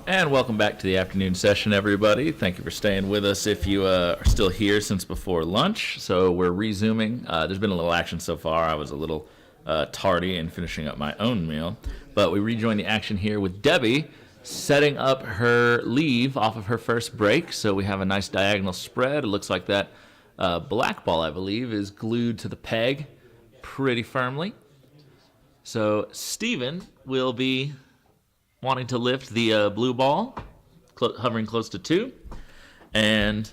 And welcome back to the afternoon session, everybody. Thank you for staying with us if you are still here since before lunch. So we're resuming. There's been a little action so far. I was a little tardy in finishing up my own meal. But we rejoin the action here with Debbie setting up her leave off of her first break. So we have a nice diagonal spread. It looks like that black ball, I believe, is glued to the peg pretty firmly. So Stephen will be wanting to lift the blue ball, hovering close to 2. And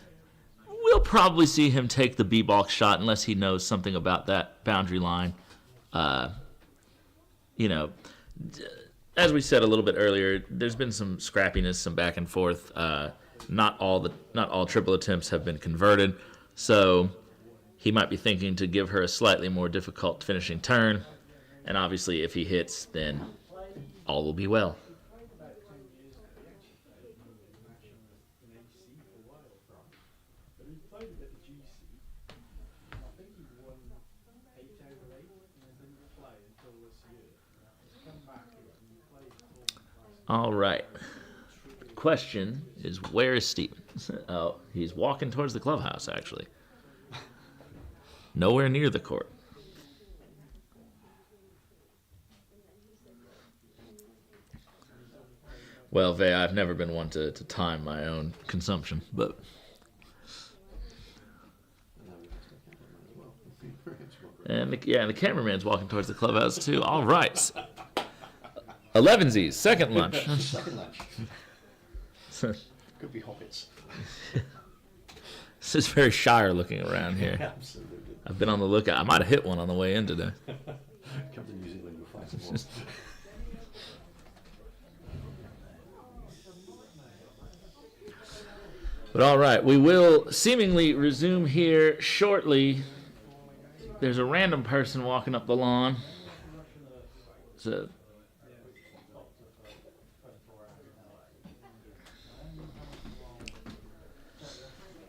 we'll probably see him take the B-ball shot unless he knows something about that boundary line. As we said a little bit earlier, there's been some scrappiness, some back and forth. Not all triple attempts have been converted. So he might be thinking to give her a slightly more difficult finishing turn. And obviously if he hits, then all will be well. All right. Question is, where is Steven? Oh, he's walking towards the clubhouse, actually. Nowhere near the court. Well, Vey, I've never been one to time my own consumption, but... And the cameraman's walking towards the clubhouse, too. All right. 11Z's, second lunch. Second lunch. Could be hobbits. This is very Shire looking around here. Absolutely. I've been on the lookout. I might have hit one on the way in today. Come to New Zealand, you'll find some more. But all right, we will seemingly resume here shortly. There's a random person walking up the lawn. So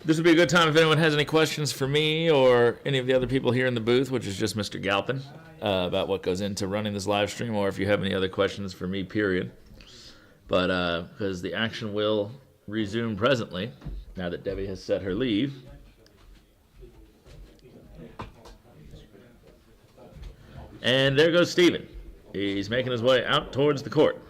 this would be a good time if anyone has any questions for me or any of the other people here in the booth, which is just Mr. Galpin, about what goes into running this live stream, or if you have any other questions for me, period. But because the action will resume presently, now that Debbie has set her leave. And there goes Steven. He's making his way out towards the court.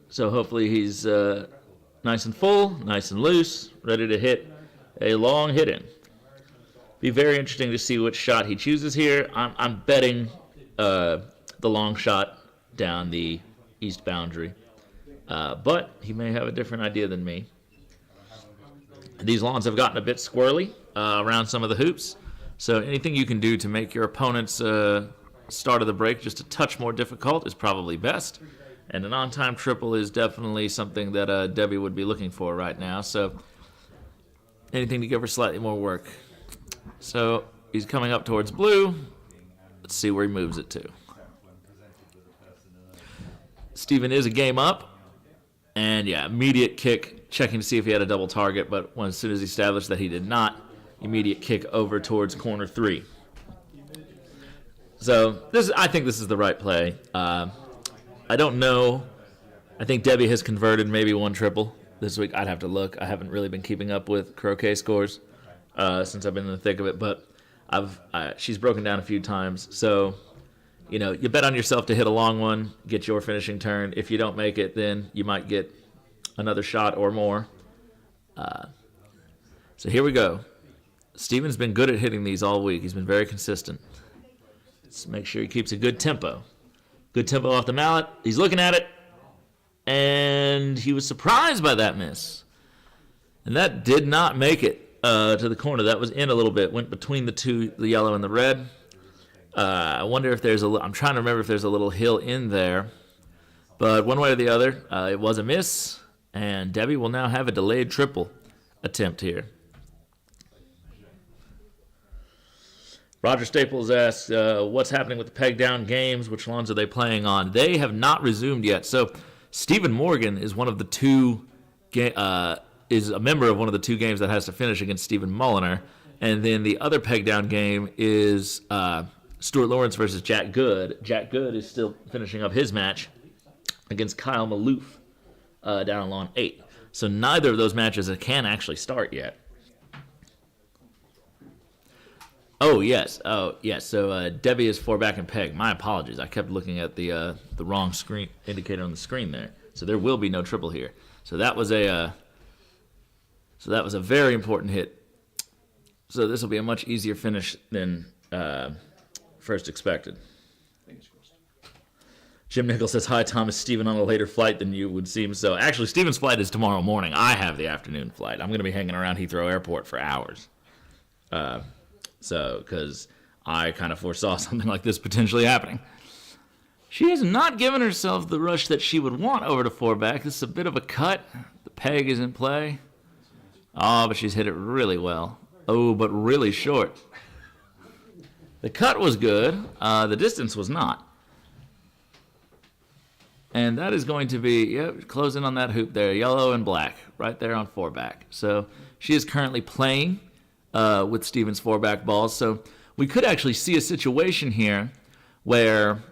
So hopefully he's nice and full, nice and loose, ready to hit a long hit in. Be very interesting to see which shot he chooses here. I'm betting the long shot down the east boundary, but he may have a different idea than me. These lawns have gotten a bit squirrely around some of the hoops, so anything you can do to make your opponent's start of the break just a touch more difficult is probably best. And an on-time triple is definitely something that Debbie would be looking for right now. So anything to give her slightly more work. So he's coming up towards blue. Let's see where he moves it to. Steven is a game up. And yeah, immediate kick, checking to see if he had a double target. But as soon as he established that he did not, immediate kick over towards corner 3. So I think this is the right play. I don't know. I think Debbie has converted maybe one triple this week. I'd have to look. I haven't really been keeping up with croquet scores. since I've been in the thick of it, but she's broken down a few times. So, you bet on yourself to hit a long one, get your finishing turn. If you don't make it, then you might get another shot or more. So here we go. Steven's been good at hitting these all week. He's been very consistent. Let's make sure he keeps a good tempo. Good tempo off the mallet. He's looking at it, and he was surprised by that miss. And that did not make it to the corner. That was in a little bit. Went between the yellow and the red. I wonder if I'm trying to remember if there's a little hill in there. But one way or the other, it was a miss. And Debbie will now have a delayed triple attempt here. Roger Staples asks, what's happening with the peg down games? Which lawns are they playing on? They have not resumed yet. So Stephen Morgan is one of the two, is a member of one of the two games that has to finish against Stephen Mulliner. And then the other peg down game is Stuart Lawrence versus Jack Good. Jack Good is still finishing up his match against Kyle Maloof down on lawn 8. So neither of those matches can actually start yet. Oh, yes. So Debbie is 4 back and peg. My apologies. I kept looking at the wrong screen indicator on the screen there. So there will be no triple here. So that was a very important hit. So this will be a much easier finish than first expected. Jim Nichols says, hi, Thomas. Steven on a later flight than you would seem. So actually, Steven's flight is tomorrow morning. I have the afternoon flight. I'm going to be hanging around Heathrow Airport for hours. Because I kind of foresaw something like this potentially happening. She has not given herself the rush that she would want over to 4 back. This is a bit of a cut. The peg is in play. Oh, but she's hit it really well. Oh, but really short. The cut was good. The distance was not. And that is going to be, closing on that hoop there, yellow and black, right there on 4 back. So she is currently playing with Steven's 4 back balls. So we could actually see a situation here where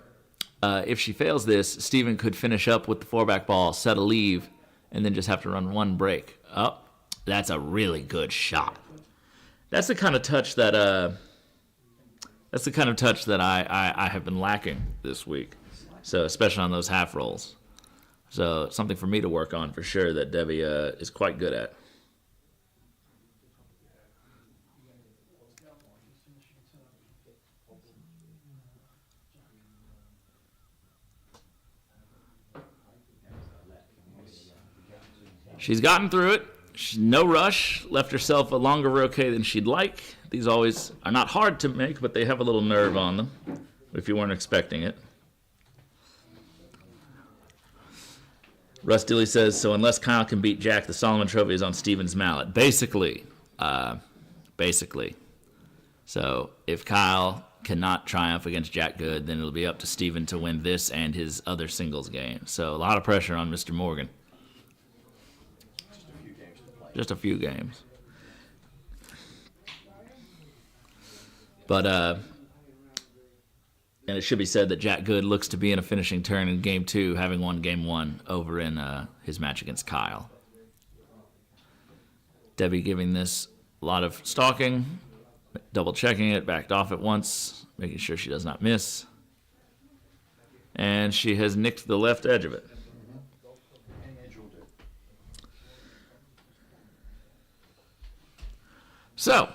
if she fails this, Steven could finish up with the 4 back ball, set a leave, and then just have to run one break. Oh, that's a really good shot. That's the kind of touch that I have been lacking this week. So especially on those half rolls. So something for me to work on for sure that Debbie is quite good at. She's gotten through it. No rush. Left herself a longer roquet than she'd like. These always are not hard to make, but they have a little nerve on them if you weren't expecting it. Russ Dilly says, so unless Kyle can beat Jack, the Solomon Trophy is on Steven's mallet. Basically. So if Kyle cannot triumph against Jack Good, then it'll be up to Steven to win this and his other singles game. So a lot of pressure on Mr. Morgan. Just a few games. But, and it should be said that Jack Good looks to be in a finishing turn in Game 2, having won Game 1 over in his match against Kyle. Debbie giving this a lot of stalking, double-checking it, backed off it once, making sure she does not miss. And she has nicked the left edge of it. So,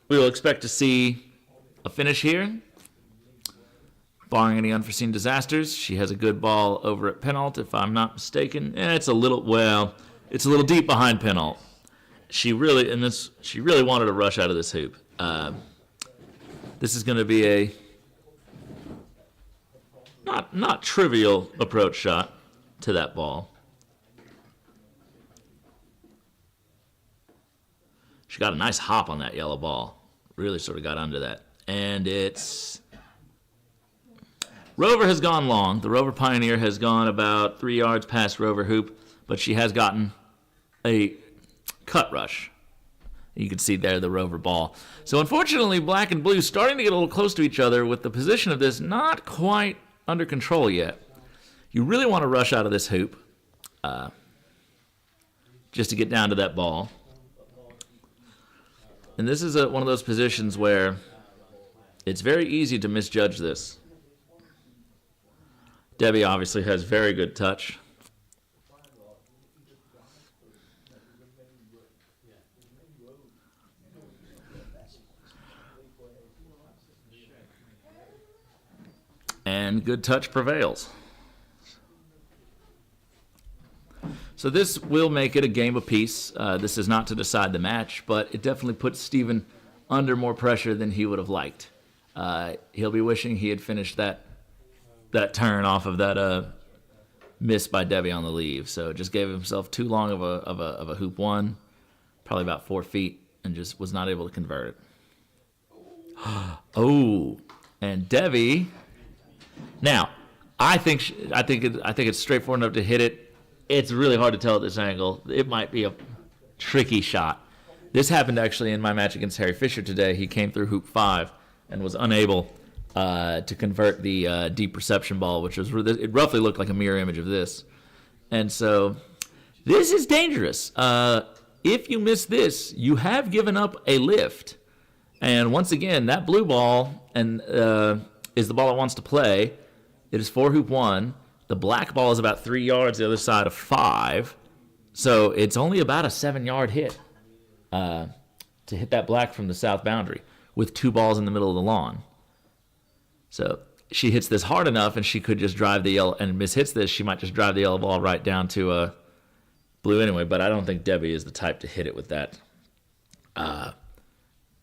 we will expect to see a finish here. Barring any unforeseen disasters, she has a good ball over at Penalt, if I'm not mistaken. It's a little deep behind Penalt. She really wanted to rush out of this hoop. This is going to be a not trivial approach shot to that ball. She got a nice hop on that yellow ball. Really sort of got under that. And it's... Rover has gone long. The Rover Pioneer has gone about 3 yards past Rover hoop, but she has gotten a cut rush. You can see there the Rover ball. So unfortunately, black and blue starting to get a little close to each other with the position of this not quite under control yet. You really want to rush out of this hoop just to get down to that ball. And this is one of those positions where it's very easy to misjudge this. Debbie obviously has very good touch. And good touch prevails. So this will make it a game apiece. This is not to decide the match, but it definitely puts Stephen under more pressure than he would have liked. He'll be wishing he had finished that turn off of that miss by Debbie on the leave. So just gave himself too long of a hoop one, probably about 4 feet, and just was not able to convert it. Oh, and Debbie. Now, I think it's straightforward enough to hit it. It's really hard to tell at this angle. It might be a tricky shot. This happened actually in my match against Harry Fisher today. He came through hoop 5 and was unable to convert the deep reception ball, which was it roughly looked like a mirror image of this. And so this is dangerous. If you miss this, you have given up a lift. And once again, that blue ball is the ball it wants to play. It is for hoop 1. The black ball is about 3 yards the other side of 5. So it's only about a 7-yard hit to hit that black from the south boundary with 2 balls in the middle of the lawn. So she hits this hard enough, and she could just drive the yellow, and mishits this, she might just drive the yellow ball right down to blue anyway, but I don't think Debbie is the type to hit it with that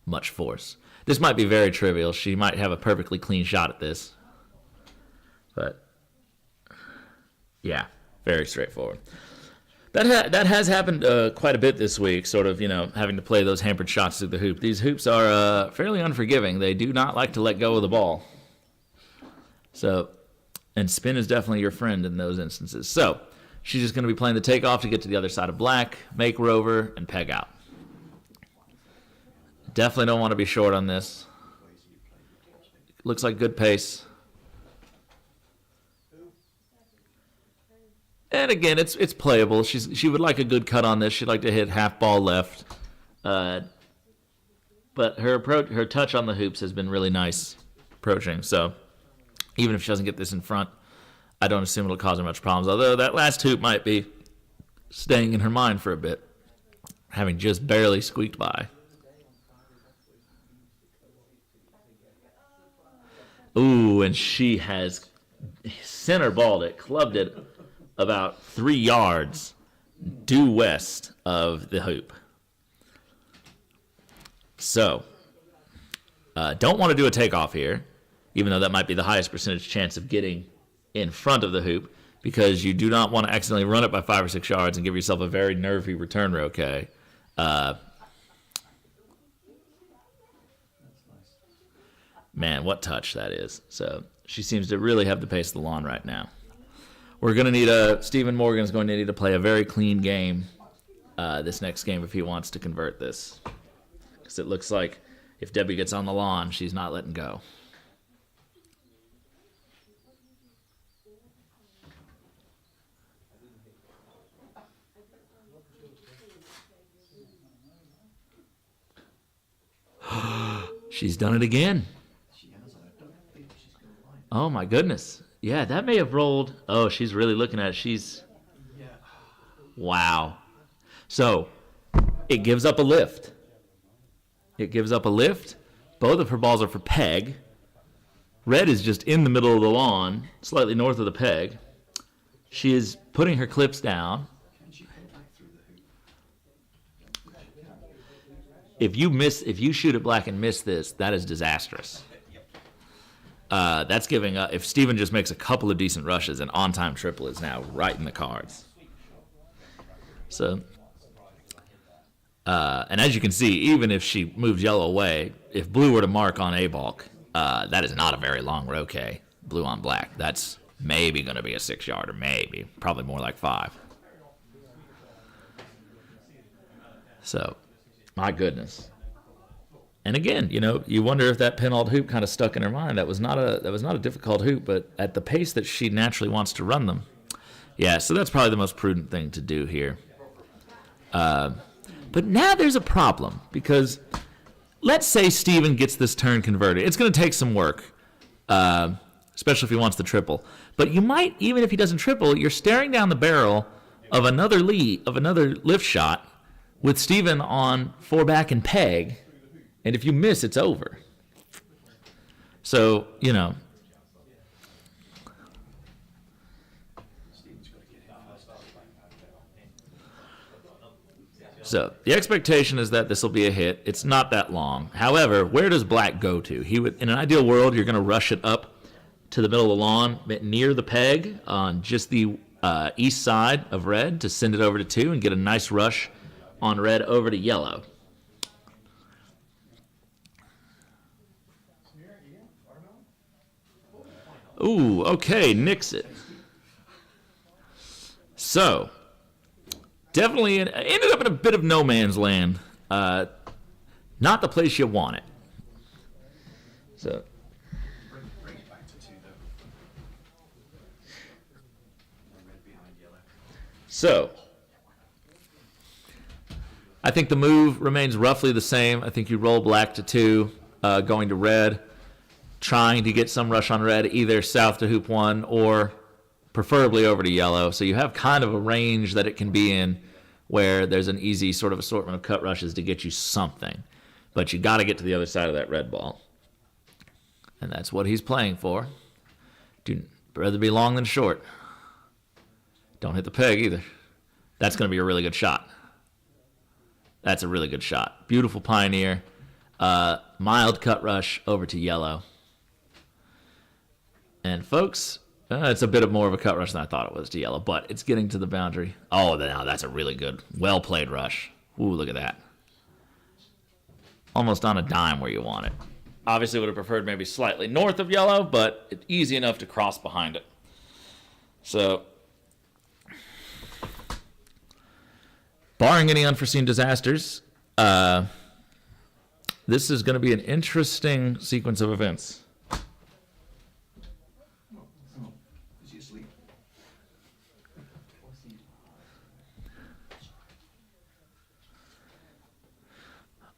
much force. This might be very trivial. She might have a perfectly clean shot at this. But, yeah, very straightforward. That has happened quite a bit this week, sort of, having to play those hampered shots through the hoop. These hoops are fairly unforgiving. They do not like to let go of the ball. So, and spin is definitely your friend in those instances. So, she's just going to be playing the takeoff to get to the other side of black, make rover, and peg out. Definitely don't want to be short on this. Looks like good pace. And again, it's playable. She would like a good cut on this. She'd like to hit half ball left. But her touch on the hoops has been really nice approaching. So even if she doesn't get this in front, I don't assume it'll cause her much problems. Although that last hoop might be staying in her mind for a bit, having just barely squeaked by. Ooh, and she has center balled it, clubbed it about 3 yards due west of the hoop. So, don't want to do a takeoff here, even though that might be the highest percentage chance of getting in front of the hoop, because you do not want to accidentally run it by 5 or 6 yards and give yourself a very nervy return roquet. Man, what touch that is. So she seems to really have the pace of the lawn right now. We're going to need Stephen Morgan's going to need to play a very clean game this next game if he wants to convert this. Because it looks like if Debbie gets on the lawn, she's not letting go. She's done it again. Oh, my goodness. Yeah, that may have rolled. Oh, she's really looking at it. Wow. So, it gives up a lift. Both of her balls are for peg. Red is just in the middle of the lawn, slightly north of the peg. She is putting her clips down. If you shoot it black and miss this, that is disastrous. That's giving up. If Steven just makes a couple of decent rushes, an on-time triple is now right in the cards. So, and as you can see, even if she moves yellow away, if blue were to mark on a balk, that is not a very long roquet. Blue on black. That's maybe going to be a 6-yarder, maybe. Probably more like 5. So, my goodness. And again, you wonder if that pinalled hoop kind of stuck in her mind. That was not a difficult hoop, but at the pace that she naturally wants to run them, yeah. So that's probably the most prudent thing to do here. But now there's a problem because let's say Steven gets this turn converted. It's going to take some work, especially if he wants the triple. But you might, even if he doesn't triple, you're staring down the barrel of another lift shot with Steven on 4-back and peg, and if you miss, it's over. So, So the expectation is that this will be a hit. It's not that long. However, where does black go to? In an ideal world, you're going to rush it up to the middle of the lawn, near the peg on just the east side of red to send it over to 2 and get a nice rush on red over to yellow. Ooh, okay, nix it. So, definitely ended up in a bit of no man's land. Not the place you want it. So, Bring it back to 2 though. Red behind yellow. So, I think the move remains roughly the same. I think you roll black to 2, going to red, trying to get some rush on red, either south to hoop 1 or preferably over to yellow. So you have kind of a range that it can be in where there's an easy sort of assortment of cut rushes to get you something. But you got to get to the other side of that red ball. And that's what he's playing for. Rather be long than short. Don't hit the peg either. That's going to be a really good shot. That's a really good shot. Beautiful pioneer. Mild cut rush over to yellow. And folks, it's a bit more of a cut rush than I thought it was to yellow, but it's getting to the boundary. Oh, now that's a really good, well-played rush. Ooh, look at that. Almost on a dime where you want it. Obviously would have preferred maybe slightly north of yellow, but it's easy enough to cross behind it. So, barring any unforeseen disasters, this is going to be an interesting sequence of events. Is he asleep?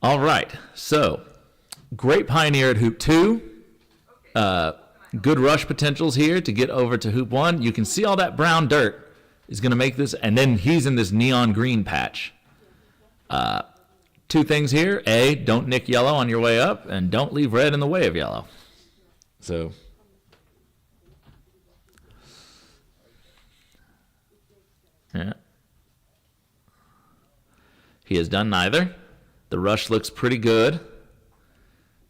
All right, so great pioneer at hoop 2. Good rush potentials here to get over to hoop 1. You can see all that brown dirt is going to make this, and then he's in this neon green patch. 2 things here. A, don't nick yellow on your way up, and don't leave red in the way of yellow. So, yeah. He has done neither. The rush looks pretty good.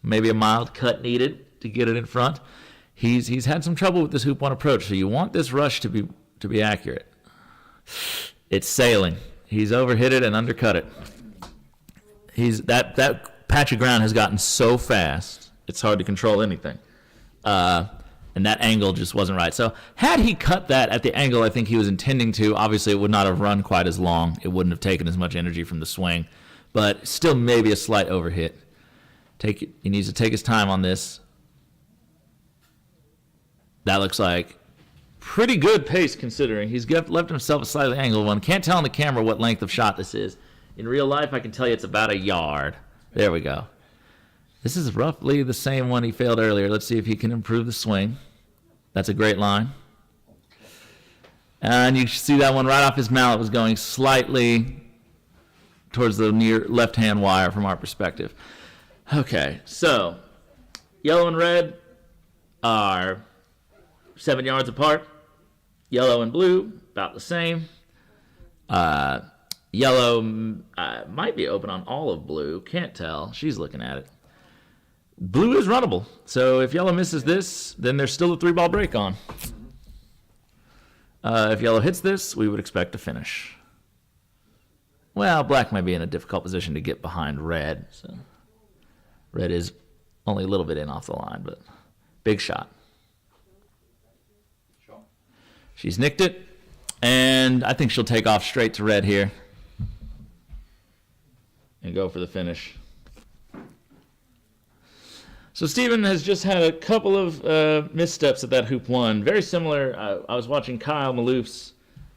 Maybe a mild cut needed to get it in front. He's had some trouble with this hoop 1 approach, so you want this rush to be accurate. It's sailing. He's overhit it and undercut it. That patch of ground has gotten so fast, it's hard to control anything. And that angle just wasn't right. So had he cut that at the angle I think he was intending to, obviously it would not have run quite as long. It wouldn't have taken as much energy from the swing. But still maybe a slight overhit. He needs to take his time on this. That looks like pretty good pace considering. He's left himself a slightly angled one. Can't tell on the camera what length of shot this is. In real life, I can tell you it's about a yard. There we go. This is roughly the same one he failed earlier. Let's see if he can improve the swing. That's a great line. And you see that one right off his mallet was going slightly towards the near left-hand wire from our perspective. Okay, so yellow and red are 7 yards apart. Yellow and blue, about the same. Yellow might be open on all of blue. Can't tell. She's looking at it. Blue is runnable. So if yellow misses this, then there's still a 3-ball break on. If yellow hits this, we would expect a finish. Well, black might be in a difficult position to get behind red. So red is only a little bit in off the line, but big shot. She's nicked it, and I think she'll take off straight to red here and go for the finish. So Steven has just had a couple of missteps at that hoop 1. Very similar. I was watching Kyle Malouf's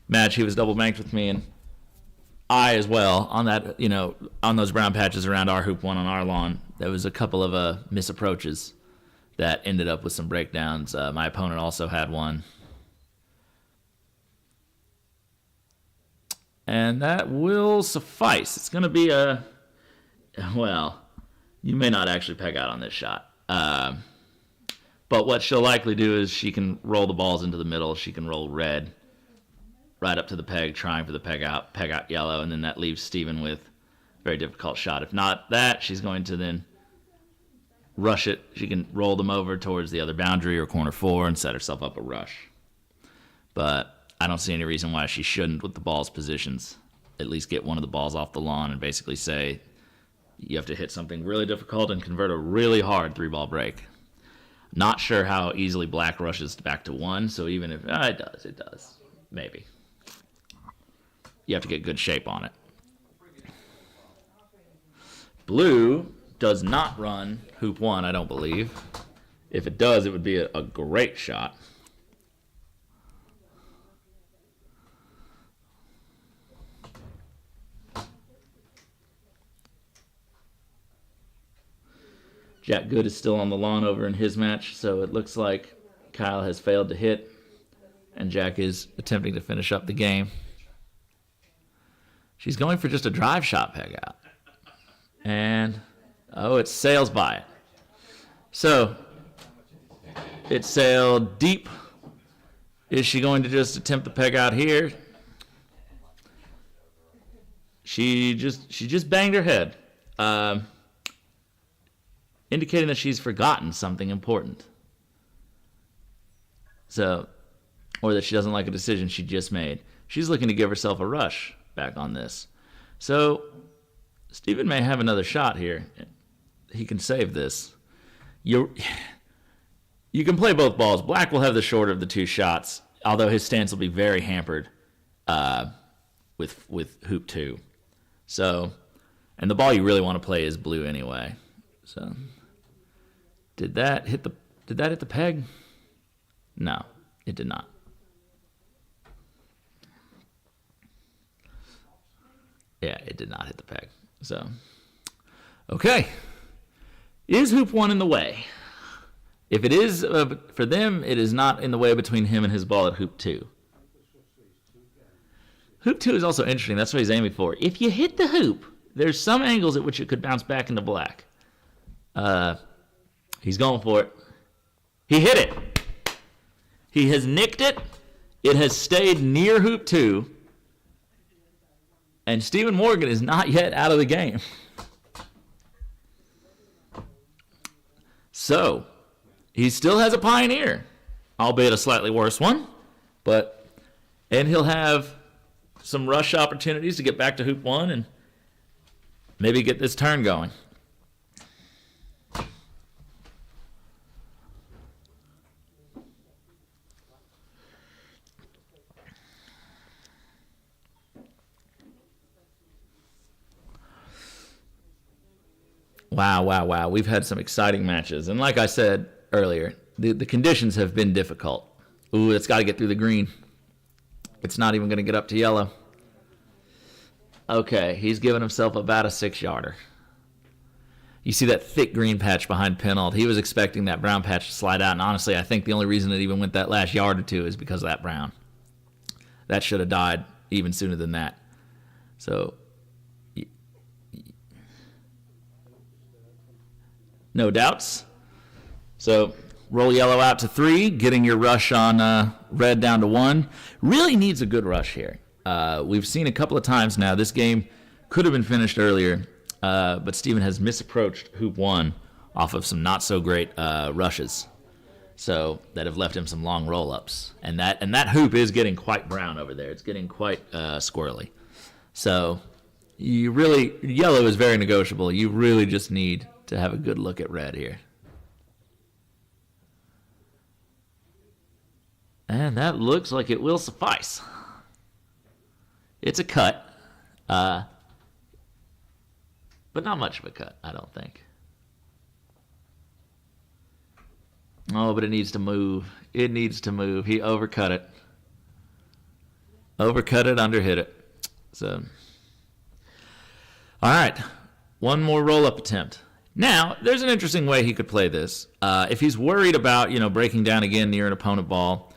match. He was double banked with me, and I as well on that, on those brown patches around our hoop one on our lawn. There was a couple of misapproaches that ended up with some breakdowns. My opponent also had one. And that will suffice. It's going to be you may not actually peg out on this shot. But what she'll likely do is she can roll the balls into the middle. She can roll red right up to the peg, trying for the peg out yellow, and then that leaves Steven with a very difficult shot. If not that, she's going to then rush it. She can roll them over towards the other boundary or corner 4 and set herself up a rush. But I don't see any reason why she shouldn't, with the ball's positions, at least get one of the balls off the lawn and basically say you have to hit something really difficult and convert a really hard 3-ball break. Not sure how easily black rushes back to 1, so even if it does, maybe. You have to get good shape on it. Blue does not run hoop 1, I don't believe. If it does, it would be a great shot. Jack Good is still on the lawn over in his match, so it looks like Kyle has failed to hit, and Jack is attempting to finish up the game. She's going for just a drive shot peg out. And, it sails by it. So, it sailed deep. Is she going to just attempt the peg out here? She just banged her head. Indicating that she's forgotten something important. So, or that she doesn't like a decision she just made. She's looking to give herself a rush back on this. So, Steven may have another shot here. He can save this. You can play both balls. Black will have the shorter of the 2 shots, although his stance will be very hampered with hoop 2. So, and the ball you really want to play is blue anyway. So, did that hit the peg? No, it did not. Yeah, it did not hit the peg. So, okay. Is hoop 1 in the way? If it is, for them, it is not in the way between him and his ball at hoop 2. Hoop 2 is also interesting. That's what he's aiming for. If you hit the hoop, there's some angles at which it could bounce back into black. He's going for it. He hit it. He has nicked it. It has stayed near hoop 2. And Steven Morgan is not yet out of the game. So, he still has a pioneer, albeit a slightly worse one. And he'll have some rush opportunities to get back to hoop 1 and maybe get this turn going. Wow. We've had some exciting matches. And like I said earlier, the conditions have been difficult. Ooh, it's got to get through the green. It's not even going to get up to yellow. Okay, he's given himself about a 6-yarder. You see that thick green patch behind Pinault. He was expecting that brown patch to slide out, and honestly, I think the only reason it even went that last yard or 2 is because of that brown. That should have died even sooner than that. So, no doubts. So, roll yellow out to 3, getting your rush on red down to 1. Really needs a good rush here. We've seen a couple of times now. This game could have been finished earlier, but Steven has misapproached hoop 1 off of some not so great rushes, so that have left him some long roll-ups. And that hoop is getting quite brown over there. It's getting quite squirrely. So yellow is very negotiable. You really just need to have a good look at red here. And that looks like it will suffice. It's a cut, but not much of a cut, I don't think. Oh, but it needs to move. It needs to move. He overcut it. Underhit it. So, All right, one more roll-up attempt. Now, there's an interesting way he could play this. If he's worried about, breaking down again near an opponent ball,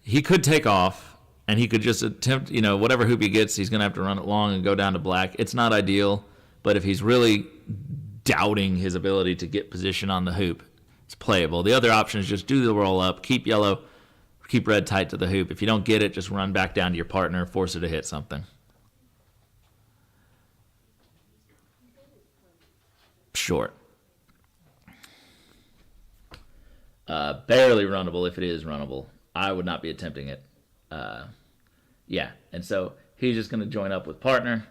he could take off, and he could just attempt, whatever hoop he gets, he's going to have to run it long and go down to black. It's not ideal, but if he's really doubting his ability to get position on the hoop, it's playable. The other option is just do the roll-up, keep yellow, keep red tight to the hoop. If you don't get it, just run back down to your partner, force her to hit something. Short. Barely runnable if it is runnable. I would not be attempting it. Yeah, and so he's just going to join up with partner,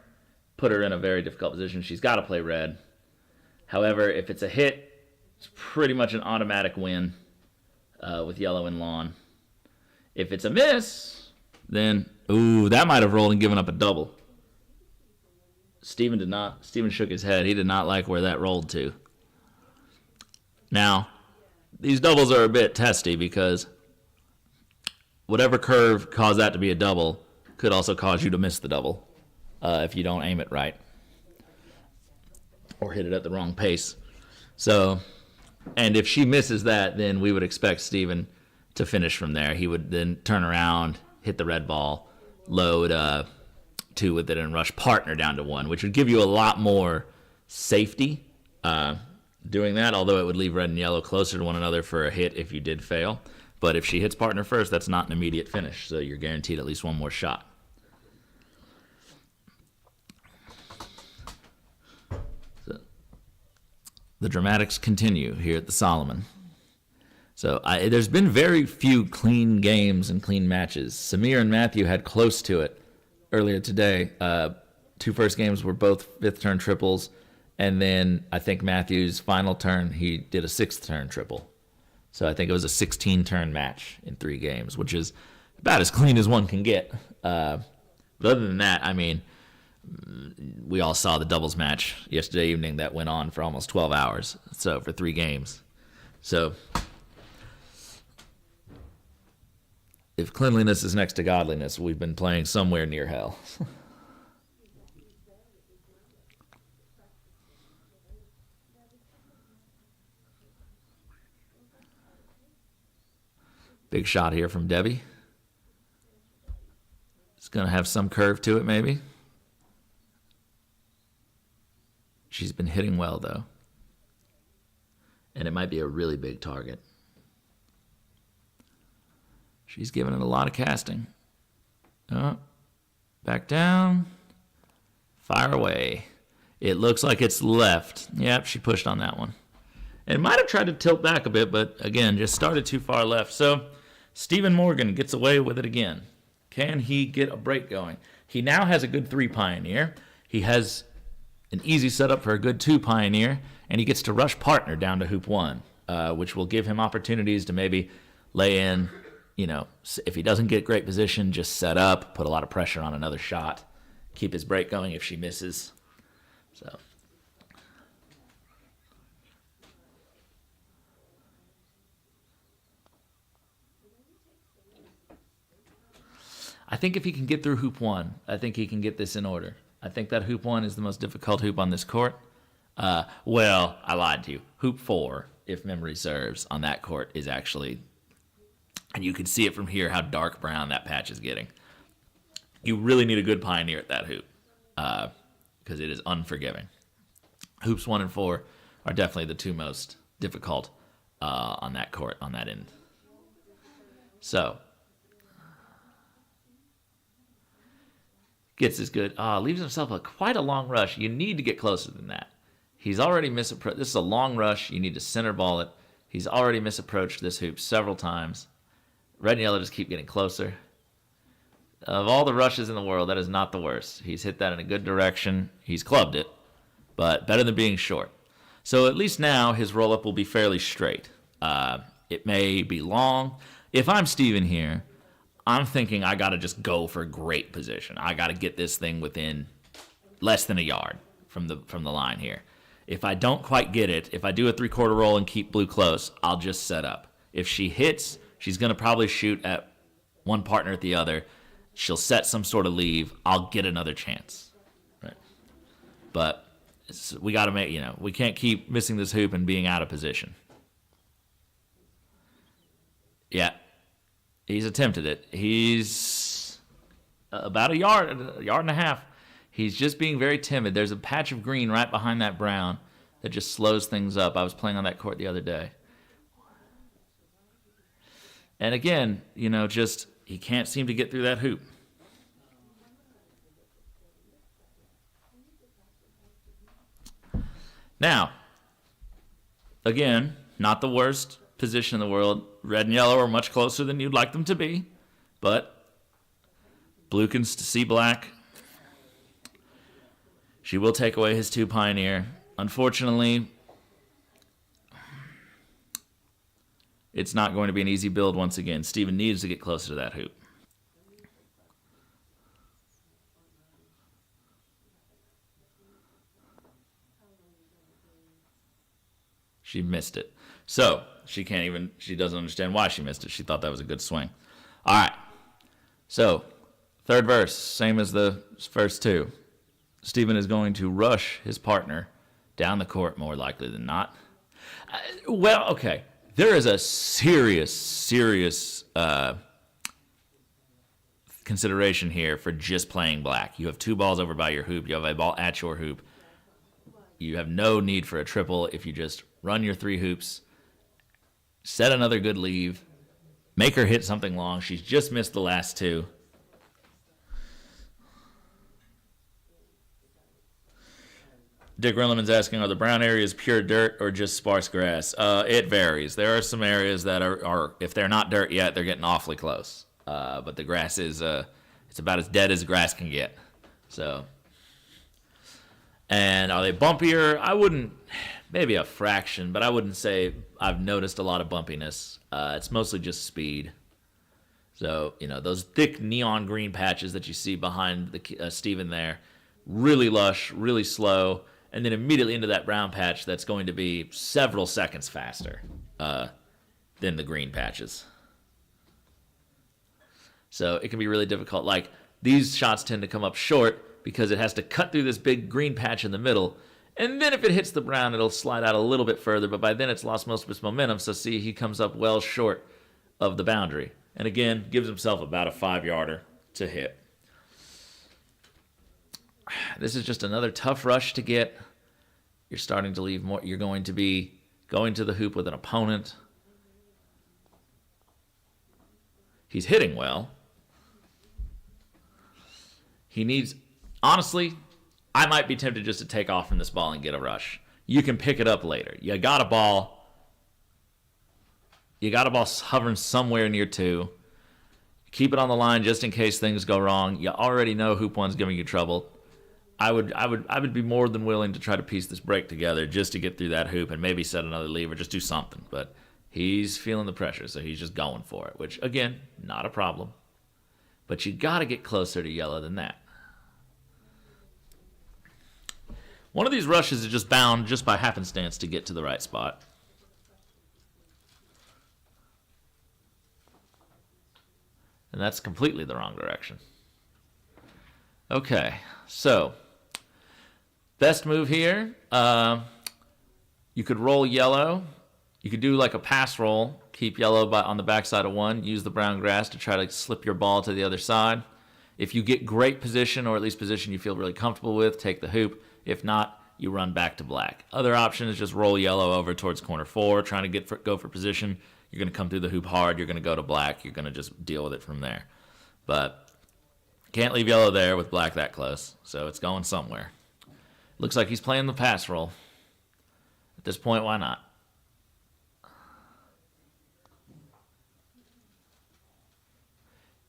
put her in a very difficult position. She's got to play red. However, if it's a hit, it's pretty much an automatic win with yellow in lawn. If it's a miss, then, that might have rolled and given up a double. Steven did not. Steven shook his head. He did not like where that rolled to. Now, these doubles are a bit testy because whatever curve caused that to be a double could also cause you to miss the double if you don't aim it right or hit it at the wrong pace. So, and if she misses that, then we would expect Steven to finish from there. He would then turn around, hit the red ball, load 2 with it, and rush partner down to 1, which would give you a lot more safety doing that, although it would leave red and yellow closer to one another for a hit if you did fail. But if she hits partner first, that's not an immediate finish, so you're guaranteed at least one more shot. So, the dramatics continue here at the Solomon. So there's been very few clean games and clean matches. Samir and Matthew had close to it earlier today. 2 first games were both 5th turn triples, and then I think Matthew's final turn, he did a 6th turn triple. So I think it was a 16-turn match in 3 games, which is about as clean as one can get. But other than that, I mean, we all saw the doubles match yesterday evening that went on for almost 12 hours, so for 3 games. So if cleanliness is next to godliness, we've been playing somewhere near hell. Big shot here from Debbie. It's going to have some curve to it, maybe. She's been hitting well, though. And it might be a really big target. She's giving it a lot of casting. Oh, back down. Fire away. It looks like it's left. Yep, she pushed on that one. And might have tried to tilt back a bit, but again, just started too far left. So Stephen Morgan gets away with it again. Can he get a break going? He now has a good 3 Pioneer. He has an easy setup for a good 2 Pioneer, and he gets to rush partner down to hoop 1, which will give him opportunities to maybe lay in, if he doesn't get great position, just set up, put a lot of pressure on another shot, keep his break going if she misses. So I think if he can get through hoop 1, I think he can get this in order. I think that hoop 1 is the most difficult hoop on this court. Well, I lied to you. Hoop 4, if memory serves, on that court is actually, and you can see it from here how dark brown that patch is getting. You really need a good Pioneer at that hoop because it is unforgiving. Hoops 1 and 4 are definitely the 2 most difficult on that court, on that end. So gets his good. Leaves himself quite a long rush. You need to get closer than that. He's already misapproached. This is a long rush. You need to center ball it. He's already misapproached this hoop several times. Red and yellow just keep getting closer. Of all the rushes in the world, that is not the worst. He's hit that in a good direction. He's clubbed it, but better than being short. So at least now his roll-up will be fairly straight. It may be long. If I'm Steven here, I'm thinking I got to just go for great position. I got to get this thing within less than a yard from the line here. If I don't quite get it, if I do a 3/4 roll and keep blue close, I'll just set up. If she hits, she's going to probably shoot at one partner at the other. She'll set some sort of leave. I'll get another chance. Right. But we got to make, we can't keep missing this hoop and being out of position. Yeah, he's attempted it. He's about a yard and a half. He's just being very timid. There's a patch of green right behind that brown that just slows things up. I was playing on that court the other day. And again, just he can't seem to get through that hoop. Now, again, not the worst position in the world. Red and yellow are much closer than you'd like them to be, but blue can see black. She will take away his 2 pioneer. Unfortunately, it's not going to be an easy build once again. Steven needs to get closer to that hoop. She missed it. So, she doesn't understand why she missed it. She thought that was a good swing. All right. So, third verse, same as the first 2. Steven is going to rush his partner down the court more likely than not. Well, okay. There is a serious consideration here for just playing black. You have 2 balls over by your hoop. You have a ball at your hoop. You have no need for a triple if you just run your 3 hoops, set another good leave, make her hit something long. She's just missed the last 2. Dick Rilliman's asking, are the brown areas pure dirt or just sparse grass? It varies. There are some areas that are if they're not dirt yet, they're getting awfully close. But the grass is it's about as dead as grass can get. So, and are they bumpier? I wouldn't, maybe a fraction, but I wouldn't say I've noticed a lot of bumpiness. It's mostly just speed. So, those thick neon green patches that you see behind the Steven there, really lush, really slow. And then immediately into that brown patch that's going to be several seconds faster than the green patches. So it can be really difficult. Like, these shots tend to come up short because it has to cut through this big green patch in the middle. And then if it hits the brown, it'll slide out a little bit further. But by then it's lost most of its momentum. So see, he comes up well short of the boundary. And again, gives himself about a 5-yarder to hit. This is just another tough rush to get. You're starting to leave more. You're going to be going to the hoop with an opponent. He's hitting well. He needs, honestly, I might be tempted just to take off from this ball and get a rush. You can pick it up later. You got a ball hovering somewhere near 2. Keep it on the line just in case things go wrong. You already know hoop 1's giving you trouble. I would be more than willing to try to piece this break together just to get through that hoop and maybe set another leave or just do something. But he's feeling the pressure, so he's just going for it, which, again, not a problem. But you got to get closer to yellow than that. One of these rushes is just bound just by happenstance to get to the right spot. And that's completely the wrong direction. Okay, so best move here, you could roll yellow. You could do like a pass roll, keep yellow on the backside of 1, use the brown grass to try to slip your ball to the other side. If you get great position, or at least position you feel really comfortable with, take the hoop. If not, you run back to black. Other option is just roll yellow over towards corner 4, trying to go for position. You're going to come through the hoop hard. You're going to go to black. You're going to just deal with it from there. But can't leave yellow there with black that close, so it's going somewhere. Looks like he's playing the pass roll. At this point, why not?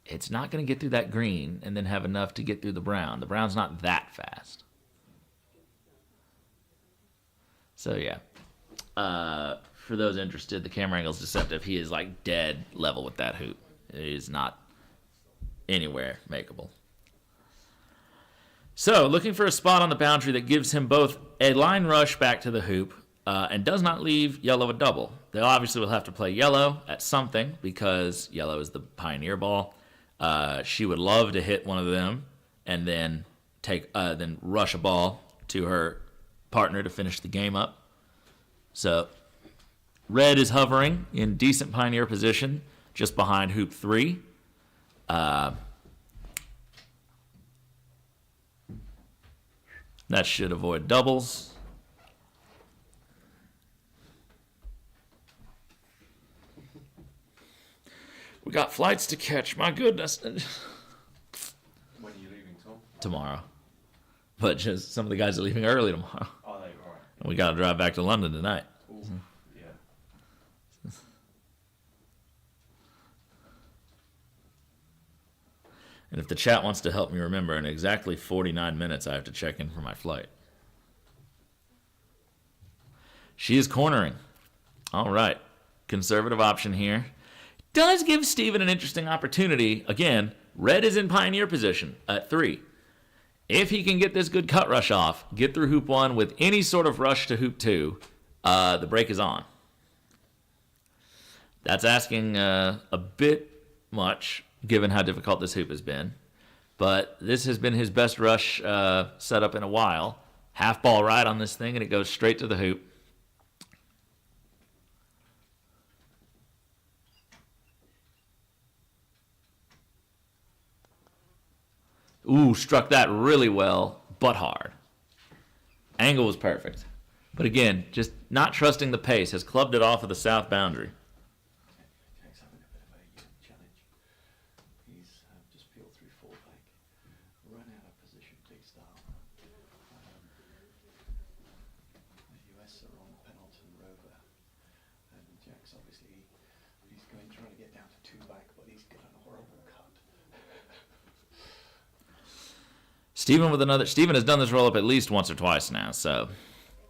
It's not going to get through that green and then have enough to get through the brown. The brown's not that fast. So, yeah. For those interested, the camera angle is deceptive. He is like dead level with that hoop. It is not anywhere makeable. So, looking for a spot on the boundary that gives him both a line rush back to the hoop and does not leave yellow a double. They obviously will have to play yellow at something because yellow is the pioneer ball. She would love to hit one of them and then rush a ball to her partner to finish the game up. So red is hovering in decent pioneer position just behind hoop 3. That should avoid doubles. We got flights to catch, my goodness. When are you leaving, Tom? Tomorrow. But just some of the guys are leaving early tomorrow. Oh, they all right. And we got to drive back to London tonight. Ooh, yeah. And if the chat wants to help me remember, in exactly 49 minutes I have to check in for my flight. She is cornering. All right. Conservative option here. Does give Steven an interesting opportunity. Again, red is in pioneer position at 3. If he can get this good cut rush off, get through hoop 1 with any sort of rush to hoop 2, the break is on. That's asking a bit much, given how difficult this hoop has been. But this has been his best rush setup in a while. Half ball right on this thing, and it goes straight to the hoop. Ooh, struck that really well, but hard. Angle was perfect. But again, just not trusting the pace, has clubbed it off of the south boundary. Jack's having a bit of a challenge. He's just peeled through 4 back, run out of position, big style. The US are on Pendleton Rover, and Jack's obviously, he's trying to get down to 2 back, but he's got a horrible cut. Steven has done this roll up at least once or twice now, so.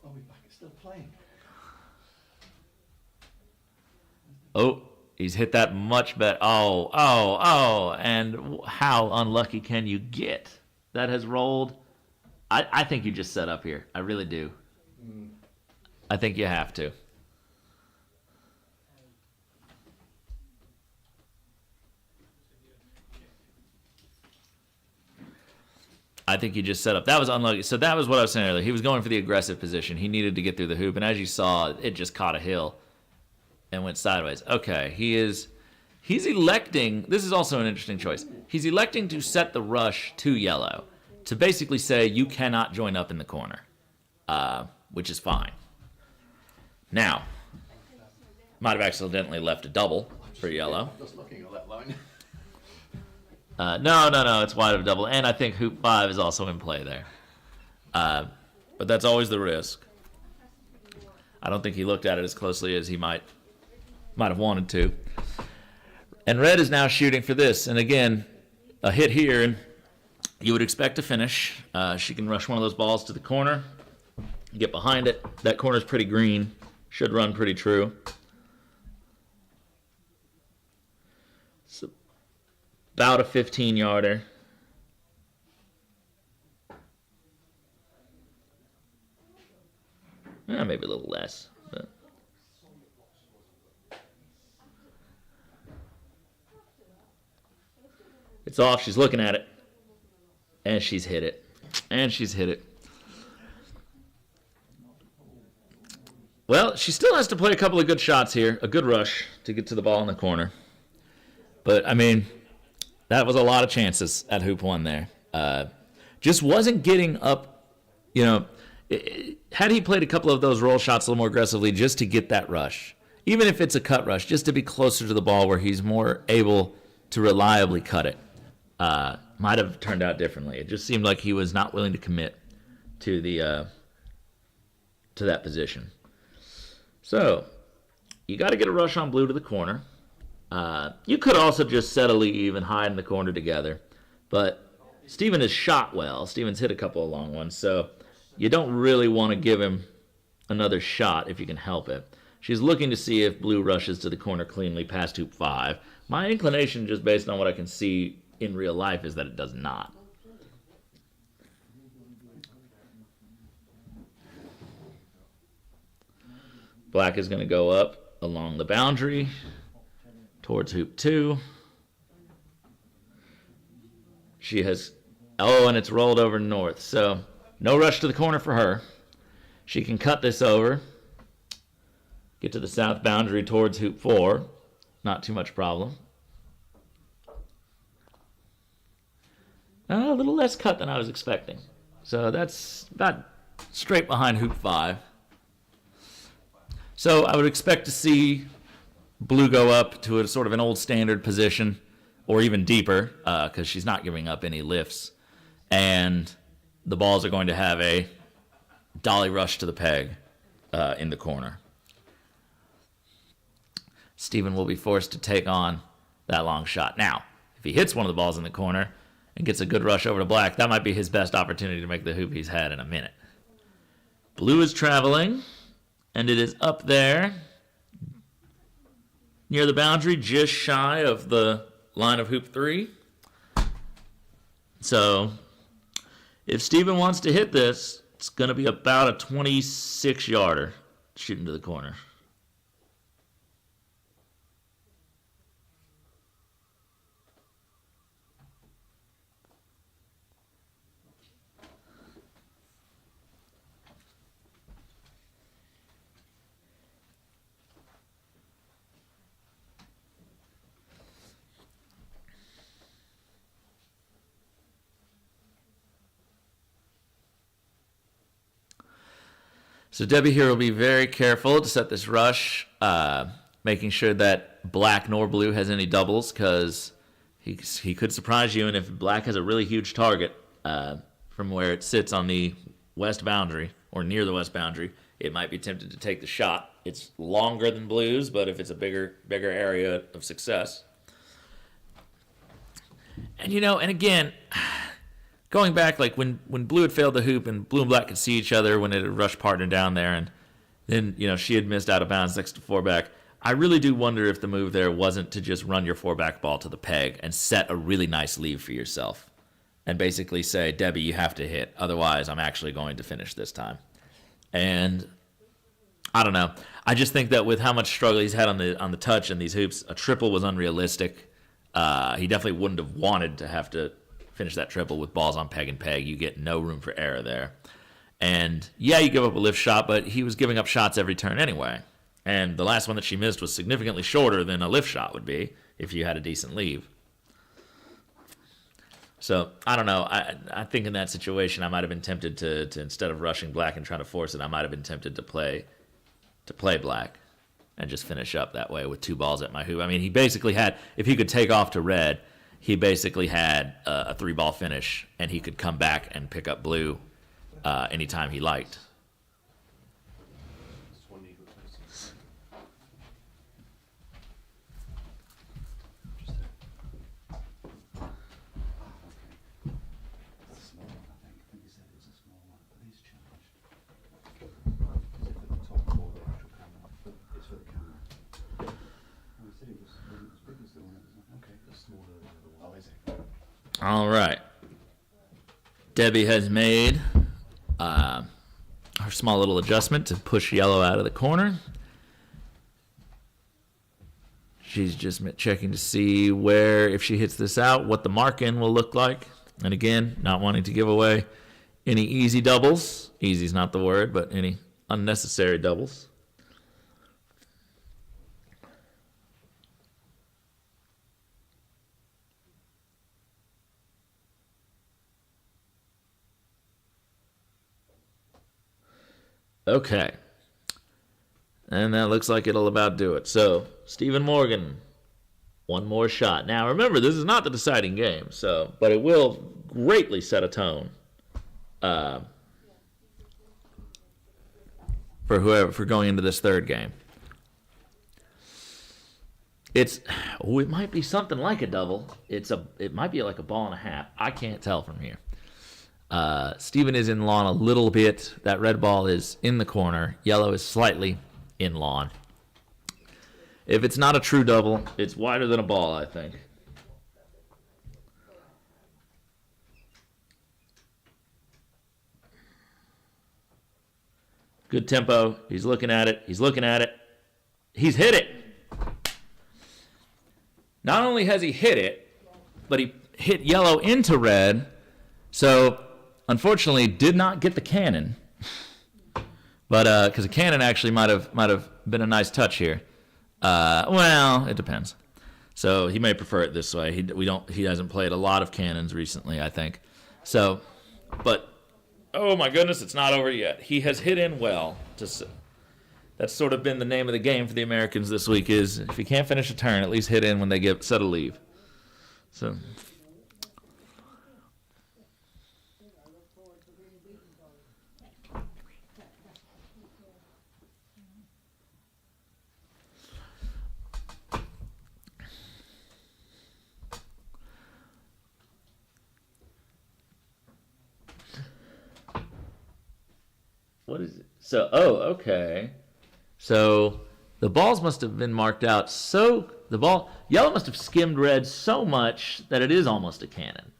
Oh, we're back, it's still playing. Oh, he's hit that much better. Oh, and how unlucky can you get? That has rolled. I think you just set up here. I really do. I think you have to. I think he just set up. That was unlucky. So that was what I was saying earlier. He was going for the aggressive position. He needed to get through the hoop, and as you saw, it just caught a hill and went sideways. Okay, he's electing. This is also an interesting choice. He's electing to set the rush to yellow to basically say you cannot join up in the corner, which is fine. Now, might have accidentally left a double for yellow. I'm just looking at that line. No, it's wide of double, and I think hoop 5 is also in play there. But that's always the risk. I don't think he looked at it as closely as he might have wanted to. And red is now shooting for this, and again, a hit here, and you would expect to finish. She can rush one of those balls to the corner, get behind it. That corner's pretty green, should run pretty true. About a 15-yarder. Maybe a little less. But. It's off. She's looking at it. And she's hit it. Well, she still has to play a couple of good shots here. A good rush to get to the ball in the corner. But, I mean, that was a lot of chances at hoop 1 there. Just wasn't getting up, had he played a couple of those roll shots a little more aggressively just to get that rush, even if it's a cut rush, just to be closer to the ball where he's more able to reliably cut it, might have turned out differently. It just seemed like he was not willing to commit to that position. So, you got to get a rush on blue to the corner. You could also just set a leave and hide in the corner together. But Steven has shot well. Steven's hit a couple of long ones, so you don't really want to give him another shot if you can help it. She's looking to see if blue rushes to the corner cleanly past hoop 5. My inclination, just based on what I can see in real life, is that it does not. Black is going to go up along the boundary towards hoop 2. She has, and it's rolled over north. So no rush to the corner for her. She can cut this over, get to the south boundary towards hoop 4. Not too much problem. A little less cut than I was expecting. So that's about straight behind hoop 5. So I would expect to see blue go up to a sort of an old standard position, or even deeper, because she's not giving up any lifts. And the balls are going to have a dolly rush to the peg in the corner. Stephen will be forced to take on that long shot. Now, if he hits one of the balls in the corner and gets a good rush over to black, that might be his best opportunity to make the hoop he's had in a minute. Blue is traveling, and it is up there near the boundary, just shy of the line of hoop 3. So if Stephen wants to hit this, it's going to be about a 26-yarder shooting to the corner. So Debbie here will be very careful to set this rush, making sure that black nor blue has any doubles, because he could surprise you, and if black has a really huge target from where it sits on the west boundary, or near the west boundary, it might be tempted to take the shot. It's longer than blue's, but if it's a bigger area of success. And and again, going back, like when blue had failed the hoop and blue and black could see each other when it had rushed partner down there, and then she had missed out of bounds next to 4-back. I really do wonder if the move there wasn't to just run your 4-back ball to the peg and set a really nice lead for yourself, and basically say, Debbie, you have to hit, otherwise I'm actually going to finish this time. And I don't know. I just think that with how much struggle he's had on the touch and these hoops, a triple was unrealistic. He definitely wouldn't have wanted to have to finish that triple with balls on peg and peg. You get no room for error there. And yeah, you give up a lift shot, but he was giving up shots every turn anyway. And the last one that she missed was significantly shorter than a lift shot would be if you had a decent leave. So I don't know. I think in that situation, I might have been tempted to instead of rushing black and trying to force it, I might have been tempted to play black and just finish up that way with 2 balls at my hoop. I mean, he basically had, if he could take off to red, he basically had a 3-ball finish, and he could come back and pick up blue anytime he liked. All right. Debbie has made her small little adjustment to push yellow out of the corner. She's just checking to see where, if she hits this out, what the mark-in will look like. And again, not wanting to give away any easy doubles. Easy's not the word, but any unnecessary doubles. Okay. And that looks like it'll about do it. So, Stephen Morgan, one more shot. Now, remember, this is not the deciding game, but it will greatly set a tone for going into this third game. It might be something like a double. It might be like a ball and a half. I can't tell from here. Stephen is in lawn a little bit. That red ball is in the corner. Yellow is slightly in lawn. If it's not a true double, it's wider than a ball, I think. Good tempo. He's looking at it. He's hit it. Not only has he hit it, but he hit yellow into red. So, unfortunately, did not get the cannon, But because a cannon actually might have been a nice touch here. Well, it depends. So he may prefer it this way. He hasn't played a lot of cannons recently, I think. So, but oh my goodness, it's not over yet. He has hit in well. That's sort of been the name of the game for the Americans this week. Is if you can't finish a turn, at least hit in when they set a leave. So. What is it? So, okay. So the balls must have been marked out. So yellow must have skimmed red so much that it is almost a cannon.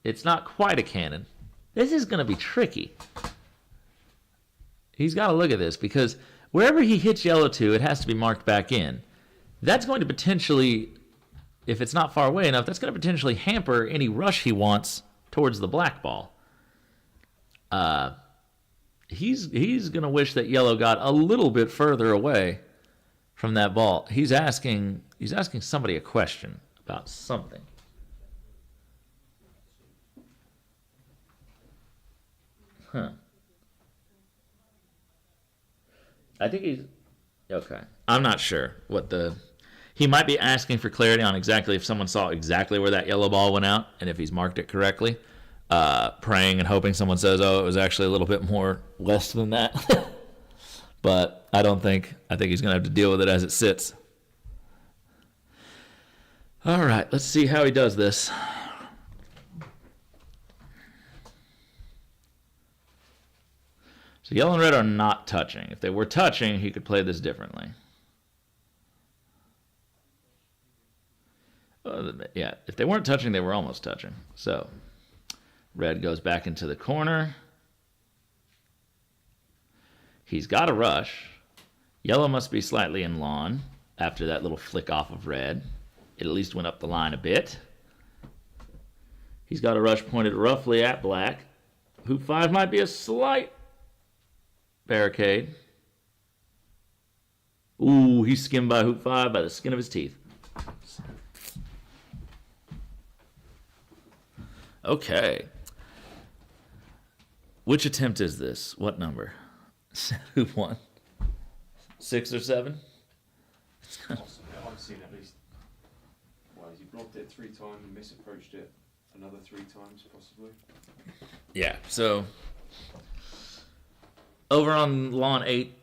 It's not quite a cannon. This is going to be tricky. He's got to look at this because wherever he hits yellow to, it has to be marked back in. That's going to potentially, if it's not far away enough, that's going to potentially hamper any rush he wants towards the black ball. He's going to wish that yellow got a little bit further away from that ball. He's asking somebody a question about something. I think he's okay. I'm not sure he might be asking for clarity on exactly if someone saw exactly where that yellow ball went out and if he's marked it correctly. Praying and hoping someone says, "Oh, it was actually a little bit more less than that." But I think he's going to have to deal with it as it sits. All right, let's see how he does this. So yellow and red are not touching. If they were touching, he could play this differently. Yeah, if they weren't touching, they were almost touching. So red goes back into the corner. He's got a rush. Yellow must be slightly in lawn after that little flick off of red. It at least went up the line a bit. He's got a rush pointed roughly at black. Hoop 5 might be a slight barricade. Ooh, he's skimmed by hoop 5 by the skin of his teeth. Okay. Which attempt is this? What number? Hoop 1? 6 or 7? I've seen at least. Well, he blocked it 3 times and misapproached it another 3 times, possibly. Yeah, so over on lawn 8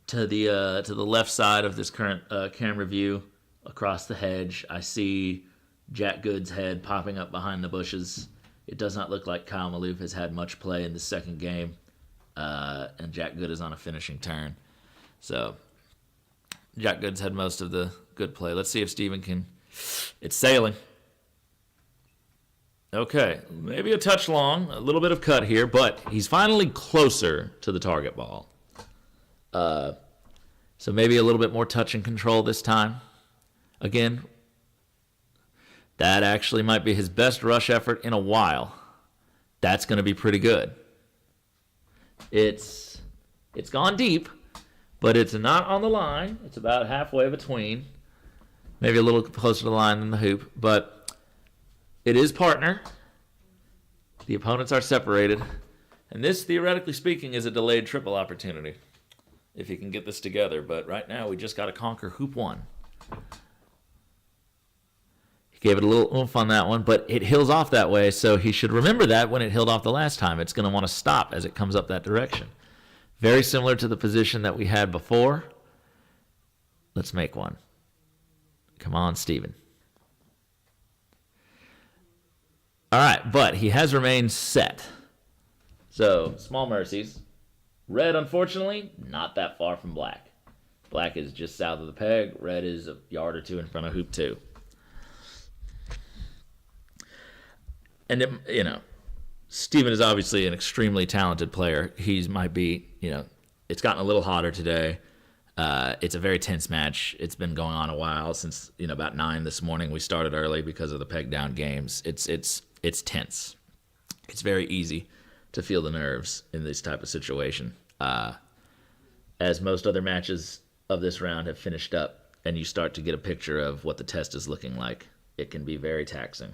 to the left side of this current camera view, across the hedge, I see Jack Good's head popping up behind the bushes. It does not look like Kyle Maloof has had much play in the second game, and Jack Good is on a finishing turn. So Jack Good's had most of the good play. Let's see if Steven can. It's sailing. Okay, maybe a touch long, a little bit of cut here, but he's finally closer to the target ball. So maybe a little bit more touch and control this time. Again, that actually might be his best rush effort in a while. That's going to be pretty good. It's gone deep, but it's not on the line. It's about halfway between. Maybe a little closer to the line than the hoop, but it is partner. The opponents are separated. And this, theoretically speaking, is a delayed triple opportunity if you can get this together. But right now, we just got to conquer hoop 1. He gave it a little oomph on that one, but it hills off that way, so he should remember that when it hilled off the last time. It's going to want to stop as it comes up that direction. Very similar to the position that we had before. Let's make one. Come on, Steven. All right, but he has remained set. So, small mercies. Red, unfortunately, not that far from black. Black is just south of the peg. Red is a yard or 2 in front of hoop 2. And, Steven is obviously an extremely talented player. He might be, it's gotten a little hotter today. It's a very tense match. It's been going on a while since, about 9 this morning. We started early because of the peg down games. It's tense. It's very easy to feel the nerves in this type of situation. As most other matches of this round have finished up, and you start to get a picture of what the test is looking like, it can be very taxing.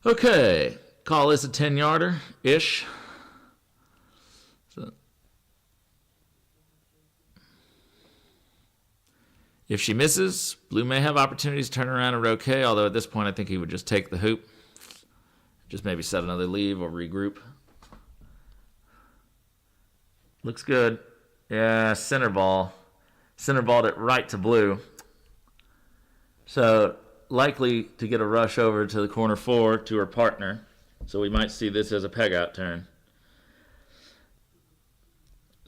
Okay, call this a 10-yarder-ish. So, if she misses, Blue may have opportunities to turn around a Roquet, although at this point I think he would just take the hoop. Just maybe set another leave or regroup. Looks good. Yeah, center ball. Center balled it right to Blue. So likely to get a rush over to the corner 4 to her partner. So we might see this as a peg out turn.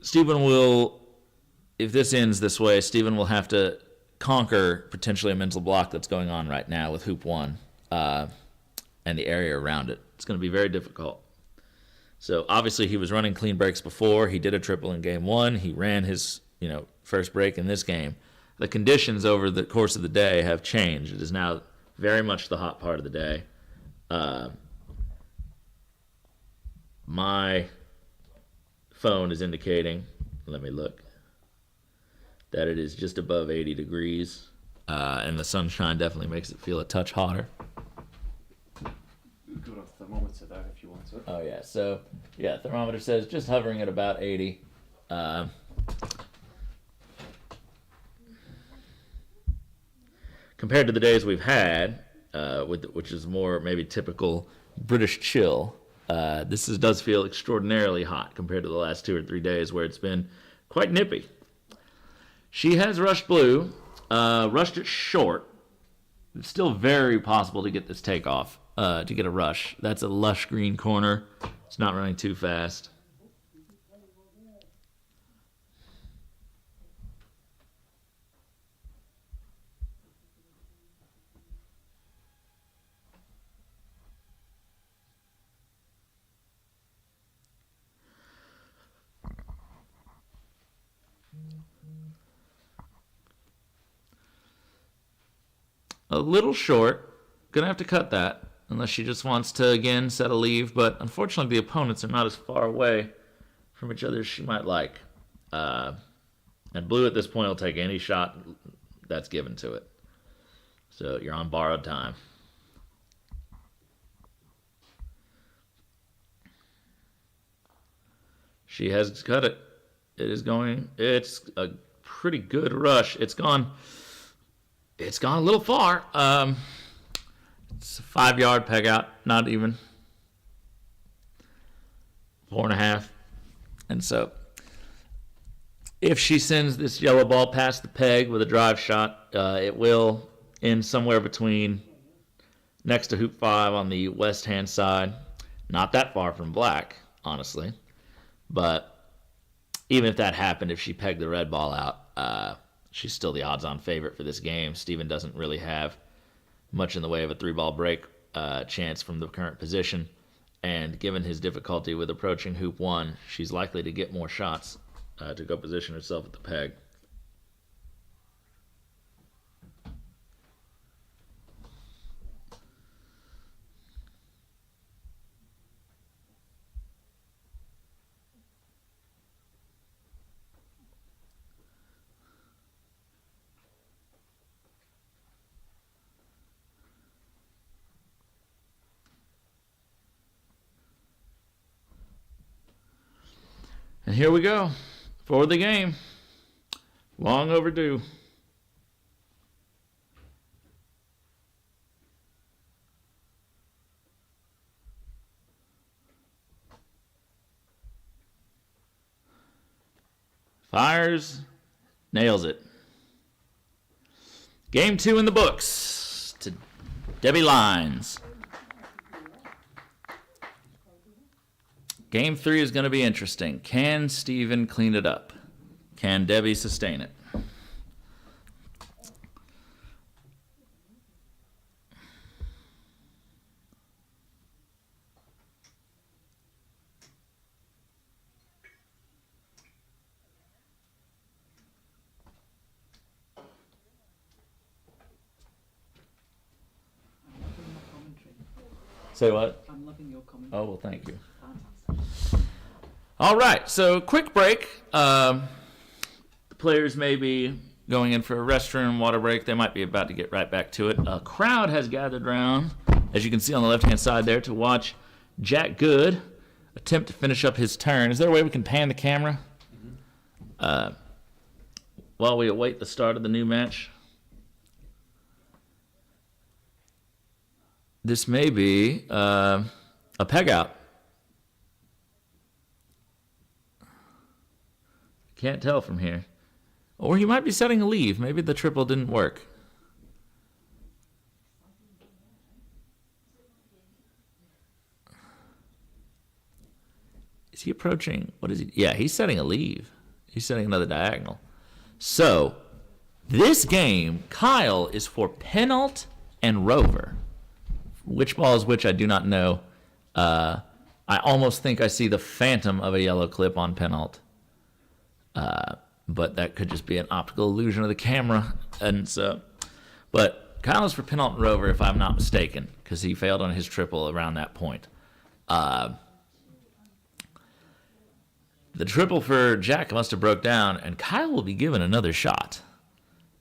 Stephen will, if this ends this way, Stephen will have to conquer potentially a mental block that's going on right now with hoop 1 and the area around it. It's going to be very difficult. So obviously he was running clean breaks before. He did a triple in game 1. He ran his first break in this game. The conditions over the course of the day have changed. It is now very much the hot part of the day. My phone is indicating, let me look, that it is just above 80 degrees, and the sunshine definitely makes it feel a touch hotter. We've got a thermometer there if you want to. Oh, yeah. So, yeah, thermometer says just hovering at about 80. Compared to the days we've had, which is more maybe typical British chill, this does feel extraordinarily hot compared to the last 2 or 3 days where it's been quite nippy. She has rushed Blue, rushed it short. It's still very possible to get this takeoff, to get a rush. That's a lush green corner. It's not running too fast. A little short. Gonna have to cut that unless she just wants to again set a leave, but unfortunately the opponents are not as far away from each other as she might like. And Blue at this point will take any shot that's given to it. So you're on borrowed time. She has cut it. It's a pretty good rush. It's gone a little far. It's a 5-yard peg out, not even. 4.5. And so if she sends this yellow ball past the peg with a drive shot, it will end somewhere between next to hoop 5 on the west-hand side. Not that far from black, honestly. But even if that happened, if she pegged the red ball out, she's still the odds-on favorite for this game. Steven doesn't really have much in the way of a 3-ball break chance from the current position. And given his difficulty with approaching hoop 1, she's likely to get more shots to go position herself at the peg. And here we go for the game. Long overdue. Fires, nails it. Game 2 in the books to Debbie Lines. Game 3 is going to be interesting. Can Steven clean it up? Can Debbie sustain it? Say what? I'm loving your comment. Oh, well, thank you. Fantastic. All right, so quick break. The players may be going in for a restroom, water break. They might be about to get right back to it. A crowd has gathered around, as you can see on the left-hand side there, to watch Jack Good attempt to finish up his turn. Is there a way we can pan the camera while we await the start of the new match? This may be a peg out. Can't tell from here. Or he might be setting a leave. Maybe the triple didn't work. Is he approaching? What is he? Yeah, he's setting a leave. He's setting another diagonal. So, this game, Kyle is for Penalt and Rover. Which ball is which, I do not know. I almost think I see the phantom of a yellow clip on Penalt. But that could just be an optical illusion of the camera. And so, but Kyle is for Penalt and Rover, if I'm not mistaken, because he failed on his triple around that point. The triple for Jack must have broke down, and Kyle will be given another shot.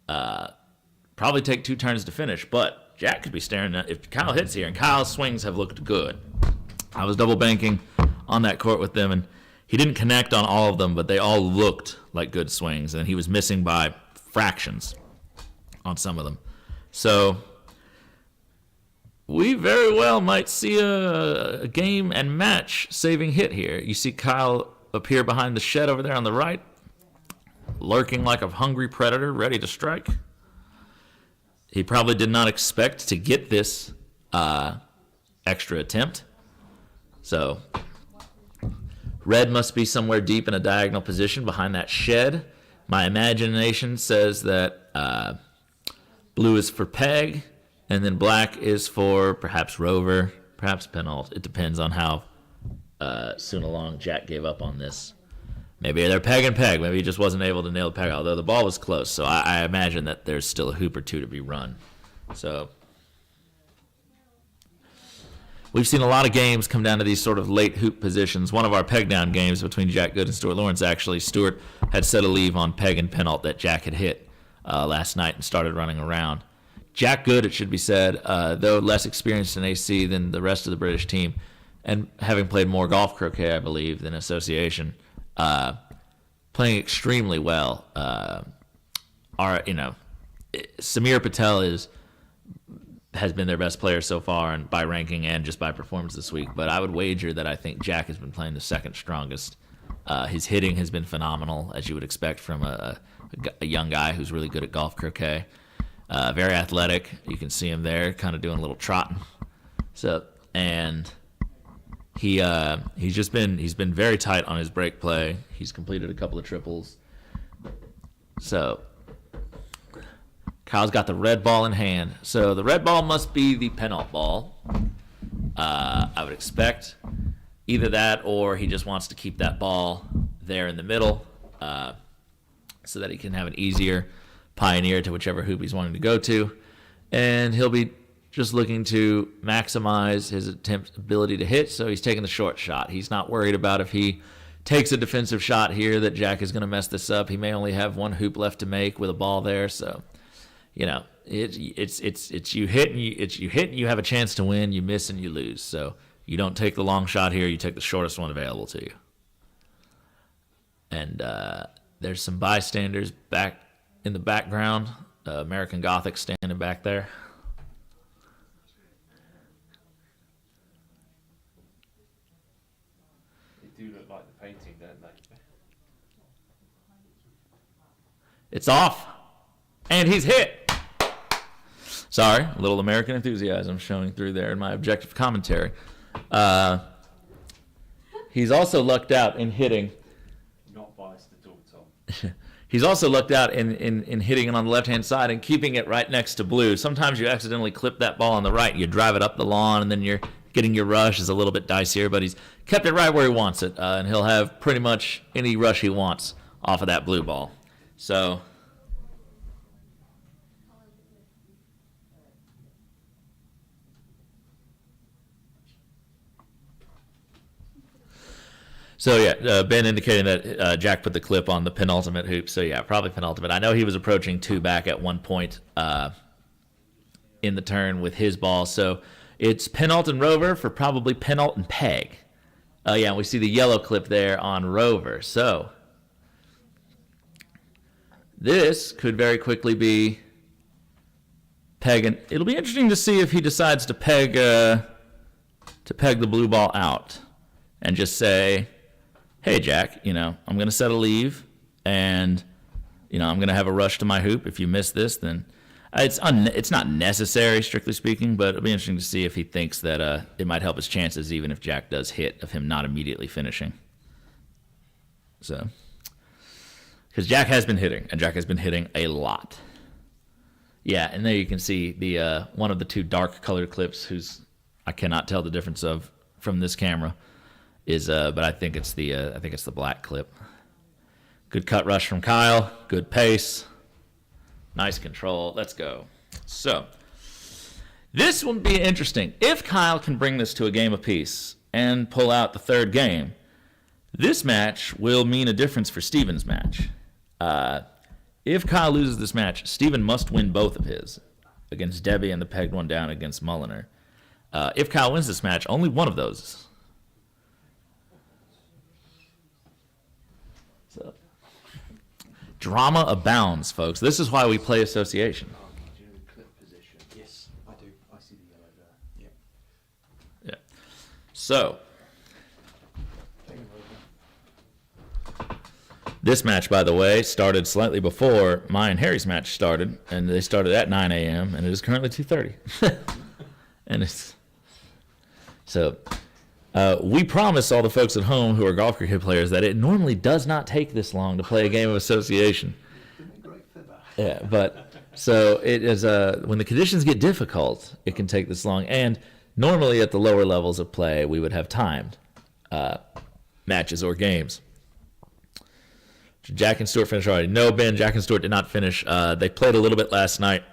Probably take 2 turns to finish, but Jack could be staring at, if Kyle hits here, and Kyle's swings have looked good. I was double banking on that court with them, and he didn't connect on all of them, but they all looked like good swings, and he was missing by fractions on some of them. So we very well might see a game and match saving hit here. You see Kyle appear behind the shed over there on the right, lurking like a hungry predator, ready to strike. He probably did not expect to get this extra attempt. So red must be somewhere deep in a diagonal position behind that shed. My imagination says that blue is for peg, and then black is for perhaps Rover, perhaps Penalt. It depends on how soon along Jack gave up on this. Maybe they're peg and peg. Maybe he just wasn't able to nail the peg, although the ball was close. So I imagine that there's still a hoop or two to be run. So we've seen a lot of games come down to these sort of late hoop positions. One of our peg down games between Jack Good and Stuart Lawrence, actually, Stuart had set a leave on peg and Penalt that Jack had hit last night and started running around. Jack Good, it should be said, though less experienced in AC than the rest of the British team, and having played more golf croquet, I believe, than association, playing extremely well. Samir Patel has been their best player so far, and by ranking and just by performance this week. But I would wager that I think Jack has been playing the second strongest. His hitting has been phenomenal, as you would expect from a young guy who's really good at golf croquet. Very athletic. You can see him there, kind of doing a little trotting. So, and he's been very tight on his break play. He's completed a couple of triples. So Kyle's got the red ball in hand. So the red ball must be the Penalt ball. I would expect either that, or he just wants to keep that ball there in the middle so that he can have an easier pioneer to whichever hoop he's wanting to go to. And he'll be just looking to maximize his ability to hit, so he's taking the short shot. He's not worried about if he takes a defensive shot here that Jack is going to mess this up. He may only have one hoop left to make with a ball there, so it's you hit and you have a chance to win. You miss and you lose. So you don't take the long shot here. You take the shortest one available to you. And there's some bystanders back in the background. American Gothic standing back there. They do look like the painting, don't they? It's off. And he's hit. Sorry, a little American enthusiasm showing through there in my objective commentary. He's also lucked out in hitting. Not biased at all, Tom. He's also lucked out in hitting it on the left-hand side and keeping it right next to blue. Sometimes you accidentally clip that ball on the right. You drive it up the lawn, and then you're getting your rush is a little bit dicier, but he's kept it right where he wants it, and he'll have pretty much any rush he wants off of that blue ball. So So yeah, Ben indicating that Jack put the clip on the penultimate hoop. So yeah, probably penultimate. I know he was approaching 2 back at one point in the turn with his ball. So it's penult and rover for probably penult and peg. Yeah, and we see the yellow clip there on rover. So this could very quickly be peg, and it'll be interesting to see if he decides to peg the blue ball out and just say, hey, Jack, I'm going to set a leave, and, I'm going to have a rush to my hoop. If you miss this, then it's not necessary, strictly speaking, but it'll be interesting to see if he thinks that it might help his chances, even if Jack does hit, of him not immediately finishing. So, because Jack has been hitting, and Jack has been hitting a lot. Yeah, and there you can see the one of the 2 dark colored clips, I cannot tell the difference of from this camera, but I think it's the black clip. Good cut rush from Kyle. Good pace. Nice control. Let's go. So this will be interesting. If Kyle can bring this to a game apiece and pull out the 3rd game, this match will mean a difference for Steven's match. If Kyle loses this match, Steven must win both of his against Debbie and the pegged one down against Mulliner. If Kyle wins this match, only one of those. So, drama abounds, folks. This is why we play association. Oh, do you know the clip position? Yes, I do. I see the yellow there. Yep. Yeah. So, this match, by the way, started slightly before my and Harry's match started, and they started at 9 a.m., and it is currently 2:30. And it's... So, we promise all the folks at home who are golf cricket players that it normally does not take this long to play a game of association. Yeah, but so it is when the conditions get difficult, it can take this long. And normally at the lower levels of play, we would have timed matches or games. Jack and Stuart finished already. No, Ben, Jack and Stuart did not finish. They played a little bit last night.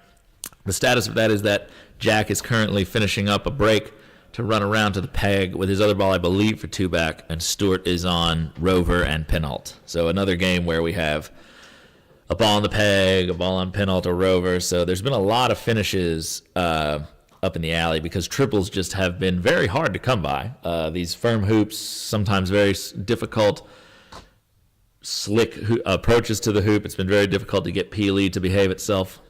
The status of that is that Jack is currently finishing up a break to run around to the peg with his other ball, I believe, for 2 back, and Stuart is on rover and penult. So another game where we have a ball on the peg, a ball on penult or rover. So there's been a lot of finishes up in the alley because triples just have been very hard to come by. These firm hoops, sometimes very difficult, slick approaches to the hoop. It's been very difficult to get PLE to behave itself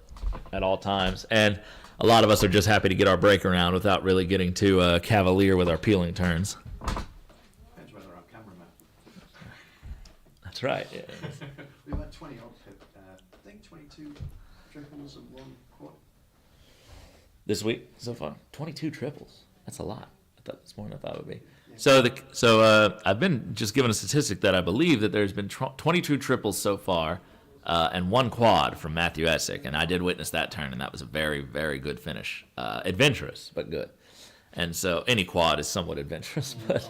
at all times. And a lot of us are just happy to get our break around without really getting too cavalier with our peeling turns. Depends whether our cameraman. That's right. Yeah. We've had 20 odd, I think 22 triples and 1 quad. This week so far, 22 triples. That's a lot. I thought that's more than I thought it would be. Yeah. So I've been just given a statistic that I believe that there's been 22 triples so far. And 1 quad from Matthew Essick, and I did witness that turn, and that was a very, very good finish. Adventurous, but good. And so any quad is somewhat adventurous, but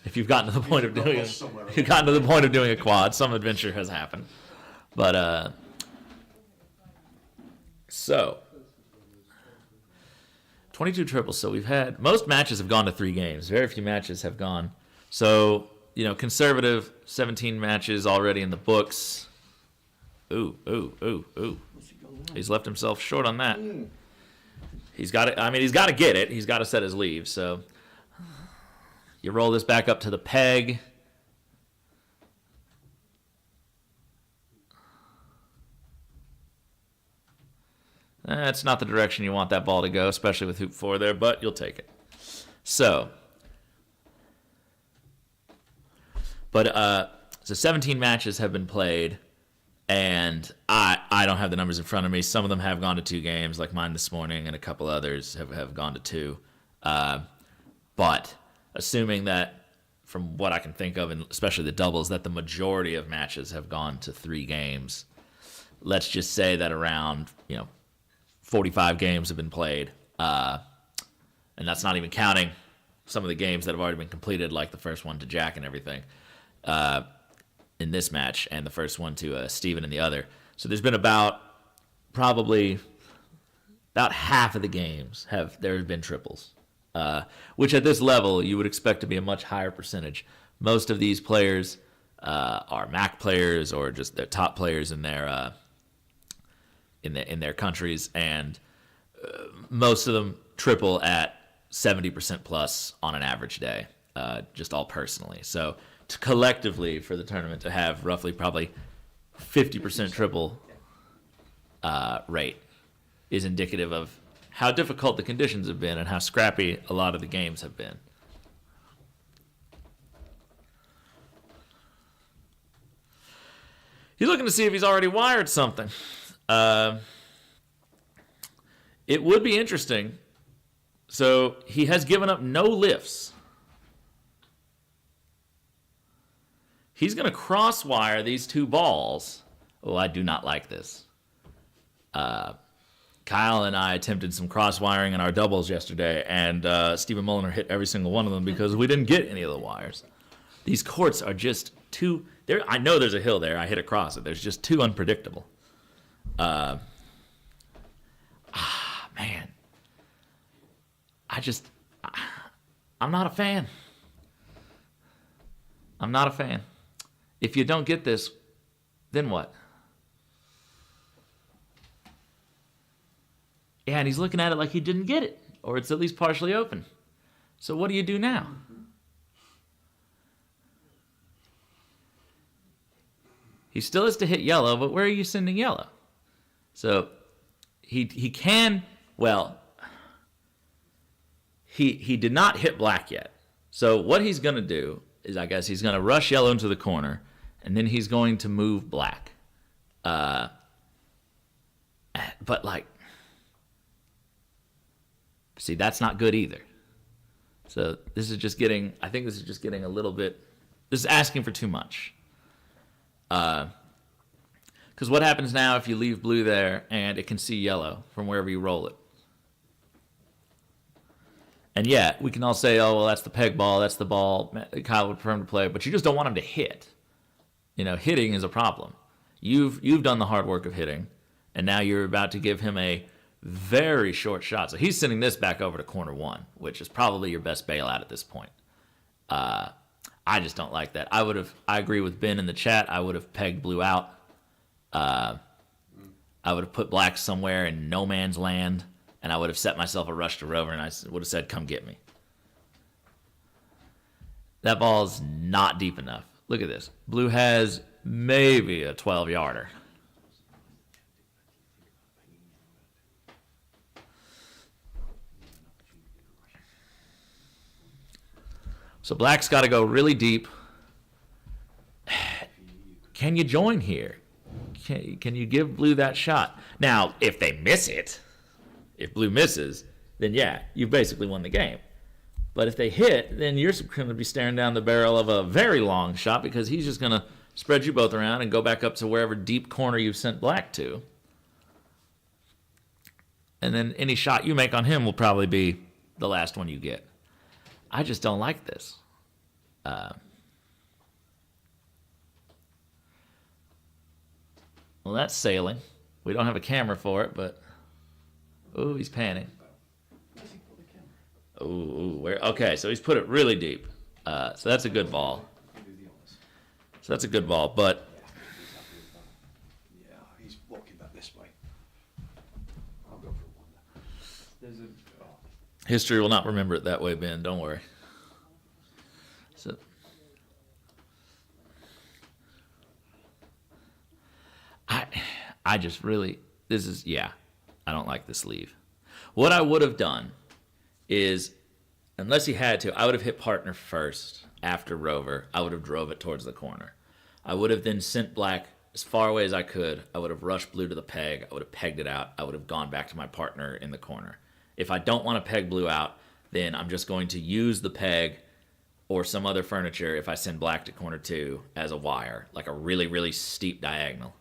if you've gotten to the point of doing a quad, some adventure has happened. But so 22 triples. So we've had most matches have gone to 3 games. Very few matches have gone. So conservative 17 matches already in the books. Ooh. He's left himself short on that. He's got it. I mean, he's got to get it. He's got to set his leave. So you roll this back up to the peg. That's not the direction you want that ball to go, especially with hoop 4 there, but you'll take it. So 17 matches have been played. And I don't have the numbers in front of me. Some of them have gone to 2 games, like mine this morning, and a couple others have gone to 2. But assuming that, from what I can think of, and especially the doubles, that the majority of matches have gone to 3 games, let's just say that around 45 games have been played. And that's not even counting some of the games that have already been completed, like the first one to Jack and everything. In this match, and the first one to Steven in the other. So there's been probably about half of the games there have been triples, which at this level you would expect to be a much higher percentage. Most of these players are MAC players or just their top players in their countries, and most of them triple at 70% plus on an average day, just all personally. So collectively for the tournament to have roughly probably 50% triple rate is indicative of how difficult the conditions have been and how scrappy a lot of the games have been. He's looking to see if he's already wired something. It would be interesting. So he has given up no lifts. He's going to cross-wire these two balls. Oh, I do not like this. Kyle and I attempted some cross-wiring in our doubles yesterday, and Stephen Mulliner hit every single one of them because we didn't get any of the wires. These courts are just too... I know there's a hill there. I hit across it. There's just too unpredictable. Man. I'm not a fan. I'm not a fan. If you don't get this, then what? Yeah, and he's looking at it like he didn't get it, or it's at least partially open. So what do you do now? He still has to hit yellow, but where are you sending yellow? So he can, well, he did not hit black yet. So what he's going to do is, I guess, he's going to rush yellow into the corner, and then he's going to move black. But, like, see, that's not good either. So this is just getting, I think this is just getting a little bit, this is asking for too much. Because what happens now if you leave blue there and it can see yellow from wherever you roll it? And yeah, we can all say, oh, well, that's the peg ball, that's the ball Kyle would prefer him to play, but you just don't want him to hit. You know, hitting is a problem. You've done the hard work of hitting, and now you're about to give him a very short shot. So he's sending this back over to corner one, which is probably your best bailout at this point. I just don't like that. I agree with Ben in the chat. I would have pegged blue out. I would have put black somewhere in no man's land, and I would have set myself a rush to rover, and I would have said, come get me. That ball's not deep enough. Look at this. Blue has maybe a 12-yarder. So black's got to go really deep. Can you join here? Can you give blue that shot? Now, if they miss it, if blue misses, then yeah, you've basically won the game. But if they hit, then you're going to be staring down the barrel of a very long shot because he's just going to spread you both around and go back up to wherever deep corner you've sent black to. And then any shot you make on him will probably be the last one you get. I just don't like this. Well, that's sailing. We don't have a camera for it, but... Oh, he's panning. Oh, where? Okay, so he's put it really deep. So that's a good ball. So that's a good ball, but... Yeah, he's walking back this way. I'll go for one. There's a. Oh, History will not remember it that way, Ben. Don't worry. So... I just really, this is, yeah, I don't like this leave. What I would have done is, unless he had to, I would have hit partner first after rover. I would have drove it towards the corner. I would have then sent black as far away as I could. I would have rushed blue to the peg. I would have pegged it out. I would have gone back to my partner in the corner. If I don't want to peg blue out, then I'm just going to use the peg or some other furniture if I send black to corner two as a wire, like a really, really steep diagonal.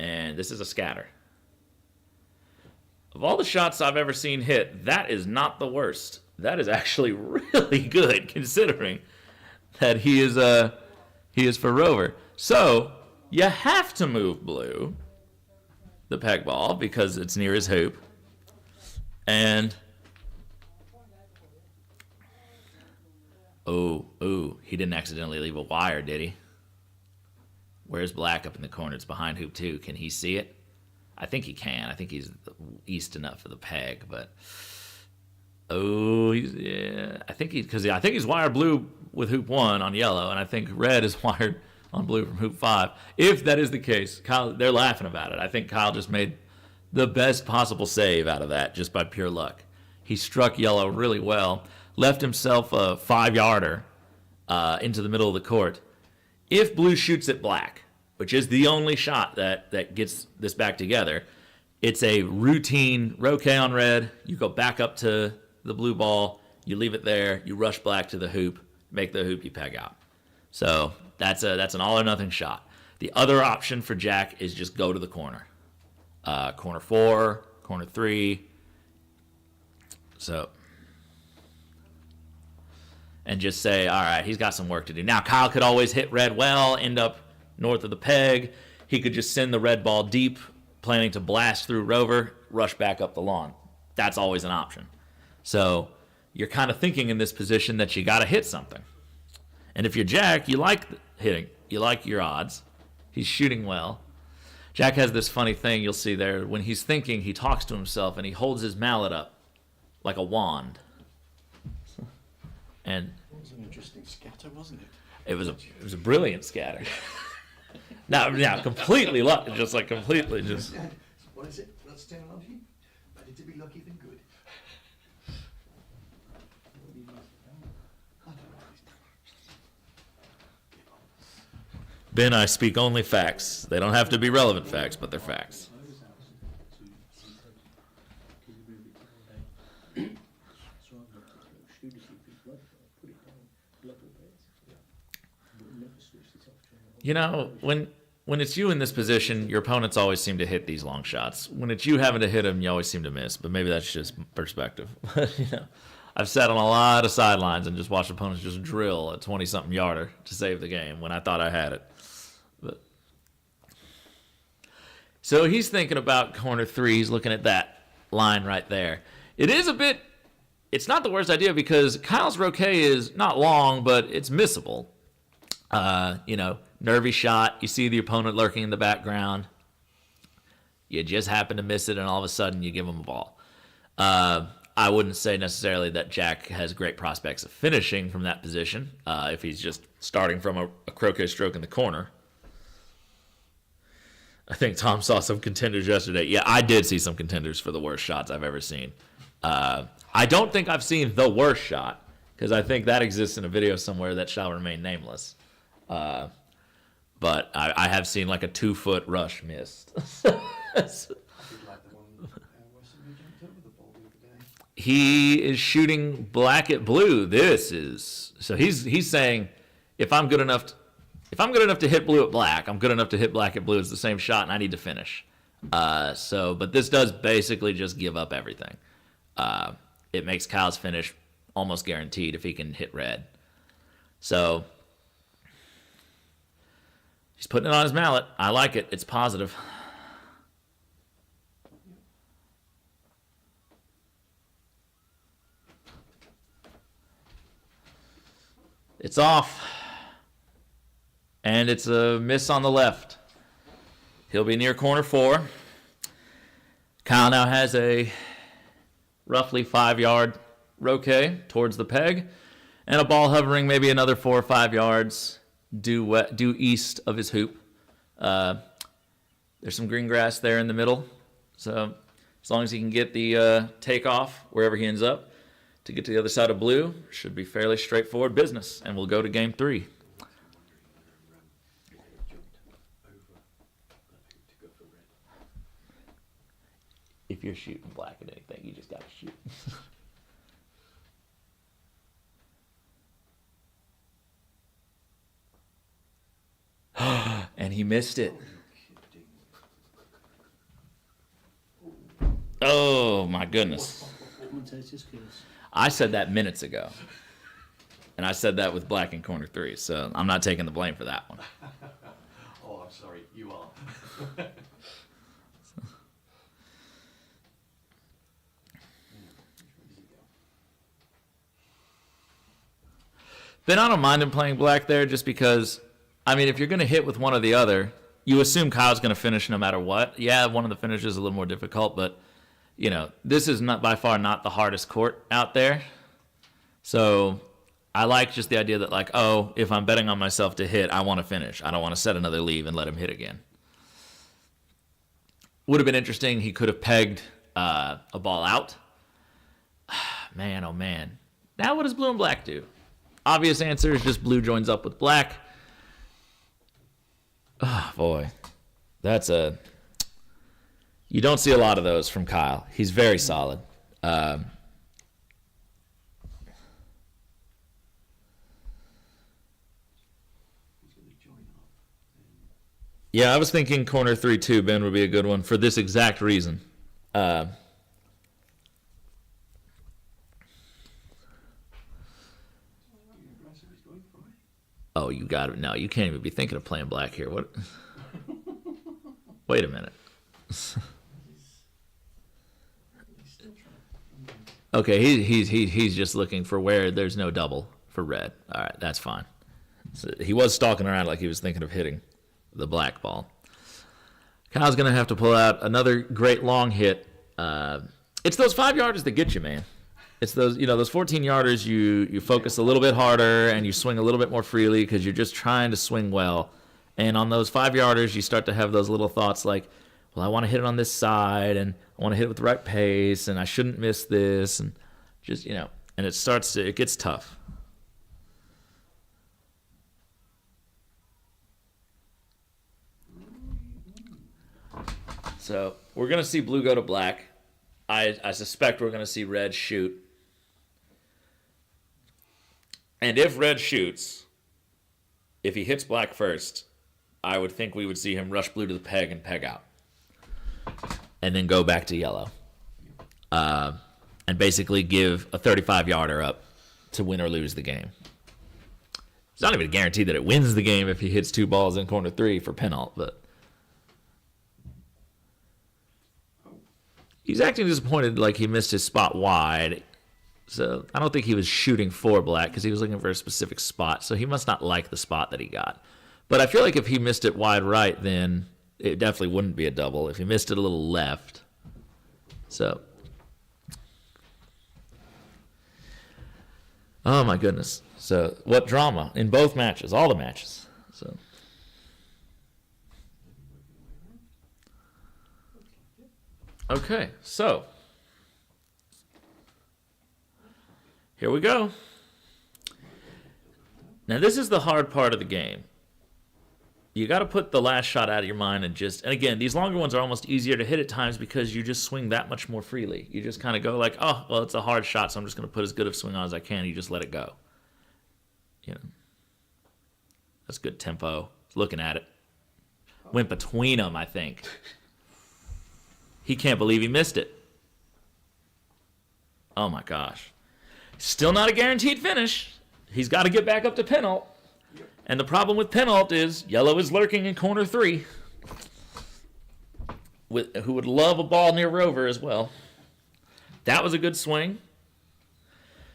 And this is a scatter. Of all the shots I've ever seen hit, that is not the worst. That is actually really good, considering that he is for rover. So you have to move blue, the peg ball, because it's near his hoop. And Oh, he didn't accidentally leave a wire, did he? Where's black up in the corner? It's behind hoop 2. Can he see it? I think he can. I think he's east enough for the peg, but I think he's wired blue with hoop 1 on yellow, and I think red is wired on blue from hoop 5. If that is the case, Kyle, they're laughing about it. I think Kyle just made the best possible save out of that just by pure luck. He struck yellow really well, left himself a 5-yarder into the middle of the court. If blue shoots at black, which is the only shot that gets this back together, it's a routine roquet on red. You go back up to the blue ball, you leave it there, you rush black to the hoop, make the hoop, you peg out. So that's an all or nothing shot. The other option for Jack is just go to the corner. Corner 4, corner 3. So, and just say, all right, he's got some work to do. Now, Kyle could always hit red well, end up north of the peg. He could just send the red ball deep, planning to blast through Rover, rush back up the lawn. That's always an option. So you're kind of thinking in this position that you got to hit something. And if you're Jack, you like hitting. You like your odds. He's shooting well. Jack has this funny thing you'll see there. When he's thinking, he talks to himself, and he holds his mallet up like a wand. And It was an interesting scatter, wasn't it? it was a brilliant scatter. Now completely lucky, just like completely just. What is it? That's terminology? Better to be lucky than good. Ben, I speak only facts. They don't have to be relevant facts, but they're facts. You know, when it's you in this position, your opponents always seem to hit these long shots. When it's you having to hit them, you always seem to miss. But maybe that's just perspective. I've sat on a lot of sidelines and just watched opponents just drill a 20-something yarder to save the game when I thought I had it. But so he's thinking about corner 3. He's looking at that line right there. It's not the worst idea because Kyle's roquet is not long, but it's missable. Nervy shot. You see the opponent lurking in the background. You just happen to miss it, and all of a sudden you give him a ball. I wouldn't say necessarily that Jack has great prospects of finishing from that position if he's just starting from a croquet stroke in the corner. I think Tom saw some contenders yesterday. Yeah, I did see some contenders for the worst shots I've ever seen. I don't think I've seen the worst shot because I think that exists in a video somewhere that shall remain nameless. But I have seen like a 2-foot rush missed. He is shooting black at blue. So he's saying if I'm good enough to hit blue at black, I'm good enough to hit black at blue. It's the same shot, and I need to finish. But this does basically just give up everything. It makes Kyle's finish almost guaranteed if he can hit red. So he's putting it on his mallet. I like it. It's positive. It's off. And it's a miss on the left. He'll be near corner 4. Kyle now has a roughly 5-yard roquet towards the peg and a ball hovering maybe another 4 or 5 yards due east of his hoop. There's some green grass there in the middle. So as long as he can get the takeoff wherever he ends up to get to the other side of blue, should be fairly straightforward business. And we'll go to game 3. If you're shooting black at anything, you just got to shoot. And he missed it. Oh, my goodness. I said that minutes ago. And I said that with black in corner 3, so I'm not taking the blame for that one. Oh, I'm sorry. You are. Then I don't mind him playing black there just because, I mean, if you're going to hit with one or the other, you assume Kyle's going to finish no matter what. Yeah, one of the finishes is a little more difficult, but, you know, this is not by far not the hardest court out there. So I like just the idea that, like, oh, if I'm betting on myself to hit, I want to finish. I don't want to set another leave and let him hit again. Would have been interesting. He could have pegged a ball out. Man, oh man. Now what does blue and black do? Obvious answer is just blue joins up with black. Oh, boy. That's a... You don't see a lot of those from Kyle. He's very solid. Yeah, I was thinking corner 3-2, Ben, would be a good one for this exact reason. Oh, you got it. No, you can't even be thinking of playing black here. What? Wait a minute. Okay, he's just looking for where there's no double for red. All right, that's fine. So he was stalking around like he was thinking of hitting the black ball. Kyle's going to have to pull out another great long hit. It's those 5-yarders that get you, man. It's those, those 14-yarders you focus a little bit harder and you swing a little bit more freely because you're just trying to swing well. And on those 5-yarders, you start to have those little thoughts like, well, I want to hit it on this side and I want to hit it with the right pace and I shouldn't miss this. And just, and it gets tough. So we're going to see blue go to black. I suspect we're going to see red shoot. And if red shoots, if he hits black first, I would think we would see him rush blue to the peg and peg out. And then go back to yellow. And basically give a 35-yarder up to win or lose the game. It's not even a guarantee that it wins the game if he hits 2 balls in corner 3 for penalt, but he's acting disappointed like he missed his spot wide. So I don't think he was shooting for black because he was looking for a specific spot. So he must not like the spot that he got. But I feel like if he missed it wide right, then it definitely wouldn't be a double. If he missed it a little left. So. Oh, my goodness. So what drama in both matches, all the matches. So. Okay, so here we go. Now this is the hard part of the game. You got to put the last shot out of your mind and again, these longer ones are almost easier to hit at times because you just swing that much more freely. You just kind of go like, oh, well, it's a hard shot, so I'm just going to put as good of a swing on as I can. You just let it go. That's good tempo. Looking at it. Went between them, I think. He can't believe he missed it. Oh, my gosh. Still not a guaranteed finish. He's got to get back up to penalt. And the problem with penalt is yellow is lurking in corner 3. Who would love a ball near Rover as well. That was a good swing.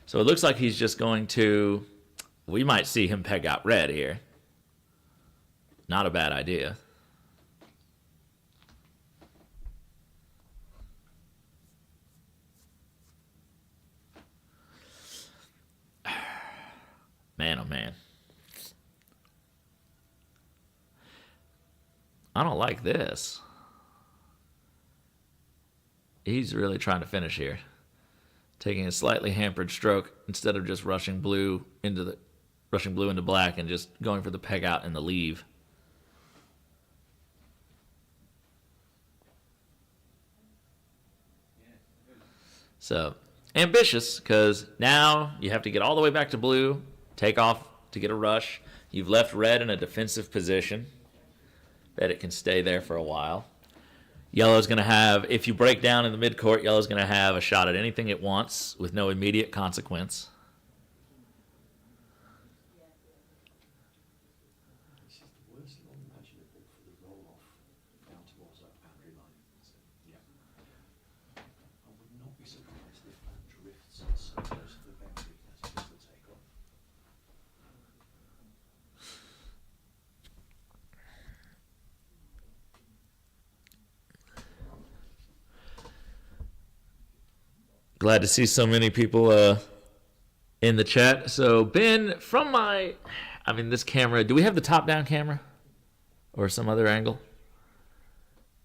So it looks like he's just going to... We might see him peg out red here. Not a bad idea. Man, oh man. I don't like this. He's really trying to finish here. Taking a slightly hampered stroke instead of just rushing blue into black and just going for the peg out and the leave. So, ambitious, because now you have to get all the way back to blue, take off to get a rush. You've left red in a defensive position. Bet it can stay there for a while. Yellow's going to have, if you break down in the midcourt, yellow's going to have a shot at anything it wants with no immediate consequence. This is the worst long imaginable for the roll-off down towards that boundary line. So, yeah. I would not be surprised if that drifts so close to the boundary as it does the take-off. Glad to see so many people in the chat. So Ben, from this camera, do we have the top-down camera or some other angle?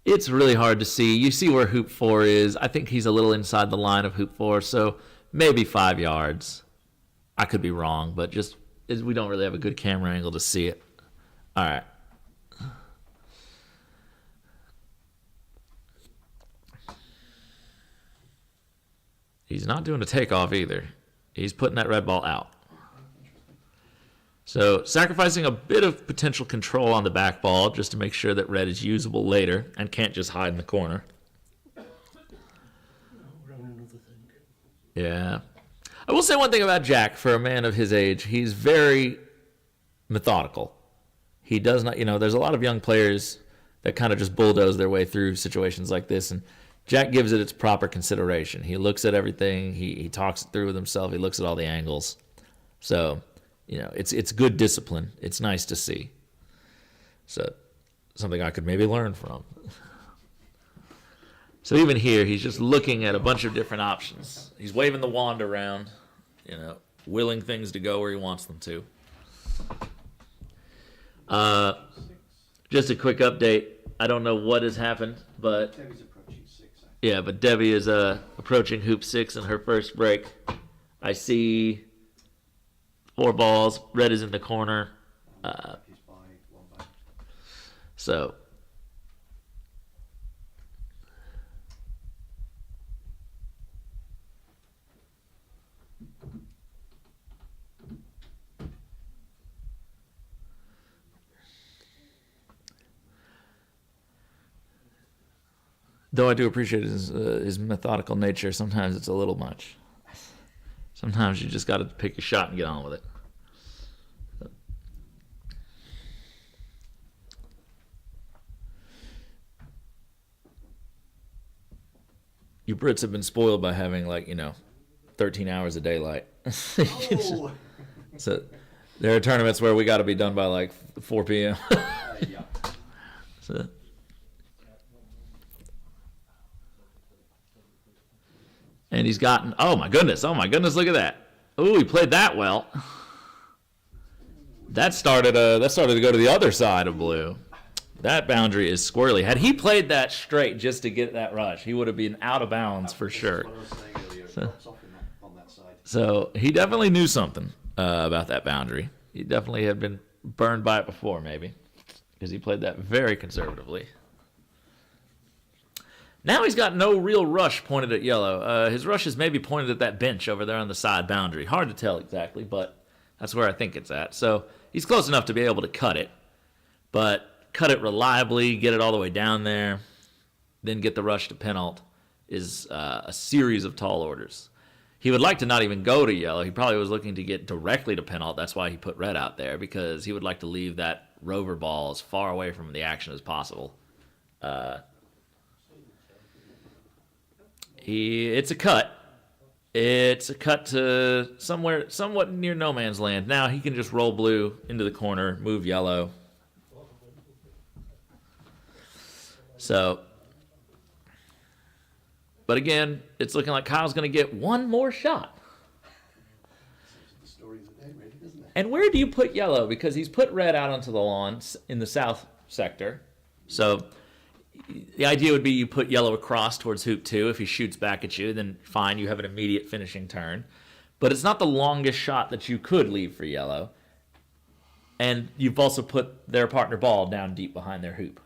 It's really hard to see. You see where hoop 4 is. I think he's a little inside the line of hoop 4, so maybe 5 yards. I could be wrong, but we don't really have a good camera angle to see it. All right. He's not doing a takeoff either. He's putting that red ball out. So sacrificing a bit of potential control on the back ball just to make sure that red is usable later and can't just hide in the corner. Yeah. I will say one thing about Jack for a man of his age. He's very methodical. He does not, there's a lot of young players that kind of just bulldoze their way through situations like this, and Jack gives it its proper consideration. He looks at everything. He talks it through with himself. He looks at all the angles. So, it's good discipline. It's nice to see. So, something I could maybe learn from. So even here, he's just looking at a bunch of different options. He's waving the wand around, willing things to go where he wants them to. Just a quick update. I don't know what has happened, but Debbie's approaching 6. yeah, but Debbie is approaching hoop 6 in her first break. I see 4 balls. Red is in the corner. He's by 1 back. So though I do appreciate his methodical nature, sometimes it's a little much. Sometimes you just got to pick a shot and get on with it. You Brits have been spoiled by having 13 hours of daylight. Oh. So there are tournaments where we got to be done by 4 p.m. Yeah. So. And he's gotten, oh my goodness, look at that. Oh, he played that well. That started to go to the other side of blue. That boundary is squirrely. Had he played that straight just to get that rush, he would have been out of bounds for sure. What I was saying earlier, it drops off on that side. So he definitely knew something about that boundary. He definitely had been burned by it before, maybe, because he played that very conservatively. Now he's got no real rush pointed at yellow. His rush is maybe pointed at that bench over there on the side boundary. Hard to tell exactly, but that's where I think it's at. So he's close enough to be able to cut it, but cut it reliably, get it all the way down there, then get the rush to penalt is a series of tall orders. He would like to not even go to yellow. He probably was looking to get directly to penalt. That's why he put red out there, because he would like to leave that rover ball as far away from the action as possible. It's a cut. It's a cut to somewhere somewhat near no man's land. Now he can just roll blue into the corner, move yellow. So, but again, it's looking like Kyle's going to get one more shot. The story of the day, really, isn't it? And where do you put yellow? Because he's put red out onto the lawn in the south sector. So the idea would be you put yellow across towards hoop 2. If he shoots back at you, then fine, you have an immediate finishing turn. But it's not the longest shot that you could leave for yellow. And you've also put their partner ball down deep behind their hoop.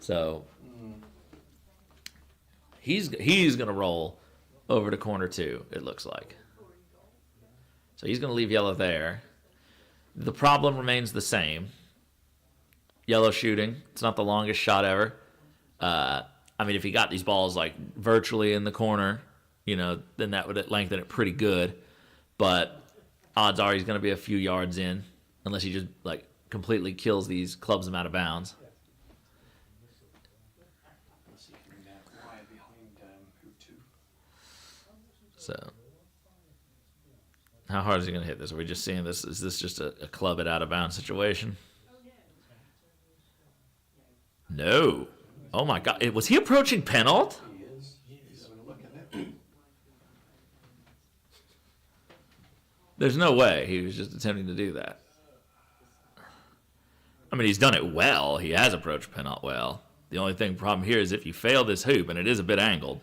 So he's going to roll over to corner 2, it looks like. So he's going to leave yellow there. The problem remains the same. Yellow shooting. It's not the longest shot ever. If he got these balls virtually in the corner, then that would lengthen it pretty good. But odds are he's going to be a few yards in, unless he just completely kills these clubs them out of bounds. Let's see if we can wire behind hoop 2. So, how hard is he going to hit this? Are we just seeing this? Is this just a club it out of bounds situation? No. Oh my God! Was he approaching penalt? He is. He's having a look at it. There's no way he was just attempting to do that. I mean, he's done it well. He has approached Penalt well. The only problem here is if you fail this hoop, and it is a bit angled,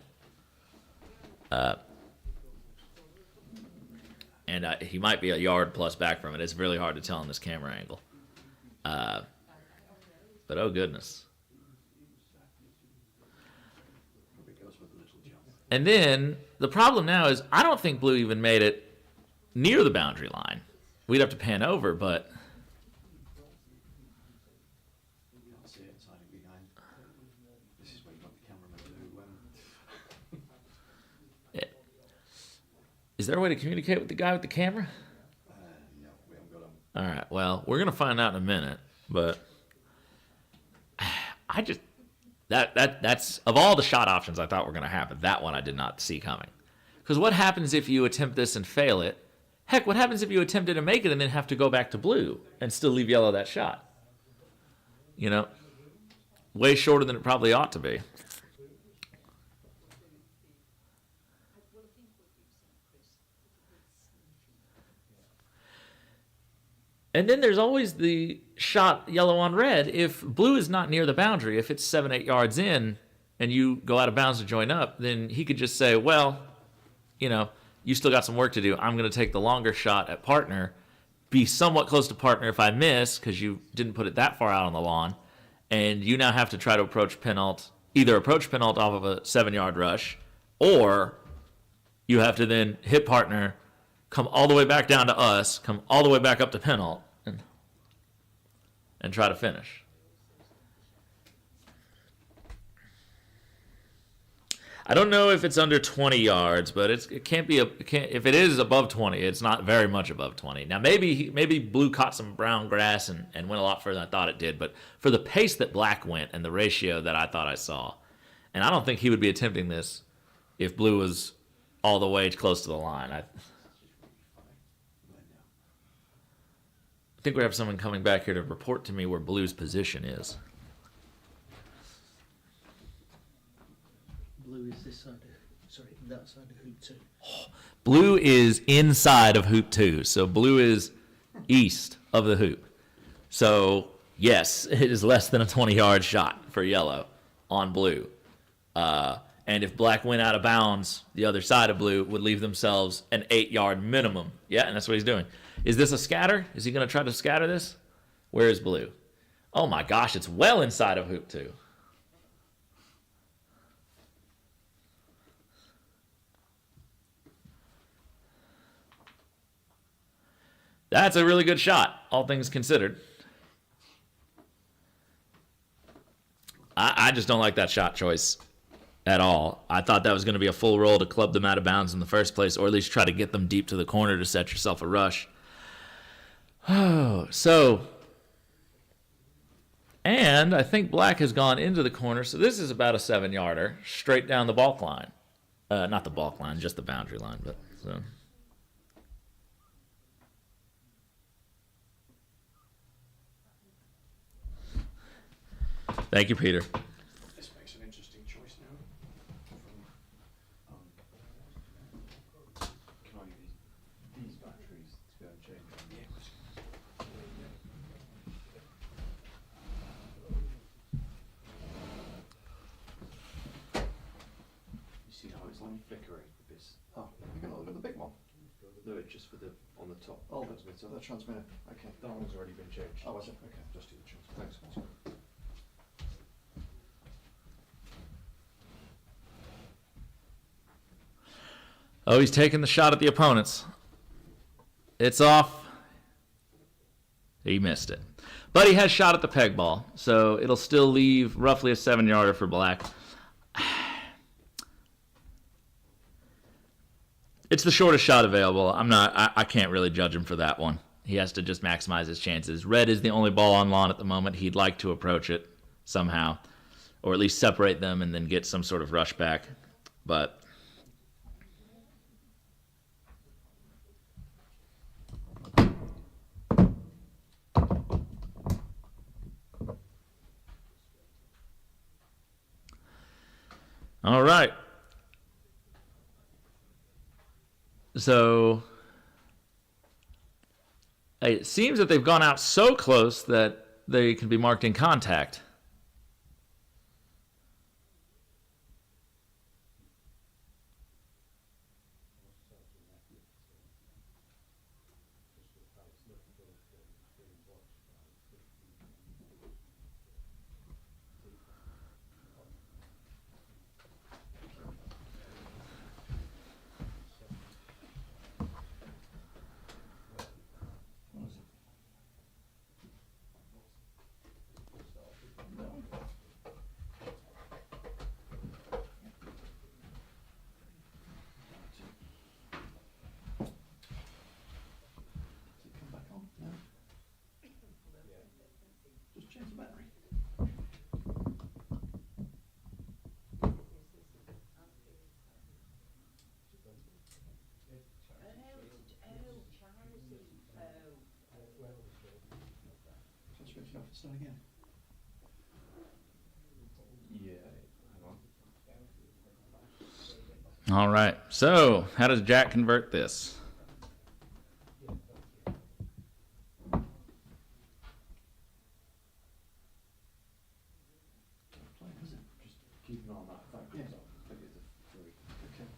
and he might be a yard plus back from it. It's really hard to tell in this camera angle. But oh goodness. And then the problem now is I don't think blue even made it near the boundary line. We'd have to pan over, but See it, it's hiding behind. This is where you got the cameraman who is there a way to communicate with the guy with the camera? no, we haven't got him. All right, well, we're going to find out in a minute, but I just that's of all the shot options I thought were going to happen, that one I did not see coming. Because what happens if you attempt this and fail it? Heck, what happens if you attempt it and make it and then have to go back to blue and still leave yellow that shot? You know, way shorter than it probably ought to be. And then there's always the shot yellow on red. If blue is not near the boundary, if it's 7-8 yards in and you go out of bounds to join up, then he could just say, well, you know, you still got some work to do. I'm going to take the longer shot at partner, be somewhat close to partner if I miss because you didn't put it that far out on the lawn, and you now have to try to approach Penalt, either approach Penalt off of a 7-yard rush, or you have to then hit partner, come all the way back down to us, come all the way back up to Penalt, and try to finish. I don't know if it's under 20 yards, but it can't be if it is above 20, it's not very much above 20. Now maybe blue caught some brown grass and went a lot further than I thought it did, but for the pace that black went and the ratio that I thought I saw, and I don't think he would be attempting this if blue was all the way close to the line. I think we have someone coming back here to report to me where blue's position is. Blue is this side of, sorry, that side of hoop 2. Blue is inside of hoop 2, so blue is east of the hoop. So yes, it is less than a 20-yard shot for yellow on blue. And if black went out of bounds, the other side of blue would leave themselves an 8-yard minimum. Yeah, and that's what he's doing. Is this a scatter? Is he going to try to scatter this? Where is blue? Oh my gosh, it's well inside of hoop 2. That's a really good shot, all things considered. I just don't like that shot choice at all. I thought that was going to be a full roll to club them out of bounds in the first place, or at least try to get them deep to the corner to set yourself a rush. Oh, so, and I think black has gone into the corner, so this is about a 7-yarder, straight down the balk line. Not the balk line, just the boundary line, but so. Thank you, Peter. This makes an interesting choice now. Can I use these batteries to go and change them? You see how it's like flickering with this? Oh, you're going to look at the big one. No, it's just for the on the top. Oh, transmitter. the transmitter. Okay. That one's already been changed. Oh, was it? Okay. Just do the transmitter. Thanks. Oh, he's taking the shot at the opponents. It's off. He missed it. But he has shot at the peg ball, so it'll still leave roughly a 7-yarder for black. It's the shortest shot available. I can't really judge him for that one. He has to just maximize his chances. Red is the only ball on lawn at the moment. He'd like to approach it somehow, or at least separate them and then get some sort of rush back. But all right. So It seems that they've gone out so close that they can be marked in contact. Does it come back on? No. Just change the battery. So switch it off and start again. Yeah, hang on. All right. So, how does Jack convert this? Playing, is it? Just keep an eye on that. If that comes Yeah. up, take it to 3. Okay.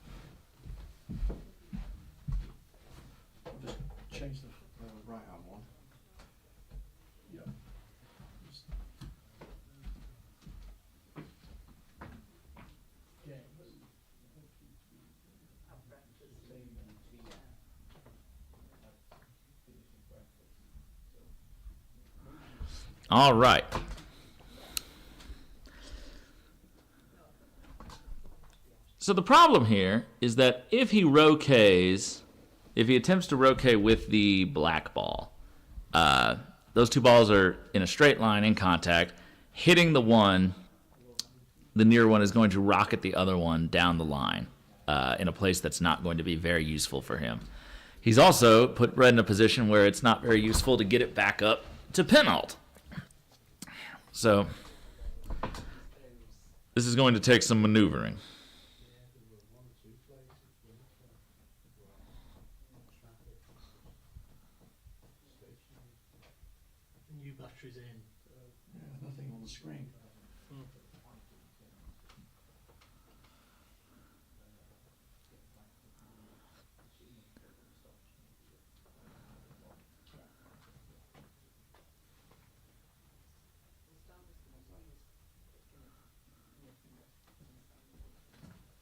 I'll just change the right arm one. Yeah. Just All right. So the problem here is that if he roquets, if he attempts to roquet with the black ball, those two balls are in a straight line in contact. Hitting the one, the near one is going to rocket the other one down the line in a place that's not going to be very useful for him. He's also put red in a position where it's not very useful to get it back up to penalt. So this is going to take some maneuvering. New batteries in. yeah, nothing on the screen.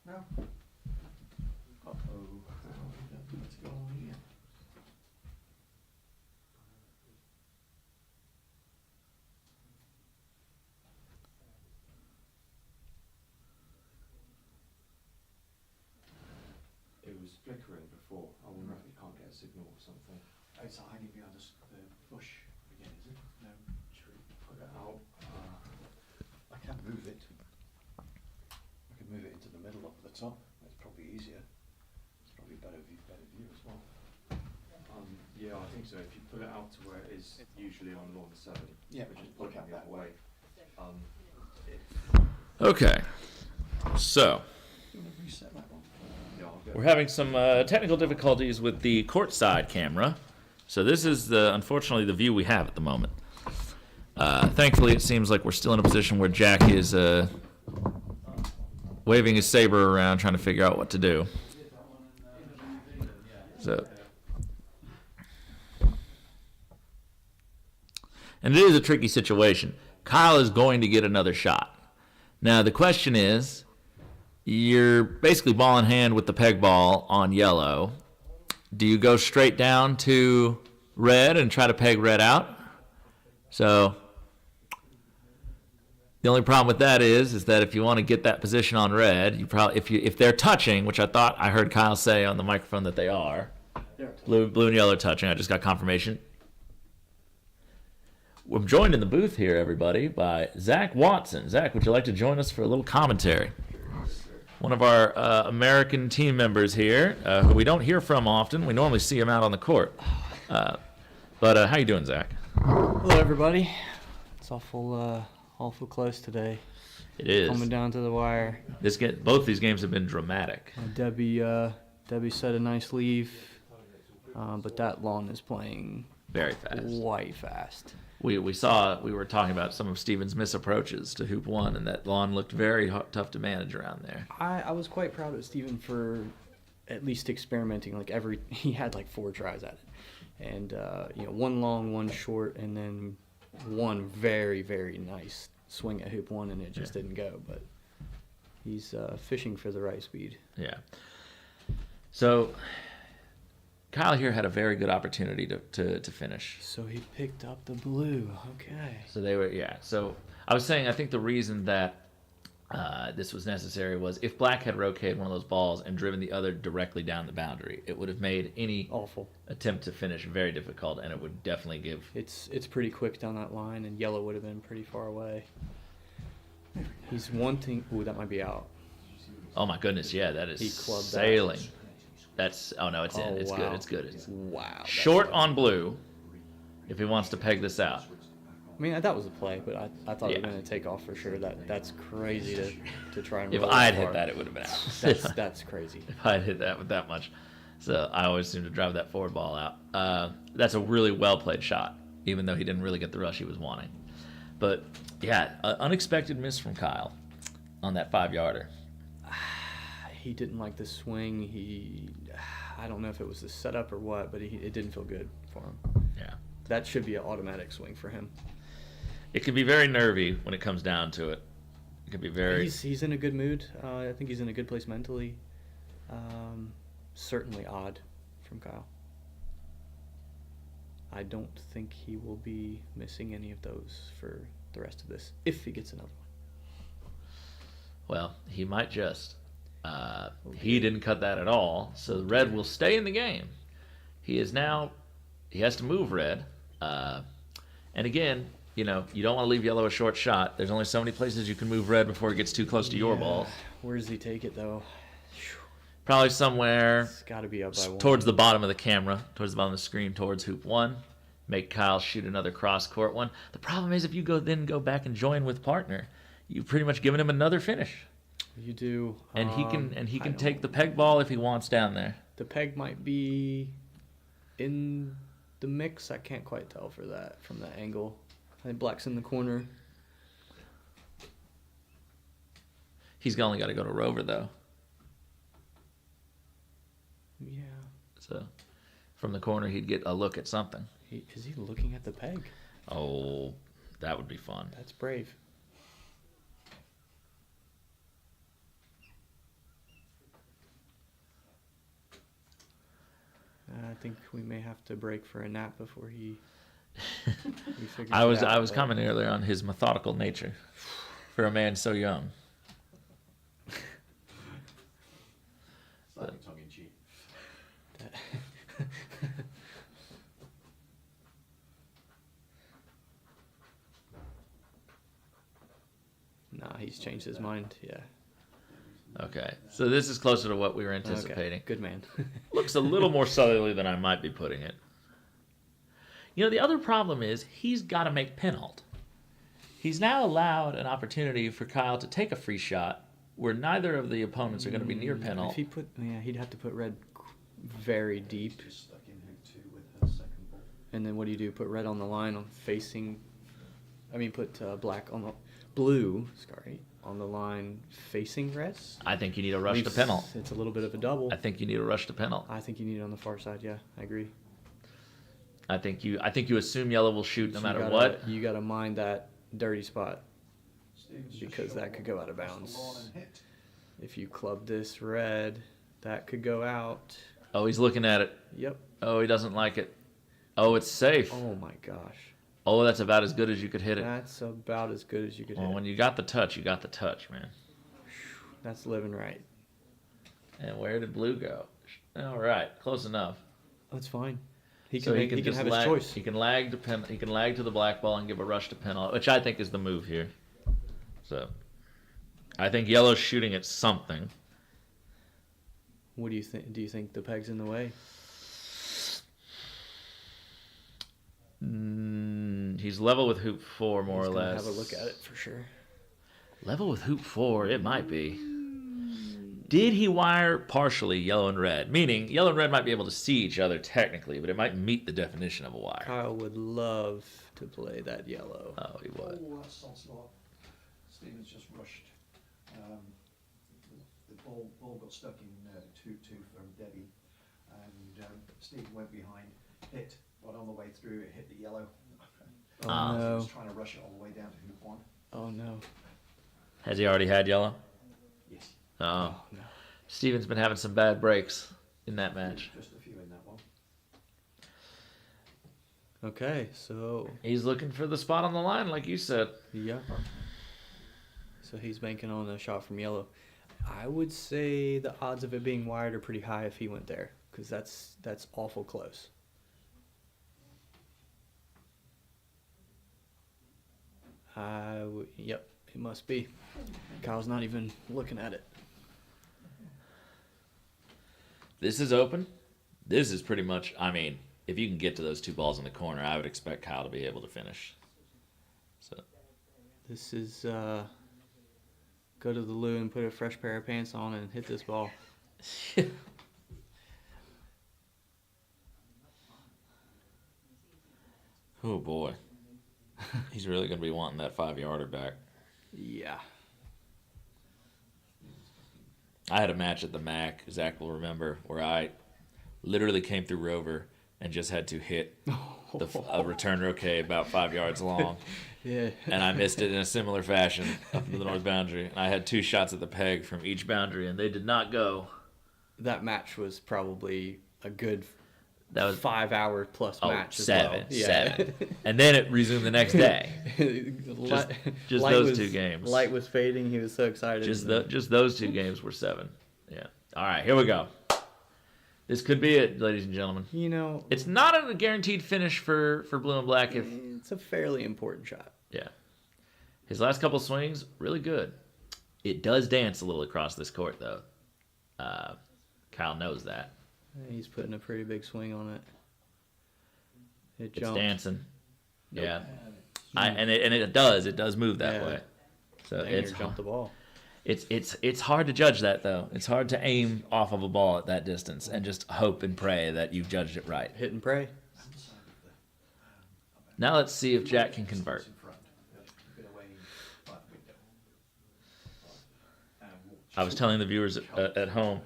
No. Uh-oh. Let's go on again. It was flickering before. I wonder if it can't get a signal or something. It's hiding behind the bush again, is it? No. Should we put it out? I can move it. I can move it into the middle up at the top. That's probably easier. It's probably a better view as well. Yeah, I think so. If you put it out to where it is usually on lawn 7, Yeah, which is look looking out the that other way. Okay, so You want to reset that one? Yeah, I'll get we're having some technical difficulties with the courtside camera. So this is unfortunately the view we have at the moment. Thankfully, it seems like we're still in a position where Jack is waving his saber around, trying to figure out what to do. So, and it is a tricky situation. Kyle is going to get another shot. Now, the question is, you're basically ball in hand with the peg ball on yellow. Do you go straight down to red and try to peg red out? So the only problem with that is that if you want to get that position on red, you probably if they're touching, which I thought I heard Kyle say on the microphone that they are, blue and yellow are touching. I just got confirmation. We're joined in the booth here, everybody, by Zach Watson. Zach, would you like to join us for a little commentary? One of our American team members here, who we don't hear from often. We normally see him out on the court. But how you doing, Zach? Hello, everybody. It's awful close today. It is. Coming down to the wire. Both these games have been dramatic. Debbie set a nice leave, but that lawn is playing Very fast. Quite fast. We were talking about some of Steven's misapproaches to hoop 1, and that lawn looked very tough to manage around there. I was quite proud of Steven for at least experimenting. He had like 4 tries at it, and one long, one short, and then one very, very nice swing at hoop 1, and it just didn't go. But he's fishing for the right speed. Yeah. So Kyle here had a very good opportunity to finish. So he picked up the blue. Okay. So they were, So I was saying, I think the reason that this was necessary was if Black had roqueted one of those balls and driven the other directly down the boundary, it would have made any Awful. attempt to finish very difficult, and it would definitely give. It's pretty quick down that line, and yellow would have been pretty far away. He's wanting. Ooh, that might be out. Oh my goodness, yeah, that is He clubbed that. sailing. That's it's in. Oh, It's wow. good. It's good. Wow. that's Short good. on blue. If he wants to peg this out. I mean, that was a play, but I thought it Yeah. was going to take off for sure. That's crazy to try and. If roll I had that hit far. that, it would have been out. That's crazy. If I had hit that with that much. So I always seem to drive that forward ball out. That's a really well played shot, even though he didn't really get the rush he was wanting. But yeah, unexpected miss from Kyle on that 5-yarder. He didn't like the swing. I don't know if it was the setup or what, but it didn't feel good for him. Yeah. That should be an automatic swing for him. It can be very nervy when it comes down to it. It can be very. He's in a good mood. I think he's in a good place mentally. Certainly odd from Kyle. I don't think he will be missing any of those for the rest of this, if he gets another one. Well, he might just. He didn't cut that at all, so red will stay in the game. He has to move red. And again, you don't want to leave yellow a short shot. There's only so many places you can move red before it gets too close to your ball. Where does he take it, though? Probably somewhere It's got to be up by one. towards the bottom of the camera, towards the bottom of the screen, towards hoop 1. Make Kyle shoot another cross-court one. The problem is if you go back and join with partner, you've pretty much given him another finish. You do. And he I can don't- take the peg ball if he wants down there. The peg might be in the mix. I can't quite tell from that angle. I think Black's in the corner. He's only got to go to Rover though. Yeah. So from the corner he'd get a look at something. Is he looking at the peg? Oh, that would be fun. That's brave. I think we may have to break for a nap before he figures I was it out, but- commenting earlier on his methodical nature for a man so young. Slightly tongue in cheek. Nah, he's changed his mind. Yeah. Okay, so this is closer to what we were anticipating. Okay. Good man. Looks a little more southerly than I might be putting it. The other problem is he's got to make penalt. He's now allowed an opportunity for Kyle to take a free shot where neither of the opponents are going to be near penalt. If he he'd have to put red very deep, Just stuck in hoop 2 with her second ball. and then what do you do? Put red on the line on facing. Put black on the blue. Sorry, on the line facing red. I think you need a rush to Leaves- penalt. It's a little bit of a double. I think you need a rush to penalt. I think you need it on the far side. Yeah, I agree. I think you assume yellow will shoot no So matter you what. You gotta mind that dirty spot. Stevens just Because shot that could go out of across the lawn bounds. and hit. If you club this red, that could go out. Oh, he's looking at it. Yep. Oh, he doesn't like it. Oh, it's safe. Oh my gosh. Oh, that's about as good as you could hit it. That's about as good as you could Well, hit. when you got the touch, you got the touch, man. That's living right. And where did blue go? All right, close enough. That's fine. He So can just have his lag, choice. He can lag to the black ball and give a rush to penalty, which I think is the move here. So, I think yellow's shooting at something. What do you think? Do you think the peg's in the way? He's level with hoop 4, more He's or gonna less. have a look at it for sure. Level with hoop 4, it might be. Did he wire partially yellow and red? Meaning, yellow and red might be able to see each other technically, but it might meet the definition of a wire. Kyle would love to play that yellow. Oh, he would. Oh, that's onslaught. Stevens just rushed. The ball got stuck in 2-2 from Debbie, and Stephen went behind, hit, but on the way through it hit the yellow. Oh, Ah. He no. was trying to rush it all the way down to hoop 1. Oh, no. Has he already had yellow? Yes, Oh. Oh, no. Steven's been having some bad breaks in that match. just a few in that one. Okay, so, He's looking for the spot on the line, like you said. yeah. So he's banking on a shot from yellow. I would say the odds of it being wired are pretty high if he went there, because that's awful close. Yep, it must be. Kyle's not even looking at it. This is open. This is pretty much, I mean, if you can get to those two balls in the corner, I would expect Kyle to be able to finish. So This is, go to the loo and put a fresh pair of pants on and hit this ball. Oh boy. He's really going to be wanting that 5-yarder back. Yeah. I had a match at the MAC, Zach will remember, where I literally came through Rover and just had to hit a return roquet about 5 yards long. Yeah. And I missed it in a similar fashion up to the north boundary. And I had 2 shots at the peg from each boundary, and they did not go. That match was probably a good That was 5-hour plus oh, match as 7, well. Yeah. 7. And then it resumed the next day. Just Light those was, 2 games. Light was fading. He was so excited. Just those 2 games were 7. Yeah. All right, here we go. This could be it, ladies and gentlemen. You know, It's not a guaranteed finish for blue and black. If it's a fairly important shot. yeah, his last couple swings really good. It does dance a little across this court though. Kyle knows that. He's putting a pretty big swing on it. It It's jumped. dancing. Nope. Yeah, it does move that Yeah. way. So Dang, it's near jumped the ball. it's hard to judge that though. It's hard to aim off of a ball at that distance and just hope and pray that you've judged it right. Hit and pray. Now let's see if Jack can convert. In front, a bit away by the window. I was telling the viewers at home,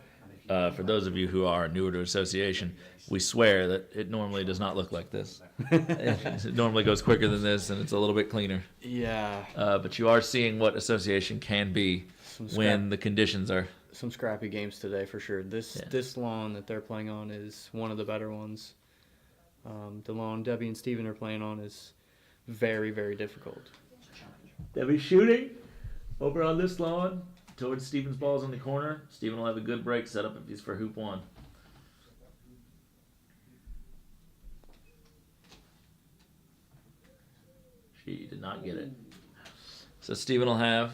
for those of you who are newer to association, we swear that it normally does not look like this. It normally goes quicker than this, and it's a little bit cleaner. Yeah. But you are seeing what association can be Some when the conditions are. Some scrappy games today for sure. This lawn that they're playing on is one of the better ones. The lawn Debbie and Steven are playing on is very, very difficult. They'll be shooting over on this lawn towards Steven's balls in the corner. Steven will have a good break set up if he's for hoop 1. She did not get it. So Steven will have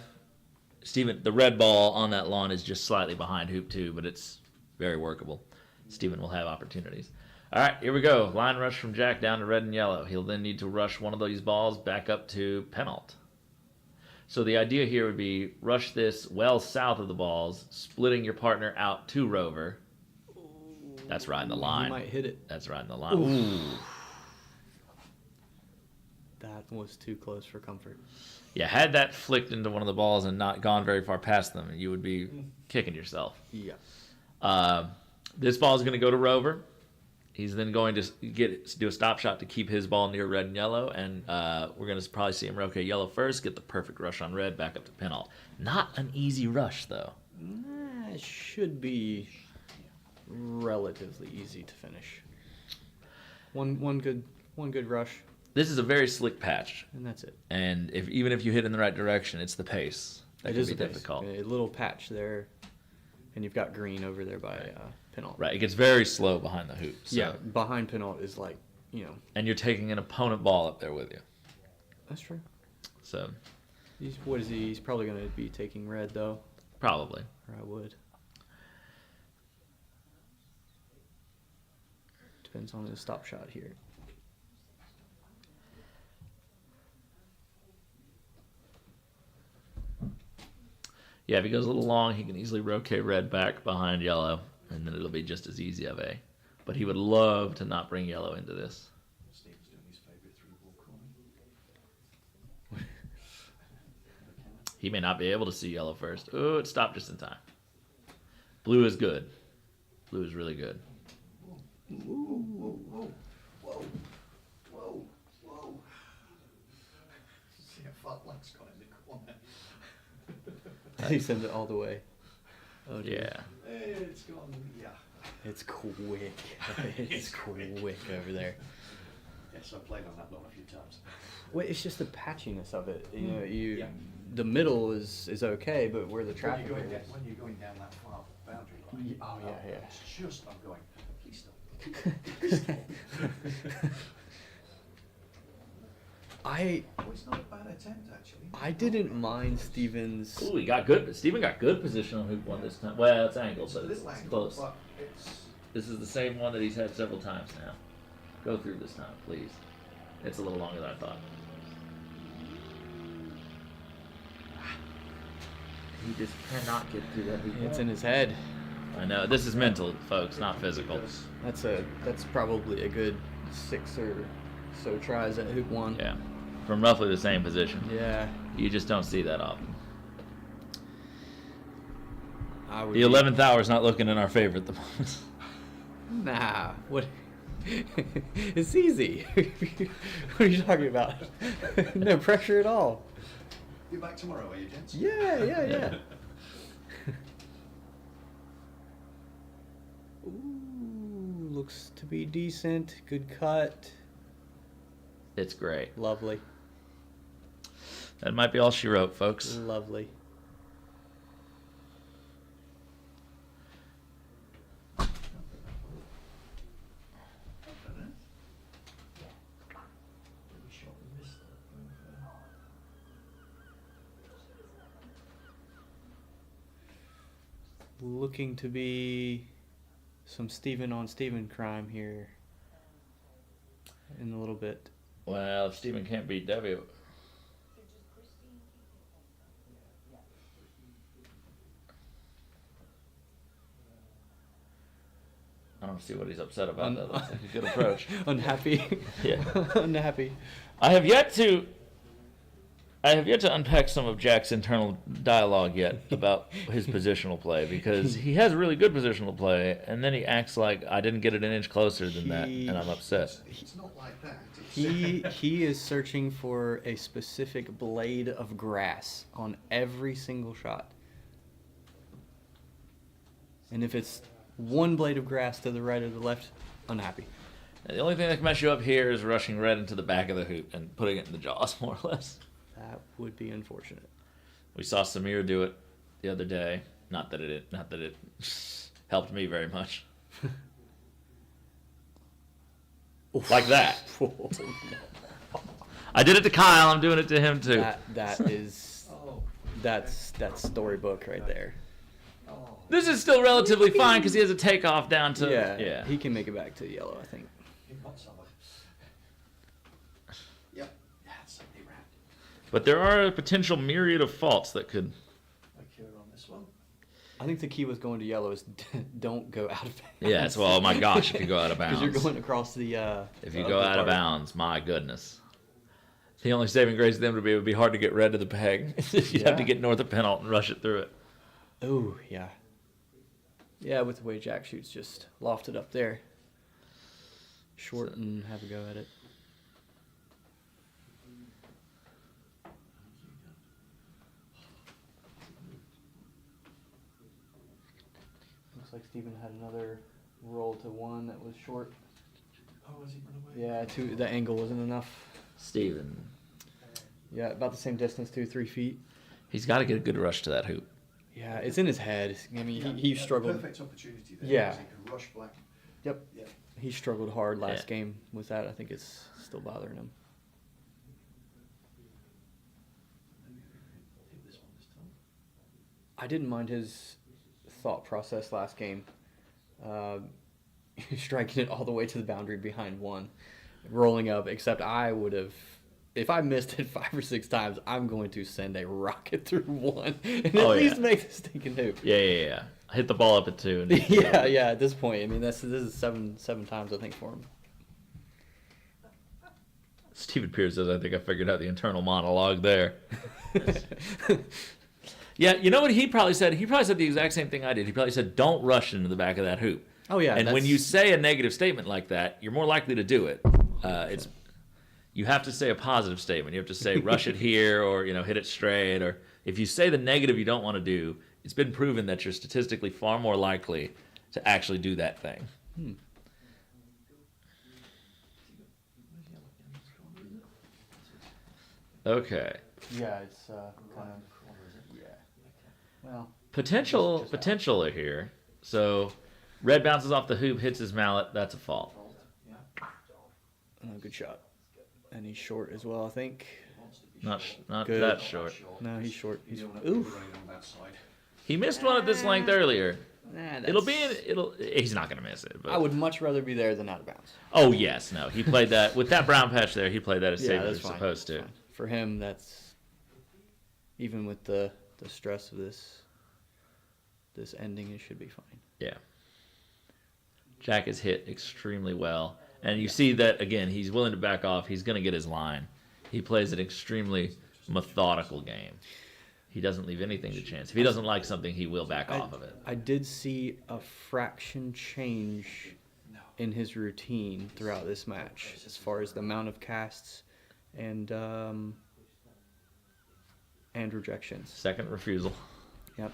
the red ball on that lawn is just slightly behind hoop 2, but it's very workable. Steven will have opportunities. All right, here we go. Line rush from Jack down to red and yellow. He'll then need to rush one of these balls back up to penalt. So the idea here would be rush this well south of the balls, splitting your partner out to Rover. That's riding the line. You might hit it. That's riding the line. Ooh. That was too close for comfort. Yeah, had that flicked into one of the balls and not gone very far past them, you would be kicking yourself. Yeah. This ball is going to go to Rover. He's then going to do a stop shot to keep his ball near red and yellow, and we're going to probably see him rotate yellow first, get the perfect rush on red, back up to penalt. Not an easy rush, though. It should be relatively easy to finish. One good rush, This is a very slick patch, and that's it. and even if you hit in the right direction, it's the pace that It can is be a pace. difficult. A little patch there, and you've got green over there by penalt. Right, it gets very slow behind the hoop. So. Yeah, behind penalt is like, And you're taking an opponent ball up there with you. That's true. So, What is he? He's probably going to be taking red, though. probably. Or I would. Depends on his stop shot here. Yeah, if he goes a little long, he can easily rotate red back behind yellow, and then it'll be just as easy of a. But he would love to not bring yellow into this. Steve's doing his favourite 3-ball corner. He may not be able to see yellow first. Oh, it stopped just in time. Blue is good. Blue is really good. Whoa, whoa, whoa, whoa, whoa, whoa. See how far black's gone in the corner. He sends it all the way. Oh dear. Yeah. It's gone, yeah. It's quick. It's quick over there. Yes, I played on that one a few times. Well, it's just the patchiness of it. You know, Yeah. the middle is okay, but where the When traffic you're, going is. when you're going down that far boundary line. Oh, yeah, yeah. It's just, I'm going, please stop. I Oh, it's not a bad attempt, actually. I didn't mind Stevens. Ooh, he got good. Stephen got good position on hoop one this time. Well, it's angled, It's but a it's little angle, close. but it's... This is the same one that he's had several times now. Go through this time, please. It's a little longer than I thought. He just cannot get through that hoop. It's in his head. I know. This is mental, folks, not physical. That's probably a good 6 or so tries at hoop one. Yeah. From roughly the same position. Yeah. You just don't see that often. I would The 11th hour is not looking in our favor at the moment. Nah. What? It's easy. What are you talking about? No pressure at all. You're back tomorrow, are you, gents? Yeah. Ooh, looks to be decent. Good cut. It's great. Lovely. That might be all she wrote, folks. Lovely. Looking to be some Steven on Steven crime here in a little bit. Well, if Stephen can't beat W. I don't see what he's upset about. That looks like a good approach. Unhappy. Yeah. Unhappy. I have yet to unpack some of Jack's internal dialogue yet about his positional play, because he has really good positional play, and then he acts like I didn't get it an inch closer than that, and I'm upset. It's not like that. He is searching for a specific blade of grass on every single shot. And if it's one blade of grass to the right or the left, unhappy. The only thing that can mess you up here is rushing red into the back of the hoop and putting it in the jaws, more or less. That would be unfortunate. We saw Samir do it the other day. Not that it helped me very much. Like that. I did it to Kyle. I'm doing it to him too. That is Oh, that's storybook right there. oh. This is still relatively fine because he has a takeoff down to Yeah, he can make it back to yellow, I think. You've got some. Yep. Yeah, it's certainly round. But there are a potential myriad of faults that could. Like here on this one. I think the key with going to yellow is don't go out of bounds. Yeah, it's well, oh my gosh, if you go out of bounds. Because you're going across the. If you go out of bounds, my goodness. The only saving grace to them would be hard to get red to the peg. You'd have to get north of penalty and rush it through it. Oh yeah. Yeah, with the way Jack shoots, just loft it up there. Short and have a go at it. Looks like Steven had another roll to one that was short. Oh, has he run away? Yeah, the angle wasn't enough. Steven. Yeah, about the same distance, 3 feet. He's got to get a good rush to that hoop. Yeah, it's in his head. I mean, he struggled. Perfect opportunity there. Yeah. because He can rush black. Yep. Yeah. He struggled hard last Yeah. game with that. I think it's still bothering him. Hit this one this time. I didn't mind his thought process last game. Striking it all the way to the boundary behind one, rolling up. Except I would have if I missed it 5 or 6 times, I'm going to send a rocket through one and Oh, at least yeah. make the stinking hoop. Yeah. Hit the ball up at 2. And Yeah. At this point, I mean, this is seven times I think for him. Stephen Pierce says, I think I figured out the internal monologue there. Yeah, you know what he probably said? He probably said the exact same thing I did. He probably said, don't rush into the back of that hoop. Oh yeah, And when you say a negative statement like that, you're more likely to do it. You have to say a positive statement. You have to say rush it here, or hit it straight. Or if you say the negative you don't want to do, it's been proven that you're statistically far more likely to actually do that thing. Okay. yeah, it's kind of well. Potential are here. So red bounces off the hoop, hits his mallet. That's a fault. Good shot. And he's short as well, I think. Not Good. that short. No, he's short. He's You don't want to oof. rain on that side. He missed one at this length earlier. Nah, He's not gonna miss it. But. I would much rather be there than out of bounds. Oh yes, no. He played that with that brown patch there. He played that as safe as that's you're fine. supposed to. That's fine. For him, that's even with the stress of this ending, it should be fine. Yeah. Jack is hit extremely well, and you see that again. He's willing to back off. He's gonna get his line. He plays an extremely methodical game. He doesn't leave anything to chance. If he doesn't like something, he will back off of it. I did see a fraction change in his routine throughout this match, as far as the amount of casts and rejections. Second refusal. Yep.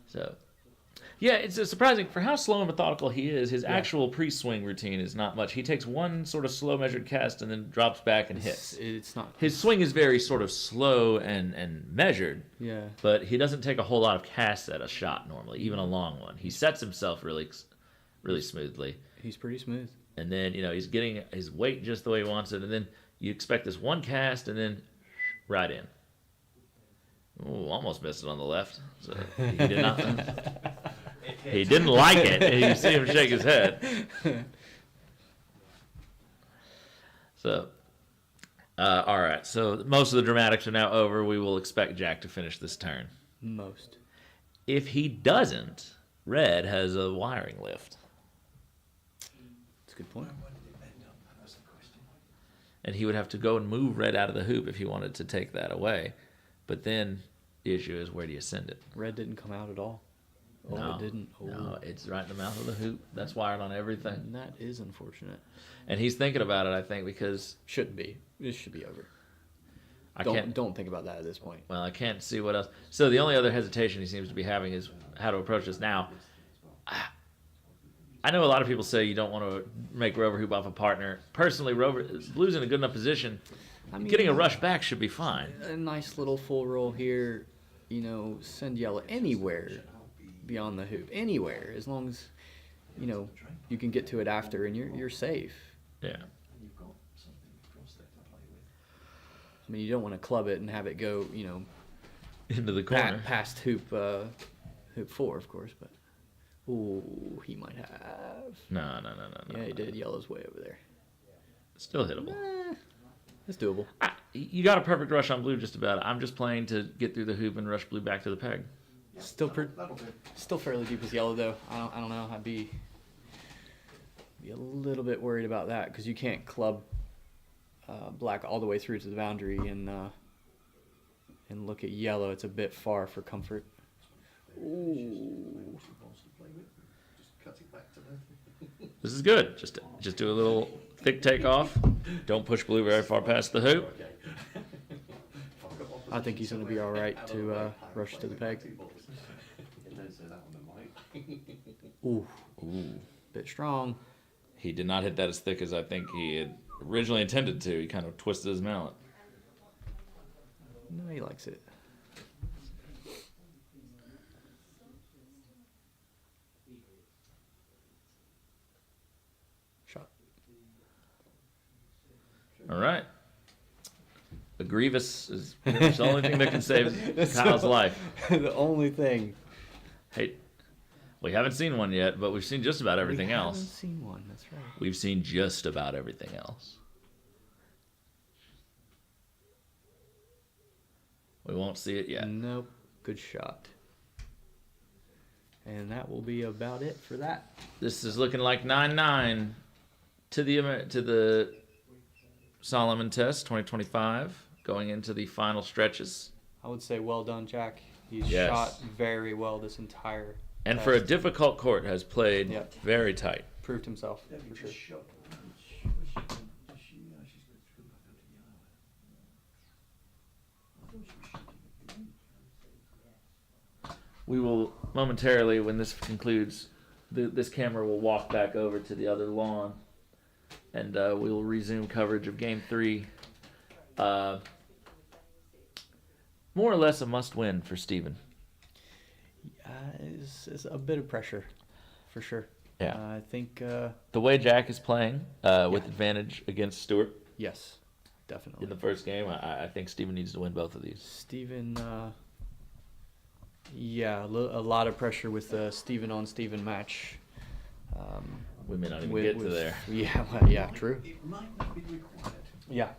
So, yeah, it's surprising for how slow and methodical he is. His actual pre-swing routine is not much. He takes one sort of slow measured cast and then drops back and hits. It's not. His swing is very sort of slow and measured, Yeah. but he doesn't take a whole lot of casts at a shot normally, even a long one. He sets himself really smoothly, He's pretty smooth. and then he's getting his weight just the way he wants it, and then you expect this one cast and then right in. Ooh, almost missed it on the left. So he did not. He didn't like it. You see him shake his head. So, all right. So most of the dramatics are now over. We will expect Jack to finish this turn. Most. If he doesn't, Red has a wiring lift, That's a good point. That's the question. and he would have to go and move Red out of the hoop if he wanted to take that away. But then the issue is, where do you send it? Red didn't come out at all. Oh, No, it didn't. Oh. No, it's right in the mouth of the hoop. That's wired on everything. And that is unfortunate. And he's thinking about it, I think, because Shouldn't be. This should be over. I can't. Don't think about that at this point. Well, I can't see what else. So the only other hesitation he seems to be having is how to approach this now. I know a lot of people say you don't want to make Rover hoop off a partner. Personally, Blue's in a good enough position. I mean, Getting a rush back should be fine. A nice little full roll here. Send yellow anywhere beyond the hoop. Anywhere, as long as you can get to it after, and you're safe. Yeah. And you've got something across there to play with. I mean, you don't want to club it and have it go, Into the corner. past hoop 4, of course. But ooh, he might have. No. Yeah, he did. Yellow's way over there. Still hittable. It's doable. You got a perfect rush on Blue just about. I'm just playing to get through the hoop and rush Blue back to the peg. Still That'll do. Still fairly deep with yellow though. I don't know. I'd be a little bit worried about that because you can't club black all the way through to the boundary and look at yellow. It's a bit far for comfort. Ooh. Just cut it back to the. This is good. Just do a little thick takeoff. Don't push Blue very far past the hoop. I think he's going to be all right to rush to the peg. Don't say that on the mic. Ooh, Ooh. bit strong. He did not hit that as thick as I think he had originally intended to. He kind of twisted his mallet. No, he likes it. Shot. All right. A Grievous is the only thing that can save Kyle's life. The only thing. Hey, we haven't seen one yet, but we've seen just about everything We haven't else. seen one. That's right. We've seen just about everything else. We won't see it yet. Nope. Good shot. And that will be about it for that. This is looking like 9-9 to the Solomon Test 2025, going into the final stretches. I would say well done, Jack. He's Yes. shot very well this entire And test. for a difficult court, has played Yep. very tight. Proved himself, Debbie for sure. just shot. We will momentarily, when this concludes, this camera will walk back over to the other lawn, and we will resume coverage of Game 3. More or less a must-win for Steven. It's a bit of pressure, for sure. Yeah. I think, The way Jack is playing, with advantage against Stewart yes, in definitely. the first game, I think Steven needs to win both of these. Steven, a lot of pressure with the Steven on Steven match. We may not even get to there. Yeah, well, yeah, true. It might not be required. Yeah.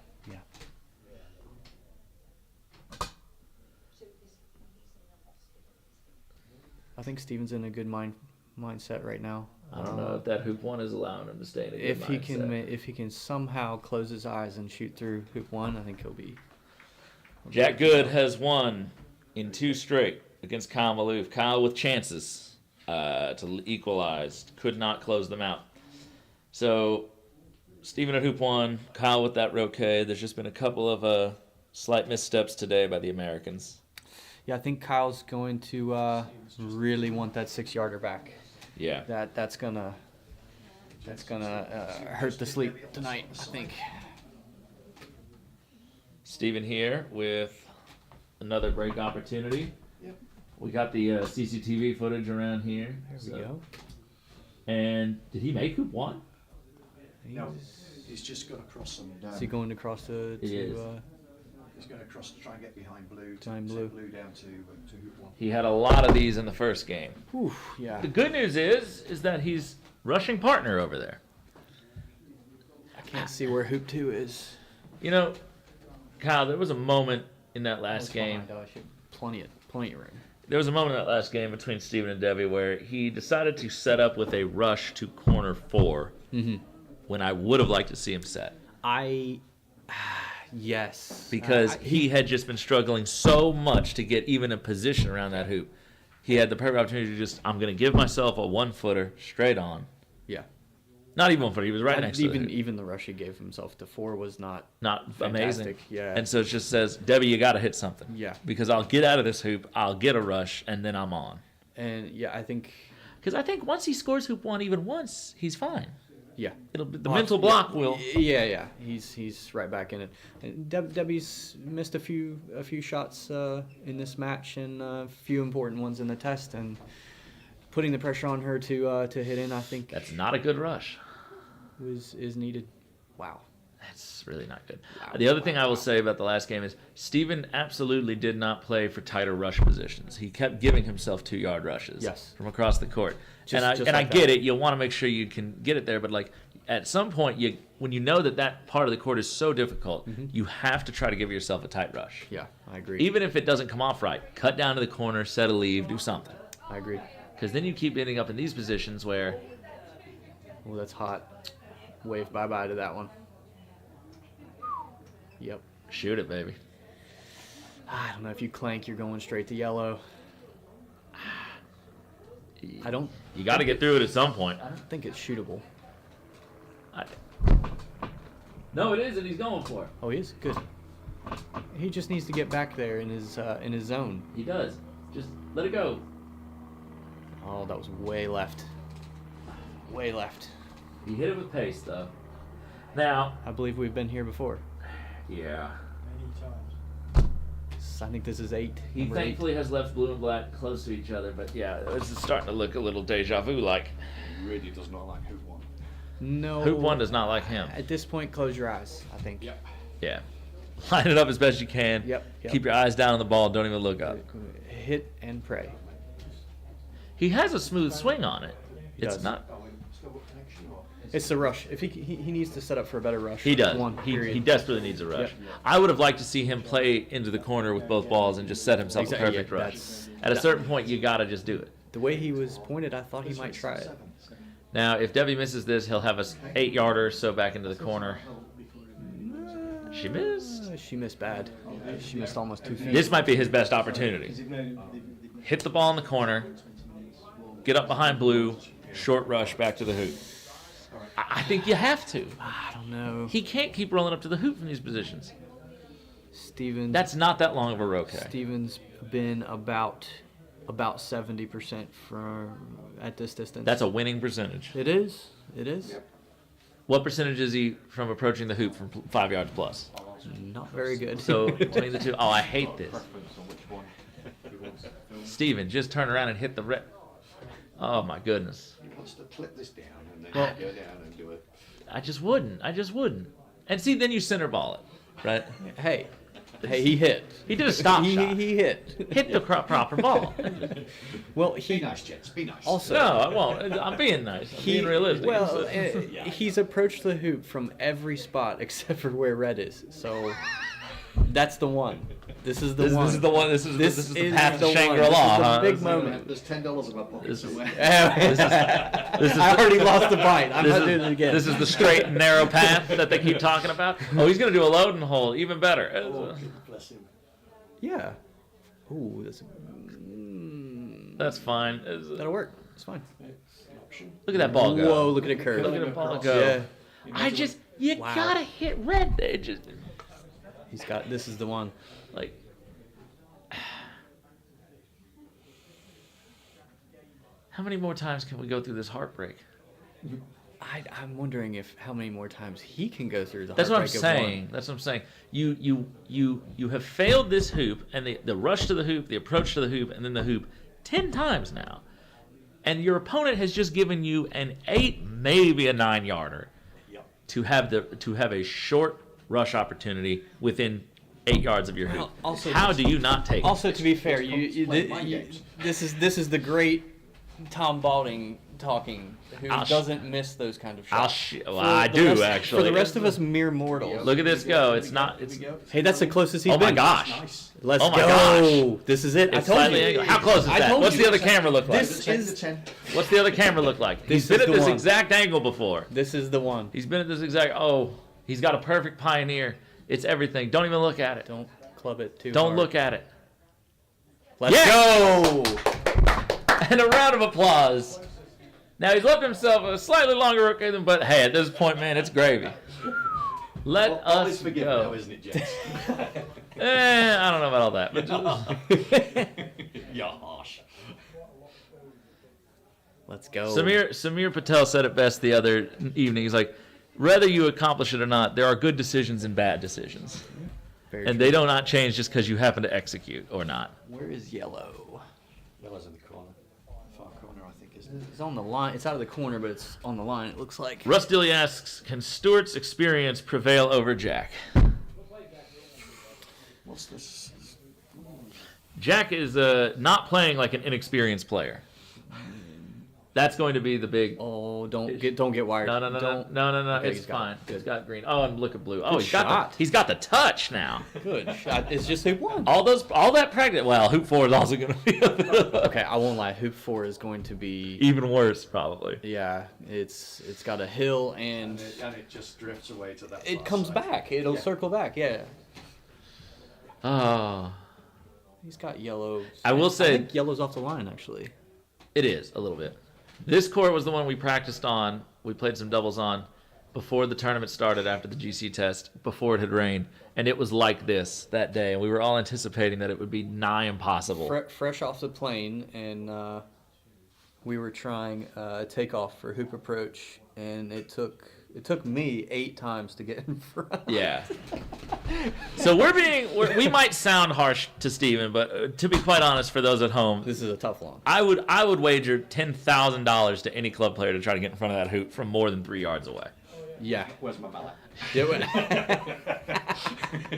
I think Steven's in a good mindset right now. I don't know if that hoop one is allowing him to stay in a good If he mindset. if he can somehow close his eyes and shoot through hoop one, I think he'll be. Jack Good has won in 2 straight against Kyle Maloof. Kyle with chances to equalize, could not close them out. So Steven at hoop 1, Kyle with that roquet. There's just been a couple of slight missteps today by the Americans. Yeah, I think Kyle's going to really want that 6-yarder back. Yeah. That's gonna hurt the sleep tonight, I think. Steven here with another break opportunity. Yep. We got the CCTV footage around here. There we go. And did he make hoop 1? No, he's just got to cross some. Is he going across to He is. He's going to cross to try and get behind blue. Behind to blue. blue down to hoop one. He had a lot of these in the first game. Whew, yeah. The good news is that he's rushing partner over there. I can't see where hoop 2 is. You know, Kyle, there was a moment in that last That's game. fine, though. I should plenty of room. There was a moment in that last game between Steven and Debbie where he decided to set up with a rush to corner 4 when I would have liked to see him set. Yes. Because he had just been struggling so much to get even a position around that hoop. He had the perfect opportunity to just, I'm going to give myself a 1-footer straight on. Yeah. Not even 1-footer, he was right next to the hoop. Even the rush he gave himself to 4 was not Not fantastic. amazing. Yeah. And so it just says, Debbie, you got to hit something. Yeah. Because I'll get out of this hoop, I'll get a rush, and then I'm on. And yeah, I think Because I think once he scores hoop 1 even once, he's fine. yeah. It'll be, the mental block will. Yeah. He's right back in it. And Debbie's missed a few shots in this match and a few important ones in the test, and putting the pressure on her to hit in, I think That's not a good rush. is needed. Wow. That's really not good. Wow. The other thing I will say about the last game is Steven absolutely did not play for tighter rush positions. He kept giving himself 2-yard rushes Yes. from across the court. Just I like get that. it. You want to make sure you can get it there, but like at some point, when you know that part of the court is so difficult, you have to try to give yourself a tight rush. Yeah, I agree. Even if it doesn't come off right, cut down to the corner, set a leave, do something. I agree. Because then you keep ending up in these positions where Oh, that's hot. Wave bye-bye to that one. Yep. shoot it, baby. I don't know, if you clank, you're going straight to yellow. I don't You got to get through it at some point. I don't think it's shootable. No, it is, and he's going for it. Oh, he is? Good. He just needs to get back there in his zone. He does. Just let it go. Oh, that was way left. Way left. He hit it with pace, though. Now, I believe we've been here before. yeah. Many times. I think this is 8. He Number 8. thankfully has left blue and black close to each other, but yeah, this is starting to look a little deja vu like. He really does not like hoop 1. No. Hoop 1 does not like him. At this point, close your eyes, I think. Yep. Yeah. Line it up as best you can. Yep. Keep your eyes down on the ball. Don't even look up. Hit and pray. He has a smooth swing on it. He It's does. not. Oh, and still got connection or? It's the rush. If he needs to set up for a better rush. He does. He Period. desperately needs a rush. Yep. I would have liked to see him play into the corner with both balls and just set himself Exactly, a perfect yeah, rush. At a certain point, you got to just do it. The way he was pointed, I thought he might try it. Now, if Debbie misses this, he'll have a 8-yarder, so back into the corner. She missed. She missed bad. She missed almost 2 feet. This might be his best opportunity. Hit the ball in the corner, get up behind blue, short rush back to the hoop. I think you have to. I don't know. He can't keep rolling up to the hoop from these positions. Stevens. That's not that long of a roquet. Stevens been about 70% from at this distance. That's a winning percentage. It is. It is. What percentage is he from approaching the hoop from 5 yards plus? Not very good. So between the two, oh, I hate this. Steven, just turn around and hit the red. Oh my goodness. He wants to flip this down and then Well- go down and do it. I just wouldn't. And see, then you center ball it, right? hey, he hit. He did a stop shot. He hit. Hit the proper ball. Well, Be he nice, Jets. Be nice. also. No, I won't. I'm being nice. I'm being realistic. Well, he's approached the hoop from every spot except for where red is. So that's the one. This is the one. This is the one. This is the path to one. Shangri-La, This is the huh? big moment. There's $10 in my pocket This is- somewhere. This is I already lost the bite. I'm This not is, doing it again. this is the straight and narrow path that they keep talking about. Oh, he's going to do a load and hold. Even better. Bless him. Yeah. Ooh, That's fine. that'll work. It's fine. Look at that ball go. Whoa, look at it curve. Look at the ball go. Yeah. You Wow. gotta hit red. It just, This is the one. like, how many more times can we go through this heartbreak? I'm wondering how many more times he can go through the That's what I'm heartbreak of one. saying. That's what I'm saying. You have failed this hoop and the rush to the hoop, the approach to the hoop, and then the hoop 10 times now. And your opponent has just given you an 8, maybe a 9-yarder to have a short rush opportunity within 8 yards of your hoop. also- How do you not take it? Also, to be fair, Play mind games. this is the great Tom Balding talking, who I'll sh- doesn't miss those kind of shots. I For the do rest- actually. For the rest of us mere mortals. Look at this go. It's not. It's. Hey, that's the closest he's Oh my been. gosh. Nice. Let's Oh my go. gosh. This is it. It's I told slightly you. angled. How close is I that? told What's you. the other camera look like? This is- 10. What's the other camera look like? This He's been is at the this one. exact angle before. This is the one. He's been at this exact. Oh, he's got a perfect pioneer. It's everything. Don't even look at it. Don't club it too Don't hard. look at it. Let's Yes! go. And a round of applause. Now he's left himself a slightly longer rookie than, but hey, at this point, man, it's gravy. Let All is us forgiven go. now, isn't it, Jets? I don't know about all that. But You're harsh. Let's go. Samir Patel said it best the other evening. He's like, whether you accomplish it or not, there are good decisions and bad decisions. Very And true. they do not change just because you happen to execute or not. Where is yellow? Yellow's in the corner. Far corner, I think, isn't it? It's on the line. It's out of the corner, but it's on the line. It looks like. Russ Dilly asks, can Stewart's experience prevail over Jack? What's this? Jack is not playing like an inexperienced player. That's going to be the big. Oh, don't get wired. No. Don't- Okay, It's he's got fine. it. Good. It's got green. Oh, and look at blue. Oh, Good he's got shot. he's got the touch now. Good shot. It's just hoop one. All that practice. Well, hoop 4 is also going to be Okay, I won't lie. Hoop 4 is going to be. even worse, probably. Yeah, it's got a hill and And it just drifts away to that. it far comes side. back. It'll circle back. Yeah. Oh, He's got yellow. I will say- I think yellow's off the line actually. it is a little bit. This court was the one we practiced on. We played some doubles on before the tournament started after the GC test, before it had rained. And it was like this that day. And we were all anticipating that it would be nigh impossible. Fresh off the plane, and we were trying takeoff for hoop approach, and it took me 8 times to get in front. Yeah. So we might sound harsh to Steven, but to be quite honest, for those at home, This is a tough one. I would wager $10,000 to any club player to try to get in front of that hoop from more than 3 yards away. Yeah. Where's my mallet? Do it.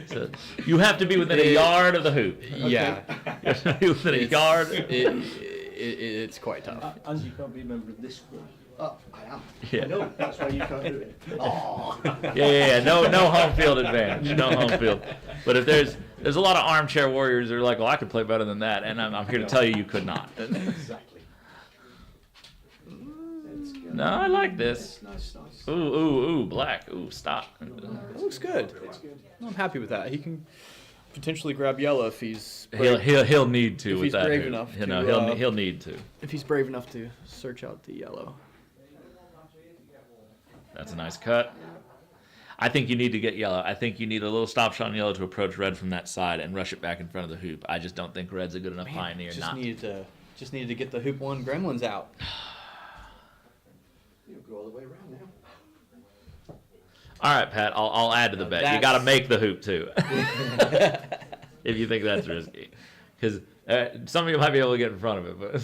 So you have to be within a yard of the hoop. Yeah. You have to be within a yard. It's quite tough. As you can't be a member of this group, I am. Yeah. I know, that's why you can't do it. Oh. Yeah. No home field advantage. No home field. But if there's a lot of armchair warriors that are like, well, I could play better than that, and I'm here to tell you could not. Exactly. No, I like this. Nice. Ooh, black. Ooh, stop. That looks good. It's good. I'm happy with that. He can potentially grab yellow if he's He'll need to If with he's that. brave hoop. enough You know, to, he'll need to. if he's brave enough to search out the yellow. That's a nice cut. I think you need to get yellow. I think you need a little stop shot on yellow to approach red from that side and rush it back in front of the hoop. I just don't think red's a good enough pioneer. Just Not. needed to get the hoop one gremlins out. You'll go all the way around now. All right, Pat. I'll add to the bet. You got to make the hoop too. If you think that's risky, because some of you might be able to get in front of it, but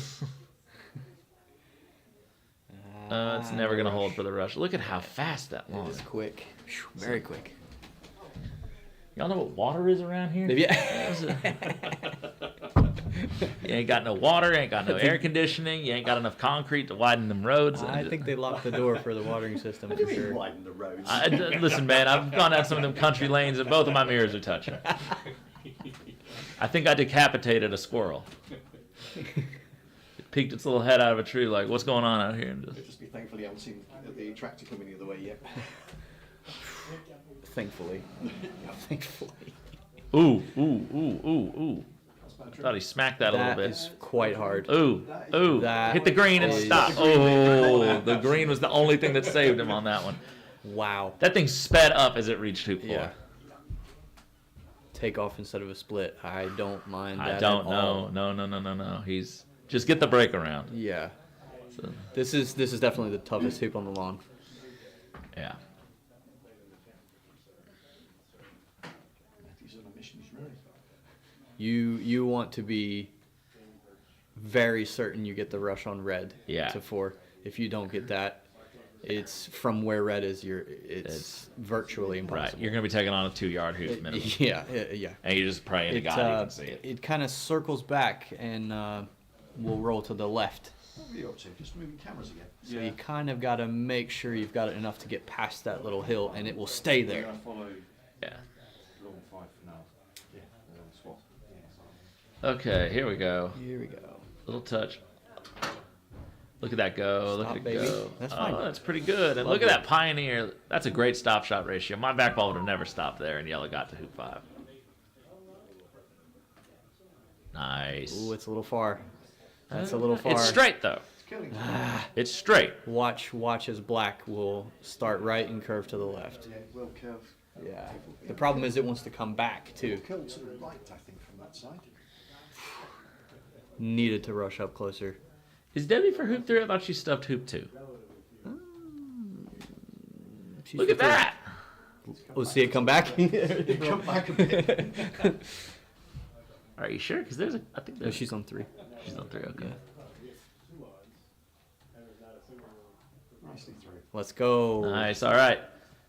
it's never gonna hold for the rush. Look at how fast that lawn is. It's quick, very quick. Y'all know what water is around here? Yeah. You ain't got no water, ain't got no air conditioning, you ain't got enough concrete to widen them roads. I think they locked the door for the watering system for sure. Widen the roads. Listen, man, I've gone down some of them country lanes and both of my mirrors are touching. I think I decapitated a squirrel. It peeked its little head out of a tree like, what's going on out here? And Just be thankful you haven't seen the tractor coming the other way yet. Thankfully. Thankfully. Ooh. I thought he smacked that a little That bit. is quite hard. Ooh. That Hit the green and is- stop. Oh, the green was the only thing that saved him on that one. Wow. That thing sped up as it reached hoop 4. Yeah. Take off instead of a split. I don't mind that I don't at know. all. No. He's just get the break around. Yeah. So, This is definitely the toughest hoop on the lawn. yeah. He's on a mission, he's right. You want to be very certain you get the rush on red Yeah. to 4. If you don't get that, it's from where red is. It's virtually Right. impossible. You're gonna be taking on a 2-yard hoop minimum, Yeah. and you're just praying to God you can see it. It kind of circles back and will roll to the left. What were you up to? Just moving cameras again. So you kind of got to make sure you've got it enough to get past that little hill, and it will stay I'm there. gonna follow Yeah. long 5 for now. Yeah. Swap. Okay, here we go. Here we go. Little touch. Look at that go. Look Stop, at it baby. go. That's Oh, fine. that's pretty good. And look at that pioneer. That's a great stop shot ratio. My back ball would have never stopped there, and yellow got to hoop 5. Nice. Ooh, it's a little far. That's a little far. It's straight though. It's killing you. It's straight. Watch as black will start right and curve to the left. Yeah, well curved. Yeah. The problem is it wants to come back too. Curled to the right, I think, from that side. Needed to rush up closer. Is Debbie for hoop 3? I thought she stuffed hoop 2. She's Look at the third. that. Oh, see it come back? Come back a bit. Are you sure? Because I think No, there's. she's on 3. She's on 3. Okay. Nicely through. Let's go. Nice. All right.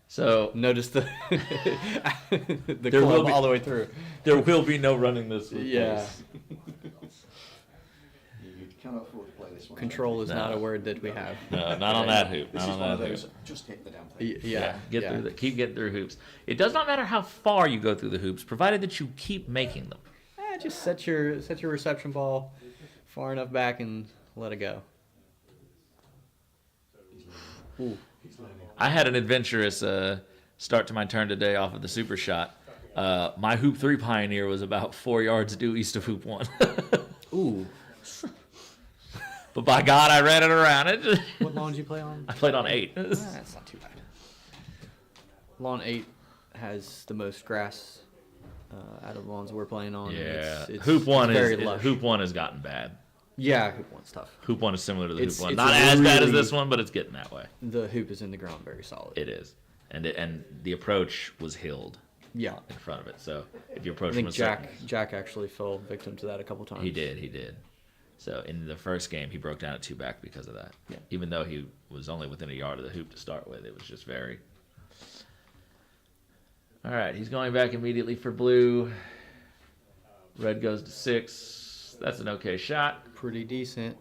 So Notice the the There will club be- all the way through. there will be no running this. with Yeah. this. You cannot afford to play this one. Control is not No. a word that we have. No, not on that hoop. This Not is on one of that those, hoop. just hit the damn thing. Yeah. Get through the, keep getting through hoops. It does not matter how far you go through the hoops, provided that you keep making them. Just set your reception ball far enough back and let it go. Ooh. I had an adventurous start to my turn today off of the super shot. My hoop 3 pioneer was about 4 yards due east of hoop 1. Ooh. But by God, I ran it around it. What lawn did you play on? I played on 8. That's not too bad. Lawn 8 has the most grass out of the lawns we're playing on. and Yeah, it's hoop 1 very lush. hoop 1 has gotten bad. Yeah, hoop 1's tough. Hoop 1 is similar to the It's- hoop 1. it's Not a as bad as really- this one, but it's getting that way. The hoop is in the ground very solid. It is, and the approach was hilled Yeah. in front of it. So if you I approach from think a certain, Jack actually fell victim to that a couple times. he did. So in the first game, he broke down at 2 back because of that. Yeah. Even though he was only within a yard of the hoop to start with, it was just very. All right, he's going back immediately for blue. Red goes to 6. That's an okay shot. Pretty decent.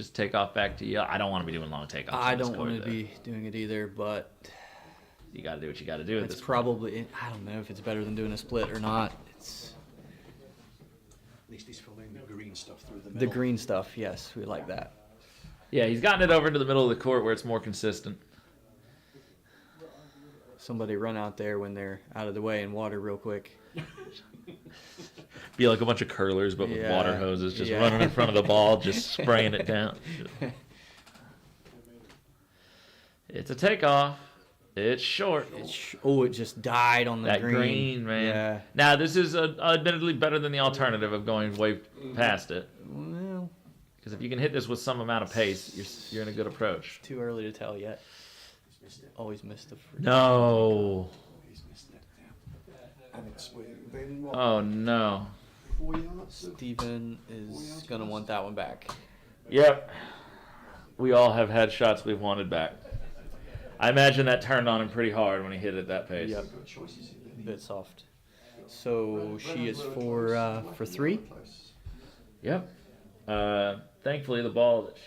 just take off back to yellow. I don't want to be doing long takeoffs. I on this don't court, want to though. be doing it either, but You got to do what you got to do at it's this probably, I don't know if it's better than doing a split or not. It's At least he's following the green stuff through the the middle. green stuff, yes, we like that. Yeah, he's gotten it over into the middle of the court where it's more consistent. Somebody run out there when they're out of the way in water real quick. Be like a bunch of curlers, but with Yeah, water hoses, just yeah. running in front of the ball, just spraying it down. It's a takeoff. It's short. Oh, it just died on the That green. green, man. Yeah. Now, this is admittedly better than the alternative of going way past it. Well, Because if you can hit this with some amount of pace, you're in a good approach. too early to tell yet. He's missed it. Always missed the free. No. He's missed it. Yeah. And it's within what? Oh, no. 4 yards. of- Steven is going to want that one back. Yep. We all have had shots we've wanted back. I imagine that turned on him pretty hard when he hit it that pace. Yep. Good choices. A bit soft. So she is for 3. Close. Yep. Thankfully, the ball that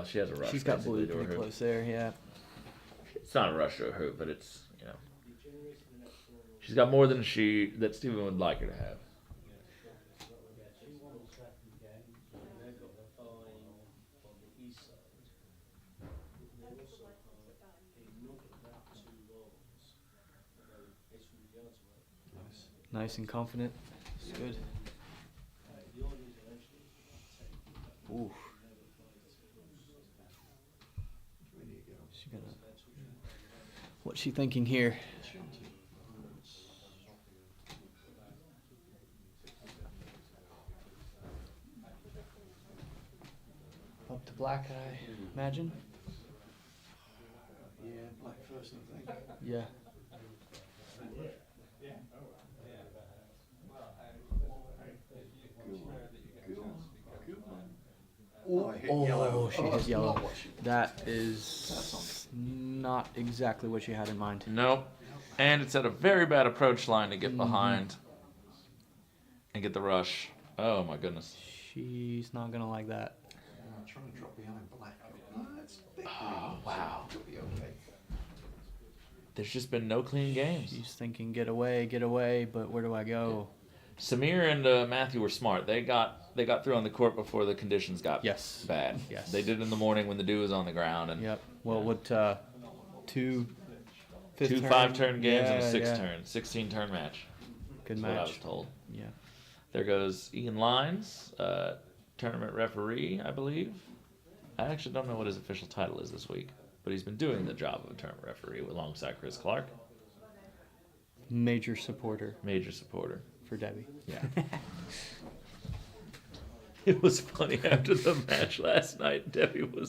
she has a rush. She's got basically blue to her pretty hoop. close there, yeah. It's not a rush to a hoop, but it's, she's got more than that Steven would like her to have. Nice and confident. It's good. Ooh. She gonna. What's she thinking here? Up to black, I imagine. Yeah, black first, I think. Yeah. Oh, I hit Oh, yellow. she hit that's yellow. not what she- That is not exactly what you had in mind. Nope. And it's at a very bad approach line to get behind and get the rush. Oh, my goodness. She's not gonna like that. I'm trying to drop behind black. Oh, that's big Oh, green. wow. It'll be okay. There's just been no clean games. She's thinking, get away, but where do I go? Samir and Matthew were smart. They got through on the court before the conditions got Yes. bad. Yes. They did it in the morning when the dew was on the ground. And Yep. Well, what, 2 fifth two turn? 5-turn games and a Yeah, 6-turn, 16-turn match. Good That's what I was match. told. Yeah. There goes Ian Lyons, tournament referee, I believe. I actually don't know what his official title is this week, but he's been doing the job of a tournament referee alongside Chris Clark. Major supporter Major supporter. for Debbie. Yeah. It was funny after the match last night. Debbie was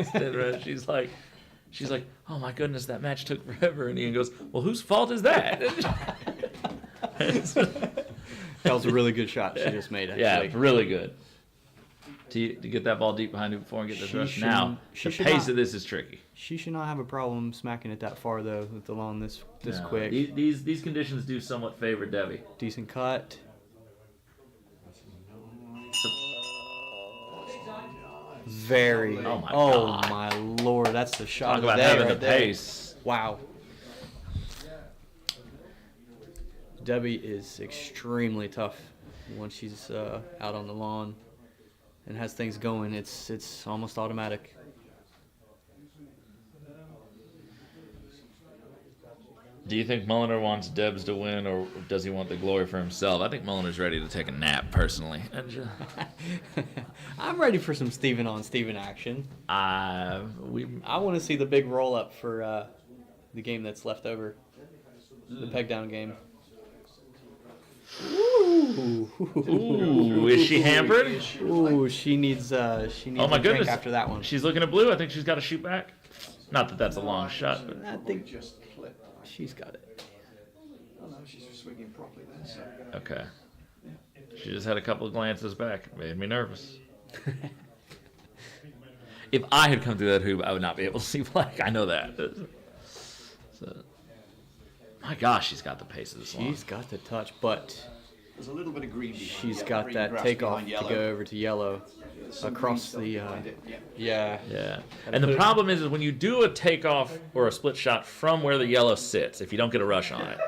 standing around. She's like, "Oh my goodness, that match took forever." And Ian goes, "Well, whose fault is that?" That was a really good shot she just made, Yeah, actually. really good. To get that ball deep behind you before and get this She rush. should- Now, she the should pace not- of this is tricky. She should not have a problem smacking it that far, though, with the lawn this No, quick. These conditions do somewhat favor Debbie. Decent cut. Very. Oh my God. my lord, that's the shot Talk of the about day having right the there. pace. Wow. Debbie is extremely tough once she's out on the lawn and has things going. It's almost automatic. Do you think Mulliner wants Debs to win, or does he want the glory for himself? I think Mulliner's ready to take a nap, personally. I'm ready for some Steven on Steven action. I want to see the big roll up for the game that's left over, the peg down game. Ooh, is she hampered? Ooh, she needs Oh my a drink goodness! after that one. She's looking at blue. I think she's got to shoot back. Not that that's a long shot, but I think Just clip. she's got it. Oh no, she's swinging properly there. So. okay. She just had a couple of glances back. It made me nervous. If I had come through that hoop, I would not be able to see black. I know that. So, my gosh, she's got the pace of this one. She's got the touch, but There's a little bit of green. She's got that takeoff to go over to yellow across the. Yeah. Yeah. And the problem is when you do a takeoff or a split shot from where the yellow sits, if you don't get a rush on it,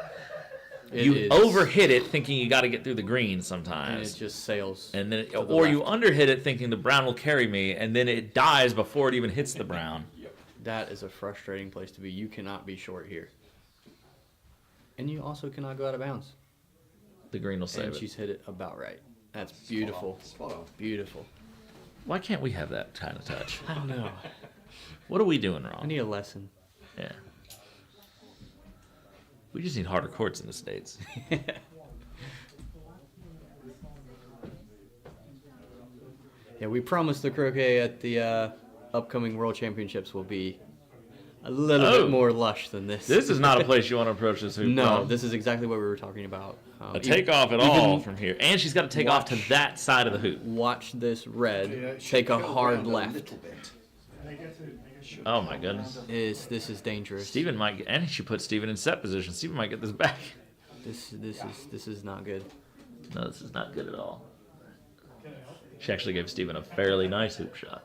you overhit it thinking you got to get through the green sometimes. And it just sails. And then, or you underhit it thinking the brown will carry me, and then it dies before it even hits the brown. That is a frustrating place to be. You cannot be short here. And you also cannot go out of bounds. The green will save And it. she's hit it about right. That's beautiful. Spot on. Beautiful. Why can't we have that kind of touch? I don't know. What are we doing I wrong? need a lesson. Yeah. We just need harder courts in the States. Yeah, we promised the croquet at the upcoming World Championships will be a little bit more lush than this. This is not a place you want to approach this hoop No, from. this is exactly what we were talking about. A takeoff at all even from here. And she's got to take off to that side of the hoop. Watch this red take a hard left. Oh my goodness. This is dangerous. Steven might get, and she put Steven in set position. Steven might get this back. This is not good. No, this is not good at all. She actually gave Steven a fairly nice hoop shot.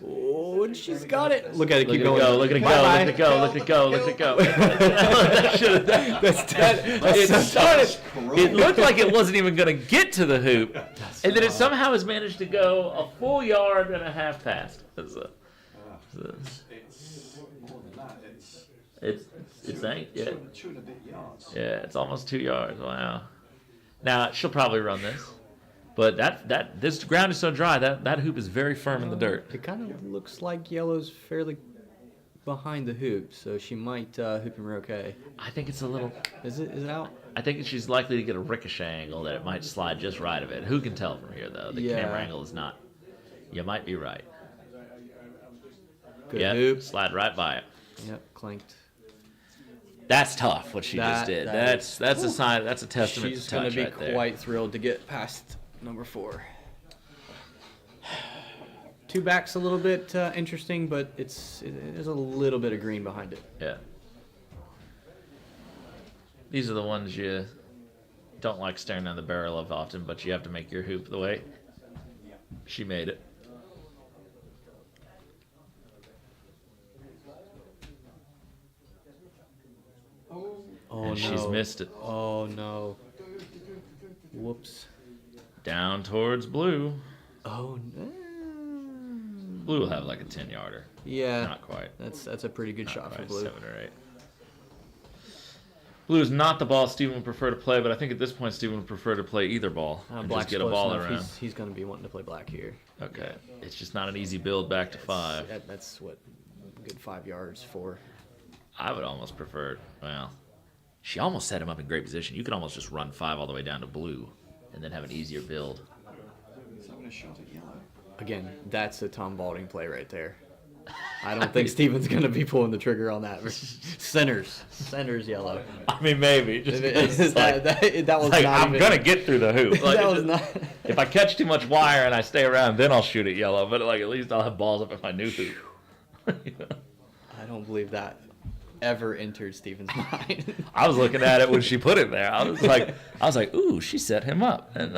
Oh, and she's got it. Look at it Look keep at it going. go, look at it go, look at it go, look at it go, look at it go. That should have done. It looked like it wasn't even going to get to the hoop, and then it somehow has managed to go a full yard and a half past. It's more than that. It's ain't, yeah. 2 and a bit yards. Yeah, it's almost 2 yards. Wow. Now she'll probably run this, but this ground is so dry that hoop is very firm in the dirt. It kind of looks like yellow's fairly behind the hoop, so she might hoop and okay. I think it's a little. Is it out? I think she's likely to get a ricochet angle that it might slide just right of it. Who can tell from here though? The camera angle is not. You might be right. Good Yep, hoop. slide right by it. Yep, clanked. That's tough. What she just did. That's a sign. That's a testament She's to going touch to be right there. quite thrilled to get past number 4. 2 backs a little bit interesting, but there's a little bit of green behind it. Yeah. These are the ones you don't like staring down the barrel of often, but you have to make your hoop the way she made it. Oh And no. she's missed it. Oh no. Whoops. Down towards blue. Oh no. Blue will have like a 10-yarder. Yeah. Not quite. That's a pretty good shot for Quite, blue. 7 or 8. Blue is not the ball Steven would prefer to play, but I think at this point Steven would prefer to play either ball and just Black's get a close ball enough. around. He's going to be wanting to play black here. Okay. It's just not an easy build back to 5. That's what good 5 yards for. I would almost prefer, well, she almost set him up in great position. You could almost just run 5 all the way down to blue and then have an easier build. He's having a shot at yellow. Again, that's a Tom Balding play right there. I don't think Steven's going to be pulling the trigger on that. Centers yellow. I mean, maybe. Just because, that was like, not I'm even, going to get through the hoop. Like, that was not. if I catch too much wire and I stay around, then I'll shoot at yellow. But like, at least I'll have balls up at my new hoop. I don't believe that ever entered Steven's mind. I was looking at it when she put it there. I was like, ooh, she set him up. And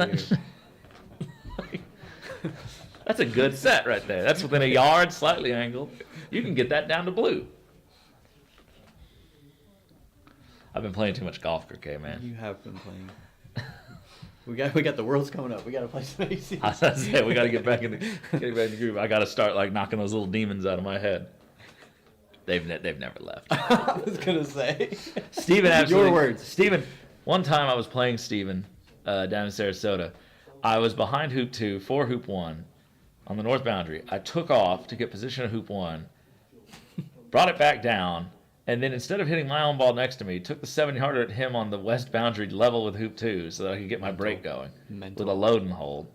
that's a good set right there. That's within a yard, slightly angled. You can get that down to blue. I've been playing too much golf croquet, man. You have been playing. We got the Worlds coming up. We got to play some AC. I said we got to get back in the groove. I got to start like knocking those little demons out of my head. They've never left. I was gonna say. Steven, absolutely. Your words. Steven, one time I was playing Steven down in Sarasota. I was behind hoop 2, 4 hoop 1 on the north boundary. I took off to get position of hoop 1, brought it back down, and then instead of hitting my own ball next to me, took the 7-yarder at him on the west boundary level with hoop 2 so that I could get my break going with a load and hold.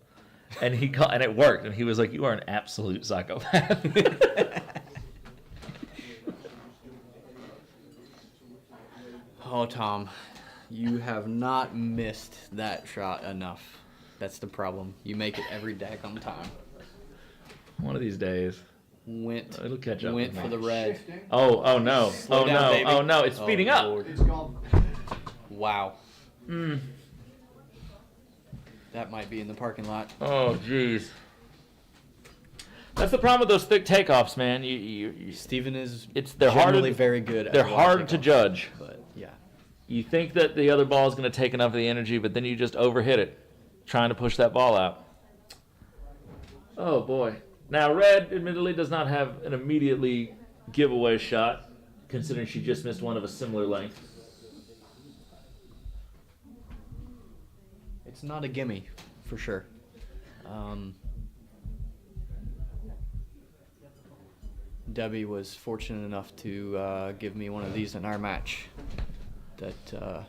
And and it worked. And he was like, "You are an absolute psychopath." Oh, Tom, you have not missed that shot enough. That's the problem. You make it every daggum time. One of these days. It'll catch up Went with for me. the red. Oh no. Slow Oh down, no. baby. Oh no. It's speeding up. Lord. It's gone. Wow. That might be in the parking lot. Oh, jeez. That's the problem with those thick takeoffs, man. Steven is they're generally very good at They're long hard to takeoffs, judge. But yeah. You think that the other ball is going to take enough of the energy, but then you just overhit it, trying to push that ball out. Oh, boy. Now, Red, admittedly, does not have an immediately giveaway shot, considering she just missed one of a similar length. It's not a gimme, for sure. Debbie was fortunate enough to give me one of these in our match. That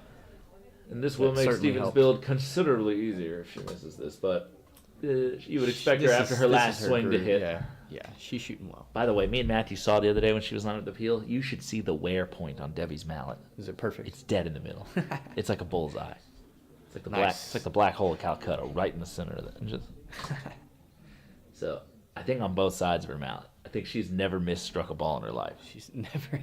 And this will that make certainly Steven's helped. build considerably easier if she misses this, but you would expect her this after is- her this last is her swing to groove. hit. Yeah, she's shooting well. By the way, me and Matthew saw the other day when she was on at the peel. You should see the wear point on Debbie's mallet. Is it perfect? It's dead in the middle. It's like a bullseye. It's like the Nice. it's like the black hole of Calcutta, right in the center of it. And just so I think on both sides of her mallet. I think she's never misstruck a ball in her life. She's never.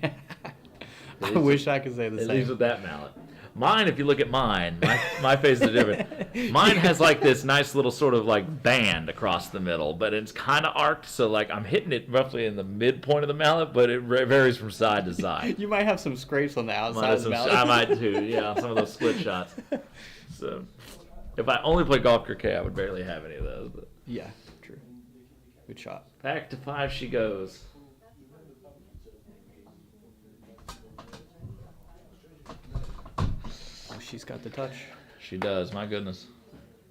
I least- wish I could say the At same. least with that mallet. Mine, if you look at mine, my face is different. Mine has like this nice little sort of like band across the middle, but it's kind of arced, so like I'm hitting it roughly in the midpoint of the mallet, but it varies from side to side. You might have some scrapes on the Might outside have of the some- mallet. I might too, yeah, on some of those split shots. So if I only play golf croquet, I would barely have any of those. But Yeah, true. Good shot. back to 5 she goes. Oh, she's got the touch. She does, my goodness.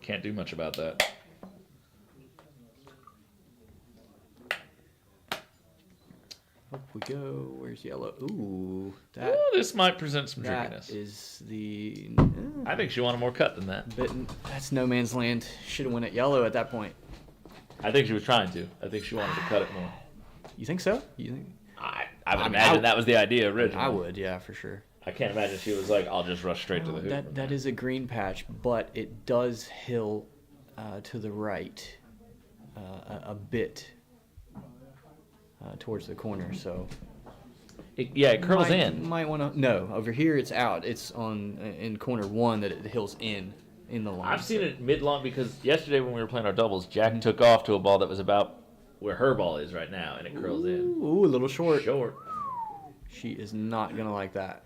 Can't do much about that. Up we go. Where's yellow? Ooh, that Ooh, this might present some that trickiness. is the. I think she wanted more cut than that. That's no man's land. Should have went at yellow at that point. I think she was trying to. I think she wanted to cut it more. You think so? You think? I would I mean, imagine that was the idea originally. I would, yeah, for sure. I can't imagine she was like, I'll just rush straight to the hoop. from That there. is a green patch, but it does hill to the right a bit towards the corner. So It curls in. Might want to. No, over here it's out. It's on in corner one that it hills in the line. I've seen it mid-long because yesterday when we were playing our doubles, Jack took off to a ball that was about where her ball is right now, and it curls in. Ooh, a little short. Short. She is not gonna like that.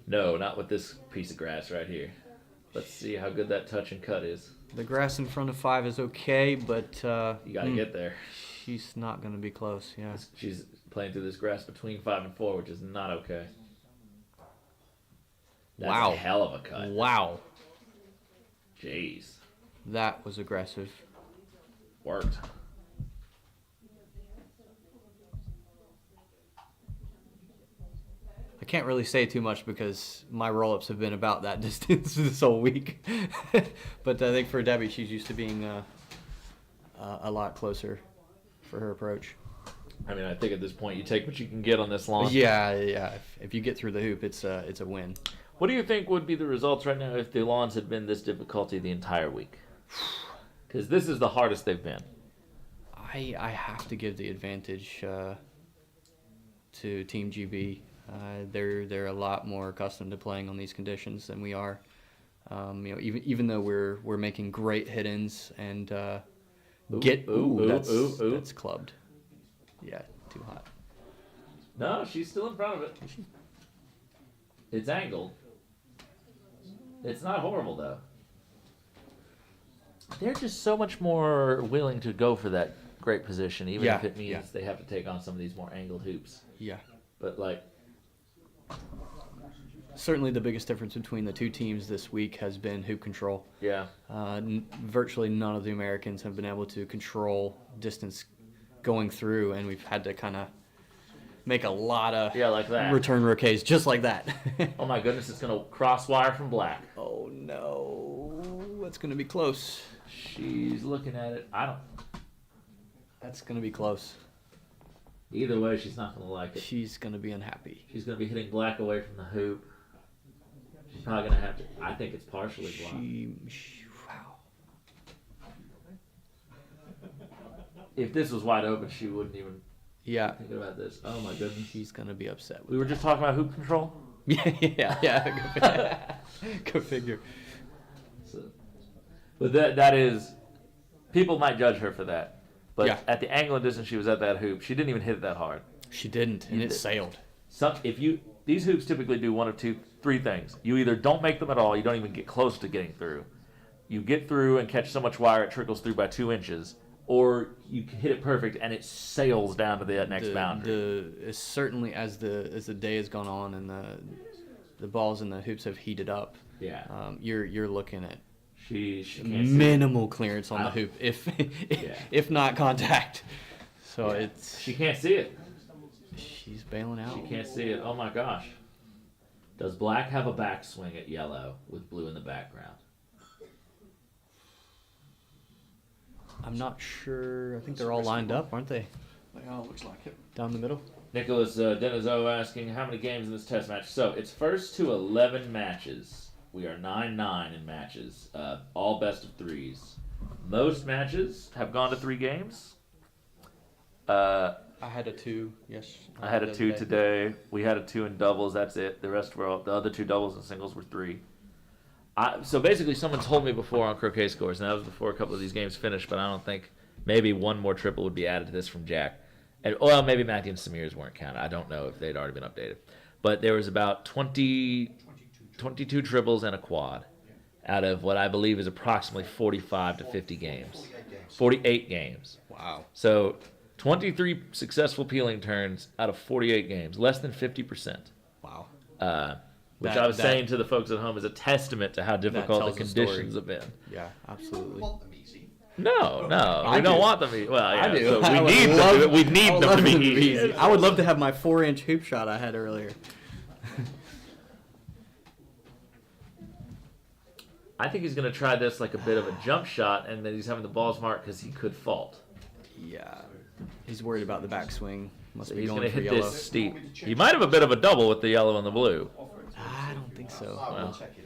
No, not with this piece of grass right here. Let's see how good that touch and cut is. The grass in front of 5 is okay, but You got to get there. she's not gonna be close. Yeah. She's playing through this grass between 5 and 4, which is not okay. That's Wow. a hell of a cut. Wow, Jeez. that was aggressive. Worked. I can't really say too much because my roll-ups have been about that distance this whole week. But I think for Debbie, she's used to being a lot closer for her approach. I mean, I think at this point you take what you can get on this lawn. Yeah. If you get through the hoop, it's a win. What do you think would be the results right now if the lawns had been this difficulty the entire week? Because this is the hardest they've been. I have to give the advantage to Team GB. They're a lot more accustomed to playing on these conditions than we are. Even though we're making great hit-ins and that's clubbed. Yeah, too hot. No, she's still in front of it. It's angled. It's not horrible, though. They're just so much more willing to go for that great position, even if it means they have to take on some of these more angled hoops. Yeah. But, like, Certainly the biggest difference between the two teams this week has been hoop control. yeah. Virtually none of the Americans have been able to control distance going through, and we've had to kind of make a lot of Yeah, like that. return roquets just like that. Oh, my goodness, it's going to cross wire from black. Oh no, that's gonna be close. She's looking at it. I don't... That's gonna be close. Either way, she's not going to like it. She's gonna be unhappy. She's going to be hitting black away from the hoop. She's probably going to have to... I think it's partially blocked. Wow. If this was wide open, she wouldn't even Yeah, think about this. Oh, my goodness. she's gonna be upset with We were just talking about hoop control. yeah. Go figure. But that is, people might judge her for that. But Yeah. at the angle and distance she was at that hoop, she didn't even hit it that hard. She didn't, and it sailed. These hoops typically do one of three things. You either don't make them at all, you don't even get close to getting through. You get through and catch so much wire it trickles through by 2 inches, or you hit it perfect and it sails down to the next boundary. Certainly as the day has gone on and the balls and the hoops have heated up. Yeah. You're looking at She can't minimal clearance on the hoop, Yeah. if not contact. So see it. She can't see it. she's bailing out. She can't see it. Oh my gosh. Does black have a backswing at yellow with blue in the background? I'm not sure. I think they're all lined up, aren't they? They are, looks like it. Down the middle. Nicholas Denizo asking how many games in this test match. So it's first to 11 matches. We are 9-9 in matches, all best of threes. Most matches have gone to 3 games. I had a 2. Yes. I had a 2 today. We had a 2 in doubles. That's it. The rest were the other 2 doubles and singles were 3. So basically, someone told me before on Croquet Scores, and that was before a couple of these games finished. But I don't think maybe one more triple would be added to this from Jack. And well, maybe Matthew and Samir's weren't counted. I don't know if they'd already been updated. But there was about 22 triples and a quad out of what I believe is approximately 45 to 50 games. 48 games. Wow. So 23 successful peeling turns out of 48 games, less than 50%. Wow. Which I was saying to the folks at home is a testament to how difficult the tells the story. conditions have been. Yeah, absolutely. Want them easy. No, I we don't do. want them to be. Well, yeah, I do. so I we would need love- them. We need I would them love to be them easy. I would love to have my 4-inch hoop shot I had earlier. I think he's going to try this like a bit of a jump shot, and then he's having the balls marked because he could fault. Yeah. He's worried about the backswing. Must So be he's going going to for hit yellow. this steep. He might have a bit of a double with the yellow and the blue. I don't think so. I will Well. check it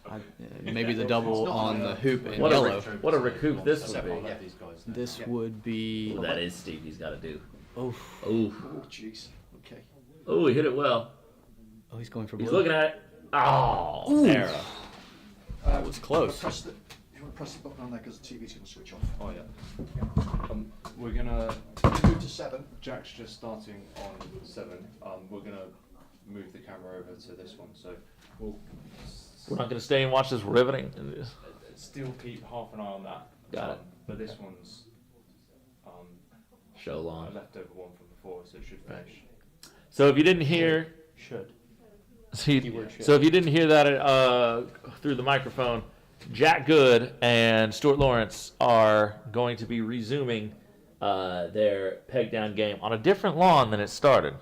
off. Maybe the double on the hoop and What a, yellow. what a recoup this would I'll be. let these guys know. This would be. Well, that is steep. He's got to do. Oh, Ooh. Oh, jeez. Okay. Oh, he hit it well. oh, he's going for He's blue. looking at it. Oh, arrow. That was close. Press the, you want to press the button on there because the TV's going to switch off. Oh yeah. We're gonna. Move to 7. Jack's just starting on 7. We're gonna move the camera over to this one, so we'll We're not going to stay and watch this riveting. still keep half an eye on that. Got it. But this one's Show a long. leftover one from before, so it should finish. So if you didn't hear, Should. so if you didn't hear that through the microphone, Jack Good and Stuart Lawrence are going to be resuming their peg down game on a different lawn than it started.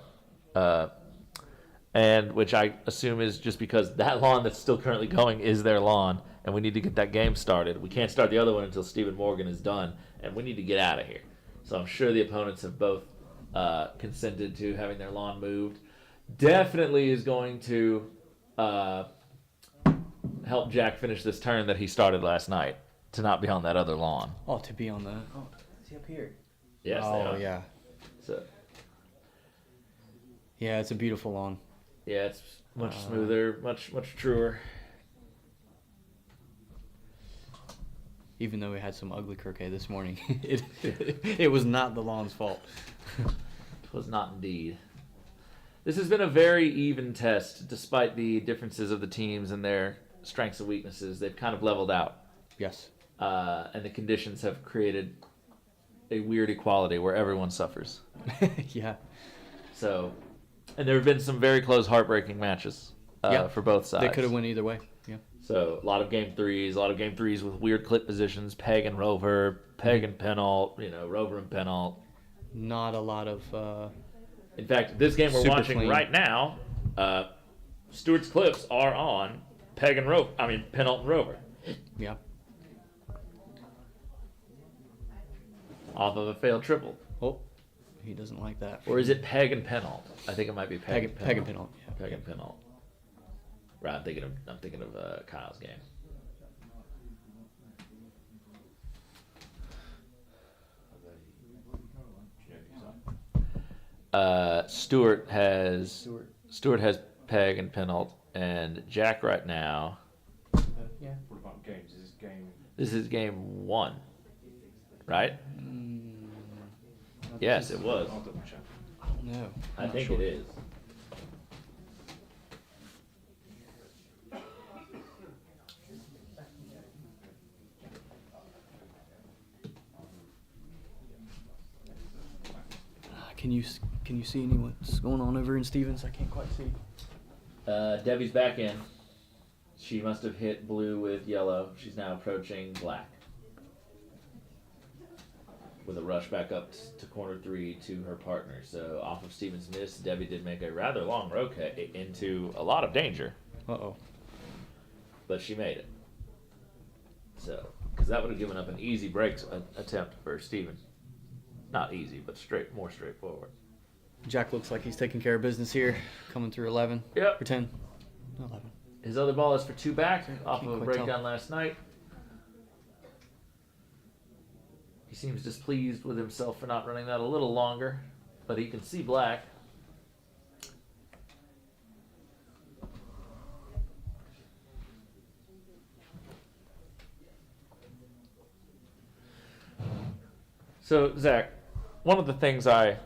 And which I assume is just because that lawn that's still currently going is their lawn, and we need to get that game started. We can't start the other one until Stephen Morgan is done, and we need to get out of here. So I'm sure the opponents have both consented to having their lawn moved. Definitely is going to help Jack finish this turn that he started last night to not be on that other lawn. Oh, to be on the. Oh, is he up here? Yes, they Oh are. yeah. So Yeah, it's a beautiful lawn. yeah, it's much smoother, much truer. Even though we had some ugly croquet this morning, it was not the lawn's fault. It was not indeed. This has been a very even test, despite the differences of the teams and their strengths and weaknesses. They've kind of leveled out, Yes. and the conditions have created a weird equality where everyone suffers. Yeah. So, and there have been some very close, heartbreaking matches Yeah. for both sides. They could have went either way. Yeah. So a lot of game threes with weird clip positions, peg and rover, peg and penalt, rover and penalt. Not a lot of. In fact, this game we're Super watching clean. right now, Stewart's clips are on peg and rover. I mean, penalt and rover, Yeah. off of a failed triple. Oh, he doesn't like that. Or is it peg and penalt? I think it might be peg and penalt. Peg and penalt. Yeah. Peg and penalt. Right, I'm thinking of Kyle's game. Stewart has peg and penalt, and Jack right now. Yeah. What about games? Is this game This is game 1, right? Yes, it was. I'll double check. I don't know. I I'm not think sure. it is. Can you see any what's going on over in Stevens? I can't quite see. Debbie's back in. She must have hit blue with yellow. She's now approaching black. With a rush back up to corner 3 to her partner. So off of Stevens' miss, Debbie did make a rather long roquet into a lot of danger. Uh-oh. But she made it. So, because that would have given up an easy break attempt for Steven. Not easy, but more straightforward. Jack looks like he's taking care of business here, coming through 11. Yep. Or 10. 11. His other ball is for 2 back, off Can't of a quite breakdown tell. last night. He seems displeased with himself for not running that a little longer, but he can see black. So, Zach, one of the things I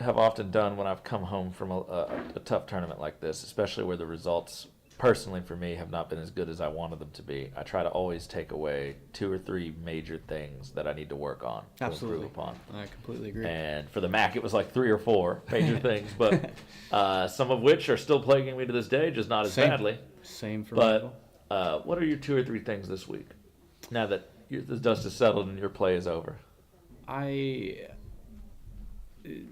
have often done when I've come home from a tough tournament like this, especially where the results, personally for me, have not been as good as I wanted them to be, I try to always take away 2 or 3 major things that I need to work on, to Absolutely. improve upon. I completely agree. And for the Mac, it was like 3 or 4 major things, but some of which are still plaguing me to this day, just not as Same. badly. Same for me. as well. But what are your 2 or 3 things this week, now that the dust is settled and your play is over?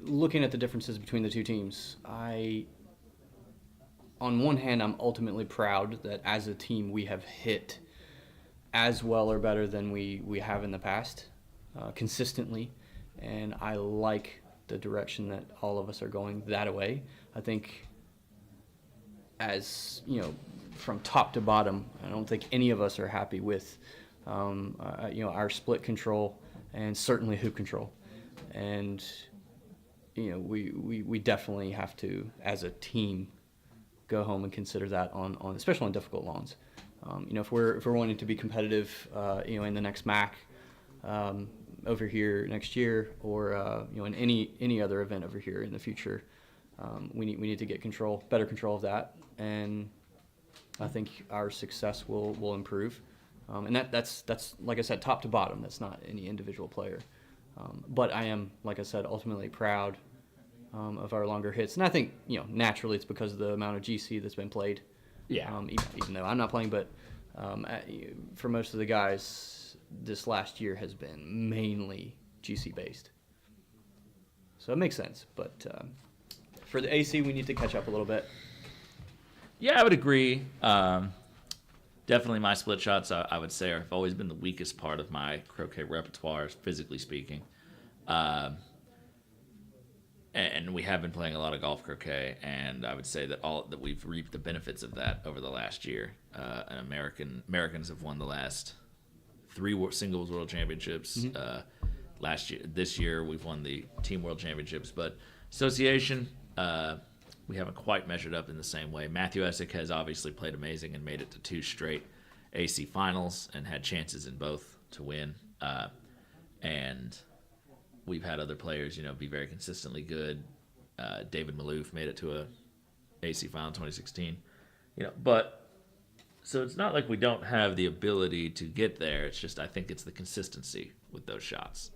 Looking at the differences between the two teams, on one hand, I'm ultimately proud that as a team we have hit as well or better than we have in the past, consistently, and I like the direction that all of us are going that way. I think, as you know, from top to bottom, I don't think any of us are happy with our split control and certainly hoop control, and we definitely have to, as a team, go home and consider that on especially on difficult lawns. If we're wanting to be competitive, in the next MAC, over here next year, or in any other event over here in the future, we need to get better control of that, and I think our success will improve. And that's like I said, top to bottom. That's not any individual player. But I am, like I said, ultimately proud of our longer hits. And I think, naturally it's because of the amount of GC that's been played. Yeah. Even though I'm not playing, but for most of the guys, this last year has been mainly GC based. So it makes sense. But for the AC, we need to catch up a little bit. Yeah, I would agree. Definitely my split shots, I would say, have always been the weakest part of my croquet repertoire, physically speaking. And we have been playing a lot of golf croquet, and I would say that we've reaped the benefits of that over the last year. And Americans have won the last 3 singles world championships. Mm-hmm. This year, we've won the team world championships. But association, we haven't quite measured up in the same way. Matthew Essick has obviously played amazing and made it to 2 straight AC finals and had chances in both to win. And we've had other players, be very consistently good. David Malouf made it to a AC final in 2016. But so it's not like we don't have the ability to get there. It's just I think it's the consistency with those shots.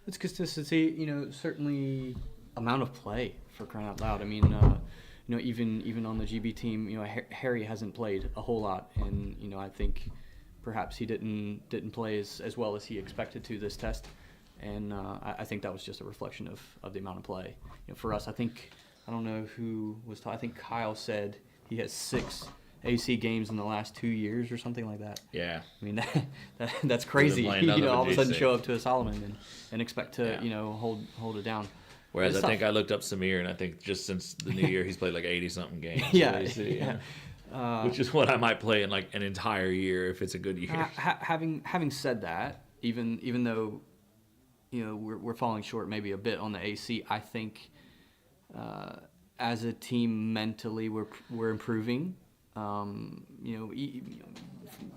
It's consistency, certainly amount of play, for crying out loud. I mean, even on the GB team, Harry hasn't played a whole lot, and I think perhaps he didn't play as well as he expected to this test, and I think that was just a reflection of the amount of play. For us, I don't know who was I think Kyle said he has 6 AC games in the last 2 years or something like that. Yeah. I mean, that's crazy. playing nothing All but of a sudden GC. show up to a Solomon and expect to, Yeah. hold it down. Whereas It's I think tough. I looked up Samir, and I think just since the new year, he's played like 80-something games. Yeah, in AC, yeah. which is what I might play in like an entire year if it's a good year. Having said that, even though we're falling short maybe a bit on the AC, I think as a team mentally we're improving.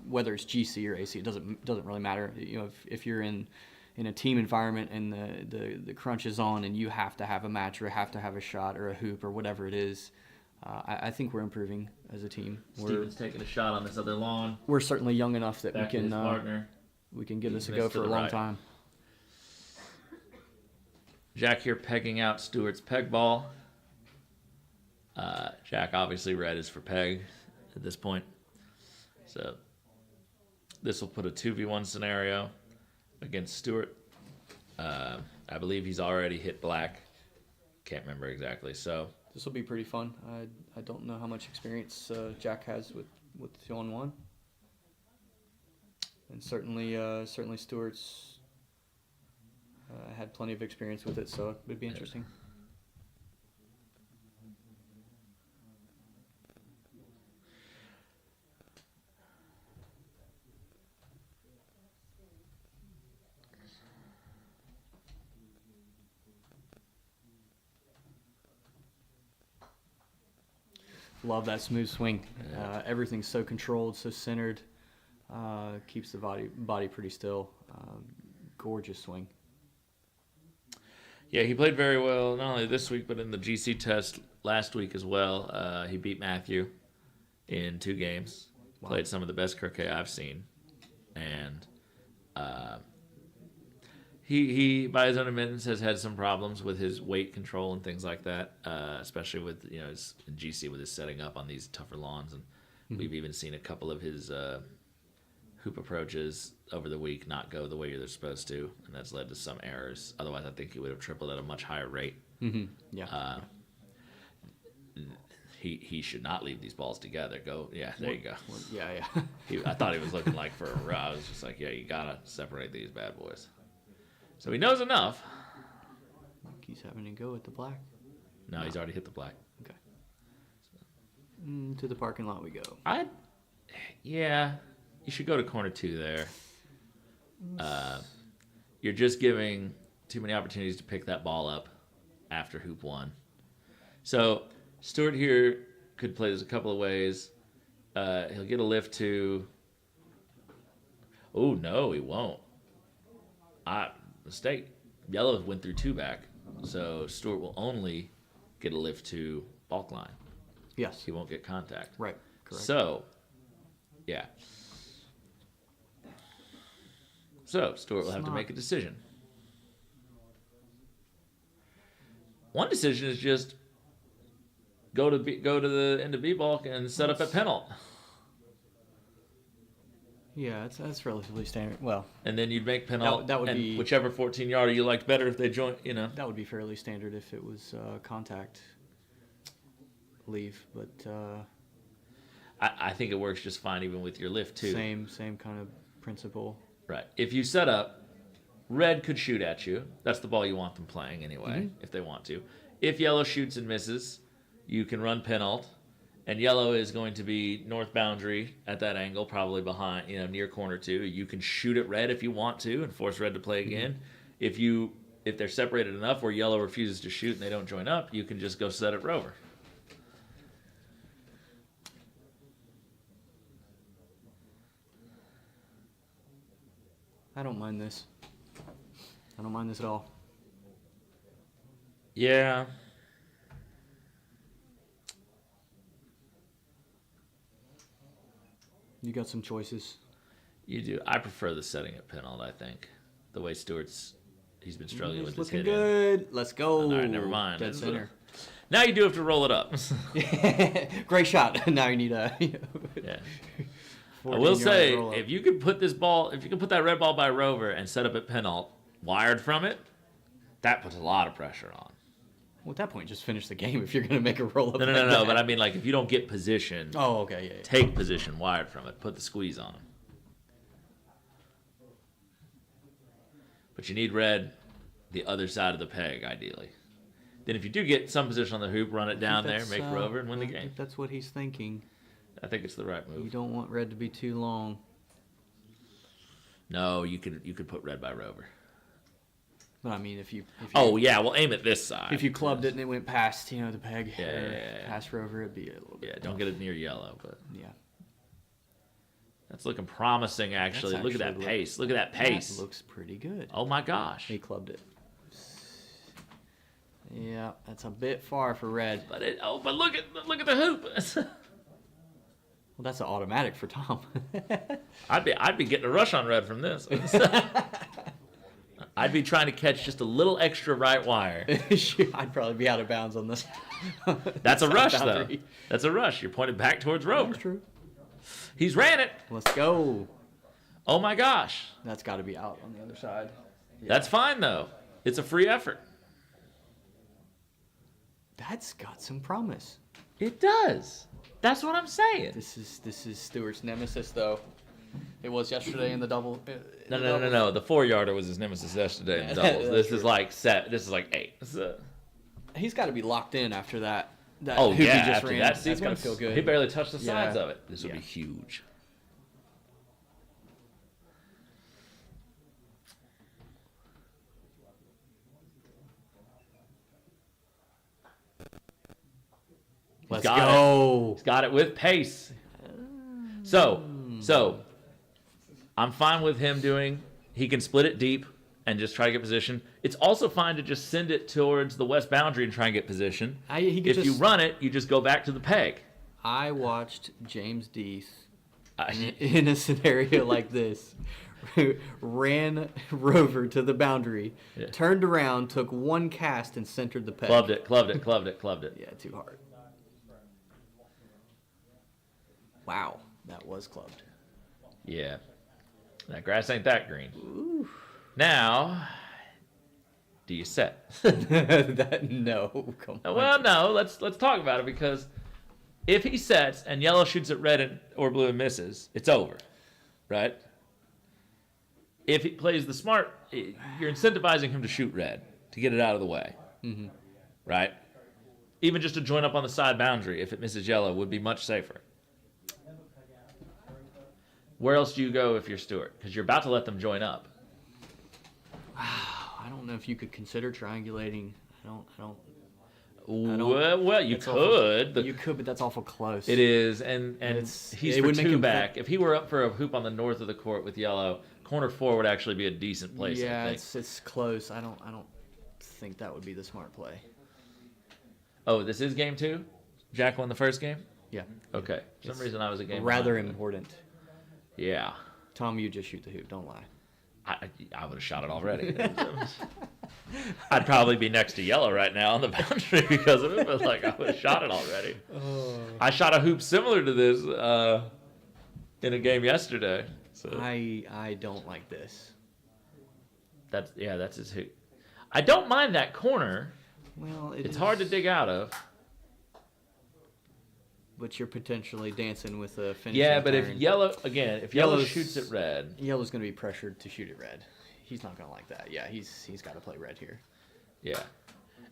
whether it's GC or AC, it doesn't really matter. You know, if you're in a team environment and the crunch is on and you have to have a match or have to have a shot or a hoop or whatever it is, I think we're improving as a team. Steven's taking a shot on this other lawn. We're certainly young enough that Back to his partner. we can give this a Missed go to for a the long right. time. Jack here pegging out Stewart's peg ball. Jack obviously red is for peg at this point. So this will put a 2v1 scenario against Stewart. I believe he's already hit black. Can't remember exactly. So This will be pretty fun. I don't know how much experience Jack has with 2-on-1, and certainly Stewart's had plenty of experience with it, so it would be interesting. Love that smooth swing. Everything's so controlled, so centered. Keeps the body pretty still. Gorgeous swing. yeah, he played very well not only this week but in the GC test last week as well. He beat Matthew in 2 games. Wow. Played some of the best croquet I've seen, and he by his own admittance has had some problems with his weight control and things like that, especially with his GC with his setting up on these tougher lawns, and we've even seen a couple of his hoop approaches over the week not go the way they're supposed to, and that's led to some errors. Otherwise, I think he would have tripled at a much higher rate. Mm-hmm. Yeah. He should not leave these balls together. There you go. Yeah. I thought he was looking like for a row. I was just like, yeah, you gotta separate these bad boys. So he knows enough. He's having to go at the black. No, he's already hit the black. Okay. To the parking lot we go. Yeah, you should go to corner 2 there. You're just giving too many opportunities to pick that ball up after hoop 1. So Stewart here could play this a couple of ways. He'll get a lift to. Oh no, he won't. Mistake. Yellow went through 2 back, so Stewart will only get a lift to balk line. Yes. He won't get contact. Right. Correct. So, yeah. So Stewart will have to Smart. make a decision. One decision is just go to the end of B balk and set up at penalt, Yeah, that's relatively standard. Well, and then you'd make penalt. That would and be- whichever 14-yarder you liked better if they join. that would be fairly standard if it was contact leave, but I think it works just fine even with your lift too. same kind of principle. Right. If you set up, red could shoot at you. That's the ball you want them playing anyway, if they want to. If yellow shoots and misses, you can run penalt, and yellow is going to be north boundary at that angle, probably behind, near corner 2. You can shoot at red if you want to and force red to play again. If they're separated enough where yellow refuses to shoot and they don't join up, you can just go set it rover. I don't mind this. I don't mind this at all. Yeah. You got some choices. You do. I prefer the setting at penalt, I think. The way he's been struggling He's with his looking hitting. good. Let's go. All right, never mind. Dead center. Now you do have to roll it up. Great shot. Now you need a. Yeah. I 14-yard will say, roll-up. if you could put that red ball by rover and set up at penalt, wired from it, that puts a lot of pressure on. Well, at that point, just finish the game if you're going to make a roll up. No. But I mean, like, if you don't get position, Oh, okay, yeah. take position wired from it. Put the squeeze on him. But you need red the other side of the peg, ideally. Then if you do get some position on the hoop, run it down there, make rover, and win the I game. think that's what he's thinking. I think it's the right You move. don't want red to be too long. No, you could put red by rover. But I mean, if you Oh yeah, we'll aim at this side. if you clubbed it and it went past, the peg, Yeah, or yeah. past rover, it'd be a little bit. Yeah, don't get it near yellow, but Yeah. That's looking promising, actually. That's Look at that actually pace. Look at that pace. That looks pretty good. Oh, my gosh. He clubbed it. Yeah, that's a bit far for red. But look at the hoop. Well, that's an automatic for Tom. I'd be getting a rush on red from this. I'd be trying to catch just a little extra right wire. I'd probably be out of bounds on this. That's a rush, though. boundary. That's a rush. You're pointed back towards Rover. That's true. He's ran it. Let's go. Oh my gosh. That's got to be out on the other side. That's fine though. It's a free effort. That's got some promise. It does. That's what I'm saying. This is Stewart's nemesis, though. It was yesterday in the double. No. The 4-yarder was his nemesis yesterday in Yeah, doubles. that's This is like set. This is like 8. He's got to be locked in after that. Oh hoop he yeah, just after ran. that That's gotta sequence, feel good. he barely touched the sides Yeah. of it. This would Yeah. be huge. Let's got go. He's got it with pace. So I'm fine with him doing. He can split it deep and just try to get position. It's also fine to just send it towards the west boundary and try and get position. If you run it, you just go back to the peg. I watched James Deese in a scenario like this. Ran Rover to the boundary, Yeah. turned around, took one cast, and centered the peg. Clubbed it. Yeah, too hard. Wow, that was clubbed. Yeah. That grass ain't that green. Now, do you set? No, come on. Well, no. Let's talk about it, because if he sets and yellow shoots at red or blue and misses, it's over, right? If he plays the smart, you're incentivizing him to shoot red to get it out of the way, right? Even just to join up on the side boundary if it misses yellow would be much safer. Where else do you go if you're Stewart? Because you're about to let them join up. I don't know if you could consider triangulating. I don't. Well, you It's could. You could, but that's awful close. It is, and he's it for would make two him back. If he were up for a hoop on the north of the court with yellow, corner 4 would actually be a decent place. Yeah, I think. it's close. I don't think that would be the smart play. Oh, this is game 2? Jack won the first game? Yeah. Okay. For some reason I was a game Rather behind. important. Yeah. Tom, you just shoot the hoop. Don't lie. I would have shot it already. I'd probably be next to yellow right now on the boundary because of it, but like I would have shot it already. I shot a hoop similar to this in a game yesterday. So I don't like this. that's his hoop. I don't mind that corner. Well, It's hard to dig out of. But you're potentially dancing with a finishing Yeah, but if turn. yellow yellow Yellow's- shoots at red, Yellow's going to be pressured to shoot it red. He's not going to like that. Yeah, he's got to play red here. yeah.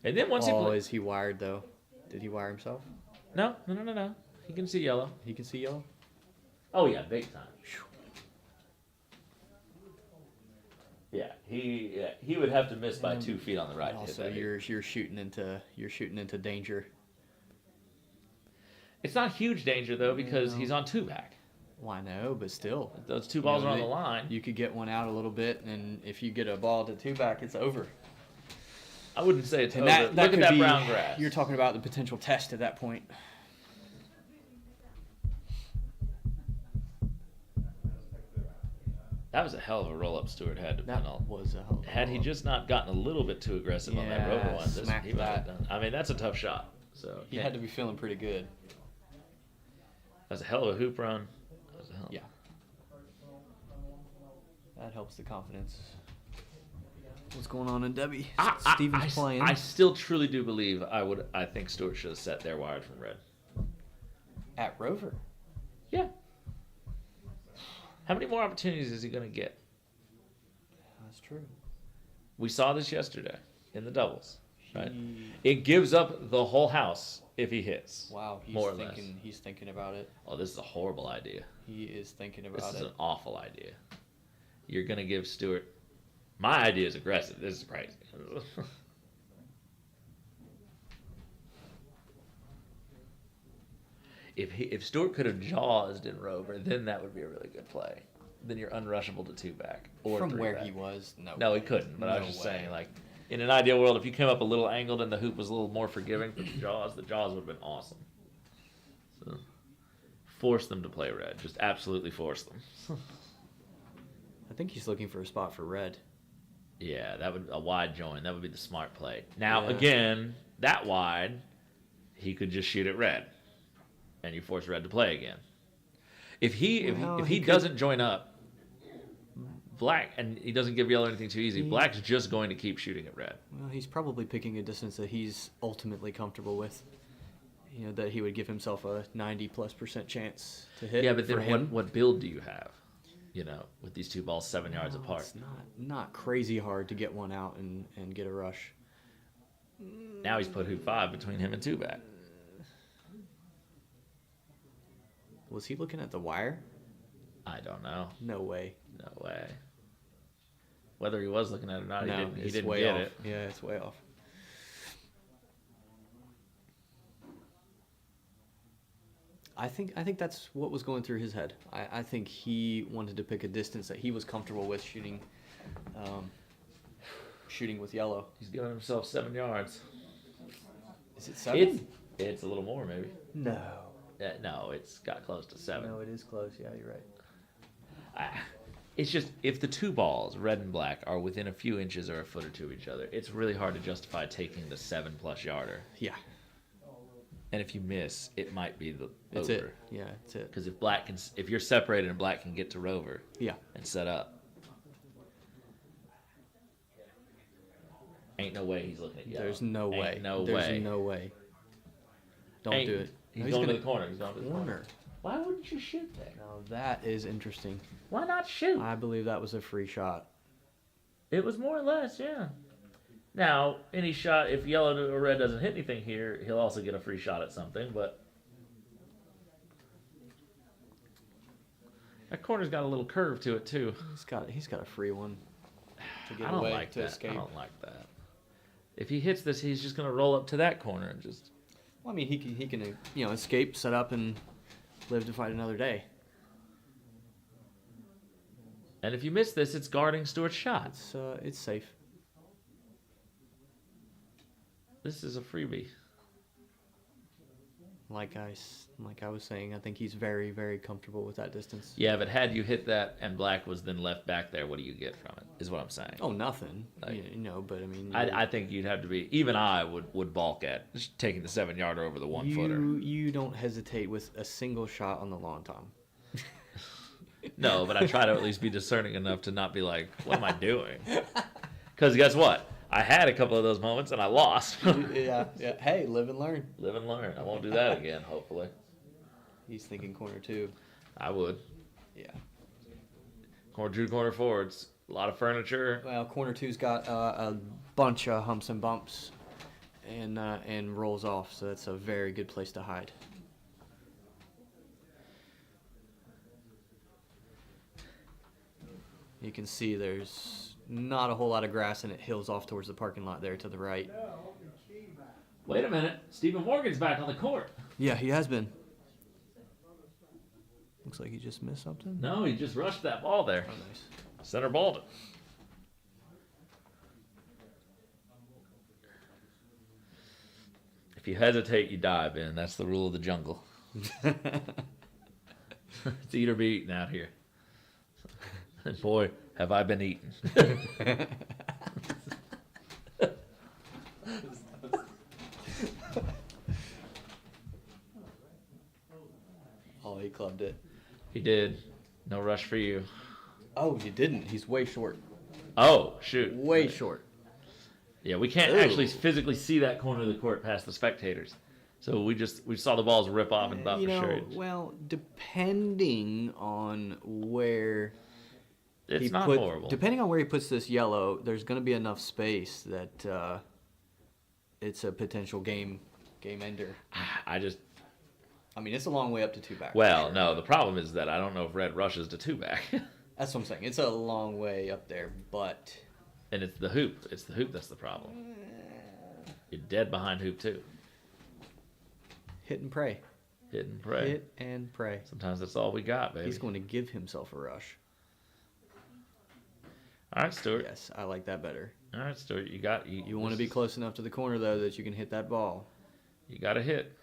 And then once Is he wired though? Did he wire himself? no, he can see yellow. He can see yellow. Oh yeah, big time. Yeah, he would have to miss by 2 feet on the right. to hit Also, that hoop. you're shooting into danger. It's not huge danger though because No. he's on 2 back. Well, I know, but still. Those 2 balls You know, are on the line. You could get one out a little bit, and if you get a ball to 2 back, it's over. I wouldn't say it's And over. that Look at could that be, brown grass. You're talking about the potential test at that point. That was a hell of a roll up Stewart had to That penalty. was a hell of a Had he roll-up. just not gotten a little bit too aggressive on that rover Yeah, one, smacked he might have that. done. I mean, that's a tough shot. So He had to be feeling pretty good. That's a hell of a hoop run. That was a hell. Yeah. That helps the confidence. What's going on in Debbie? Steven's playing. I still truly do believe I think Stewart should have set there wired from red. At Rover. Yeah. How many more opportunities is he going to get? That's true. We saw this yesterday in the doubles. Right? He- It gives up the whole house if he hits. Wow, he's More or less. thinking. He's thinking about it. Oh, this is a horrible idea. He is thinking This about is it. an awful idea. You're going to give Stewart... My idea is aggressive. This is crazy. If Stewart could have jaws in Rover, then that would be a really good play. Then you're unrushable to 2-back or From where 3-back. he was, no. No, he couldn't. But I was No just way. saying, like, in an ideal world, if you came up a little angled and the hoop was a little more forgiving for the jaws would have been awesome. So, force them to play red. Just absolutely force them. I think he's looking for a spot for red. Yeah, that would a wide join. That would be the smart play. Now, Yeah. again, that wide, he could just shoot it red, and you force red to play again. If he could- doesn't join up, black, and he doesn't give yellow anything too easy, black's just going to keep shooting at red. Well, he's probably picking a distance that he's ultimately comfortable with. You know, that he would give himself a 90+% chance to hit. Yeah, but for then him. what build do you have? You know, with these two balls 7 yards apart. It's not crazy hard to get one out and get a rush. Now he's put hoop 5 between him and 2-back. Was he looking at the wire? I don't know. No way. No way. Whether he was looking at it or not, No, he it's didn't way get off. it. Yeah, it's way off. I think that's what was going through his head. I think he wanted to pick a distance that he was comfortable with shooting with yellow. He's giving himself 7 yards. Is it 7? It's a little more, maybe. No. No, it's got close to 7. No, it is close. Yeah, you're right. It's just, if the two balls, red and black, are within a few inches or a foot or two of each other, it's really hard to justify taking the 7+ yarder. Yeah. And if you miss, it might be the It's over. it. Yeah, it's it. Because if you're separated and black can get to rover Yeah. and set up, ain't no way he's looking at yellow. There's no way. Ain't no There's way. no way. Don't Ain't- do it. He's No, going to gonna the corner. He's going to the corner. Why wouldn't you shoot there? Now that is interesting. Why not shoot? I believe that was a free shot. It was more or less, yeah. Now, any shot, if yellow or red doesn't hit anything here, he'll also get a free shot at something, but that corner's got a little curve to it, too. He's got a free one to get I don't away like to that. escape. I don't like that. If he hits this, he's just going to roll up to that corner and just... Well, I mean, he can escape, set up, and live to fight another day. And if you miss this, it's guarding Stewart's shot. It's safe. This is a freebie. Like I was saying, I think he's very, very comfortable with that distance. Yeah, but had you hit that and black was then left back there, what do you get from it, is what I'm saying. Oh, nothing. Like- But I mean, I think you'd have to be, even I would balk at just taking the 7-yarder over the 1-footer. You don't hesitate with a single shot on the lawn, Tom. No, but I try to at least be discerning enough to not be like, what am I doing? Because guess what? I had a couple of those moments and I lost. yeah. Hey, live and learn. Live and learn. I won't do that again, hopefully. He's thinking corner 2. I would. Yeah. Corner 2, corner 4. It's a lot of furniture. Well, corner 2's got a bunch of humps and bumps, and rolls off, so that's a very good place to hide. You can see there's not a whole lot of grass, and it hills off towards the parking lot there to the right. Wait a minute. Stephen Morgan's back on the court. Yeah, he has been. Looks like he just missed something. No, he just rushed that ball there. Oh, nice. Center balled it. If you hesitate, you die, Ben. That's the rule of the jungle. It's eat or be eaten out here. And boy, have I been eaten. Oh, he clubbed it. He did. No rush for you. Oh, you didn't. He's way short. Oh, shoot. Way short. Yeah, we can't Ooh. actually physically see that corner of the court past the spectators. So we saw the balls rip off and thought for sure. Well, depending on where It's not horrible. Depending on where he puts this yellow, there's going to be enough space that it's a potential game ender. I mean, it's a long way up to 2-back. Well, no, the problem is that I don't know if red rushes to 2-back. That's what I'm saying. It's a long way up there, but And it's the hoop. It's the hoop that's the problem. You're dead behind hoop, too. hit and pray. Hit and pray. Hit and pray. Sometimes that's all we got, baby. He's going to give himself a rush. All right, Stuart. Yes, I like that better. All right, Stuart. You got You want to be close enough to the corner, though, that you can hit that ball. You got to hit.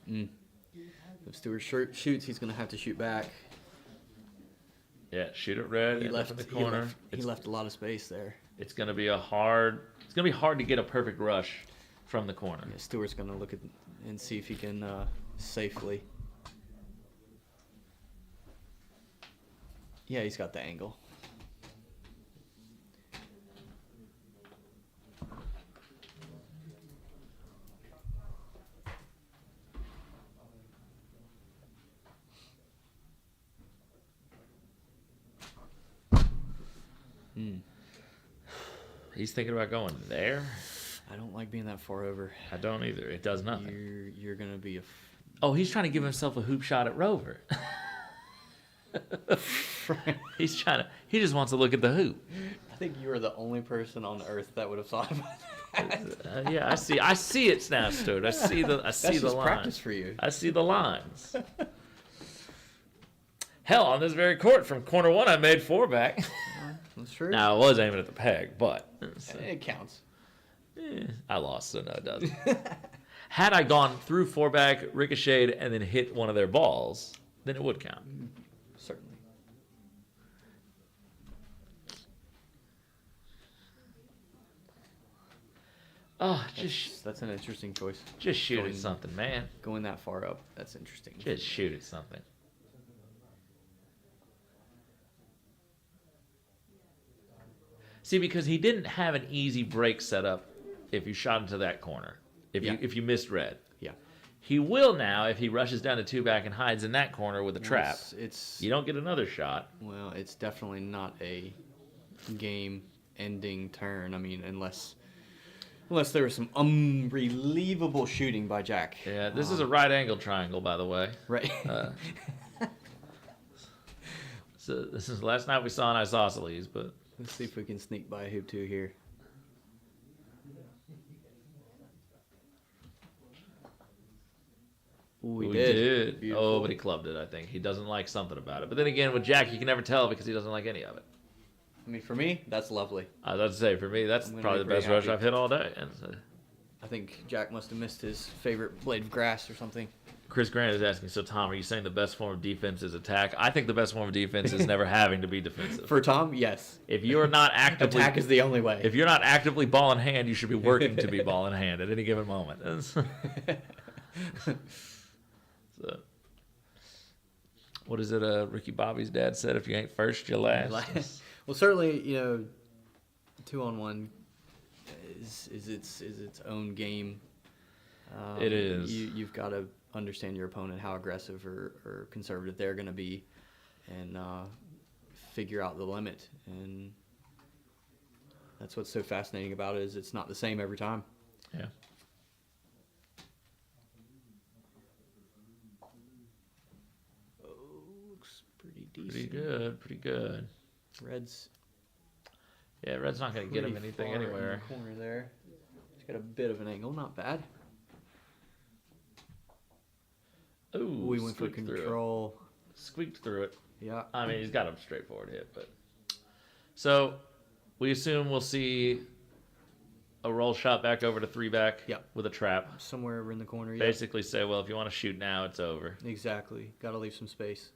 If Stewart shoots, he's going to have to shoot back. Yeah, shoot it red. He left in the corner. He left a lot of space there. It's gonna be hard to get a perfect rush from the corner. Yeah, Stewart's going to look at and see if he can safely. Yeah, he's got the angle. He's thinking about going there. I don't like being that far over. I don't either. It does nothing. You're going to be a... Oh, he's trying to give himself a hoop shot at Rover. He just wants to look at the hoop. I think you are the only person on earth that would have thought about that. Yeah, I see it now, Stuart. I see the That's lines. just practice for you. I see the lines. Hell, on this very court, from corner one, I made 4-back. That's true. Now, I was aiming at the peg, but It counts. I lost, so no, it doesn't. Had I gone through 4-back, ricocheted, and then hit one of their balls, then it would count. Certainly. Oh, That's an interesting choice. just shoot going- at something, man. Going that far up, that's interesting. Just shoot at something. See, because he didn't have an easy break set up if you shot into that corner. If you missed red. Yeah. He will now if he rushes down to 2-back and hides in that corner with a trap. It's You don't get another shot. well, it's definitely not a game-ending turn. I mean, unless there was some unbelievable shooting by Jack. Yeah, this is a right angle triangle, by the way. Right. So this is last night we saw an isosceles, but Let's see if we can sneak by hoop 2 here. Ooh, we we did. did. Beautiful. Oh, but he clubbed it, I think. He doesn't like something about it. But then again, with Jack, you can never tell because he doesn't like any of it. I mean, for me, that's lovely. I was about to say, for me, that's I'm gonna probably be the best very rush happy. I've hit all day. And I think Jack must have missed his favorite blade of grass or something. Chris Grant is asking, so Tom, are you saying the best form of defense is attack? I think the best form of defense is never having to be defensive. For Tom, yes. If you're not actively Attack is the only way. if you're not actively ball in hand, you should be working to be ball in hand at any given moment. So, what is it? Ricky Bobby's dad said, "If you ain't first, you're last." Well, certainly, 2-on-1 is its own game. It is. You've got to understand your opponent, how aggressive or conservative they're going to be, and figure out the limit. And that's what's so fascinating about it, is it's not the same every time. Yeah. Oh, looks pretty decent. Pretty good. Pretty good. Red's Yeah, Red's not going to get him pretty anything far in anywhere. the corner there. He's got a bit of an angle, not bad. Ooh, We went for squeaked through it. control. Squeaked through it. Yeah. I mean, he's got a straightforward hit, but so we assume we'll see a roll shot back over to 3-back. Yep. With a trap. Somewhere over in the corner. Yeah. Basically say, well, if you want to shoot now, it's over. Exactly. Got to leave some space.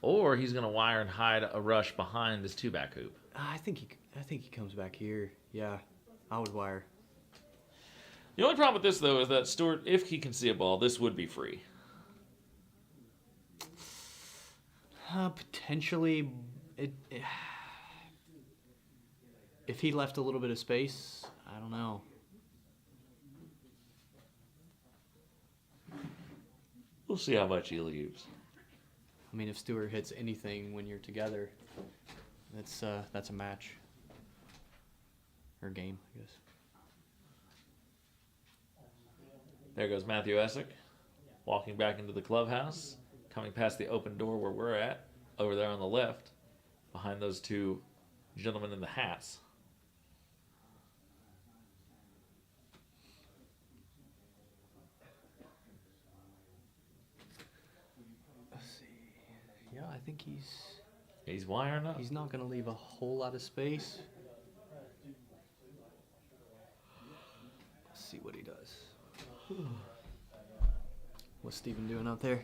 Or he's going to wire and hide a rush behind this 2-back hoop. I think he comes back here. Yeah. I would wire. The only problem with this, though, is that Stewart, if he can see a ball, this would be free. Potentially, if he left a little bit of space, I don't know. We'll see how much he leaves. I mean, if Stewart hits anything when you're together, that's a match or game, I guess. There goes Matthew Essick, walking back into the clubhouse, coming past the open door where we're at, over there on the left, behind those two gentlemen in the hats. think He's wiring up. he's not gonna leave a whole lot of space. Let's see what he does. What's Steven doing out there?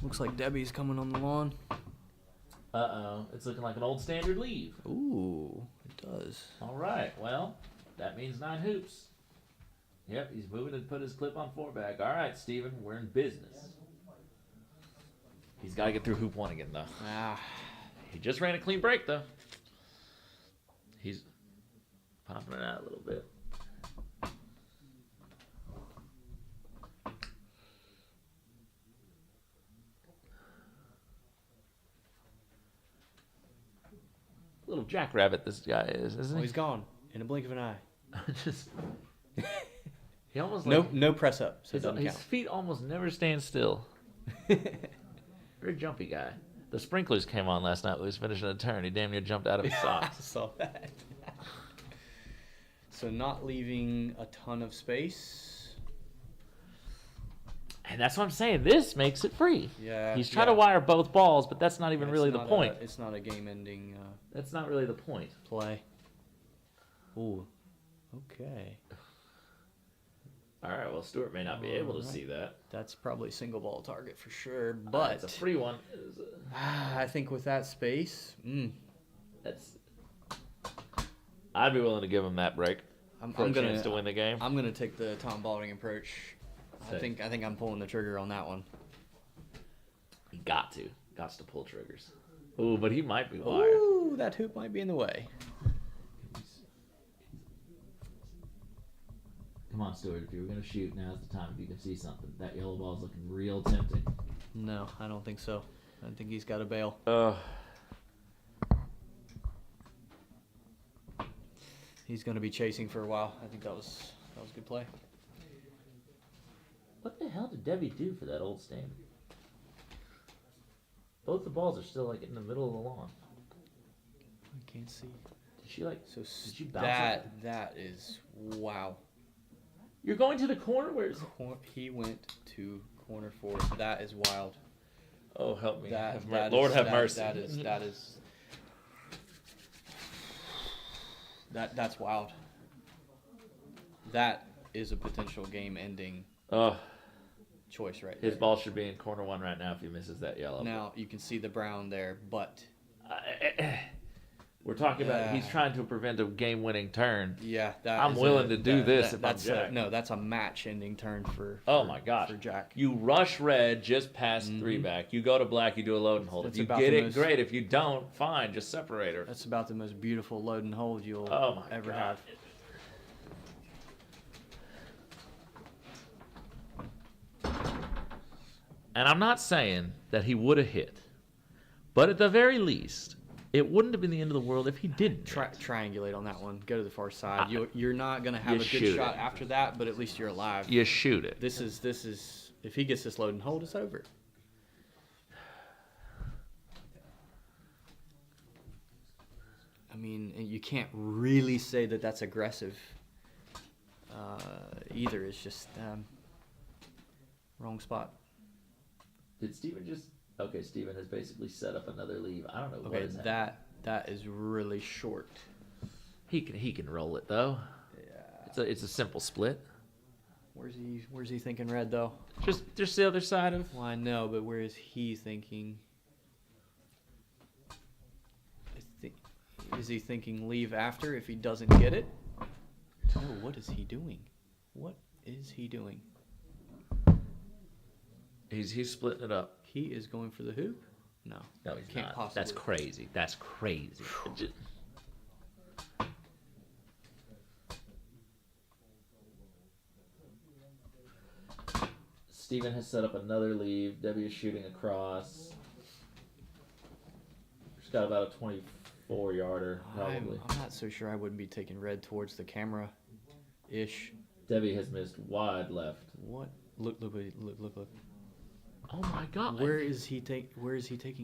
Looks like Debbie's coming on the lawn. Uh-oh. It's looking like an old standard leave. Ooh, it does. All right. Well, that means 9 hoops. Yep, he's moving to put his clip on 4 back. All right, Steven, we're in business. He's got to get through hoop 1 again, though. Ah, He just ran a clean break, though. He's popping it out a little bit. Little jackrabbit this guy is, isn't oh, he? he's gone in a blink of an eye. Just he almost No press up. So it his, doesn't his count. feet almost never stand still. Very jumpy guy. The sprinklers came on last night when he was finishing a turn. He damn near jumped out of his I socks. saw that. So not leaving a ton of space. And that's what I'm saying. This makes it free. Yeah. He's trying to wire both balls, but that's not even It's really the not point. It's not a game-ending That's not really the point. play. Ooh. Okay. All right, well, Stuart may not be able to Alright. see that. That's probably single ball target for sure. But It's a free one. I think with that space, That's. I'd be willing to give him that break I'm for a gonna chance to win the game. I'm gonna take the Tom Balding approach. Same. I think I'm pulling the trigger on that one. He got to pull triggers. Ooh, but he might be wired. Ooh, that hoop might be in the way. Come on, Stuart. If you were gonna shoot, now's the time. If you can see something, that yellow ball's looking real tempting. No, I don't think so. I think he's got a bail. He's gonna be chasing for a while. I think that was a good play. What the hell did Debbie do for that old standard? Both the balls are still like in the middle of the lawn. I can't see. Did she like? So Did you bounce that is wow. You're going to the corner. Where's? He went to corner 4. That is wild. Oh, help me! That Lord is- have that- mercy. That's wild. That is a potential game-ending Oh, choice right his there. ball should be in corner 1 right now if he misses that yellow. Now you can see the brown there, but We're talking about he's Yeah. trying to prevent a game-winning turn. yeah, that I'm is willing to do this if I'm that's Jack. no, that's a match-ending turn for Oh my gosh! for Jack. You rush red just past 3 back. You go to black. You do a load and hold. That's If you about get the it, most- great. If you don't, fine. Just separate her. That's about the most beautiful load and hold you'll Oh my ever God. have. And I'm not saying that he would have hit, but at the very least, it wouldn't have been the end of the world if he didn't. Triangulate on that one. Go to the far side. You're not gonna have You a shoot good it. shot after that, but at least you're alive. You shoot it. This is if he gets this load and hold, it's over. I mean, and you can't really say that that's aggressive either. It's just wrong spot. Did Steven just? Okay, Steven has basically set up another leave. I don't know what Okay, is happening. that is really short. He can roll it though. Yeah. It's a simple split. Where's he thinking red though? Just the other side of. Well, I know, but where is he thinking? Is he thinking leave after if he doesn't get it? Oh, what is he doing? What is he doing? He's splitting it up. He is going for the hoop? No. No, he's Can't not. possibly. That's crazy. That's crazy. Steven has set up another leave. Debbie is shooting across. She's got about a 24-yarder, probably. I'm not so sure I wouldn't be taking red towards the camera ish. Debbie has missed wide left. What? Look. Oh my God! Where is he taking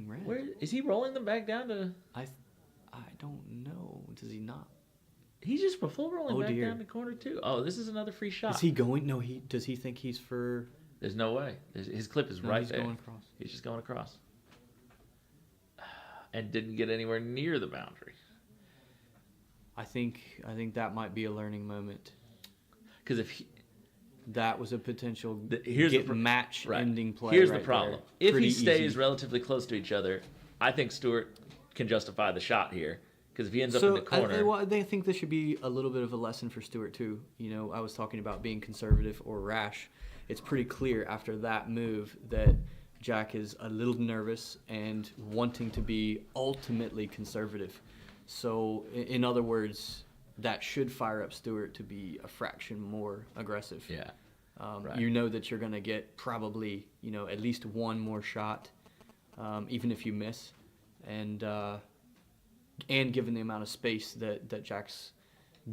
red? Where is he rolling them back down to? I don't know. Does he not? He's just full rolling Oh, back dear. down the corner too. Oh, this is another free shot. Is he going? No, does he think he's for? There's no way. His clip is No, right he's there. going across. He's just going across. and didn't get anywhere near the boundary. I think that might be a learning moment. Because if he, That was a potential here's the match-ending play. Here's right the problem. there. If Pretty he stays easy. relatively close to each other, I think Stewart can justify the shot here. Because if he ends up in the corner, I think this should be a little bit of a lesson for Stewart too. You know, I was talking about being conservative or rash. It's pretty clear after that move that Jack is a little nervous and wanting to be ultimately conservative. So, in other words, that should fire up Stewart to be a fraction more aggressive. yeah, right. You know that you're going to get probably, at least one more shot, even if you miss. And given the amount of space that Jack's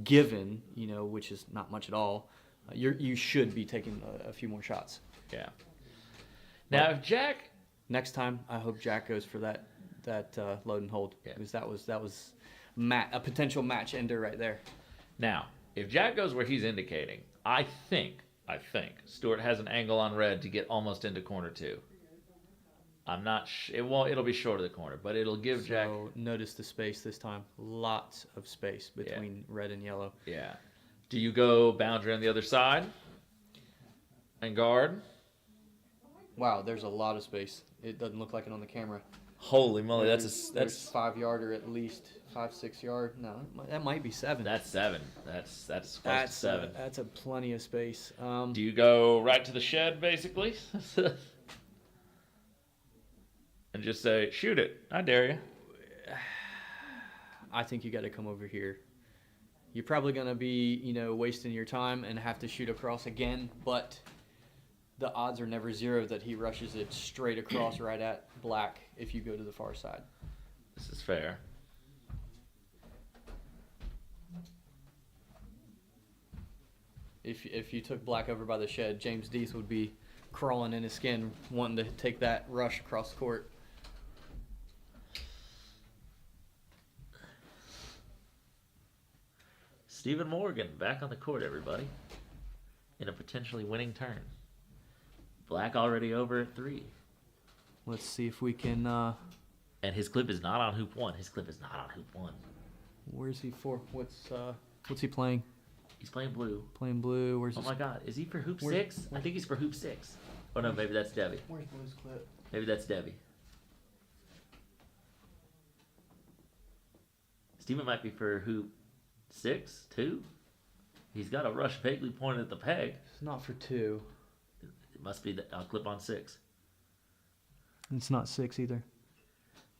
given, which is not much at all, you should be taking a few more shots. Yeah. Now, if Jack, Next time, I hope Jack goes for that load and hold, Yeah. because that was a potential match ender right there. now, if Jack goes where he's indicating, I think Stewart has an angle on red to get almost into corner 2. I'm not. It'll be short of the corner, but it'll give Jack. So notice the space this time. Lots of space between red and yellow. Yeah. Do you go boundary on the other side and guard? Wow, there's a lot of space. It doesn't look like it on the camera. Holy moly, There's that's 5 yarder at least, 5-6 yard. No, that might be 7. that's 7. That's close to 7. That's a plenty of space. Do you go right to the shed, basically? And just say, shoot it. I dare you. I think you got to come over here. You're probably gonna be, wasting your time and have to shoot across again, but the odds are never zero that he rushes it straight across right at black if you go to the far side. This is fair. If you took black over by the shed, James Deeth would be crawling in his skin, wanting to take that rush across the court. Stephen Morgan back on the court, everybody. In a potentially winning turn. Black already over at 3. Let's see if we can. And his clip is not on hoop 1. His clip is not on hoop 1. Where's he for? What's he playing? He's playing blue. Playing blue. Where's Oh his? my god, is he for hoop Where- 6? I think he's for hoop 6. Oh no, maybe that's Debbie. Where's Blue's clip? Maybe that's Debbie. Steven might be for hoop 6, 2. He's got a rush vaguely pointed at the peg. It's not for 2. It must be I'll clip on 6. It's not 6 either.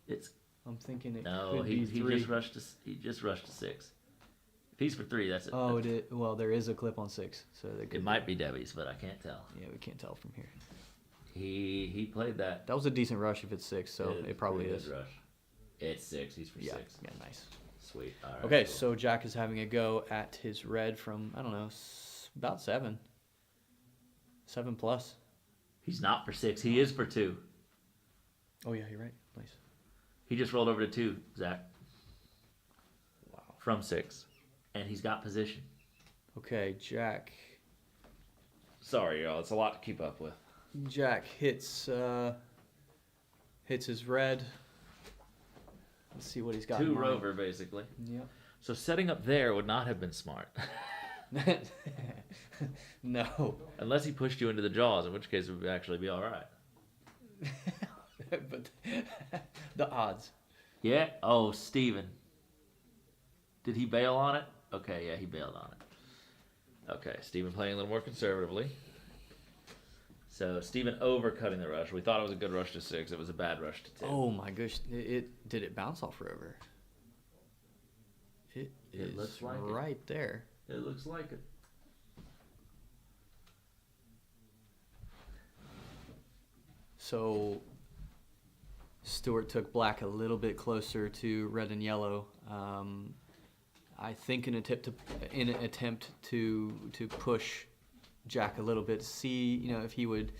It's I'm thinking it no, could he be 3. just rushed to 6. If he's for 3, that's it. Oh, well, there is a clip on 6, so they could It might be Debbie's, but I can't tell. Yeah, we can't tell from here. He played that. That was a decent rush if it's 6, so It's it probably pretty is. good rush. It's 6. He's for Yeah, 6. yeah, nice. Sweet. All right, Okay, cool. so Jack is having a go at his red from, I don't know, about 7. 7 plus. He's not for 6. He is for 2. Oh, yeah, you're right. Nice. He just rolled over to 2, Zach, Wow. from 6. And he's got position. Okay, Jack. Sorry, y'all. It's a lot to keep up with. Jack hits his red. Let's see what he's got. 2 in mind. rover, basically. Yep. So setting up there would not have been smart. No. Unless he pushed you into the jaws, in which case it would actually be all right. But the odds. Yeah? Oh, Steven. Did he bail on it? Okay, yeah, he bailed on it. Okay, Steven playing a little more conservatively. So Steven overcutting the rush. We thought it was a good rush to 6. It was a bad rush to 2. Oh my gosh! Did it bounce off rover? It is looks like it. right there. It looks like it. So Stewart took black a little bit closer to red and yellow. I think in an attempt to push Jack a little bit, see if he would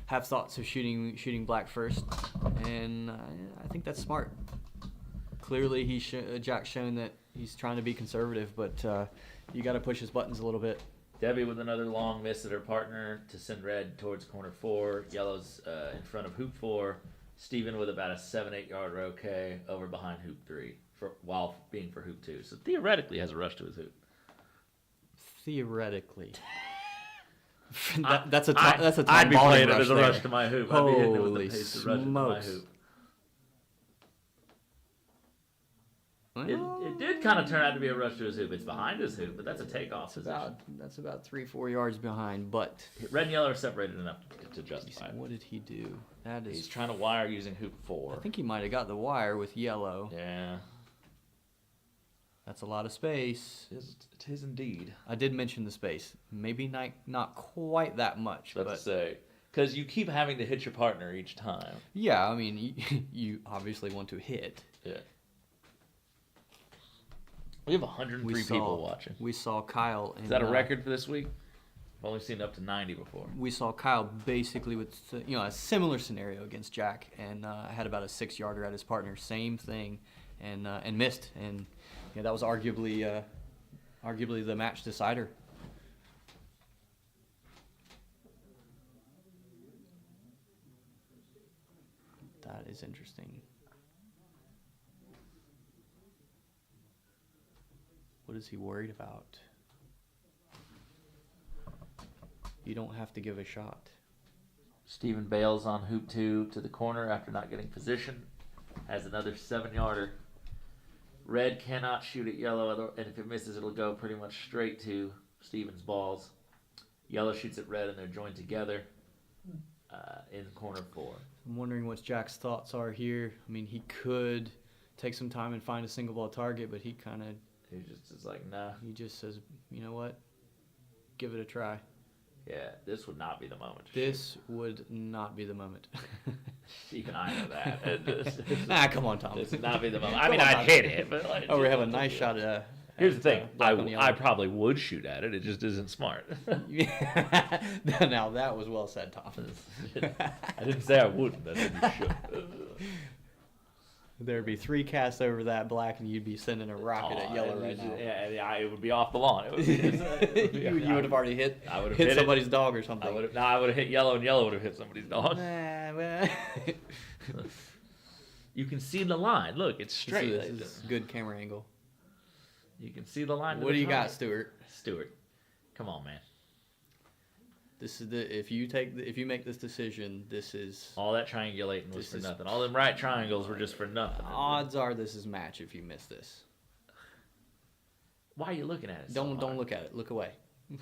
have thoughts of shooting black first, and I think that's smart. Clearly, Jack's shown that he's trying to be conservative, but you got to push his buttons a little bit. Debbie with another long miss at her partner to send red towards corner 4. Yellow's in front of hoop 4. Steven with about a 7-8 yard roquet over behind hoop 3 while being for hoop 2. So theoretically has a rush to his hoop. Theoretically. That's a Tom I'd be Baldwin playing it as a there. rush to my hoop. I'd be hitting it with Holy the pace to rush it to my smokes. hoop. Well, It did kind of turn out to be a rush to his hoop. It's behind his hoop, but that's a takeoff that's position. that's about 3-4 yards behind, but Red and yellow are separated enough to justify it. what did he do? That He's is trying to wire using hoop 4. I think he might have got the wire with yellow. Yeah, That's a lot of space. it is indeed. I did mention the space. Maybe not quite that much, Let's but say. Because you keep having to hit your partner each time. yeah, I mean, you obviously want to hit. Yeah. We have 103 people watching. We saw Kyle. Is that a record for this week? I've only seen up to 90 before. We saw Kyle basically with a similar scenario against Jack, and had about a 6-yarder at his partner, same thing, and missed, and that was arguably the match decider. That is interesting. What is he worried about? You don't have to give a shot. Steven bails on hoop 2 to the corner after not getting position. Has another 7-yarder. Red cannot shoot at yellow, and if it misses, it'll go pretty much straight to Steven's balls. Yellow shoots at red, and they're joined together in corner 4. I'm wondering what Jack's thoughts are here. I mean, he could take some time and find a single ball target, but he He just is like, nah. he just says, you know what? Give it a try. Yeah, this would not be the moment. This would not be the moment. Even I know that. Come on, Tom. This would not be the moment. I Come mean, on, I'd Tom. hit it, but like, Oh, we have a nice shot at. Here's the thing. black on yellow. I probably would shoot at it. It just isn't smart. Now that was well said, Tom. I didn't say I wouldn't. I said you should. There'd be 3 casts over that black, and you'd be sending a rocket at yellow right now. Yeah, it would be off the lawn. It would be, You would have already hit hit hit it. somebody's dog or something. I would have hit yellow, and yellow would have hit somebody's dog. Nah, well. You can see the line. Look, it's straight. This is good camera angle. You can see the line. to What the do you got, target. Stuart? Stuart, come on, man. This is if you make this decision, this is All that triangulating was This for is- nothing. All them right triangles were just for nothing. odds are this is match if you miss this. Why are you looking at it? so Don't hard? look at it. Look away.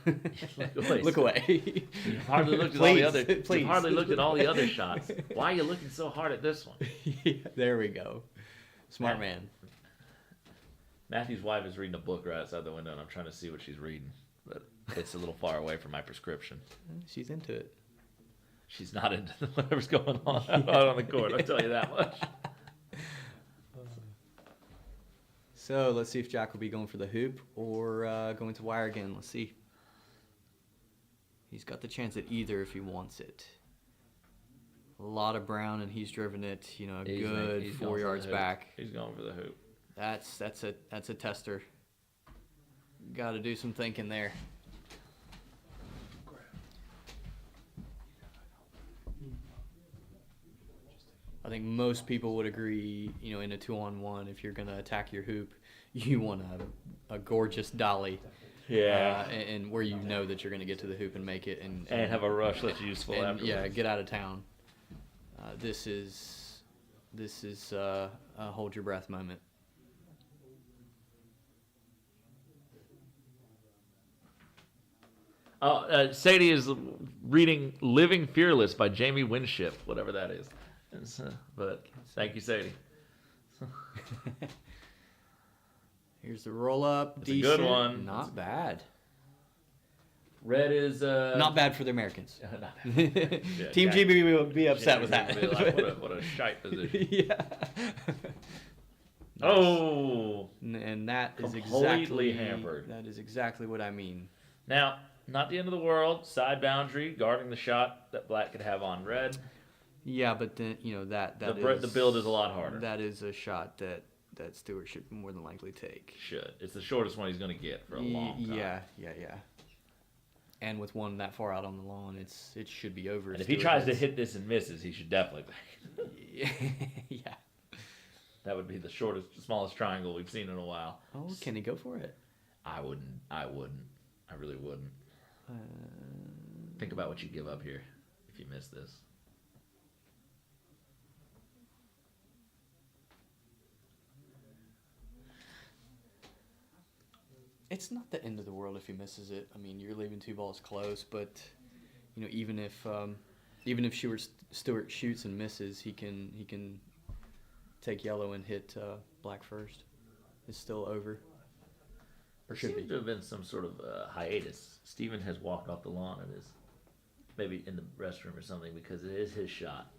Look away. Look away. You've hardly looked at all the Please, other. please. You've hardly looked at all the other shots. Why are you looking so hard at this one? Yeah, there we go. Smart Yeah. man. Matthew's wife is reading a book right outside the window, and I'm trying to see what she's reading, but it's a little far away from my prescription. She's into it. She's not into whatever's going on out on the court. I'll tell you that much. So let's see if Jack will be going for the hoop or going to wire again. Let's see. He's got the chance at either if he wants it. A lot of brown, and he's driven it, a He's good going 4 for the yards hoop. back. He's going for the hoop. That's a tester. Got to do some thinking there. I think most people would agree, in a 2-on-1, if you're going to attack your hoop, you want a gorgeous dolly. And where you know that you're going to get to the hoop and make it. And And have a rush that's useful and, afterwards. yeah, get out of town. This is a hold your breath moment. Sadie is reading "Living Fearless" by Jamie Winship, whatever that is. But thank you, Sadie. Here's the roll up. It's a good Decent. one. Not bad. Red is Not bad for the Americans. not Team Jack- GB will be upset Jamie with that. would be like, what a shite position. Yeah. Oh, And that is Completely exactly hampered. That is exactly what I mean. now not the end of the world. Side boundary, guarding the shot that black could have on red. Yeah, but then that The build is a lot harder. That is a shot that Stewart should more than likely take. Should. It's the shortest one he's going to get for a long time. Yeah. And with one that far out on the lawn, it should be over. And if he tries to hit this and misses, he should definitely. Yeah. Yeah. That would be the smallest triangle we've seen in a while. Oh, can he go for it? I wouldn't. I really wouldn't. Uh, Think about what you give up here if you miss this. it's not the end of the world if he misses it. I mean, you're leaving 2 balls close, but you know, even if Stewart shoots and misses, he can take yellow and hit black first. It's still over. Or should be. Seems to have been some sort of hiatus. Steven has walked off the lawn and is maybe in the restroom or something because it is his shot,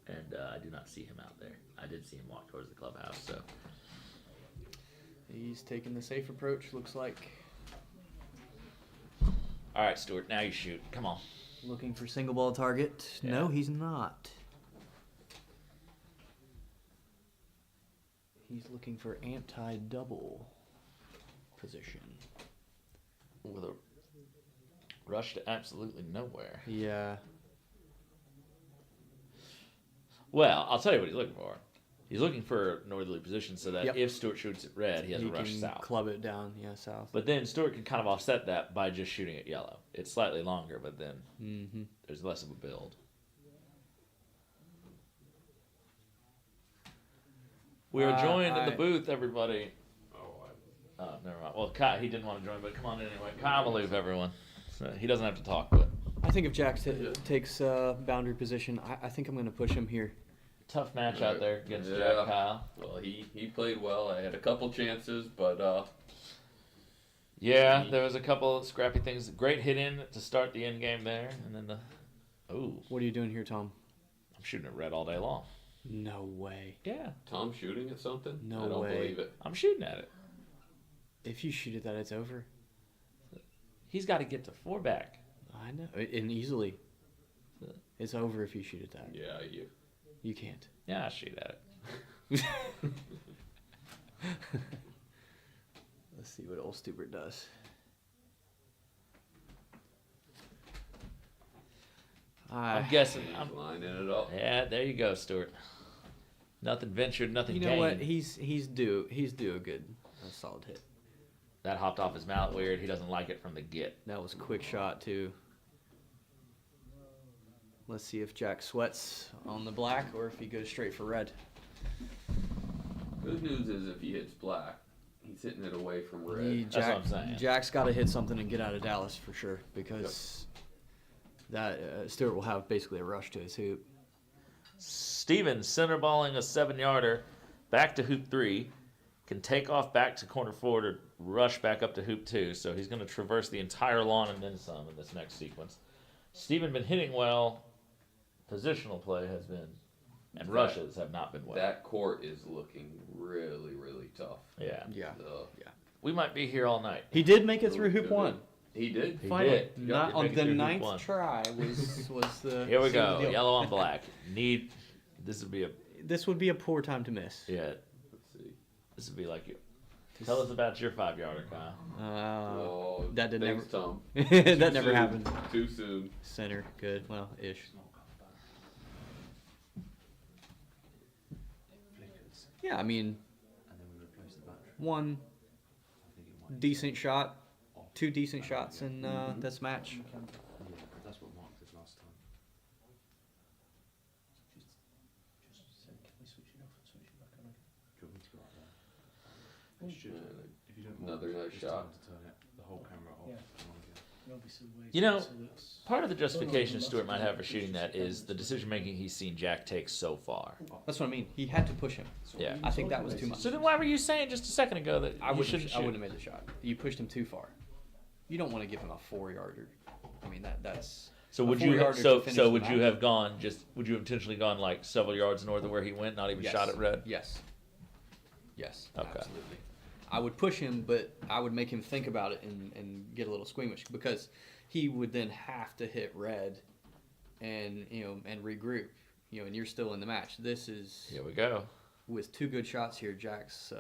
and I do not see him out there. I did see him walk towards the clubhouse, so. He's taking the safe approach, looks like. All right, Stuart, now you shoot. Come on. Looking for single ball target. Yeah. No, he's not. He's looking for anti-double position. With a rush to absolutely nowhere. Yeah. Well, I'll tell you what he's looking for. He's looking for northerly position so that Yep. if Stuart shoots at red, he has He a rush can south. club it down, south. But then Stuart can kind of offset that by just shooting at yellow. It's slightly longer, but then Mm-hmm. there's less of a build. We are joined in the booth, everybody. Oh, never mind. Well, Kyle, he didn't want to join, but come on in anyway. Kyle Maloof, everyone. So he doesn't have to talk, but I think if Jack takes boundary position, I think I'm going to push him here. tough match out there against Yeah. Jack Kyle. Well, he played well. I had a couple chances, but Yeah, there was a couple of scrappy things. Great hit in to start the end game there, and then What are you doing here, Tom? I'm shooting at red all day long. No way. Yeah, Tom shooting at something? No I don't way. believe it. I'm shooting at it. If you shoot at that, it's over. He's got to get to 4 back. I know. And easily. It's over if you shoot at that. Yeah, You can't. Yeah, I shoot at it. Let's see what old Stubert does. I'm guessing. he's lining it up. Yeah, there you go, Stuart. Nothing ventured, nothing You know gained. what? He's due a solid hit. That hopped off his mouth weird. He doesn't like it from the get. That was a quick shot too. Let's see if Jack sweats on the black or if he goes straight for red. Good news is if he hits black, he's hitting it away from red. That's what I'm saying. Jack's got to hit something and get out of Dallas for sure because that Stewart will have basically a rush to his hoop. Stevens center balling a 7-yarder back to hoop 3, can take off back to corner 4 to rush back up to hoop 2. So he's going to traverse the entire lawn and then some in this next sequence. Steven been hitting well. Positional play has been, and rushes have not been well. That court is looking really, really tough. Yeah. Yeah. We might be here all night. He did make it through hoop 1. He did. He Finally, did. not He on made it the through hoop 9th 1. try was the. Here we seal go. the deal. Yellow on black. This would be a This would be a poor time to miss. yeah. Let's see. This would be like you. Tell us about your 5-yarder, Kyle. Oh, that did thanks, never. Tom. That never soon. happened. Too soon. Center, good. Well, ish. Yeah, I mean, one decent shot, 2 decent shots in this match. That's what Mark did last time. Do you want me to go up there? It should. If you don't mind, Another nice it's shot. time to turn it, the whole camera off. Yeah. and on again. You know, part of the justification Stewart might have for shooting that is the decision making he's seen Jack take so far. That's what I mean. He had to push him. Yeah. I think that was too much. So then why were you saying just a second ago that I you wouldn't. shouldn't I shoot? wouldn't have made the shot. You pushed him too far. You don't want to give him a 4-yarder. I mean that's. So a would you 4-yarder so to finish so the would you match. have gone would you have intentionally gone like several yards north of where he went, not even Yes. shot at red? Yes. Yes. Okay. Absolutely. I would push him, but I would make him think about it and get a little squeamish because he would then have to hit red, and and regroup, and you're still in the match. This is Here we go. with 2 good shots here. Jack's.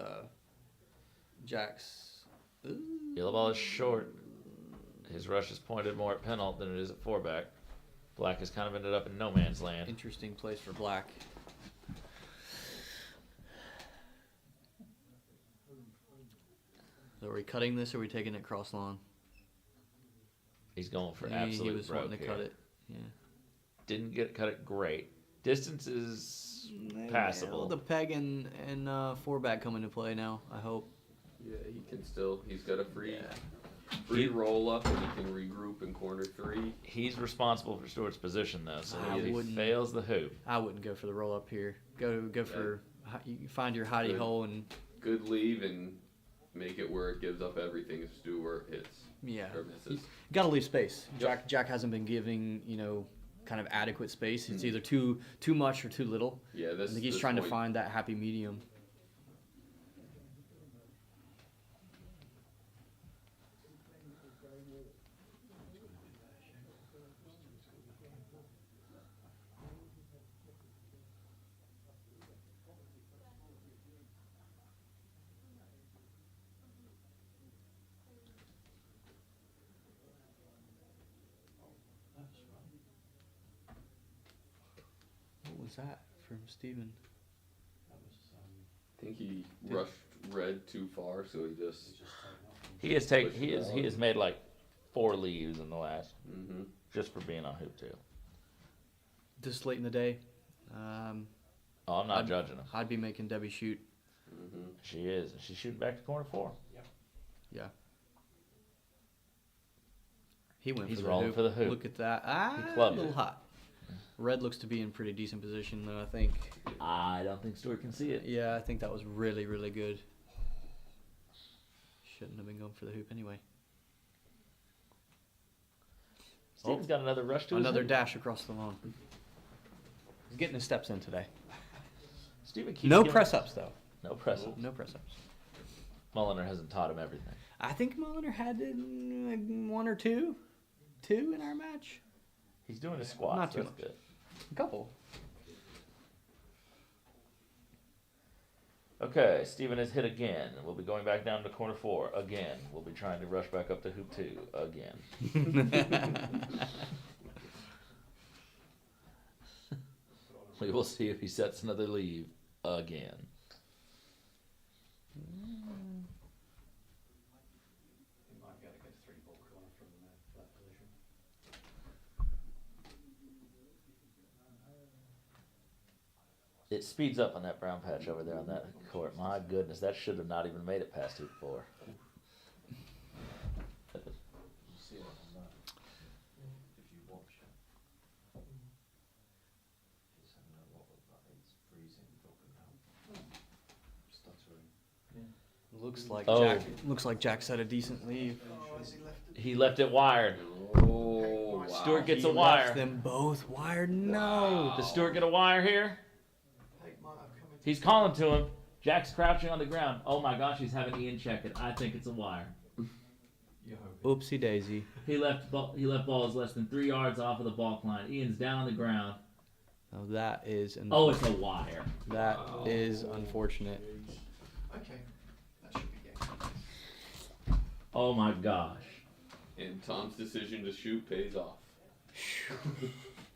Yellow ball is short. His rush is pointed more at Penalt than it is at 4 back. Black has kind of ended up in no man's land. Interesting place for black. So are we cutting this or are we taking it cross lawn? He's going for He absolute was broke wanting to here. cut it. Yeah. Didn't cut it great. Distance is passable. Well, the peg and four back come into play now, I hope. Yeah, he can still. He's got a free He- roll up, and he can regroup in corner 3. He's responsible for Stewart's position though, so I if he wouldn't- fails the hoop, I wouldn't go for the roll up here. Go for you find your hidey Good. hole and Good leave and make it where it gives up everything if Stewart hits yeah. or misses. Got to leave space. Yep. Jack hasn't been giving kind of adequate space. It's either too much or too little. Yeah, I this. think he's this trying to point- find that happy medium. What was that from Steven? I think he rushed red too far, so he just. he has made like 4 leaves in the last Mm-hmm. just for being on hoop 2. This late in the day, Oh, I'm not judging him. I'd be making Debbie shoot. Mm-hmm. She is, and she's shooting back to corner 4. Yeah. He went He's for the rolling hoop. for the hoop. Look at that. He A clubbed little it. hot. Red looks to be in pretty decent position, though, I think. I don't think Stewart can see it. Yeah, I think that was really, really good. Shouldn't have been going for the hoop anyway. Steven's got another rush to his Another hoop. dash across the lawn. He's getting his steps in today. Steven keeps No giving- press ups, though. No press ups. No press ups. Mulliner hasn't taught him everything. I think Mulliner had one or two. Two in our match. He's doing his squats. Not too That's much. good. A couple. Okay, Steven has hit again. We'll be going back down to corner 4 again. We'll be trying to rush back up to hoop 2 again. We will see if he sets another leave again. He might be able to get a 3-ball corner from that position. It speeds up on that brown patch over there on that court. My goodness, that should have not even made it past hoop 4. You see it on that. If you watch it. It's having a lot of that. It's freezing, dropping out. Stuttering. Looks like Jack set a decent leave. He left it wired. Oh, wow. Stewart gets He a wire. left them both wired. No. Does Stewart get a wire here? He's calling to him. Jack's crouching on the ground. Oh my gosh, he's having Ian check it. I think it's a wire. Oopsie daisy. He left balls less than 3 yards off of the balk line. Ian's down on the ground. Oh, that is. Oh, it's a wire. That is unfortunate. Okay, that should be game. Oh my gosh. And Tom's decision to shoot pays off.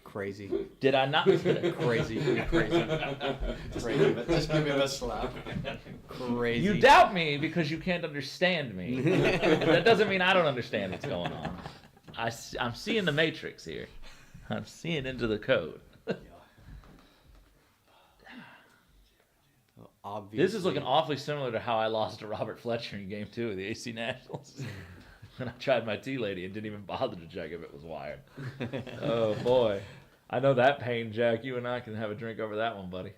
Crazy. Did I not? Crazy. Crazy. Crazy. Just give him a slap. Crazy. You doubt me because you can't understand me. That doesn't mean I don't understand what's going on. I'm seeing the matrix here. I'm seeing into the code. Obviously. This is looking awfully similar to how I lost to Robert Fletcher in Game 2 of the AC Nationals. When I tried my tea lady and didn't even bother to check if it was wired. Oh boy. I know that pain, Jack. You and I can have a drink over that one, buddy.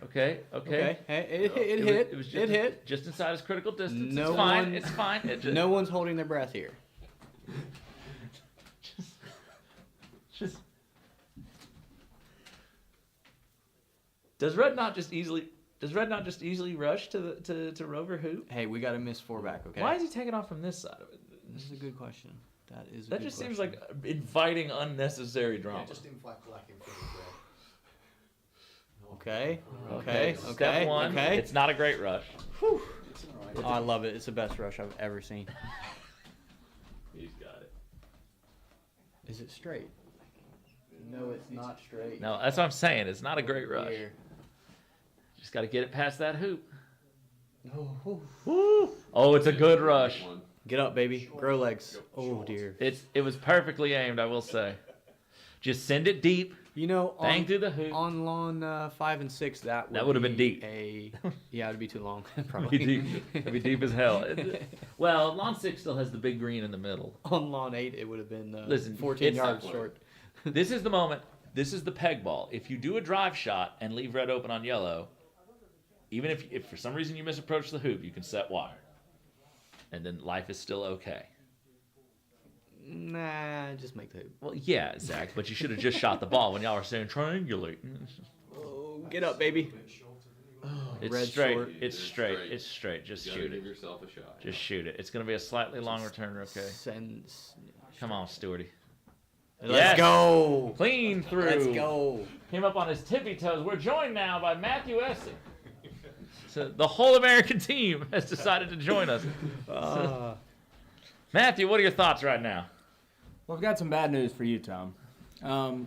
Okay. Okay. Hey, it It hit. was just, It hit. Just inside his critical distance. No it's fine. one- It's fine. It just, No one's holding their breath here. just. Does Red not just easily rush to Rover hoop? Hey, we got to miss four back, okay? Why is he taking off from this side of it? This is a good question. That just seems like inviting unnecessary drama. Yeah, just in black in front of Okay. Okay. Okay. Step one. Okay. It's not a great rush. It's alright. Oh, I love it. It's the best rush I've ever seen. He's got it. Is it straight? No, it's not straight. No, that's what I'm saying. It's not a great rush. Here. Just got to get it past that hoop. Woo! Oh, it's a good rush. One. Get up, baby. Grow legs. Oh dear. It was perfectly aimed, I will say. Just send it deep. You know, Bang through the hoop. on lawn 5 and 6, that That would've been deep. Yeah, it'd be too long. It'd Probably be deep. It'd be deep as hell. Well, lawn 6 still has the big green in the middle. On lawn 8, it would have been Listen, 14 it's yards not- short. This is the moment. This is the peg ball. If you do a drive shot and leave red open on yellow, even if for some reason you misapproach the hoop, you can set wire. And then life is still okay. Nah, just make the hoop. Well, yeah, Zach, but you should have just shot the ball when y'all were saying triangulate. Oh, get up, baby. It's Red straight. short. It's straight. It's straight. Just You gotta shoot give it. yourself a shot. Just shoot it. It's going to be a slightly long return, okay? Sends. Come on, Stewarty. Let's Yes. go. Clean through. Let's go. Came up on his tippy toes. We're joined now by Matthew Essing. So the whole American team has decided to join us. Matthew, what are your thoughts right now? Well, I've got some bad news for you, Tom.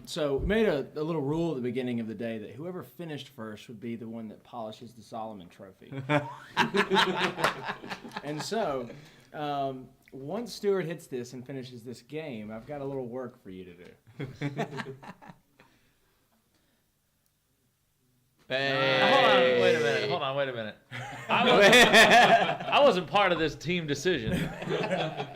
So we made a little rule at the beginning of the day that whoever finished first would be the one that polishes the Solomon Trophy. And so, once Stewart hits this and finishes this game, I've got a little work for you to do. Hey. Hold on, wait a minute. I wasn't part of this team decision.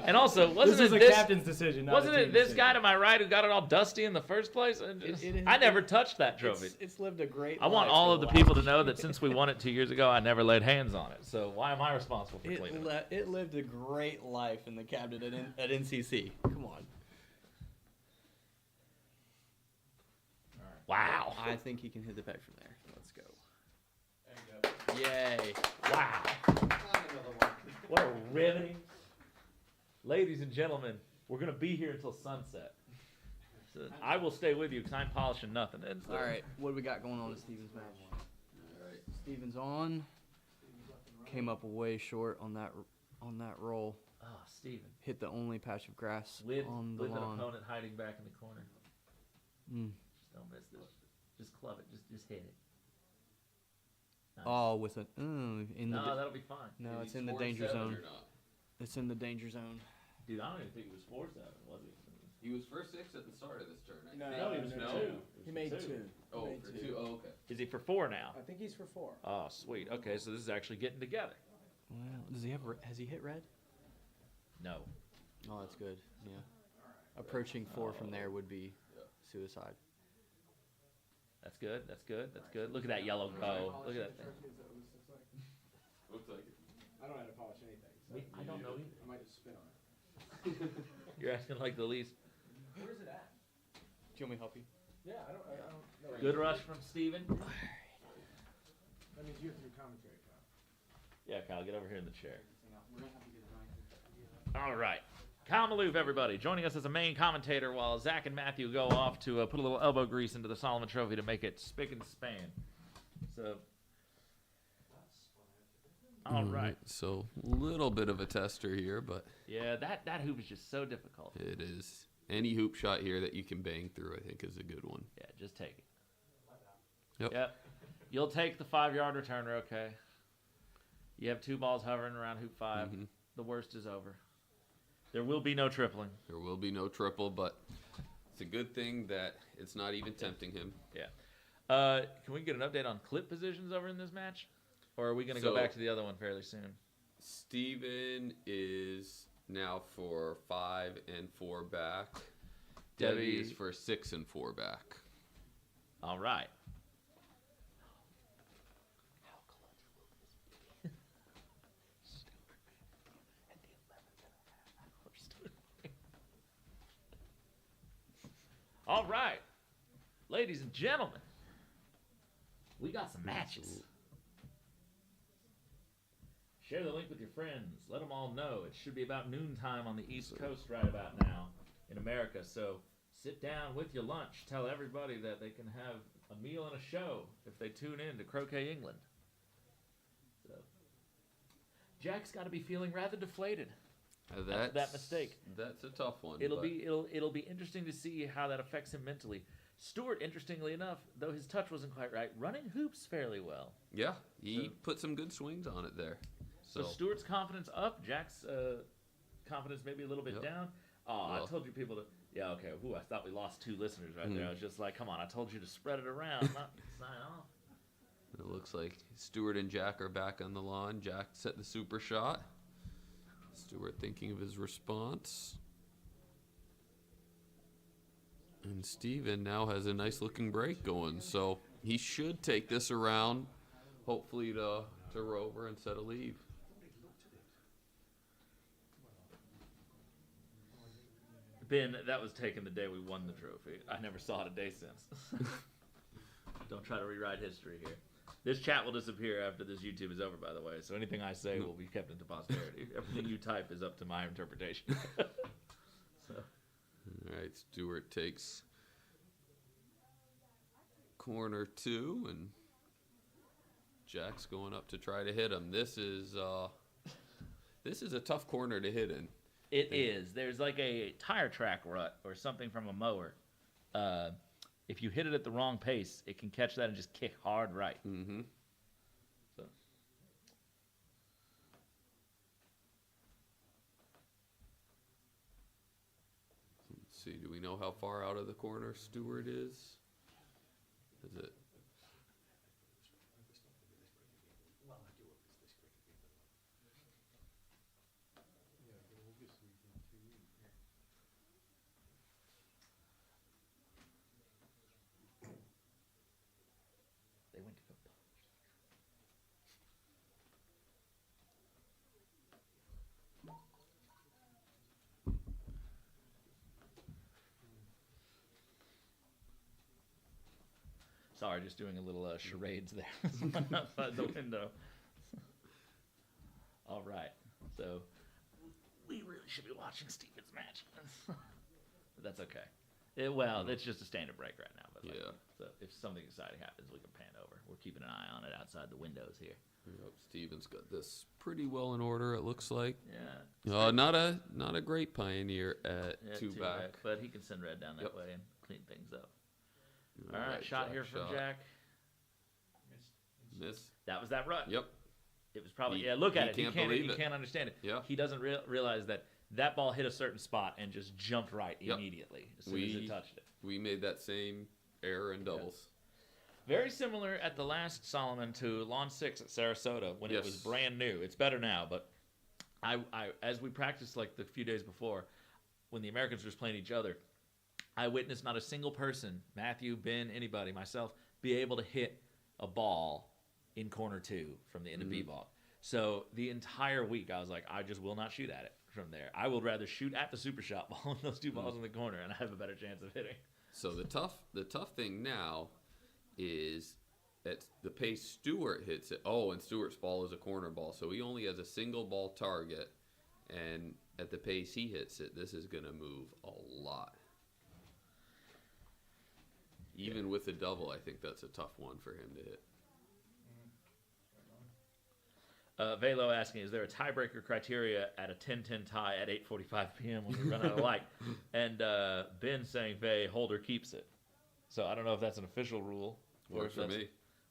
And also, This wasn't is it a this? captain's decision, not a Wasn't team it this decision. guy to my right who got it all dusty in the first place? And I never touched that trophy. It's lived a great I want life all for of the last people to know year. that since we won it 2 years ago, I never laid hands on it. So why am I responsible for cleaning it? It lived a great life in the cabinet at NCC. Come on. Wow. I think he can hit the peg from there. Let's go. Yay. Wow. What a riveting. Ladies and gentlemen, we're going to be here until sunset. So I will stay with you because I'm polishing nothing. All right. What do we got going on in Steven's match? Alright. Steven's on. Came up way short on that roll. Oh, Steven. Hit the only patch of grass With on the an lawn. opponent hiding back in the corner. Mm. Just don't miss this. Just club it. Just hit it. Nice. Oh, with a in the No, that'll be fine. no, Is it's he in the 4-7 danger zone. or not? It's in the danger zone. Dude, I don't even think it was 4-7, was it? He was first 6 at the start of this turn. I No, think. No, he was no, for no. 2. He made two. Oh, Made for two. 2. Oh, okay. Is he for 4 now? I think he's for 4. Oh, sweet. Okay, so this is actually getting together. Well, does he have? Has he hit red? No. Oh, that's good. Yeah. Approaching 4 from there would be suicide. That's good. That's good. That's good. Look at that yellow go. Look at that thing. Looks like it. I don't know how to polish anything. So I don't know either. I might just spin on it. You're asking like the least. Where's it at? Do you want me to help you? Yeah, I don't know. Good rush from Steven. That means you have to do commentary, Kyle. Yeah, Kyle, get over here in the chair. All right. Kyle Maloof, everybody, joining us as a main commentator while Zach and Matthew go off to put a little elbow grease into the Solomon Trophy to make it spick and span. So, all right. So, a little bit of a tester here, but Yeah, that hoop is just so difficult. it is. Any hoop shot here that you can bang through, I think, is a good one. Yeah, just take it. Yep. You'll take the 5-yard returner, okay? You have 2 balls hovering around hoop 5. Mhm. The worst is over. There will be no tripling. There will be no triple, but it's a good thing that it's not even tempting him. Yeah. Can we get an update on clip positions over in this match? Or are we going to go So- back to the other one fairly soon? Steven is now for 5 and 4 back. Debbie is for 6 and 4 back. All right. All right. Ladies and gentlemen, we got some matches. Share the link with your friends. Let them all know. It should be about noontime on the East Coast right about now in America. So sit down with your lunch. Tell everybody that they can have a meal and a show if they tune in to Croquet England. So Jack's got to be feeling rather deflated. After that mistake. That's a tough one. It'll but be interesting to see how that affects him mentally. Stewart, interestingly enough, though his touch wasn't quite right, running hoops fairly well. Yeah, he put some good swings on it there. So Stewart's confidence up. Jack's confidence maybe a little bit Yep. down. Oh, Well. I told you people to. Yeah, okay. Ooh, I thought we lost 2 listeners right there. I was just like, come on, I told you to spread it around, not sign off. It looks like Stewart and Jack are back on the lawn. Jack set the super shot. Stewart thinking of his response. And Steven now has a nice looking break going, so he should take this around, hopefully to Rover instead of leave. Ben, that was taken the day we won the trophy. I never saw it a day since. Don't try to rewrite history here. This chat will disappear after this YouTube is over, by the way. So anything I say will be kept into posterity. Everything you type is up to my interpretation. So. All right, Stewart takes corner 2, and Jack's going up to try to hit him. This is a tough corner to hit in. It is. There's like a tire track rut or something from a mower. If you hit it at the wrong pace, it can catch that and just kick hard right. Mm-hmm. So. Let's see, do we know how far out of the corner Stewart is? Is it? They went to go. Sorry, just doing a little charades there. Someone outside the window. All right, so we really should be watching Steven's match. But that's okay. It's just a standard break right now. But Yeah. So if something exciting happens, we can pan over. We're keeping an eye on it outside the windows here. Yep, Steven's got this pretty well in order, it looks like. Yeah. Not a great pioneer at Yeah, 2 back. but he can send red down that Yep. way and clean things up. All right, shot here from shot. Jack. Miss. That was that rut. Yep. It was probably He- look at he it. can't He can't. believe He it. can't understand it. Yeah. He doesn't realize that ball hit a certain spot and just jumped right Yep. immediately as soon as it touched it. We made that same error in doubles. Very similar at the last Solomon to Lawn 6 at Sarasota when it was Yes. brand new. It's better now, but I as we practiced like the few days before, when the Americans were just playing each other, I witnessed not a single person, Matthew, Ben, anybody, myself, be able to hit a ball in corner 2 from the end of B-ball. So the entire week, I was like, I just will not shoot at it from there. I would rather shoot at the super shot ball and those 2 balls in the corner, and I have a better chance of hitting. So the tough thing now is at the pace Stewart hits it. Oh, and Stewart's ball is a corner ball, so he only has a single ball target, and at the pace he hits it, this is going to move a lot. Even with a double, I think that's a tough one for him to hit. Velo asking, is there a tiebreaker criteria at a 10-10 tie at 8:45 p.m. when we run out of light? And Ben saying, Vey, holder keeps it. So I don't know if that's an official rule. or Works if for that's- me.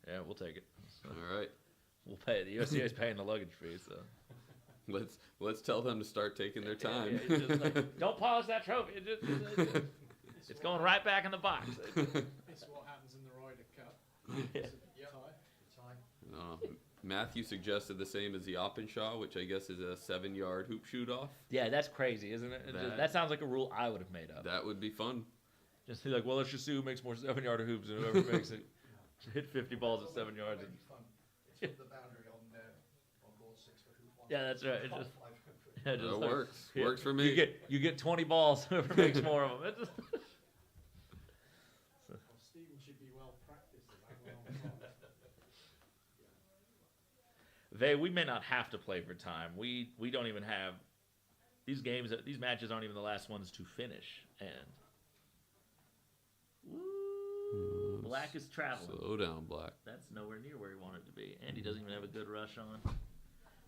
Yeah, we'll take it. So All right. we'll pay. The USDA is paying the luggage fee, so. Let's tell them to start taking their time. Yeah, it's just like, don't polish that trophy. It's going right back in the box. It's what happens in the Ryder Cup. Yeah. Tie. Matthew suggested the same as the Openshaw, which I guess is a 7-yard hoop shoot off. Yeah, that's crazy, isn't it? That sounds like a rule I would have made up. That would be fun. Just be like, well, let's just see who makes more 7-yard hoops, and whoever makes it hit 50 balls at 7 yards. And, It's with the boundary on board 6 for hoop 1. yeah, that's right. It just, yeah, just That like- works. yeah, Works for me. You get 20 balls, whoever makes more of them. It's just, Well, Stephen should be well practiced at that. Vey, we may not have to play for time. We don't even have these games. These matches aren't even the last ones to finish. And woo, Black is traveling. Slow down, Black. That's nowhere near where he wanted to be, and he doesn't even have a good rush on.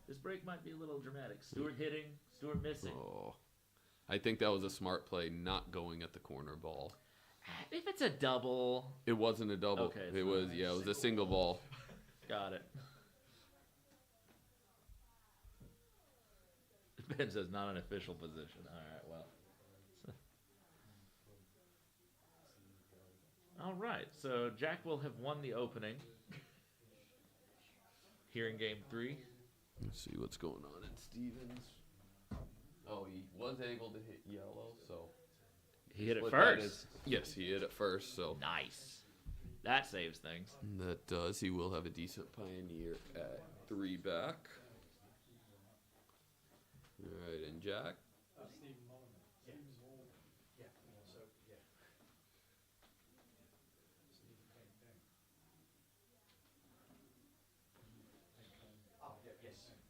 This break might be a little dramatic. Stewart hitting, Stewart missing. Oh, I think that was a smart play, not going at the corner ball. If it's a double, It wasn't a double. Okay, It was, yeah, it was a single ball. got it. Ben says not an official position. All right, well. All right, so Jack will have won the opening here in game 3. Let's see what's going on in Stevens. Oh, he was able to hit yellow, so. He hit it Split that first. is- yes, he hit it first, so. Nice. That saves things. That does. He will have a decent pioneer at 3 back. All right, and Jack.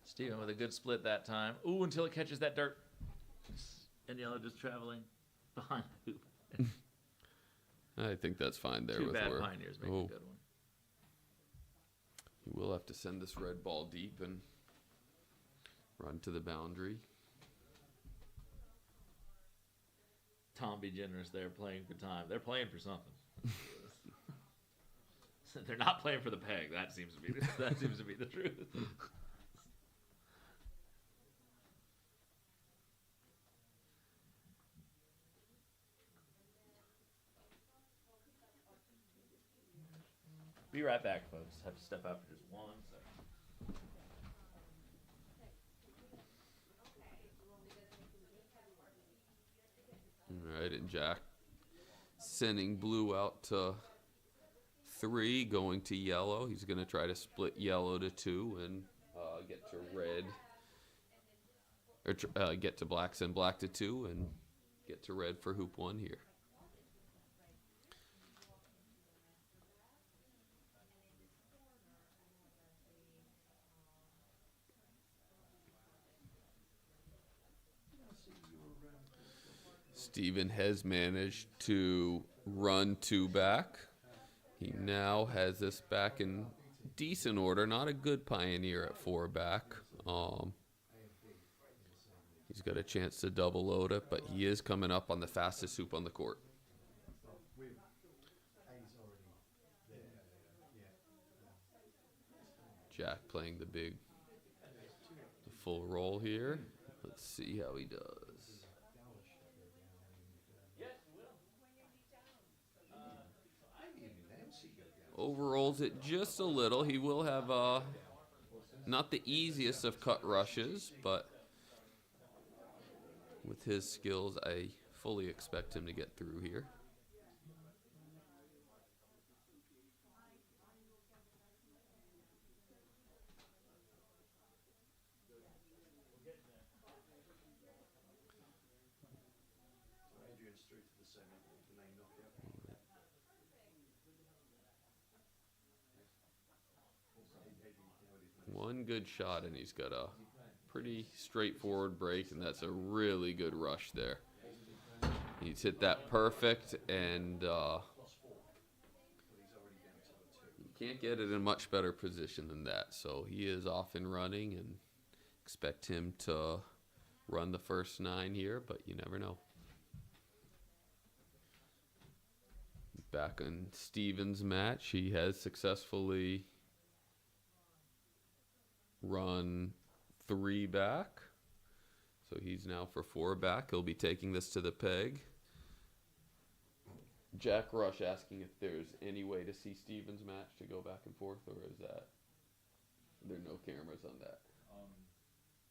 Steven with a good split that time. Ooh, until it catches that dirt. And yellow just traveling behind the hoop. I think that's fine there Two with bad where. pioneers make Oh, a good one. he will have to send this red ball deep and run to the boundary. Tom be generous there playing for time. They're playing for something. They're not playing for the peg. That seems to be the truth. Be right back, folks. Have to step out for just 1 second. All right, and Jack sending blue out to 3, going to yellow. He's going to try to split yellow to 2 and get to red, or get to black, send black to 2, and get to red for hoop 1 here. Steven has managed to run 2 back. He now has this back in decent order, not a good pioneer at 4 back. He's got a chance to double load it, but he is coming up on the fastest hoop on the court. Jack playing the full roll here. Let's see how he does. Overrolls it just a little. He will have not the easiest of cut rushes, but with his skills, I fully expect him to get through here. Adrian's through to the semi, the main knockout. One good shot, and he's got a pretty straightforward break, and that's a really good rush there. He's hit that perfect, and you can't get it in much better position than that. So he is off and running, and expect him to run the first 9 here, but you never know. Back on Stevens' match, he has successfully run 3 back. So he's now for 4 back. He'll be taking this to the peg. Jack Rush asking if there's any way to see Stevens' match to go back and forth, or is that there are no cameras on that?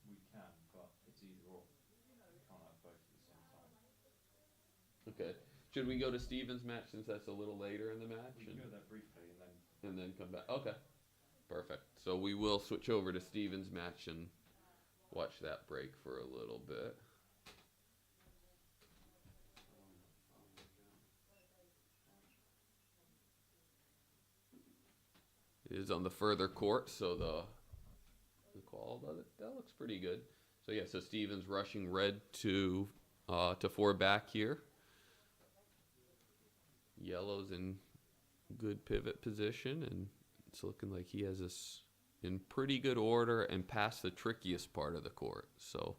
We can, but it's either or. We can't have both at the same time. Okay. Should we go to Stevens' match since that's a little later in the match? We can go there briefly And then come back. Okay. Perfect. So we will switch over to Stevens' match and watch that break for a little bit. It is on the further court, so the call that looks pretty good. So yeah, so Stevens rushing red to 4 back here. Yellow's in good pivot position, and it's looking like he has this in pretty good order and past the trickiest part of the court. So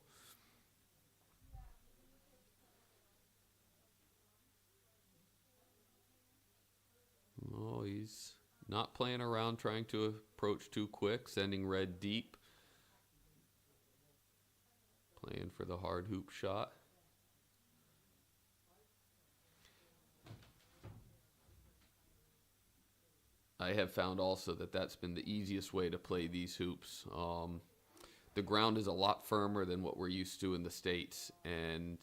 oh, he's not playing around trying to approach too quick, sending red deep. Playing for the hard hoop shot. I have found also that that's been the easiest way to play these hoops. The ground is a lot firmer than what we're used to in the States, and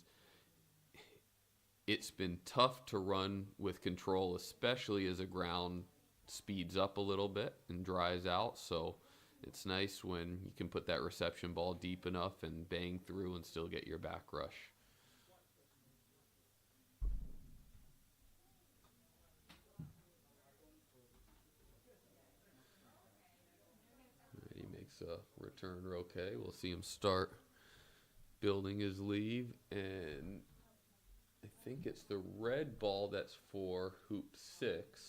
it's been tough to run with control, especially as the ground speeds up a little bit and dries out. So it's nice when you can put that reception ball deep enough and bang through and still get your back rush. He makes a return roquet. We'll see him start building his lead, and I think it's the red ball that's for hoop 6.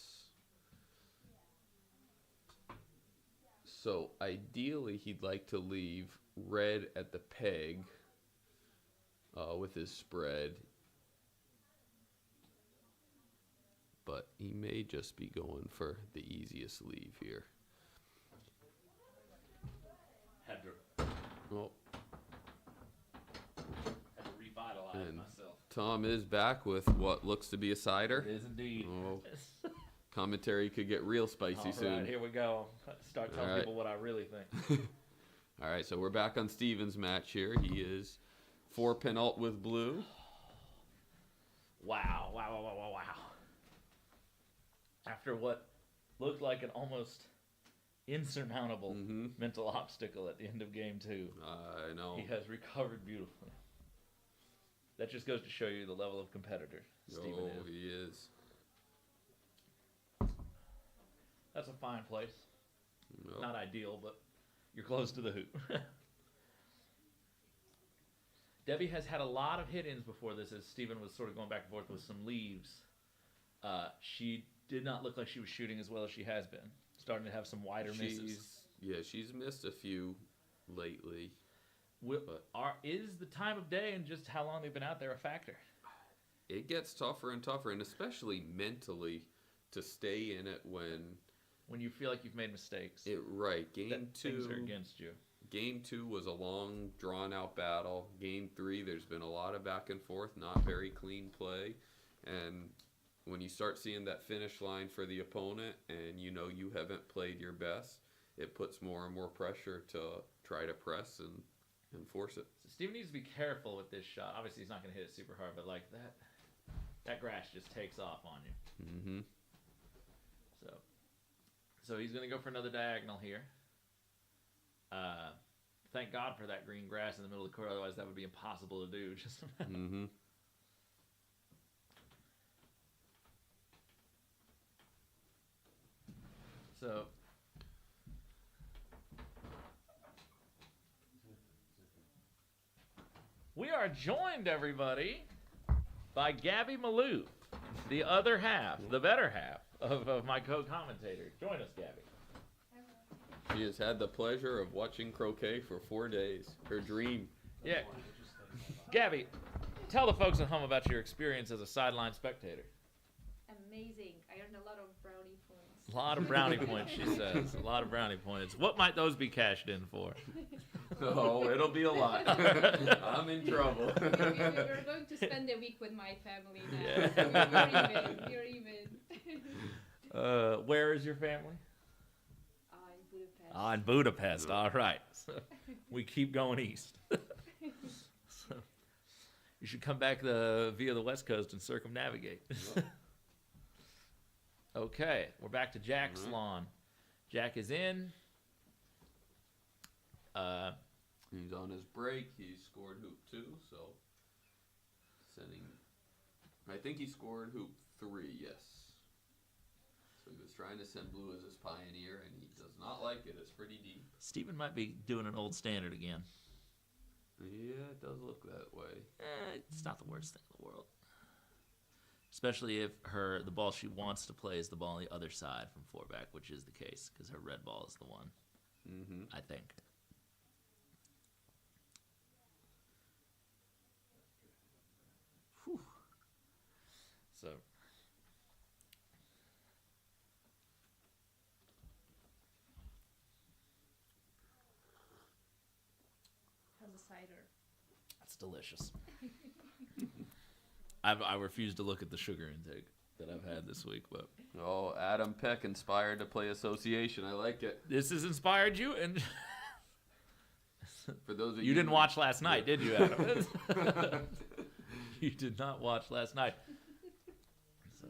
So ideally he'd like to leave red at the peg with his spread, but he may just be going for the easiest leave here. Had to Oh, revitalize and myself. Tom is back with what looks to be a cider. It is indeed. Oh, commentary could get real spicy All soon. right, here we go. Start telling All right. people what I really think. All right, so we're back on Steven's match here. He is 4-pin alt with blue. Wow, wow, wow, wow, wow, wow. After what looked like an almost insurmountable mental obstacle at the end of game 2, I know. he has recovered beautifully. That just goes to show you the level of competitor Steven Oh, is. he is. That's a fine place. Well, Not ideal, but you're close to the hoop. Debbie has had a lot of hit-ins before this as Steven was sort of going back and forth with some leaves. She did not look like she was shooting as well as she has been. Starting to have some wider misses. she's missed a few lately. Is the time of day and just how long they've been out there a factor? It gets tougher and tougher, and especially mentally to stay in it when you feel like you've made mistakes. Game that 2 things are against you. Game 2 was a long, drawn-out battle. Game 3, there's been a lot of back and forth, not very clean play. And when you start seeing that finish line for the opponent and you know you haven't played your best, it puts more and more pressure to try to press and force it. So Steven needs to be careful with this shot. Obviously, he's not going to hit it super hard, but like that grass just takes off on you. Mm-hmm. So he's going to go for another diagonal here. Thank God for that green grass in the middle of the court. Otherwise, that would be impossible to do. Just Mm-hmm. so. We are joined, everybody, by Gabby Malou, the other half, the better half of my co-commentator. Join us, Gabby. She has had the pleasure of watching croquet for 4 days. Her dream. Yeah. Gabby, tell the folks at home about your experience as a sideline spectator. Amazing. I earned a lot of brownie points. A lot of brownie points, she says. A lot of brownie points. What might those be cashed in for? Oh, it'll be a lot. I'm in trouble. We're going to spend the week with my family now. Yeah. So we're even. Where is your family? In Budapest. In Budapest. All right. So we keep going east. So you should come back via the West Coast and circumnavigate. Okay, we're back to Jack's lawn. Jack is in. He's on his break. He scored hoop 2, so sending. I think he scored hoop 3, yes. So he was trying to send blue as his pioneer, and he does not like it. It's pretty deep. Steven might be doing an old standard again. Yeah, it does look that way. It's not the worst thing in the world. Especially if the ball she wants to play is the ball on the other side from 4-back, which is the case, because her red ball is the one, I think. Whew. So. How's the cider? That's delicious. I refuse to look at the sugar intake that I've had this week, but Oh, Adam Peck inspired to play association. I like it. this has inspired you, and For those of you didn't watch last night, did you, Adam? You did not watch last night. So,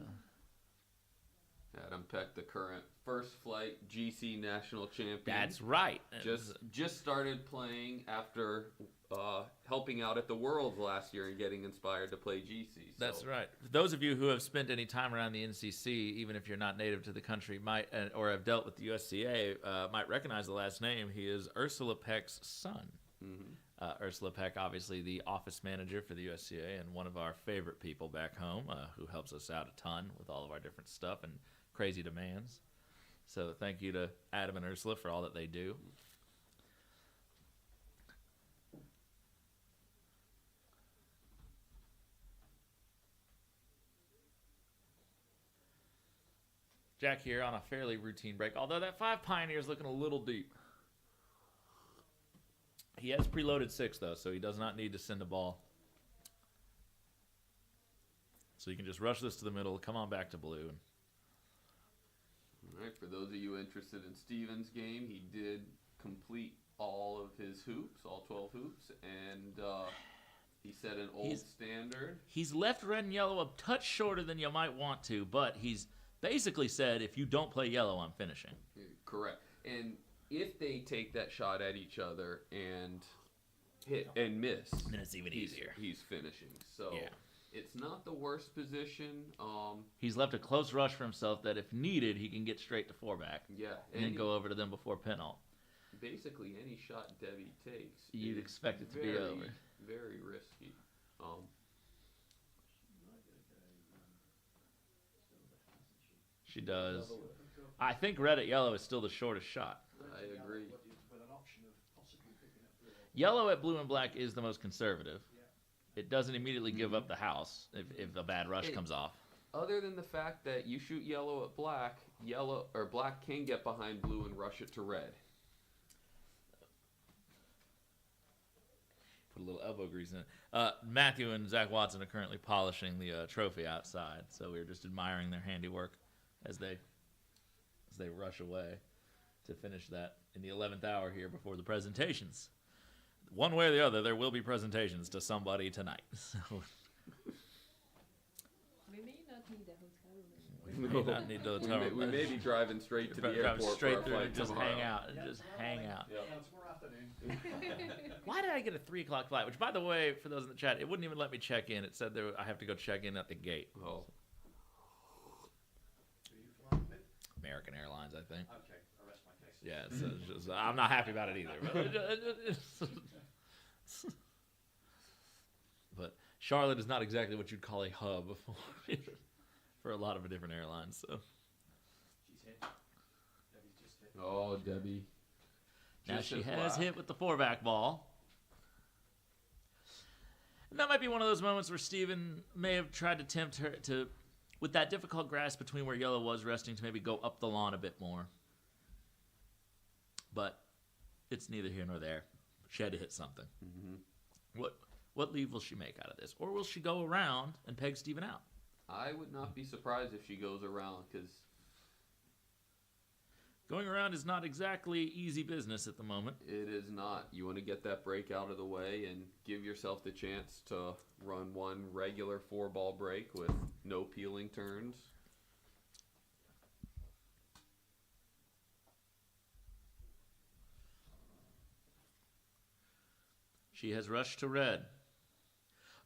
Adam Peck, the current first flight GC national champion. that's right. Just started playing after helping out at the Worlds last year and getting inspired to play GC. So. That's right. For those of you who have spent any time around the NCC, even if you're not native to the country, might or have dealt with the USCA, might recognize the last name. He is Ursula Peck's son. Mm-hmm. Ursula Peck, obviously the office manager for the USCA and one of our favorite people back home, who helps us out a ton with all of our different stuff and crazy demands. So thank you to Adam and Ursula for all that they do. Jack here on a fairly routine break, although that 5 Pioneer is looking a little deep. He has preloaded 6, though, so he does not need to send a ball. So you can just rush this to the middle, come on back to blue. All right, for those of you interested in Steven's game, he did complete all of his hoops, all 12 hoops, and he set an old standard. He's left red and yellow a touch shorter than you might want to, but he's basically said, if you don't play yellow, I'm finishing. Correct. And if they take that shot at each other and hit and miss, then it's even easier. He's finishing. So Yeah. it's not the worst position. He's left a close rush for himself that if needed, he can get straight to 4-back. Yeah. And then go over to them before penalt. Basically, any shot Debbie takes, You'd is expect it to be very, over. very risky. She does. I think red at yellow is still the shortest shot. I agree. With an option of possibly picking up blue. Yellow at blue and black is the most conservative. It doesn't immediately give up the house if a bad rush comes off. Other than the fact that you shoot yellow at black, yellow or black can get behind blue and rush it to red. Put a little elbow grease in it. Matthew and Zach Watson are currently polishing the trophy outside, so we're just admiring their handiwork as they rush away to finish that in the 11th hour here before the presentations. One way or the other, there will be presentations to somebody tonight. So We may not need a hotel room. we may not need to We may be driving straight to the drive airport straight for our through flight and just tomorrow. hang out and just hang out. Yep. Yeah, tomorrow afternoon. Why did I get a 3 o'clock flight? Which, by the way, for those in the chat, it wouldn't even let me check in. It said I have to go check in at the gate. Oh. Who are you flying with? American Airlines, I think. Okay, I rest my case. Yeah, it's just, I'm not happy about it either. But Charlotte is not exactly what you'd call a hub for a lot of different airlines. So She's hit. Debbie's just hit. Oh, Debbie. now Just she as has black. hit with the 4-back ball. And that might be one of those moments where Steven may have tried to tempt her to, with that difficult grass between where yellow was resting, to maybe go up the lawn a bit more. But it's neither here nor there. She had to hit something. Mm-hmm. What leave will she make out of this? Or will she go around and peg Steven out? I would not be surprised if she goes around because Going around is not exactly easy business at the moment. it is not. You want to get that break out of the way and give yourself the chance to run one regular 4-ball break with no peeling turns. She has rushed to red.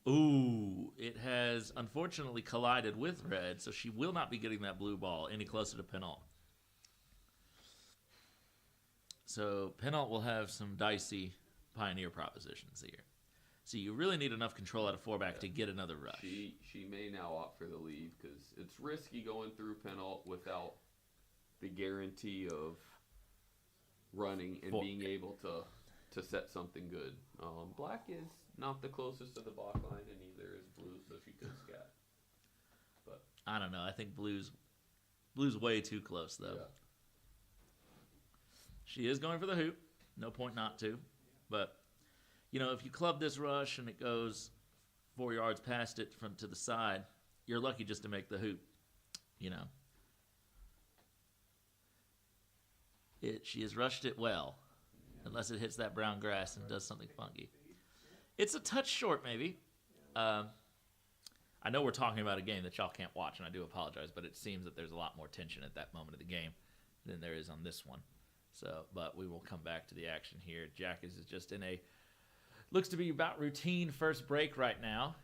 Ooh, it has unfortunately collided with red, so she will not be getting that blue ball any closer to penalt. So penalt will have some dicey Pioneer propositions here. So you really need enough control out of 4-back to get another rush. She may now opt for the lead because it's risky going through penalt without the guarantee of running and being able to set something good. Black is not the closest to the block line, and neither is blue, so she could scat. But I don't know. I think blue's way too close though. yeah. She is going for the hoop. No point not to. But if you club this rush and it goes 4 yards past it from to the side, you're lucky just to make the hoop. She has rushed it well, unless it hits that brown grass and does something funky. It's a touch short, maybe. I know we're talking about a game that y'all can't watch, and I do apologize, but it seems that there's a lot more tension at that moment of the game than there is on this one. But we will come back to the action here. Jack is just in looks to be about routine first break right now.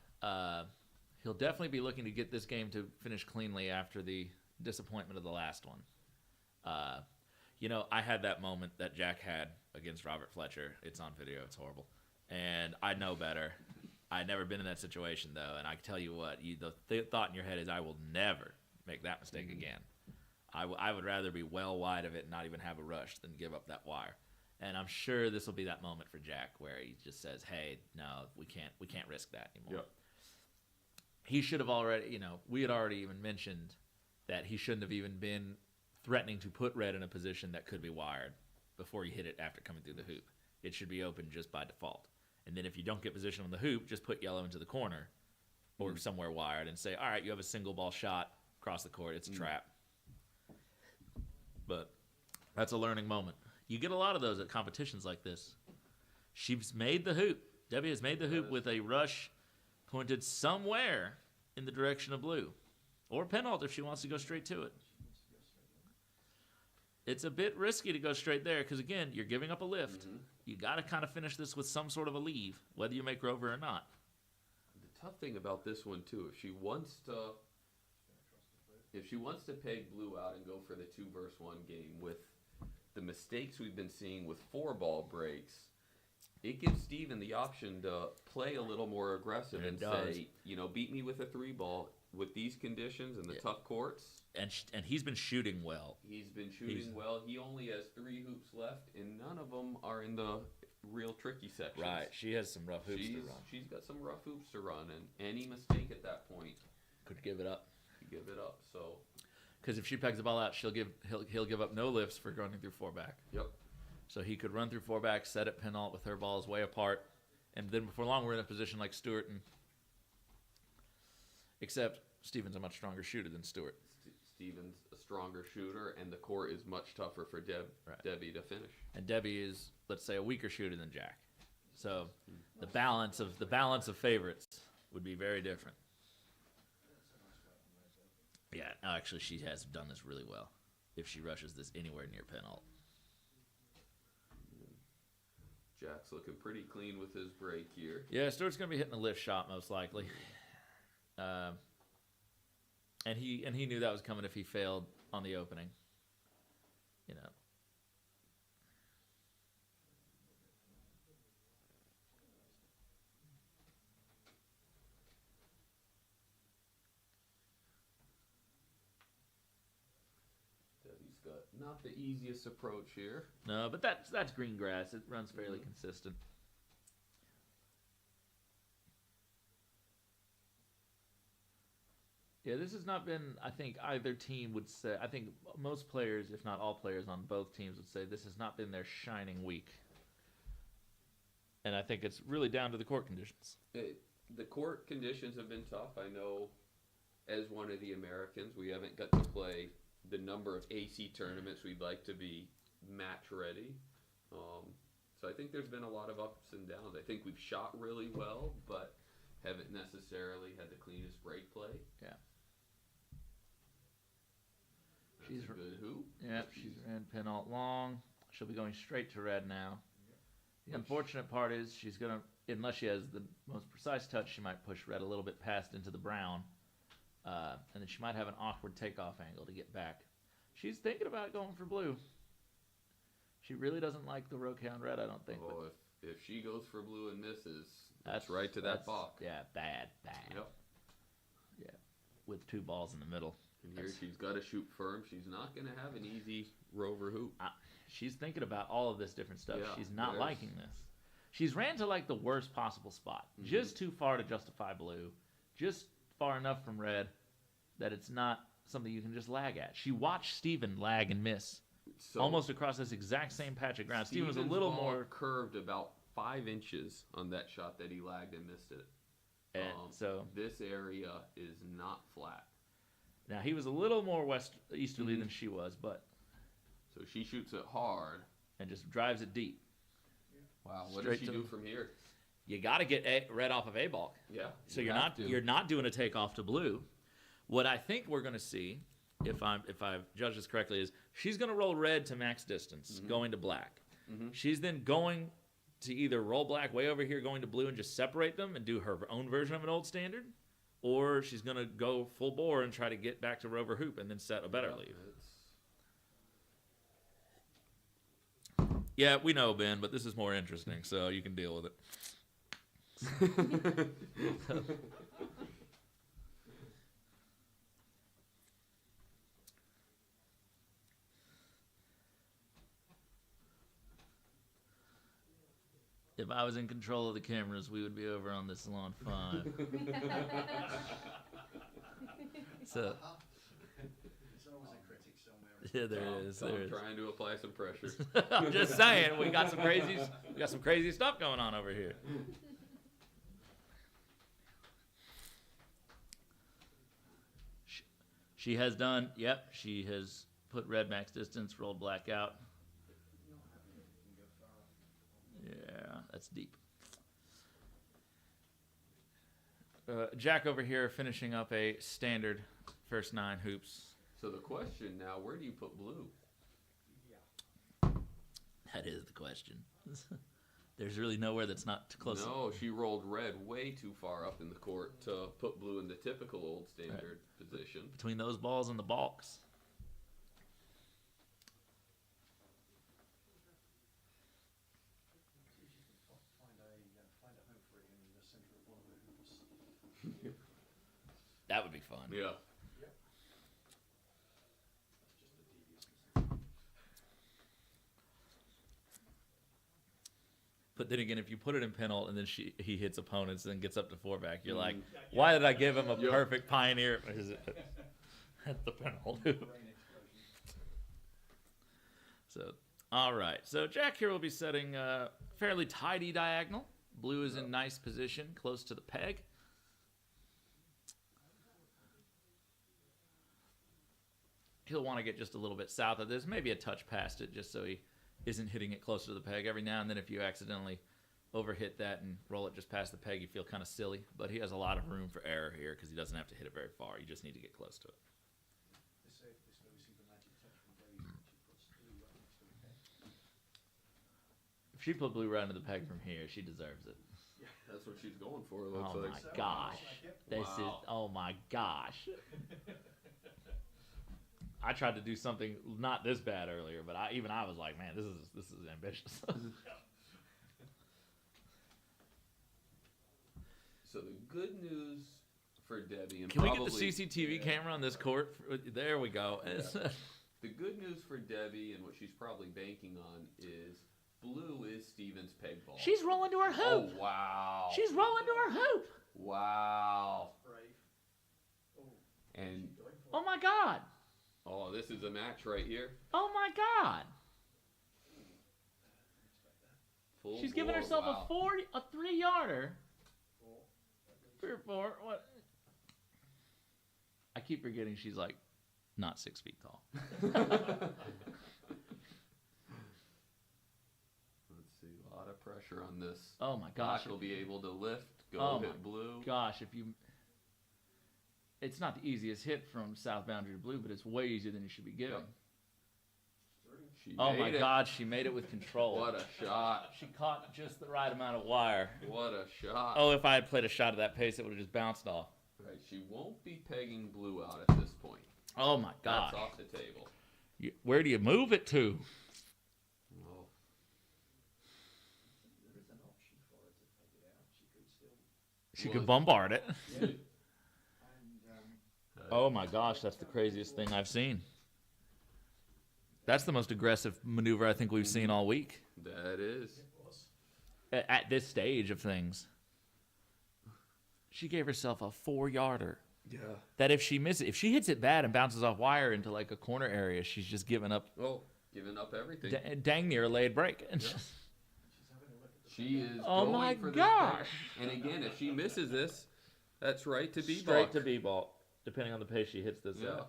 He'll definitely be looking to get this game to finish cleanly after the disappointment of the last one. I had that moment that Jack had against Robert Fletcher. It's on video. It's horrible. And I know better. I'd never been in that situation, though. And I can tell you what, the thought in your head is, I will never make that mistake again. I would rather be well wide of it and not even have a rush than give up that wire. And I'm sure this will be that moment for Jack where he just says, hey, no, we can't risk that anymore. Yep. He should have already, we had already even mentioned that he shouldn't have even been threatening to put red in a position that could be wired before you hit it after coming through the hoop. It should be open just by default. And then if you don't get position on the hoop, just put yellow into the corner or somewhere wired and say, all right, you have a single ball shot across the court. It's a trap. But that's a learning moment. You get a lot of those at competitions like this. She's made the hoop. Debbie has made the hoop with a rush pointed somewhere in the direction of blue. Or Penalt if she wants to go straight to it. It's a bit risky to go straight there because, again, you're giving up a lift. You got to kind of finish this with some sort of a leave, whether you make Rover or not. The tough thing about this one too, if she wants to peg blue out and go for the 2-versus-1 game with the mistakes we've been seeing with 4-ball breaks, it gives Steven the option to play a little more aggressive and say, beat me with a 3-ball with these conditions and the tough courts. And he's been shooting well. He's been shooting well. He only has 3 hoops left, and none of them are in the real tricky sections. Right. She has some rough hoops to run. She's got some rough hoops to run, and any mistake at that point could give it up. So, because if she pegs the ball out, he'll give up no lifts for running through 4-back. Yep. So he could run through 4-back, set it Penalt with her balls way apart, and then before long we're in a position like Stewart, except Steven's a much stronger shooter than Stewart. Steven's a stronger shooter, and the court is much tougher for Debbie to finish. And Debbie is, let's say, a weaker shooter than Jack. So the balance of favorites would be very different. Yeah, actually, she has done this really well. If she rushes this anywhere near Penalt. Jack's looking pretty clean with his break here. Yeah, Stewart's going to be hitting the lift shot most likely. And he knew that was coming if he failed on the opening. Debbie's got not the easiest approach here. No, but that's green grass. It runs fairly consistent. Yeah, this has not been, I think either team would say, I think most players, if not all players on both teams would say this has not been their shining week. And I think it's really down to the court conditions. The court conditions have been tough. I know as one of the Americans, we haven't got to play the number of AC tournaments we'd like to be match ready. So I think there's been a lot of ups and downs. I think we've shot really well, but haven't necessarily had the cleanest break play. Yeah. She's a good hoop. Yeah, she's ran Penalt long. She'll be going straight to red now. The unfortunate part is she's going to, unless she has the most precise touch, she might push red a little bit past into the brown. And then she might have an awkward takeoff angle to get back. She's thinking about going for blue. She really doesn't like the Roquet on red, I don't think. Oh, if she goes for blue and misses, that's right to that balk. Yeah, bad. Yep. Yeah, with 2 balls in the middle. And here she's got to shoot firm. She's not going to have an easy rover hoop. She's thinking about all of this different stuff. Yeah, she's not liking this. She's ran to like the worst possible spot. Just too far to justify blue. Just far enough from red that it's not something you can just lag at. She watched Steven lag and miss. So almost across this exact same patch of ground. Steven was a little more curved about 5 inches on that shot that he lagged and missed it. And so this area is not flat. now he was a little more easterly than she was, but So she shoots it hard. and just drives it deep. Wow, what Straight does she to do the- from here? You got to get red off of a balk. Yeah. So you you're have not to. doing a takeoff to blue. What I think we're going to see, if I've judged this correctly, is she's going to roll red to max distance, going to black. She's then going to either roll black way over here, going to blue, and just separate them and do her own version of an old standard, or she's going to go full bore and try to get back to rover hoop and then set a better lead. Yeah, we know, Ben, but this is more interesting, so you can deal with it. If I was in control of the cameras, we would be over on this lawn fine. So, There's always a critic somewhere. yeah, there is. There I'm is. trying to apply some pressure. I'm just saying, we got some crazy stuff going on over here. She has done. Yep, she has put red max distance, rolled black out. Yeah, that's deep. Jack over here finishing up a standard first 9 hoops. So the question now, where do you put blue? That is the question. There's really nowhere that's not too close. No, she rolled red way too far up in the court to put blue in the typical old standard position. Between those balls and the balks. Find a home for it in the centre of one of the hoops. That would be fun. Yeah. But then again, if you put it in penalt and then he hits opponents and then gets up to 4-back, you're like, why did I give him a perfect pioneer? At the penalt. So, all right. So Jack here will be setting a fairly tidy diagonal. Blue is in nice position, close to the peg. He'll want to get just a little bit south of this, maybe a touch past it, just so he isn't hitting it closer to the peg. Every now and then, if you accidentally overhit that and roll it just past the peg, you feel kind of silly. But he has a lot of room for error here because he doesn't have to hit it very far. You just need to get close to it. They say if this goes the magic touch from Debbie, she puts blue right next to the peg. If she put blue right into the peg from here, she deserves it. That's what she's going for, it looks Oh like. my gosh. This is, oh my gosh. I tried to do something not this bad earlier, but I was like, man, this is ambitious. So the good news for Debbie, and Can we get probably, the CCTV camera on this court? There we go. the good news for Debbie and what she's probably banking on is blue is Steven's peg ball. She's rolling to her hoop. Oh wow. She's rolling to her hoop. Wow. Brave. And Oh my God. oh, this is a match right here. Oh my God. Full She's giving bore, herself wow. a 3-yarder. 3 or 4. What? I keep forgetting she's like not 6 feet tall. Let's see, a lot of pressure on this. Oh my gosh. Black will be able to lift, go Oh hit my blue. Gosh, it's not the easiest hit from south boundary to blue, but it's way easier than you should be giving. She Oh made my it. God, she made it with control. What a shot. She caught just the right amount of wire. What a shot. Oh, if I had played a shot at that pace, it would have just bounced off. Right, she won't be pegging blue out at this point. Oh my gosh. That's off the table. Where do you move it to? Oh. There is an option for her to peg it out. She could still. She could bombard it. And Oh my gosh, that's the craziest thing I've seen. That's the most aggressive maneuver I think we've seen all week. That is. At this stage of things. She gave herself a 4-yarder. Yeah. That if she misses, if she hits it bad and bounces off wire into like a corner area, she's just giving up Oh, giving up everything. dang near a laid break. Yeah. She is Oh going my for this gosh. peg. And again, if she misses this, that's right to B Straight ball. to B-ball, depending on the pace she hits this Yeah. at.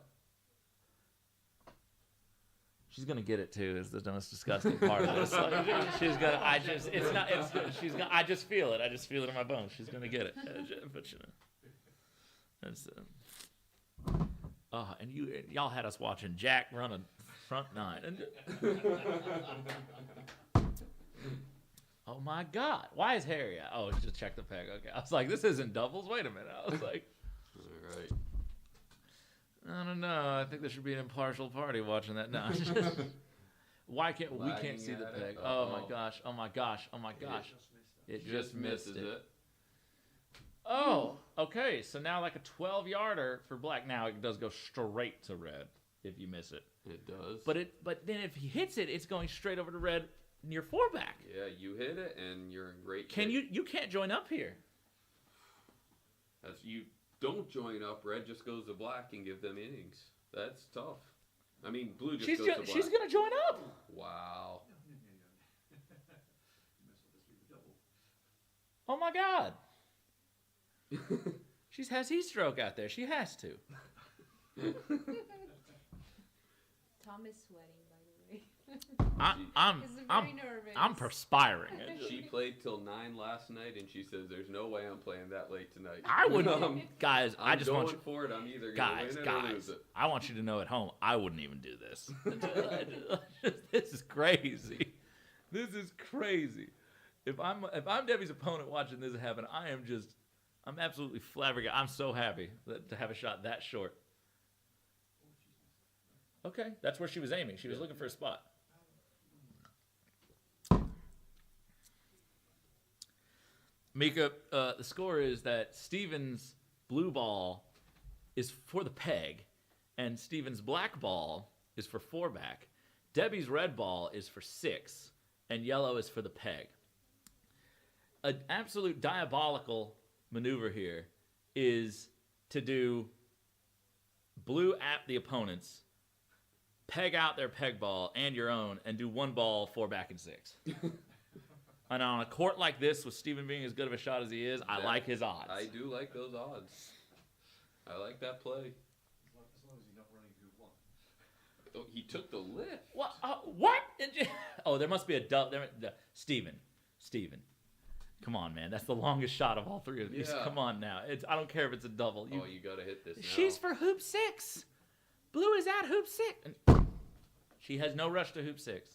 She's gonna get it too. Is the most disgusting part of this? Like, she's gonna. I just. It's not. It's. She's gonna. I just feel it. I just feel it in my bones. She's gonna get it. But you know, it's. And y'all had us watching Jack run a front nine. Oh my God! Why is Harry out? Oh, just check the peg. Okay, I was like, this isn't doubles. Wait a minute. I was like, All right. I don't know. I think there should be an impartial party watching that now. Why can't we can't Lagging see the at peg? it. Oh my Uh-oh. gosh! Oh my gosh! Oh my gosh! It Just misses it. Oh, okay. So now like a 12-yarder for black. Now it does go straight to red if you miss it. It does. But then if he hits it, it's going straight over to red near four back. Yeah, you hit it and you're in great Can shape. you can't join up here. That's you don't join up. Red just goes to black and give them innings. That's tough. I mean, blue just goes to black. She's gonna join up. Wow. Oh my God. She has heat stroke out there. She has to. Tom is sweating, by the way. I'm He's very I'm nervous. I'm perspiring. She played till 9 last night, and she says, "There's no way I'm playing that late tonight." I wouldn't, guys. I I'm just going want you, for it. I'm either gonna guys, win it or lose it. I want you to know at home, I wouldn't even do this. This is crazy. This is crazy. If I'm Debbie's opponent watching this happen, I'm absolutely flabbergasted. I'm so happy to have a shot that short. Okay, that's where she was aiming. She was looking for a spot. Mika, the score is that Steven's blue ball is for the peg, and Steven's black ball is for four back. Debbie's red ball is for six, and yellow is for the peg. An absolute diabolical maneuver here is to do blue at the opponents, peg out their peg ball and your own, and do one ball, four back, and six. And on a court like this, with Steven being as good of a shot as he is, I like his odds. I do like those odds. I like that play. As long as you're not running who won. Oh, he took the lift. What? What? Oh, there must be a double. Steven. Come on, man. That's the longest shot of all three of these. Yeah. Come on now. I don't care if it's a double. You gotta hit this now. She's for hoop six. Blue is at hoop six. She has no rush to hoop six.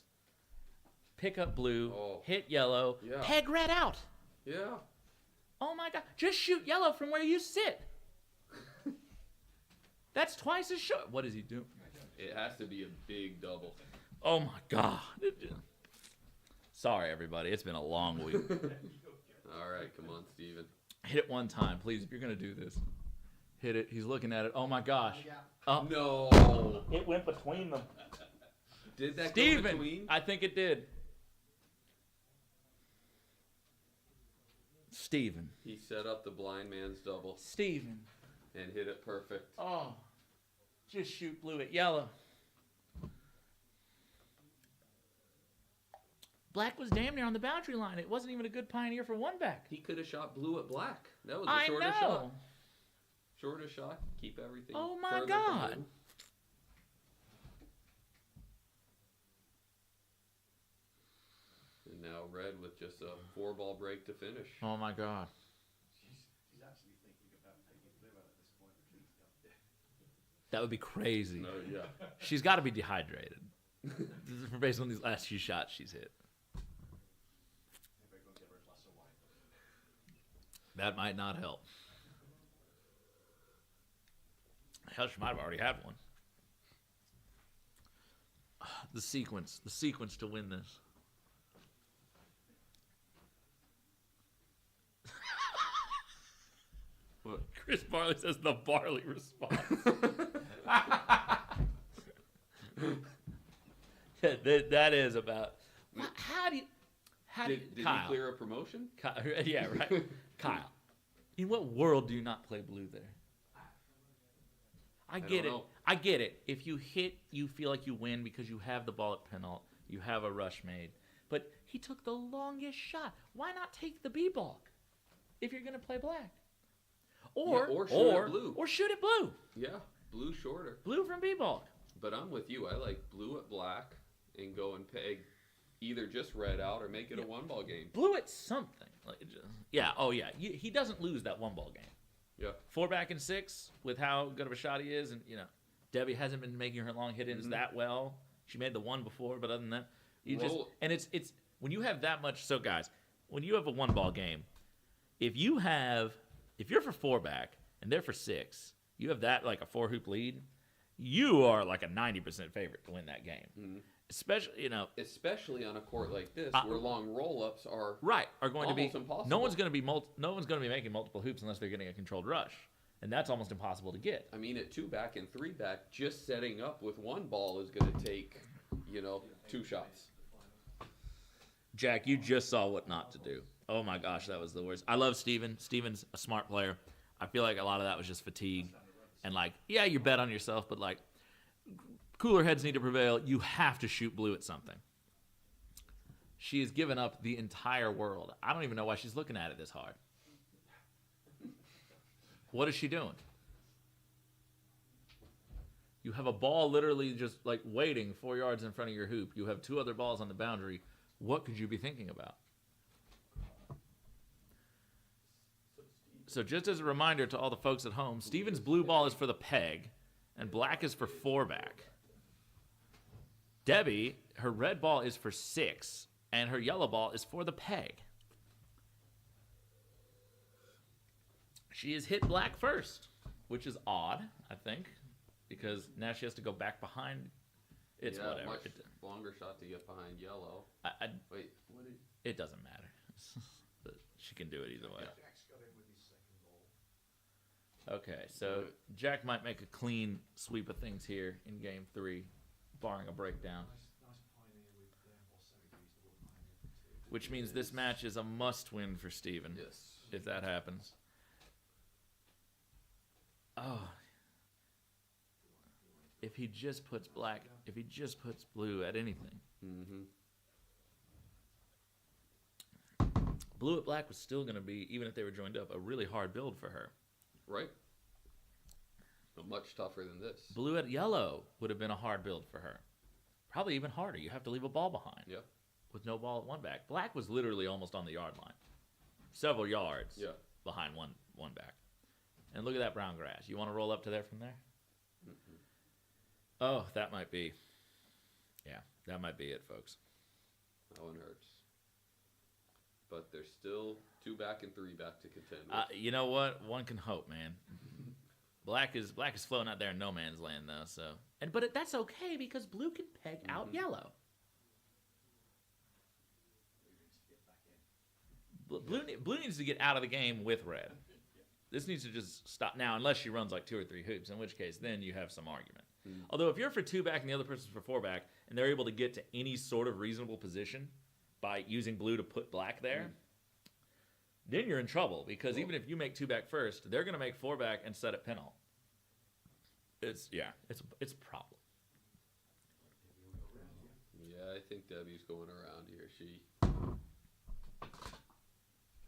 Pick up blue, hit yellow, Yeah. peg red out. Yeah. Oh my God. Just shoot yellow from where you sit. That's twice as short. What is he doing? It has to be a big double. Oh my God. Sorry, everybody. It's been a long week. All right, come on, Steven. Hit it one time, please, if you're going to do this. Hit it. He's looking at it. Oh my gosh. Oh. No. It went between them. Did that go Steven, between? I think it did. Steven. He set up the blind man's double Steven. and hit it perfect. Oh. Just shoot blue at yellow. Black was damn near on the boundary line. It wasn't even a good pioneer for one back. He could have shot blue at black. That was the I shortest know. shot. Shortest shot. Keep everything. Oh my further from God. blue. And now red with just a 4-ball break to finish. Oh my God. She's actually thinking about taking blue out at this point, which he's done. That would be crazy. No, yeah. She's got to be dehydrated. Based on these last few shots she's hit. Maybe go get her a glass of wine. That might not help. Hell, she might have already had one. The sequence to win this. What? Chris Barley says the Barley response. that is about. How do you? Did he Kyle? clear a promotion? Yeah, right. Kyle, in what world do you not play blue there? I get don't it. know. I get it. If you hit, you feel like you win because you have the ball at penalt. You have a rush made. But he took the longest shot. Why not take the b-ball if you're going to play black? Or shoot it blue. Or shoot it blue. Yeah, blue shorter. Blue from b-ball. But I'm with you. I like blue at black and go and peg either just red out or make it a one-ball game. Blue at something. He doesn't lose that one-ball game. Yeah. 4 back and 6 with how good of a shot he is, and Debbie hasn't been making her long hit-ins that well. She made the one before, but other than that, it's when you have that much. So guys, when you have a one-ball game, if you're for 4-back and they're for 6, you have that like a 4-hoop lead. You are like a 90% favorite to win that game. Mm-hmm. Especially on a court like this, where long roll-ups are going to be impossible. No one's going to be making multiple hoops unless they're getting a controlled rush, and that's almost impossible to get. I mean, at 2-back and 3-back, just setting up with one ball is going to take 2 shots. Jack, you just saw what not to do. Oh my gosh, that was the worst. I love Steven. Steven's a smart player. I feel like a lot of that was just fatigue, and you bet on yourself, but cooler heads need to prevail. You have to shoot blue at something. She has given up the entire world. I don't even know why she's looking at it this hard. What is she doing? You have a ball literally just waiting 4 yards in front of your hoop. You have 2 other balls on the boundary. What could you be thinking about? So just as a reminder to all the folks at home, Steven's blue ball is for the peg, and black is for 4-back. Debbie, her red ball is for 6, and her yellow ball is for the peg. She has hit black first, which is odd, I think, because now she has to go back behind. It's whatever. Much longer shot to get behind yellow. Wait, what did... It doesn't matter. But she can do it either way. Jack's got in with his second ball. Okay, so Jack might make a clean sweep of things here in game 3, barring a breakdown. Nice pioneer with Bossari, who's the one pioneer for 2. Which means this match is a must-win for Steven. Yes. If that happens. Oh. If he just puts blue at anything. Mm-hmm. Blue at black was still going to be, even if they were joined up, a really hard build for her. Right. Much tougher than this. Blue at yellow would have been a hard build for her. Probably even harder. You have to leave a ball behind. Yeah. With no ball at 1-back. Black was literally almost on the yard line. Several yards behind one back. And look at that brown grass. You want to roll up to there from there? Mm-hmm. Oh, that might be. Yeah, that might be it, folks. That one hurts. But there's still 2-back and 3-back to contend with. You know what? One can hope, man. Black is floating out there in no man's land, though. So, but that's okay because blue can peg out yellow. Blue needs to get out of the game with red. This needs to just stop now, unless she runs 2 or 3 hoops, in which case then you have some argument. Although if you're for 2-back and the other person's for 4-back, and they're able to get to any sort of reasonable position by using blue to put black there, then you're in trouble because even if you make 2-back first, they're going to make 4-back and set it penal. It's a problem. Yeah, I think Debbie's going around here. She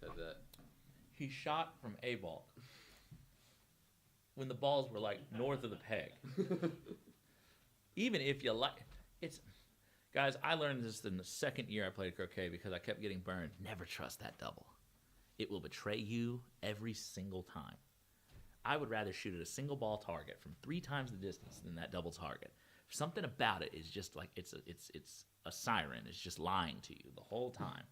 had that. He shot from A ball when the balls were north of the peg. Even if you guys, I learned this in the second year I played croquet because I kept getting burned. Never trust that double. It will betray you every single time. I would rather shoot at a single ball target from 3 times the distance than that double target. Something about it is just it's a siren. It's just lying to you the whole time.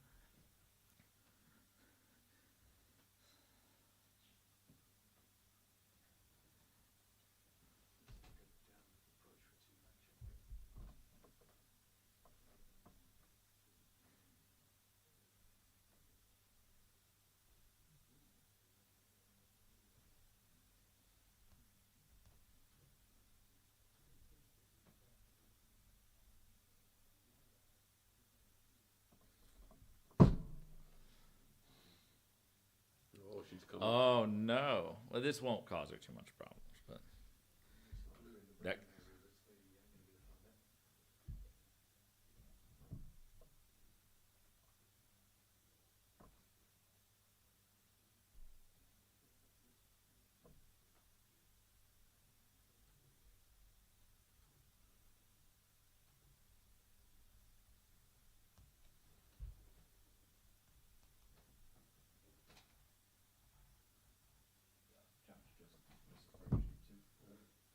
She's coming. Oh no! Well, this won't cause her too much problems, but that.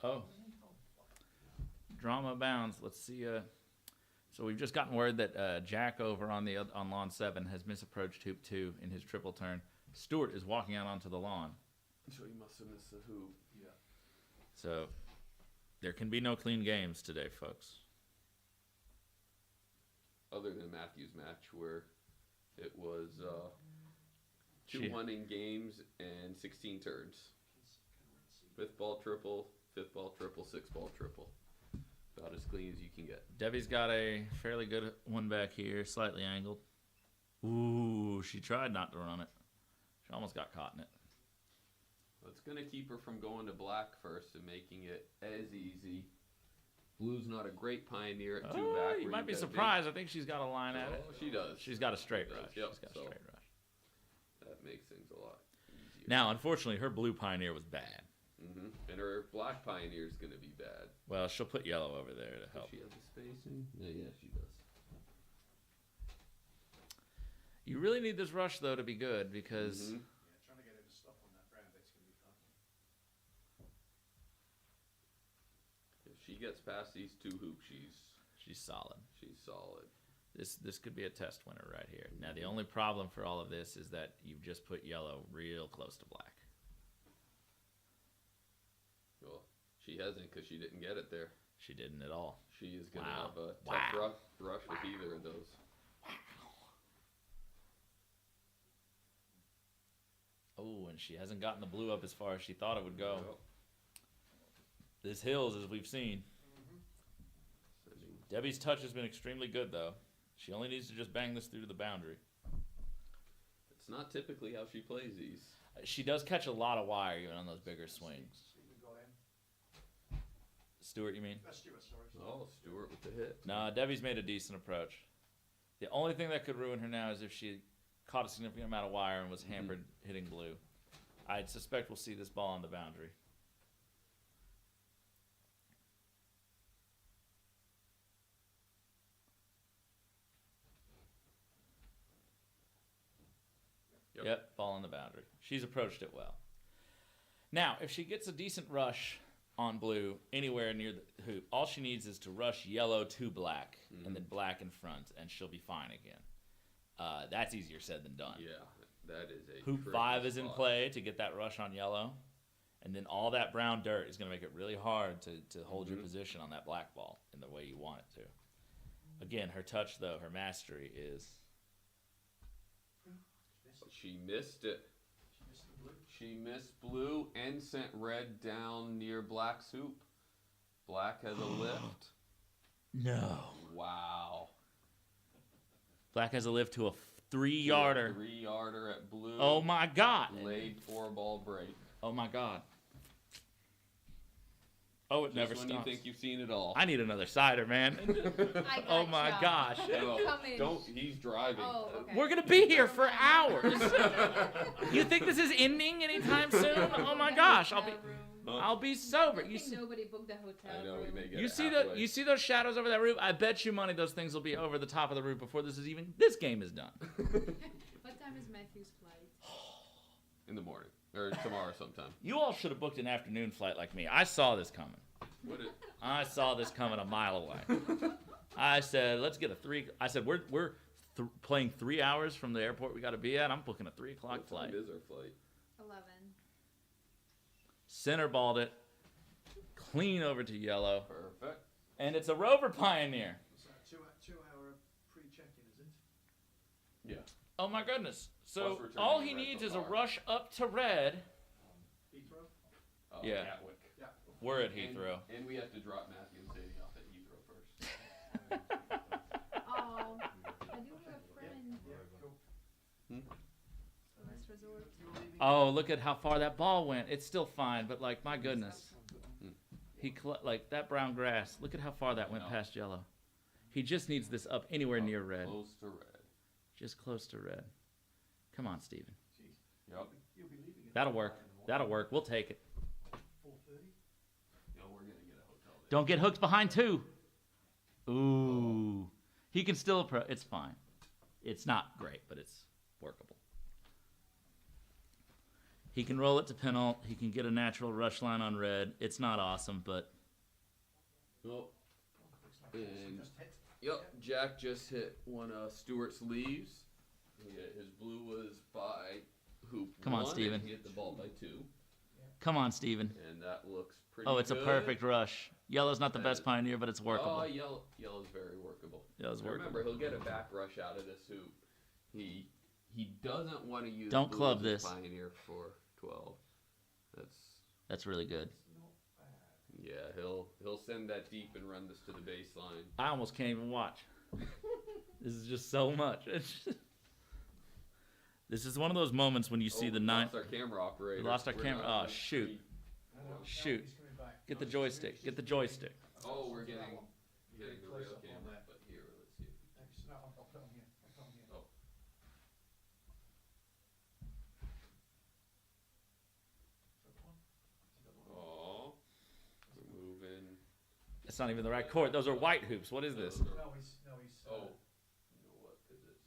Oh. Drama abounds. Let's see. So we've just gotten word that Jack over on lawn 7 has misapproached hoop 2 in his triple turn. Stewart is walking out onto the lawn. So he must have missed the hoop. Yeah. So there can be no clean games today, folks. Other than Matthew's match where it was two She- hunting games and 16 turns. 5th ball triple, 5th ball triple, 6th ball triple. About as clean as you can get. Debbie's got a fairly good one back here, slightly angled. Ooh, she tried not to run it. She almost got caught in it. It's going to keep her from going to black first and making it as easy. Blue's not a great pioneer at 2 Oh, back. you where might be got big- surprised. I think she's got a line at it. Oh, she does. She's got a straight She does, rush. yep, She's got a so straight rush. That makes things a lot easier. Now, unfortunately, her blue pioneer was bad. And her black pioneer is going to be bad. Well, she'll put yellow over there to Does help. she have the spacing? Yeah, she does. You really need this rush, though, to be good because Yeah, trying to get him to stop on that brown deck's going to be tough. If she gets past these 2 hoops, she's solid. she's solid. This could be a test winner right here. Now, the only problem for all of this is that you've just put yellow real close to black. Well, she hasn't because she didn't get it there. She didn't at all. She is going to Wow. have a tough Wow. rush with either of those. Oh, and she hasn't gotten the blue up as far as she thought it would go. Yep. This hills, as we've seen. Sending- Debbie's touch has been extremely good, though. She only needs to just bang this through to the boundary. It's not typically how she plays these. She does catch a lot of wire even on those bigger swings. Stephen got him. Stuart, you mean? Stuart, sorry. Oh, Stewart with the hit. No, Debbie's made a decent approach. The only thing that could ruin her now is if she caught a significant amount of wire and was hampered hitting blue. I suspect we'll see this ball on the boundary. Yep, ball on the boundary. She's approached it well. Now, if she gets a decent rush on blue anywhere near the hoop, all she needs is to rush yellow to black and then black in front, and she'll be fine again. That's easier said than done. Yeah, that is a Hoop tricky 5 is in spot. play to get that rush on yellow, and then all that brown dirt is going to make it really hard to hold your position on that black ball in the way you want it to. Again, her touch, though, her mastery is... She missed it. She missed blue and sent red down near black's hoop. Black has a lift. No. Wow. Black has a lift to a 3-yarder. 3-yarder at blue. Oh, my God. Laid 4-ball break. Oh, my God. Oh, it never Just when stops. you think you've seen it all. I need another cider, man. I Oh, gotcha. my gosh. No, Coming. don't. He's driving. Oh, okay. We're going to be here for hours. You think this is ending anytime soon? Oh, my gosh. I'll be sober. I You think see, nobody booked the hotel I know room. we may get you it see halfway. you see those shadows over that roof? I bet you money those things will be over the top of the roof before this game is done. What time is Matthew's flight? in the morning or tomorrow sometime. You all should have booked an afternoon flight like me. I saw this coming. What it, I saw this coming a mile away. I said, let's get a 3. I said, we're playing 3 hours from the airport we got to be at. I'm booking a 3 o'clock what flight. time is our flight? 11. Center balled it. Clean over to yellow. Perfect. And it's a Rover Pioneer. What's that, 2 hour pre-check-in, is it? Yeah. Oh my goodness. So Plus returning all the he rental needs is a car. rush up to red. Heathrow? Yeah. Gatwick. Yeah. We're at And- Heathrow. And we have to drop Matthew and Sadie off at Heathrow first. Oh, I do have a friend. Yeah, cool. Last resort. Oh, look at how far that ball went. It's still fine, but like my goodness. Like that brown grass. Look at how far that went No. past yellow. He just needs this up anywhere near red. Close to red. Just close to red. Come on, Steven. Yep. You'll be leaving at That'll 5 work. in the morning. That'll work. We'll take it. 4:30? No, we're gonna get a hotel there. Don't get hooked behind two. Ooh. He can still approach. It's fine. It's not great, but it's workable. He can roll it to penalt. He can get a natural rush line on red. It's not awesome, but Oh. And yep, Jack just hit one of Stewart's leaves. His blue was by hoop Come on, one, Steven. and he hit the ball by 2. come on, Steven. And that looks pretty Oh, it's good. a perfect rush. Yellow's not the best Pioneer, but it's workable. Oh, yellow's very workable. Yellow's Now workable. remember, he'll get a back rush out of this hoop. He doesn't want to use Don't blue club as this. his Pioneer for 12. That's really good. Yeah, he'll send that deep and run this to the baseline. I almost can't even watch. This is just so much. This is one of those moments when you see the we nine. lost our camera operator. We lost our We're camera. not Oh, on shoot. screen. Shoot. Get the joystick. Get the joystick. Oh, we're getting the real camera, but here, let's see. No, I'll put it on here. I'll put it on here. Oh. Oh, we're moving. It's not even the right court. Those are white hoops. What is this? No, he's. Oh, you know what is this?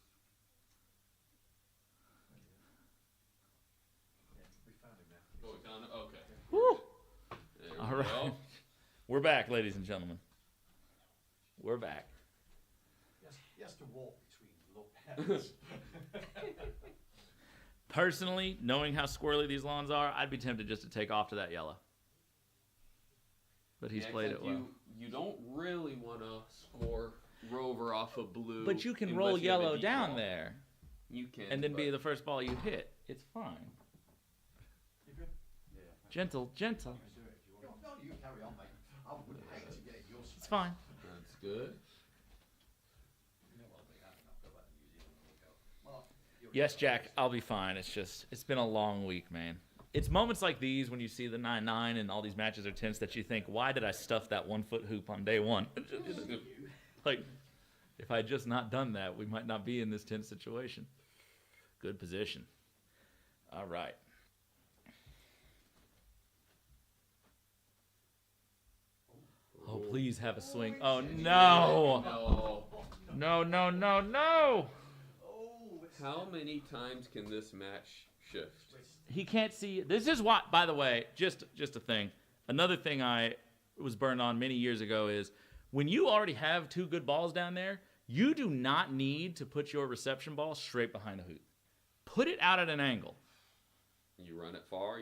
Yeah, we found him now. Oh, we found it? Okay. Woo! There we All right. go. We're back, ladies and gentlemen. We're back. He has to walk between lopeds. Personally, knowing how squirrely these lawns are, I'd be tempted just to take off to that yellow. But he's Yeah, played it except well. You don't really want to score Rover off of blue. But you can unless roll you have a yellow deep down ball. there You can. and then be but- the first ball you hit. It's fine. You good? Yeah. Gentle, gentle. Do it if you want. No, you carry on, mate. I wouldn't hate to get in your space. It's fine. That's good. You know what they have, and I'll go back to New Zealand and we'll go. Mark, you're Yes, in. Jack, I'll be fine. It's been a long week, man. It's moments like these when you see the 9-9 and all these matches are tense that you think, why did I stuff that 1 foot hoop on day one? Like, if I had just not done that, we might not be in this tense situation. Good position. All right. Oh, please have a swing. Oh, no. No. No, no, no, no. How many times can this match shift? He can't see. This is what, by the way, just a thing. Another thing I was burned on many years ago is when you already have 2 good balls down there, you do not need to put your reception ball straight behind the hoop. Put it out at an angle. You run it far.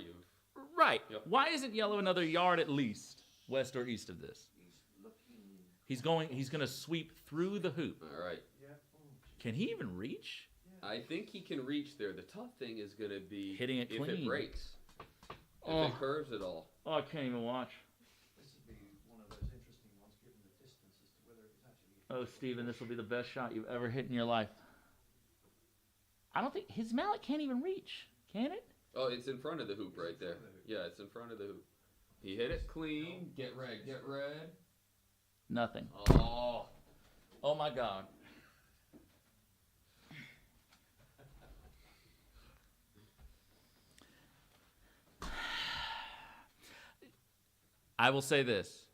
Right. Yep. Why isn't yellow another yard at least, west or east of this? He's going to sweep through the hoop. All right. Can he even reach? I think he can reach there. The tough thing is going to be Hitting it if clean. it breaks. Oh. If it curves at all. Oh, I can't even watch. This would be one of those interesting ones, given the distance as to whether it's actually. Oh, Steven, this will be the best shot you've ever hit in your life. I don't think his mallet can't even reach, can it? Oh, it's in front of the hoop right there. Yeah, it's in front of the hoop. He hit it clean. Get red. Get red. Nothing. Oh. Oh my God. I will say this.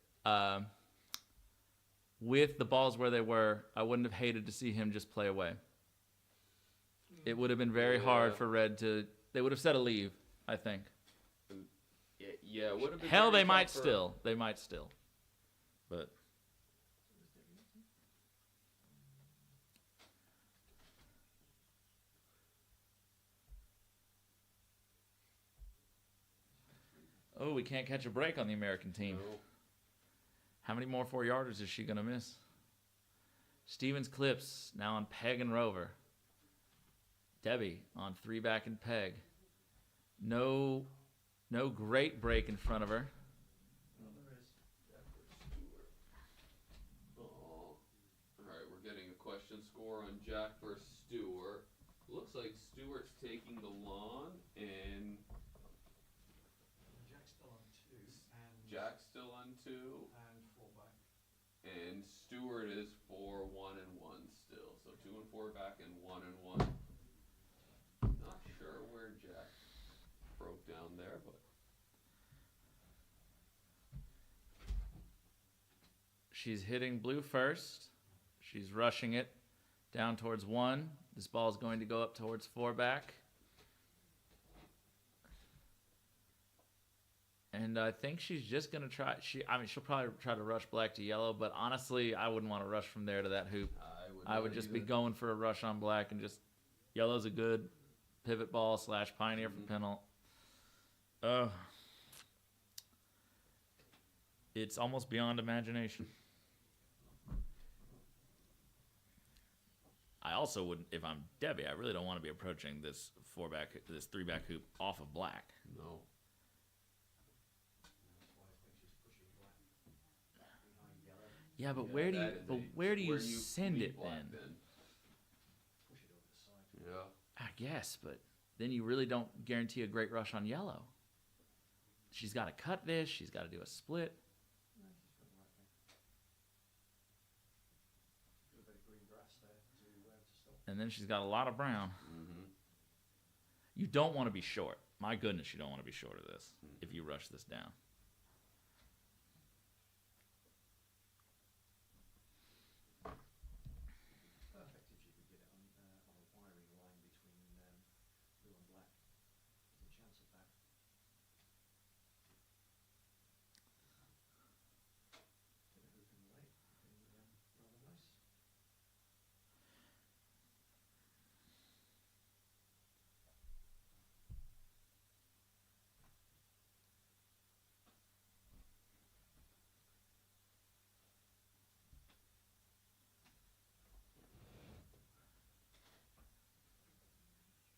With the balls where they were, I wouldn't have hated to see him just play away. It would have been very hard Yeah. for Red to... They would have set a leave, I think. Yeah, it would have been Hell, very they might tough for- still. They might still. But... Oh, we can't catch a break on the American team. No. How many more 4-yarders is she going to miss? Stevens Clips now on peg and rover. Debbie on 3-back and peg. No great break in front of her. Oh. All right, we're getting a question score on Jack versus Stewart. Looks like Stewart's taking the lawn and Jack's still on 2, and Jack's still on 2. and 4 back. And Stewart is for 1 and 1 still. So 2 and 4 back and 1 and 1. Not sure where Jack broke down there, but She's hitting blue first. She's rushing it down towards 1. This ball is going to go up towards 4 back. And I think she's just gonna try. She'll probably try to rush black to yellow, but honestly, I wouldn't want to rush from there to that hoop. I would just be going for a rush on black and just yellow's a good pivot ball / pioneer for penalty. It's almost beyond imagination. I also wouldn't, if I'm Debbie, I really don't want to be approaching this 3-back hoop off of black. No. Yeah, but Yeah, where do you send leave it black then? Push it over the side. Yeah. I guess, but then you really don't guarantee a great rush on yellow. She's got to cut this. She's got to do a split. Got a bit of green grass there to stop. And then she's got a lot of brown. Mm-hmm. You don't want to be short. My goodness, you don't want to be short of this if you rush this down. Perfect if you could get it on a wiring line between blue and black. There's a chance of that. Get a hoop in the way. Rather nice.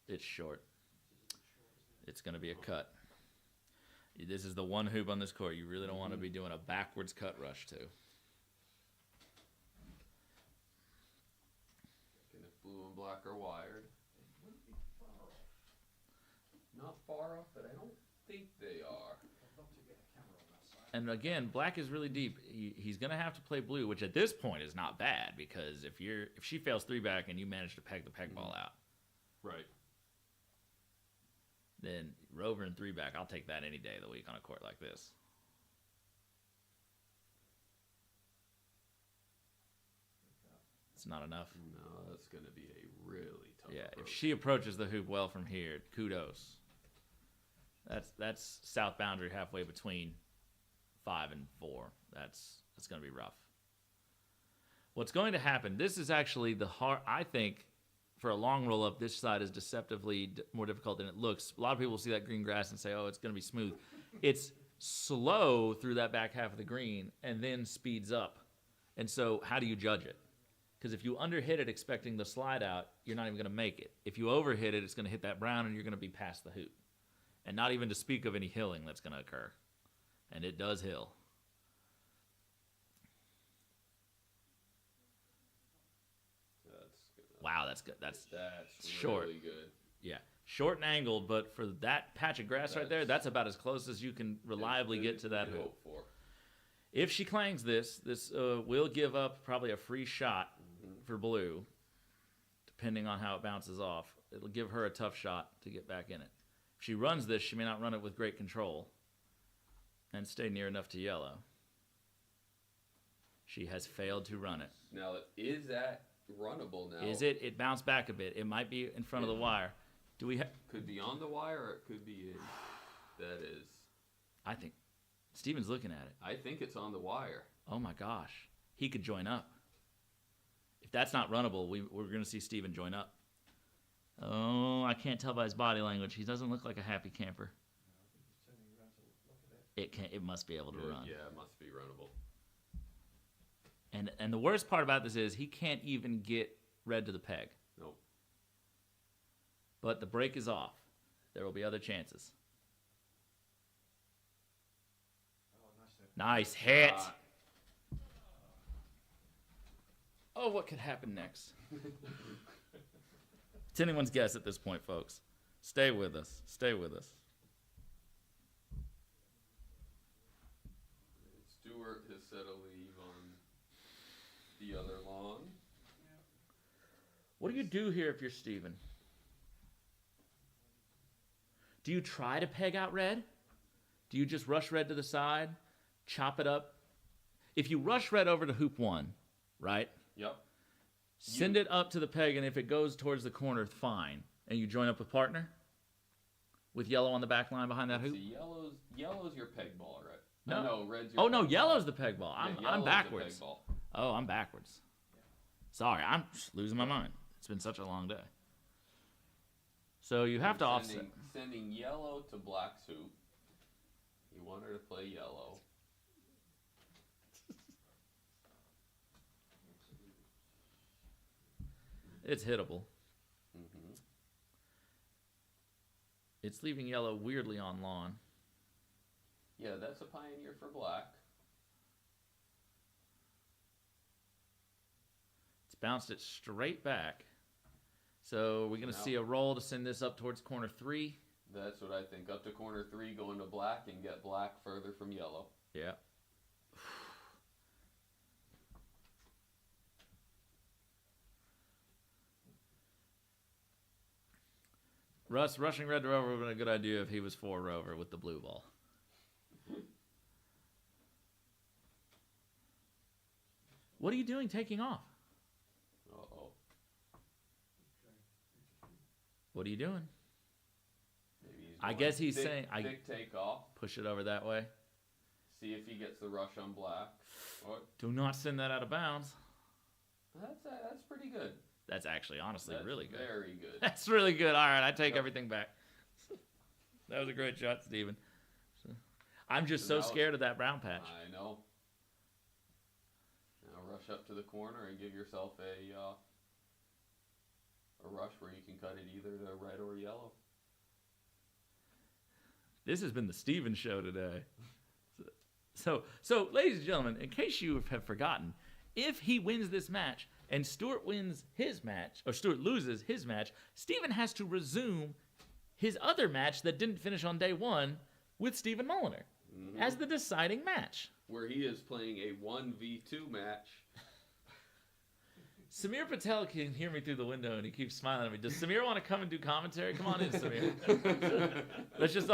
It's short. It's going to be a cut. This is the one hoop on this court you really don't want to be doing a backwards cut rush to. And if blue and black are wired, It wouldn't be far off. not far off, but I don't think they are. I'd love to get a camera on that side. And again, black is really deep. He's going to have to play blue, which at this point is not bad because if she fails 3-back and you manage to peg the peg ball out, Right. then Rover and 3-back, I'll take that any day of the week on a court like this. It's not enough. No, that's going to be a really tough Yeah, approach. if she approaches the hoop well from here, kudos. That's south boundary halfway between 5 and 4. That's going to be rough. What's going to happen? This is actually the hard. I think for a long roll up, this side is deceptively more difficult than it looks. A lot of people see that green grass and say, "Oh, it's going to be smooth." It's slow through that back half of the green and then speeds up. And so, how do you judge it? Because if you underhit it expecting the slide out, you're not even going to make it. If you overhit it, it's going to hit that brown and you're going to be past the hoop. And not even to speak of any hilling that's going to occur. And it does hill. Wow, that's good. That's short. Really good. Yeah, short and angled, but for that patch of grass right there, that's about as close as you can reliably get to that hoop. Hope for. If she clangs this will give up probably a free shot for blue, depending on how it bounces off. It'll give her a tough shot to get back in it. If she runs this, she may not run it with great control and stay near enough to yellow. She has failed to run it. Now, is that runnable now? Is it? It bounced back a bit. It might be in front of the wire. Do we? Could be on the wire or it could be in. That is. I think Steven's looking at it. I think it's on the wire. Oh my gosh, he could join up. If that's not runnable, we're going to see Steven join up. Oh, I can't tell by his body language. He doesn't look like a happy camper. Turning around to look at it. It must be able to run. Yeah, it must be runnable. And the worst part about this is he can't even get red to the peg. Nope. But the break is off. There will be other chances. Oh, Nice nice hit. hit. Oh, what could happen next? It's anyone's guess at this point, folks. Stay with us. Stay with us. Stewart has set a leave on the other lawn. What do you do here if you're Steven? Do you try to peg out red? Do you just rush red to the side, chop it up? If you rush red over to hoop 1, right? Yep. Send it up to the peg, and if it goes towards the corner, fine. And you join up with partner? with yellow on the back line behind that hoop? See, yellow's your peg ball, right? No. No, red's your Oh no, peg yellow's ball. the peg ball. Yeah, I'm yellow's the backwards. peg ball. Oh, I'm backwards. Sorry, I'm just losing my mind. It's been such a long day. So you have to offset. Sending yellow to black's hoop. You want her to play yellow. It's hittable. Mm-hmm. It's leaving yellow weirdly on lawn. Yeah, that's a pioneer for black. It's bounced it straight back. So we're going to Now- see a roll to send this up towards corner 3. That's what I think. Up to corner 3, going to black, and get black further from yellow. Yeah. Rushing red to rover would have been a good idea if he was 4 rover with the blue ball. What are you doing taking off? Uh-oh. What are you doing? Maybe he's I going guess he's thick- saying thick take off. push it over that way. See if he gets the rush on black. Or, Do not send that out of bounds. that's pretty good. That's actually honestly That's really good. Very good. That's really good. All right, I take Yep. everything back. That was a great shot, Steven. I'm just So so now- scared of that brown patch. I know. Now rush up to the corner and give yourself a rush where you can cut it either to red or yellow. This has been the Steven show today. So, ladies and gentlemen, in case you have forgotten, if he wins this match and Stuart wins his match, or Stuart loses his match, Steven has to resume his other match that didn't finish on day 1 with Stephen Mulliner as the deciding match. Where he is playing a 1v2 match. Samir Patel can hear me through the window and he keeps smiling at me. Does Samir want to come and do commentary? Come on in, Samir. let's just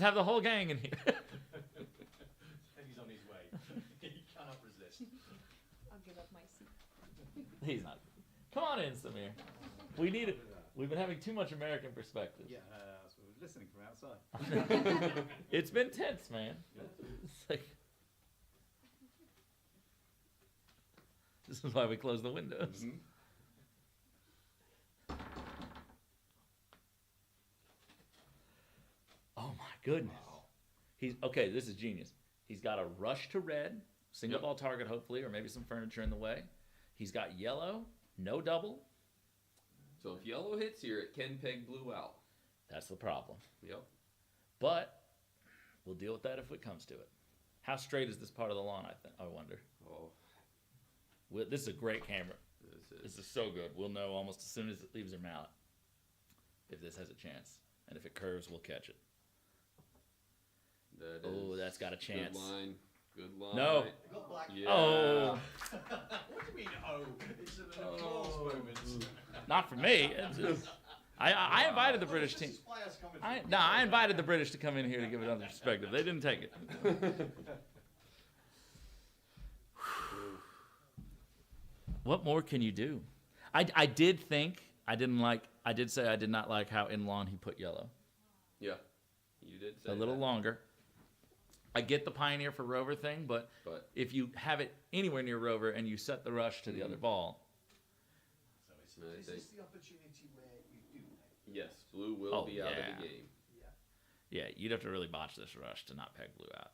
have the whole gang in here. He's on his way. He cannot resist. I'll give up my seat. He's not. Come on in, Samir. We need it. We've been having too much American perspective. Yeah, so we're listening from outside. It's been tense, man. It's like, this is why we close the windows. Mhm. Oh my goodness. He's okay. This is genius. He's got a rush to red, single Yep. ball target, hopefully, or maybe some furniture in the way. He's got yellow, no double. So if yellow hits here, it can peg blue out. That's the problem. Yep. But we'll deal with that if it comes to it. How straight is this part of the lawn? I wonder. Oh, This is a great camera. this This is. is so good. We'll know almost as soon as it leaves her mallet if this has a chance, and if it curves, we'll catch it. That Oh, is that's got a chance. Good line. Good line. No. They got black. Yeah. Oh, What do you mean, oh? It's an applause moment. not for me. It's just- I invited the British team. I invited the British to come in here to give another perspective. They didn't take it. What more can you do? I did say I did not like how in lawn he put yellow. Yeah. You did say A little that. longer. I get the pioneer for rover thing, but But if you have it anywhere near rover and you set the rush to the other ball, So I is think- this the opportunity where you do? yes, blue will Oh, be out of yeah. the game. yeah, you'd have to really botch this rush to not peg blue out.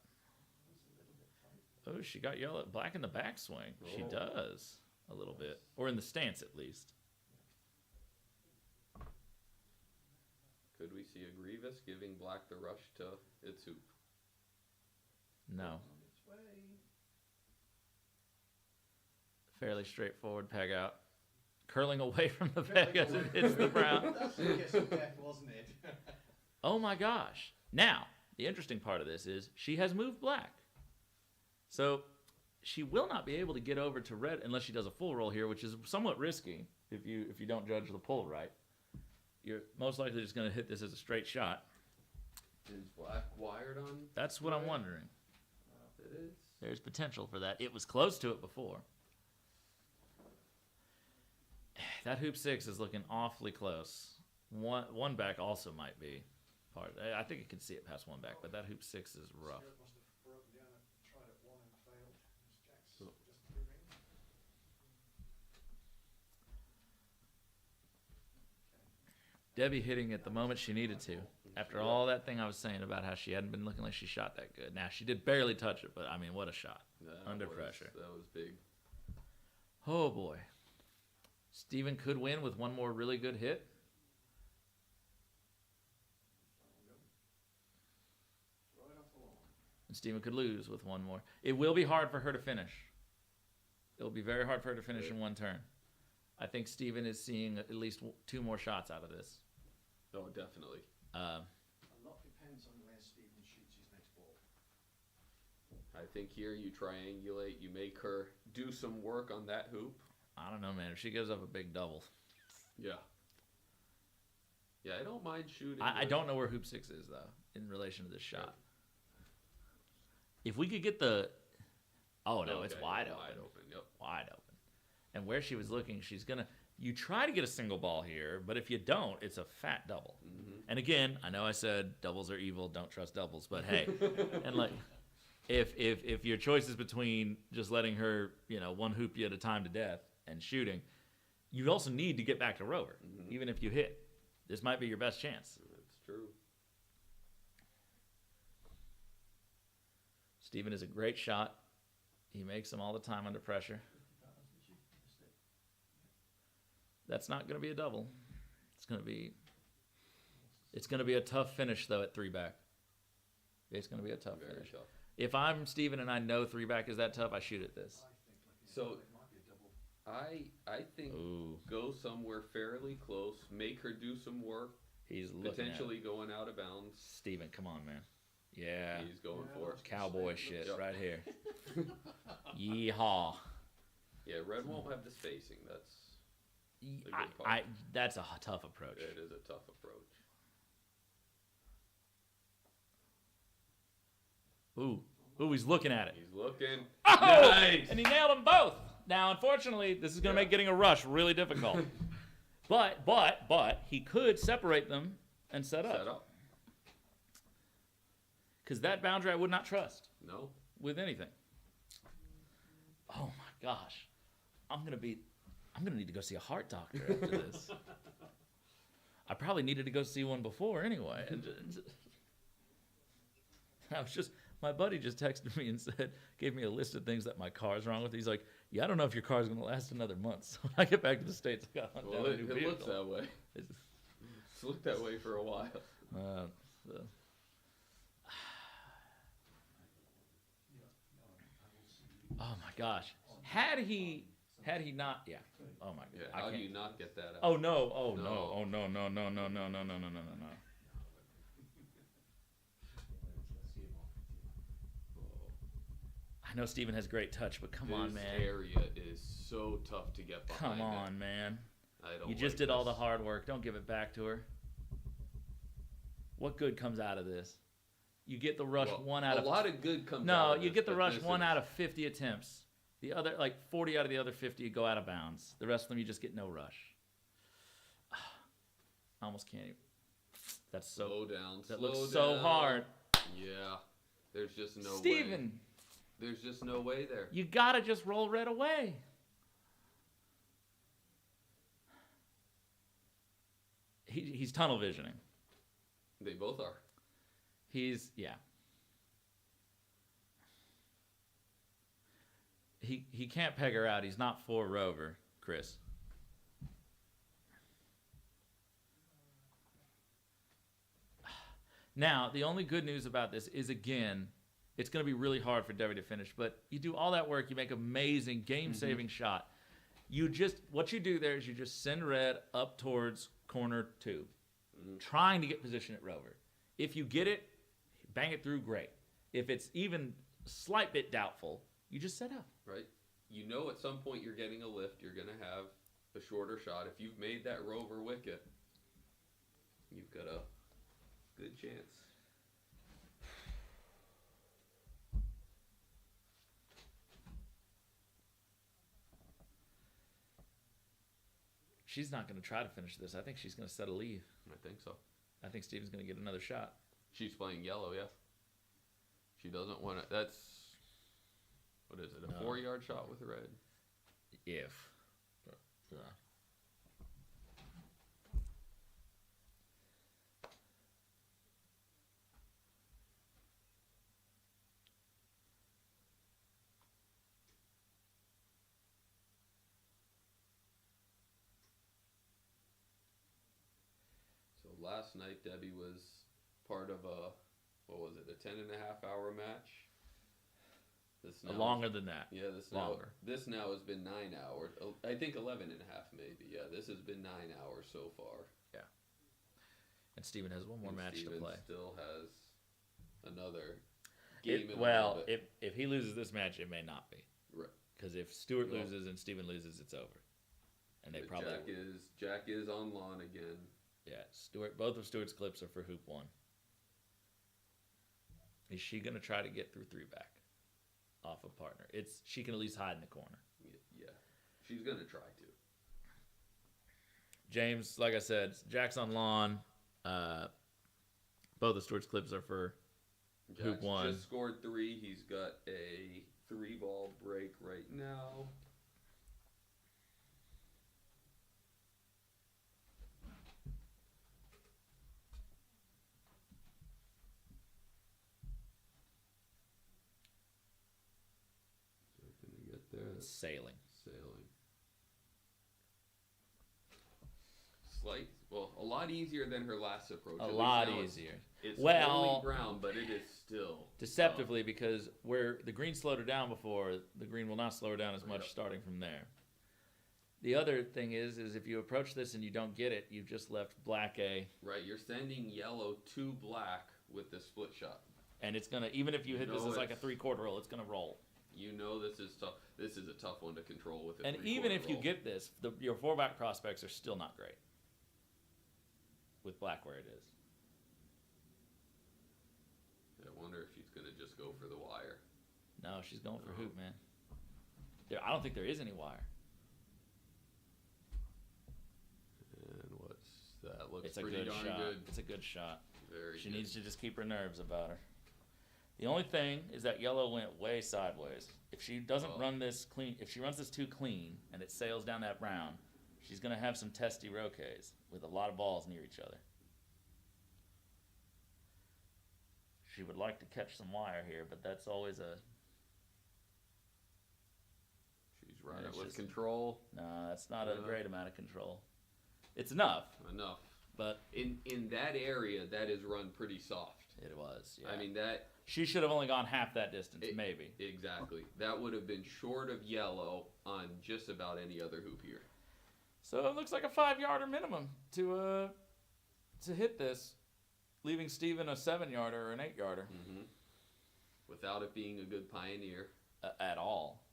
Oh, she got yellow, black in the backswing. She Oh. does a little bit, or in the stance at least. Could we see a Grievous giving black the rush to its hoop? No, On its way. fairly straightforward peg out, curling away from the peg as it hits the brown. That's the guess of death, wasn't it? Oh my gosh! Now the interesting part of this is she has moved black, so she will not be able to get over to red unless she does a full roll here, which is somewhat risky if you don't judge the pull right. You're most likely just going to hit this as a straight shot. Is black wired on? That's what I'm wondering. It is. There's potential for that. It was close to it before. That hoop 6 is looking awfully close. One back also might be. part. I think it can see it past one back, but that hoop 6 is rough. Stuart must have broken down and tried at one and failed. Jack's Oh. just proving. Debbie hitting at the moment she needed to. After all that thing I was saying about how she hadn't been looking like she shot that good. Now, she did barely touch it, but I mean, what a shot. Under pressure. That was big. Oh, boy. Steven could win with one more really good hit. And Steven could lose with one more. It will be hard for her to finish. It will be very hard for her to finish in one turn. I think Steven is seeing at least 2 more shots out of this. Oh, definitely. A lot depends on where Stephen shoots his next ball. I think here you triangulate, you make her do some work on that hoop. I don't know, man. If she gives up a big double. Yeah. Yeah, I don't mind shooting. I don't know where hoop 6 is, though, in relation to this shot. If we could get the... Oh, no, it's wide open. Wide open, yep. Wide open. And where she was looking, she's going to... You try to get a single ball here, but if you don't, it's a fat double. Mm-hmm. And again, I know I said doubles are evil, don't trust doubles, but hey, and like, if your choice is between just letting her, one hoop you at a time to death and shooting, you also need to get back to Rover, even if you hit. This might be your best chance. That's true. Steven is a great shot. He makes them all the time under pressure. That's not going to be a double. It's going to be a tough finish though at 3-back. It's going to be a tough Very finish. tough. If I'm Steven and I know 3-back is that tough, I shoot at this. So I think Ooh, go somewhere fairly close, make her do some work, he's looking potentially at going out of bounds. Steven, come on, man. Yeah. He's going for it. Cowboy shit Yep. right here. Yeehaw. Yeah, red won't have the spacing. That's good part. That's a tough approach. it is a tough approach. Ooh, he's looking at it. He's looking. Oh! Nice! And he nailed them both. Now, unfortunately, this is going to Yeah. make getting a rush really difficult. but he could separate them and set Set up. up. Because that boundary I would not trust No. with anything. Oh my gosh. I'm gonna need to go see a heart doctor after this. I probably needed to go see one before anyway. My buddy just texted me and gave me a list of things that my car's wrong with. He's like, yeah, I don't know if your car's gonna last another month. So when I get back to the States, I got Well, a it new looks vehicle. that way. It's looked that way for a while. So- Oh my gosh. Had he not, yeah. Oh my Yeah, god. I how do can't- you not get that out? Oh no, oh No. no, oh no, no, no, no, no, no, no, no, no, no, no. I know Steven has great touch, but come on, This man. area is so tough to get behind. Come on, man. I don't You just like did all the this. hard work. Don't give it back to her. What good comes out of this? You get the rush Well, one out of a lot of good comes out No, of you this, get the but rush this 1 is- out of 50 attempts. The other, like 40 out of the other 50 go out of bounds. The rest of them you just get no rush. I almost can't even. That's so. Slow down. That slow looks so down. hard. Yeah. There's just no way. Steven, There's just no way there. you gotta just roll red away. He's tunnel visioning. They both are. Yeah. He can't peg her out. He's not for Rover, Chris. Now, the only good news about this is, again, it's going to be really hard for Debbie to finish, but you do all that work, you make amazing game-saving shot. What you do there is you just send red up towards corner 2, trying to get position at Rover. If you get it, bang it through, great. If it's even a slight bit doubtful, you just set up. Right? You know at some point you're getting a lift. You're going to have a shorter shot. If you've made that Rover wicket, you've got a good chance. She's not going to try to finish this. I think she's going to set a leave. I think so. I think Steven's going to get another shot. She's playing yellow, yeah. She doesn't want to. That's, what is it, a No. 4-yard shot with red? If. Yeah. So last night, Debbie was part of a, what was it, a 10.5-hour match? This now, Longer than that. Yeah, this Longer. This now has been 9 hours. I think 11.5 maybe. Yeah, this has been 9 hours so far. And Steven has one more And match Steven to play. Still has another game. in a Well, little bit. if he loses this match, it may not be. Right. Because if Stewart Well- loses and Steven loses, it's over. And they But probably Jack is on lawn again. yeah. Stewart. Both of Stewart's clips are for hoop 1. Is she gonna try to get through 3-back off a partner? She can at least hide in the corner. Yeah, she's gonna try to. James, like I said, Jack's on lawn. Both of Stewart's clips are for hoop Jack's 1. just scored 3. He's got a 3-ball break right now. So can we get there? That's Sailing. sailing. A lot easier than her last approach. A At least lot now easier. It's Well- only ground, but it is still Deceptively, because where the green slowed her down before, the green will not slow her down as much Yep. starting from there. The other thing is if you approach this and you don't get it, you've just left black A, Right, you're sending yellow to black with the split shot. and it's gonna, even if you hit this No, as like a it's- 3/4 roll, it's gonna roll. You know this is tough. This is a tough one to control with a And 3/4 even if you roll. get this, your 4-back prospects are still not great with black where it is. I wonder if she's gonna just go for the wire. No, she's going for No. hoop, man. I don't think there is any wire. And what's that? Looks It's a pretty good darn shot. good. It's a good shot. Very She good. needs to just keep her nerves about her. The only thing is that yellow went way sideways. If she doesn't Oh. run this clean, if she runs this too clean and it sails down that brown, she's going to have some testy roquets with a lot of balls near each other. She would like to catch some wire here, but that's always She's running it's with just- control. no, that's not a No. great amount of control. It's enough, Enough. but In that area, that is run pretty soft. it was. Yeah. I mean that she should have only gone half that distance, It- maybe. exactly. That would have been short of yellow on just about any other hoop here. So it looks like a 5-yarder minimum to hit this, leaving Steven a 7-yarder or an 8-yarder Without it being a good pioneer. at all.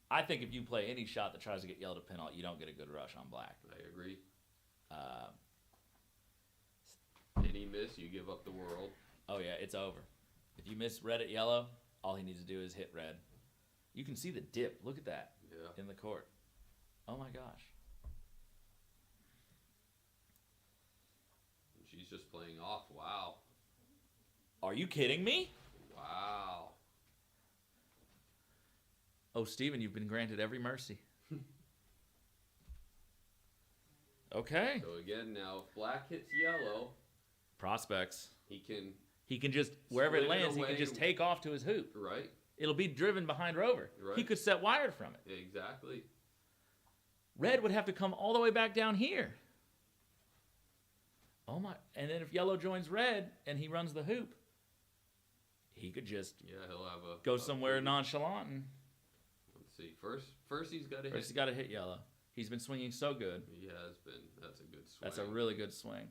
I think if you play any shot that tries to get yellow to pin out, you don't get a good rush on black. I agree. Uh, Any miss, you give up the world. oh yeah, it's over. If you miss red at yellow, all he needs to do is hit red. You can see the dip. Look at that Yeah. in the court. Oh my gosh. And she's just playing off. Wow. Are you kidding me? Wow. Oh, Steven, you've been granted every mercy. Okay. So again, now if black hits yellow, Prospects. he can, He can just, wherever it Split it lands, he can away. just take off to his hoop. right? It'll be driven behind Rover. Right. He could set wired from it. Exactly. Red would have to come all the way back down here. Oh my! And then if yellow joins red and he runs the hoop, he could just Yeah, he'll have a go a somewhere pretty- nonchalant and Let's see. First he's got to first hit. he's got to hit yellow. He's been swinging so good. He has been. That's a good swing. That's a really good swing.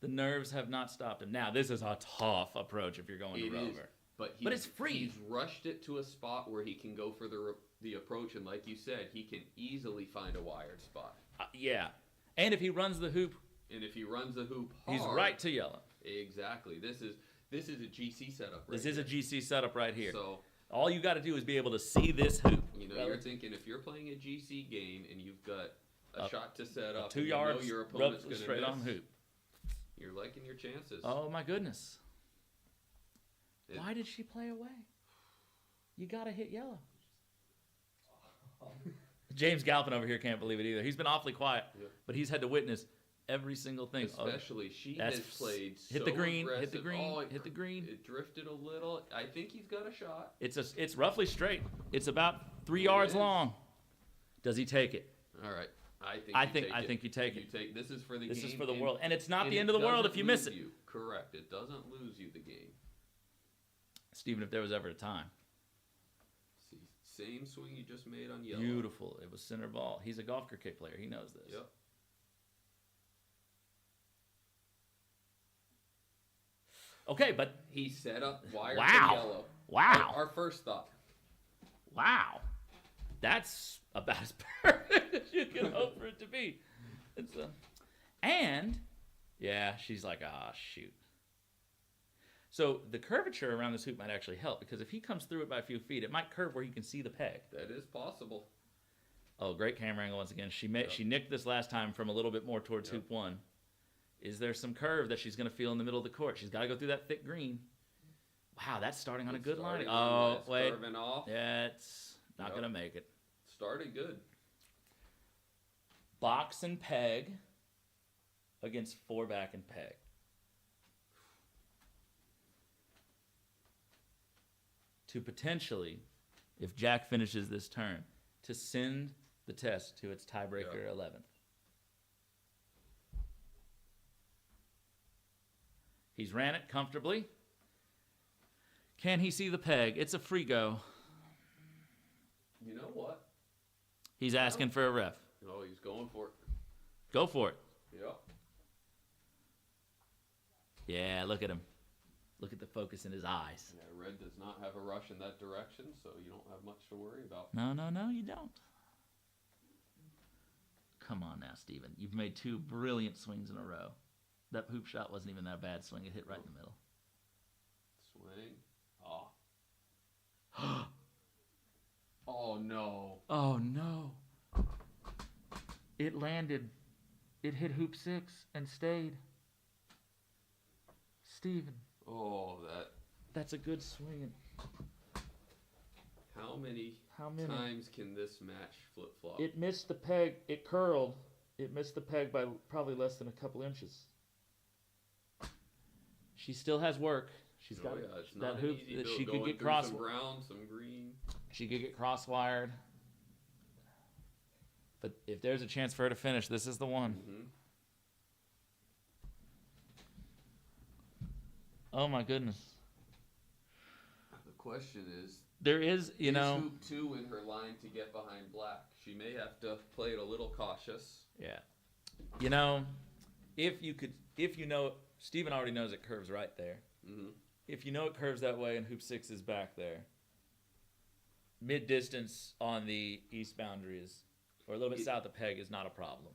The nerves have not stopped him. Now this is a tough approach if you're going to It is, Rover. but it's free. He's rushed it to a spot where he can go for the approach, and like you said, he can easily find a wired spot. Yeah, and if he runs the hoop, And if he runs the hoop hard, he's right to yellow. Exactly. This is a GC setup. Right This is a here. GC setup right here. So All you got to do is be able to see this hoop. you know, you're thinking if you're playing a GC game and you've got a Up shot to set up, 2 and yards, you know your rub opponent's going to straight miss, on hoop. You're liking your chances. Oh my goodness. It- Why did she play away? You gotta hit yellow. James Galpin over here can't believe it either. He's been awfully quiet, Yeah. but he's had to witness every single thing. Especially she that's- has played hit the so green, hit aggressive. the green, Oh, hit the green. It drifted a little. I think he's got a shot. It's roughly straight. It's about 3 It yards is. long. Does he take it? All right. I think you take it. This is for the This game. is for the and- world, and it's not and the it end of the world doesn't if you miss lose it. you. Correct. It doesn't lose you the game. Stephen, if there was ever a time. See, same swing you just made on yellow. Beautiful. It was center ball. He's a golf cricket player. He knows this. Yep. Okay, but He set up wire Wow. for yellow. Wow. Our first thought. wow, that's about as perfect as you can hope for it to be. It's and yeah, she's like, ah, shoot. So the curvature around this hoop might actually help, because if he comes through it by a few feet, it might curve where you can see the peg. That is possible. Oh, great camera angle once again. She Yep. she nicked this last time from a little bit more towards Yep. hoop one. Is there some curve that she's going to feel in the middle of the court? She's got to go through that thick green. Wow, that's starting on a It's good line. starting Oh, nice, wait. curving off. Yeah, it's not Yep. going to make it. Started good. Box and peg against 4 back and peg. To potentially, if Jack finishes this turn, to send the test to its tiebreaker Yep. 11th. He's ran it comfortably. Can he see the peg? It's a free go. You know what? He's asking for a ref. Oh, he's going for it. Go for it. Yep. Yeah, look at him. Look at the focus in his eyes. Yeah, red does not have a rush in that direction, so you don't have much to worry about. No, you don't. Come on now, Steven. You've made 2 brilliant swings in a row. That hoop shot wasn't even that bad swing. It hit right in the middle. Swing. Oh. Oh no. Oh, no. It landed. It hit hoop 6 and stayed. Steven, Oh, that's a good swing. how many How many? times can this match flip flop? It missed the peg. It curled. It missed the peg by probably less than a couple inches. She still has work. She's got it's that not hoop easy that though, she could going get through cross. some brown, some green. She could get cross-wired. But if there's a chance for her to finish, this is the one. Mm-hmm. Oh my goodness. The question is, There is, is hoop 2 in her line to get behind black? She may have to play it a little cautious. Yeah. If you know, Steven already knows it curves right there. Mm-hmm. If you know it curves that way and hoop 6 is back there, mid-distance on the east boundary is, or a little bit south of peg, is not a problem.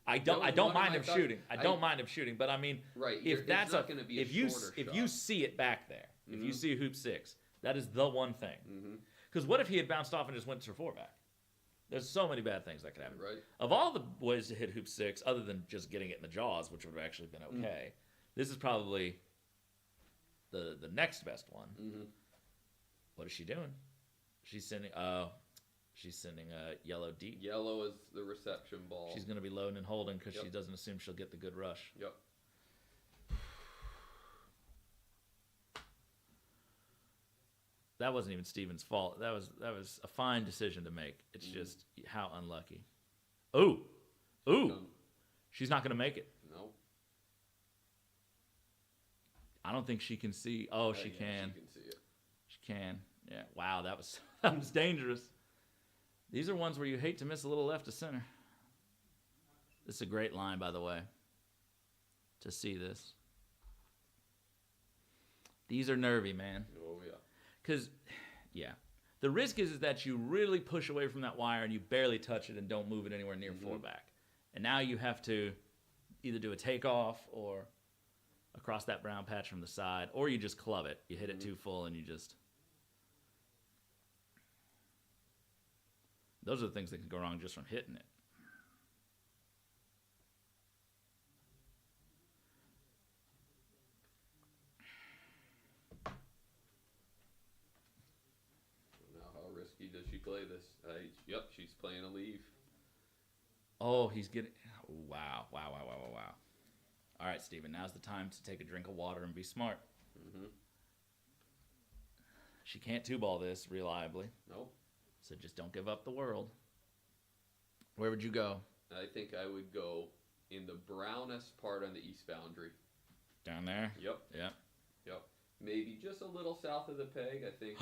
I don't one of mind my him thoughts. shooting. I don't mind him shooting, but I mean, Right. if that's not going to be a if you shorter if shot. you see it back there, if you Mhm. see hoop 6, that is the one thing. Mm-hmm. Because what if he had bounced off and just went to 4 back? There's so many bad things that could happen. Right. Of all the ways to hit hoop 6, other than just getting it in the jaws, which would have actually been okay, this is probably the next best one. Mm-hmm. What is she doing? She's sending a yellow deep. Yellow is the reception ball. She's going to be loading and holding because she Yep. doesn't assume she'll get the good rush. Yep. That wasn't even Steven's fault. That was a fine decision to make. It's just how unlucky. Ooh. Done. She's not going to make it. No. I don't think she can see. Oh, she Yeah, can. She can see it. She can. Yeah. Wow, that was dangerous. These are ones where you hate to miss a little left to center. This is a great line, by the way, to see this. These are nervy, man. Oh yeah. Because, yeah, the risk is that you really push away from that wire and you barely touch it and don't move it anywhere near 4 back. And now you have to either do a takeoff or across that brown patch from the side, or you just club it. You hit it too full and you just... Those are the things that can go wrong just from hitting it. is. Yep, she's playing a leave. Oh, he's getting. Wow. All right, Steven, now's the time to take a drink of water and be smart. Mm-hmm. She can't two-ball this reliably, Nope. so just don't give up the world. Where would you go? I think I would go in the brownest part on the east boundary. Down there? Yep. Yep. Yep. Maybe just a little south of the peg. I think.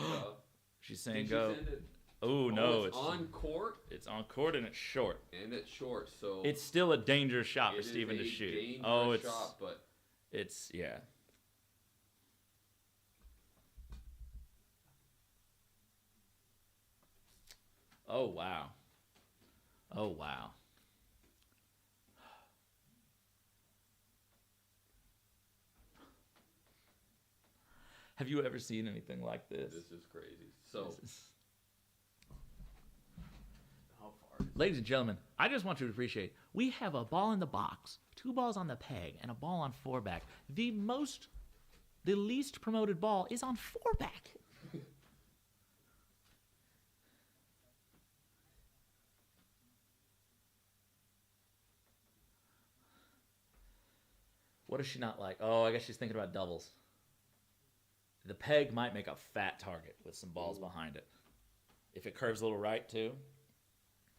She's saying did go. she send it? Oh, no. It's on court. It's on court and it's short. And it's short, so It's still a dangerous shot for it is Steven a to shoot. dangerous Oh, it's shot, but it's yeah. Oh wow. Oh wow. Have you ever seen anything like this? this is crazy. So This is- how far? Ladies and gentlemen, I just want you to appreciate we have a ball in the box, 2 balls on the peg, and a ball on 4-back. The least promoted ball is on 4-back. What does she not like? Oh, I guess she's thinking about doubles. The peg might make a fat target with some balls behind it. If it curves a little right, too.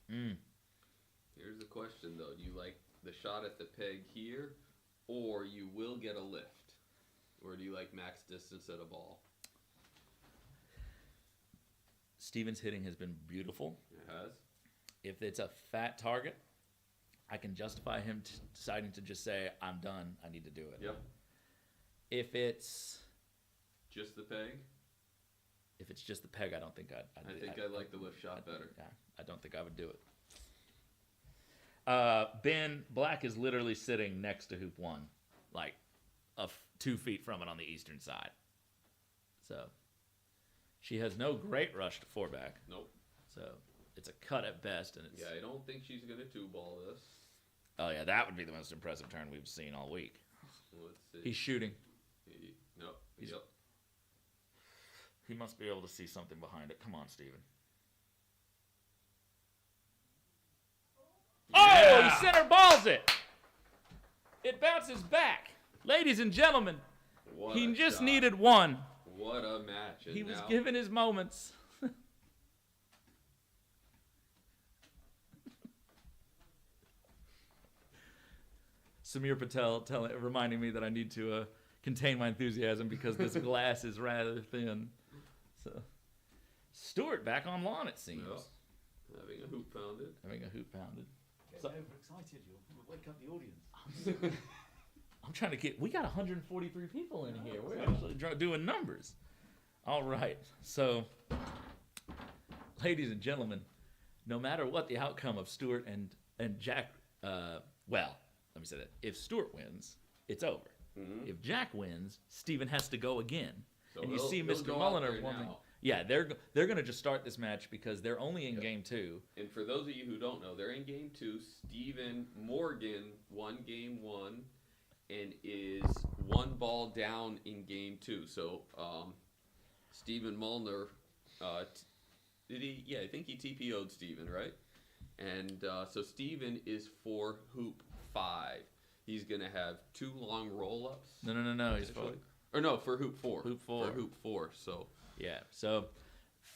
Here's the question though: do you like the shot at the peg here, or you will get a lift, or do you like max distance at a ball? Steven's hitting has been beautiful. It has. If it's a fat target, I can justify him deciding to just say, I'm done, I need to do it. Yep. If it's Just the peg. just the peg, I don't think I'd I think I like the lift shot better. Yeah, I don't think I would do it. Ben, Black is literally sitting next to hoop 1, like 2 feet from it on the eastern side. So she has no great rush to 4-back. Nope. So it's a cut at best, and it's Yeah, I don't think she's gonna 2-ball this. oh yeah, that would be the most impressive turn we've seen all week. Let's see. He's shooting. Nope. He's- Yep. He must be able to see something behind it. Come on, Steven. Oh, he center balls it. It bounces back. Ladies and gentlemen, What he a just shot. needed one. What a match! And He was now, given his moments. Samir Patel reminding me that I need to contain my enthusiasm because this glass is rather thin. So, Stewart back on lawn, it seems. Yep. Having a hoop pounded. Having a hoop pounded. Get So- overexcited, you'll wake up the audience. I'm trying to get. We got 143 people in here. We're actually doing numbers. All right. So, ladies and gentlemen, no matter what the outcome of Stewart and Jack, well, let me say that if Stewart wins, it's over. If Jack wins, Steven has to go again. So and you he'll- see he'll Mr. go out Mulliner there wanting. now. Yeah, they're going to just start this match because they're only in game 2. And for those of you who don't know, they're in game 2. Stephen Morgan won game 1 and is 1 ball down in game 2. So Stephen Mulliner, did he? Yeah, I think he TPO'd Stephen, right? And so Stephen is for hoop 5. He's going to have 2 long roll-ups. No. He's for Or no, for hoop 4. Hoop 4. For hoop 4, so... Yeah. So,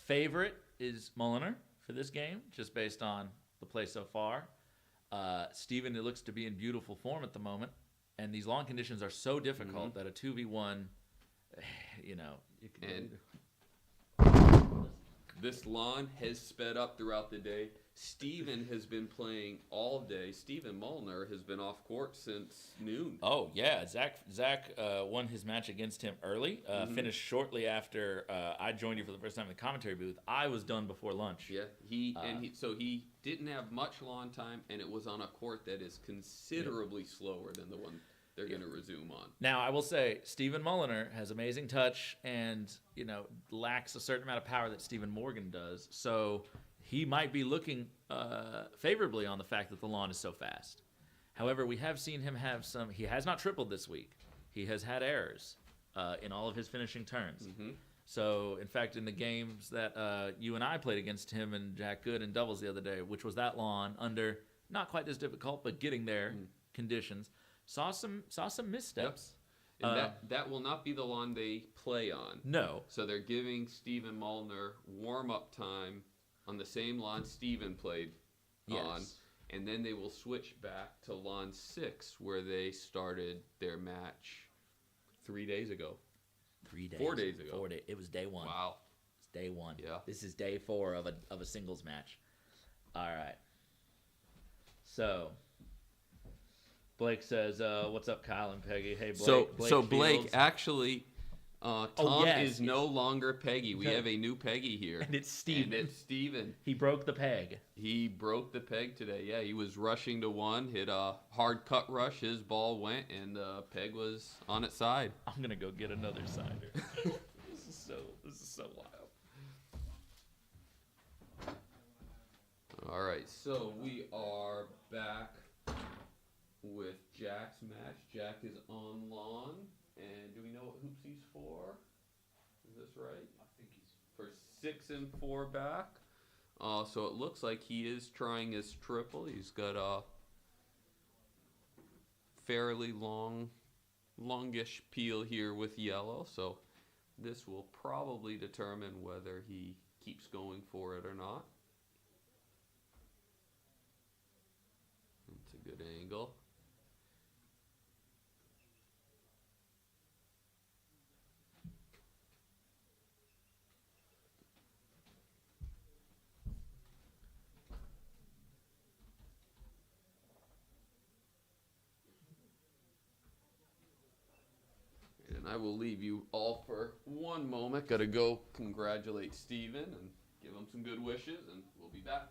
favorite is Mulliner for this game, just based on the play so far. Steven, it looks to be in beautiful form at the moment, and these lawn conditions are so difficult that a 2v1, you know, you can. And this lawn has sped up throughout the day. Steven has been playing all day. Stephen Mulliner has been off court since noon. Oh yeah, Zach won his match against him early. Finished shortly after I joined you for the first time in the commentary booth. I was done before lunch. Yeah, so he didn't have much lawn time, and it was on a court that is considerably slower than the one they're going to resume on. Now I will say Stephen Mulliner has amazing touch, and lacks a certain amount of power that Stephen Morgan does. So he might be looking favorably on the fact that the lawn is so fast. However, we have seen him have he has not tripled this week. He has had errors in all of his finishing turns. So, in fact, in the games that you and I played against him and Jack Good in doubles the other day, which was that lawn under not quite as difficult, but getting there conditions, saw some missteps. And that will not be the lawn they play on. No. So they're giving Steven Molnar warm-up time on the same lawn Steven played on. And then they will switch back to lawn 6 where they started their match 3 days ago. 3 days. 4 days ago. 4 days. It was day 1. Wow. It's day 1. Yeah. This is day 4 of a singles match. All right. So, Blake says, "What's up, Kyle and Peggy?" Hey, Blake. Blake Fields. actually, Tom yes, is no longer Peggy. We Okay. have a new Peggy here. And it's Steven. He broke the peg. He broke the peg today. Yeah, he was rushing to 1, hit a hard cut rush. His ball went, and the peg was on its side. I'm gonna go get another cider. This is so wild. All right, so we are back with Jack's match. Jack is on lawn, and do we know what hoops he's for? Is this right? I think he's For 6 and 4 back. So it looks like he is trying his triple. He's got a fairly longish peel here with yellow. So this will probably determine whether he keeps going for it or not. It's a good angle. And I will leave you all for one moment. Got to go congratulate Steven and give him some good wishes, and we'll be back.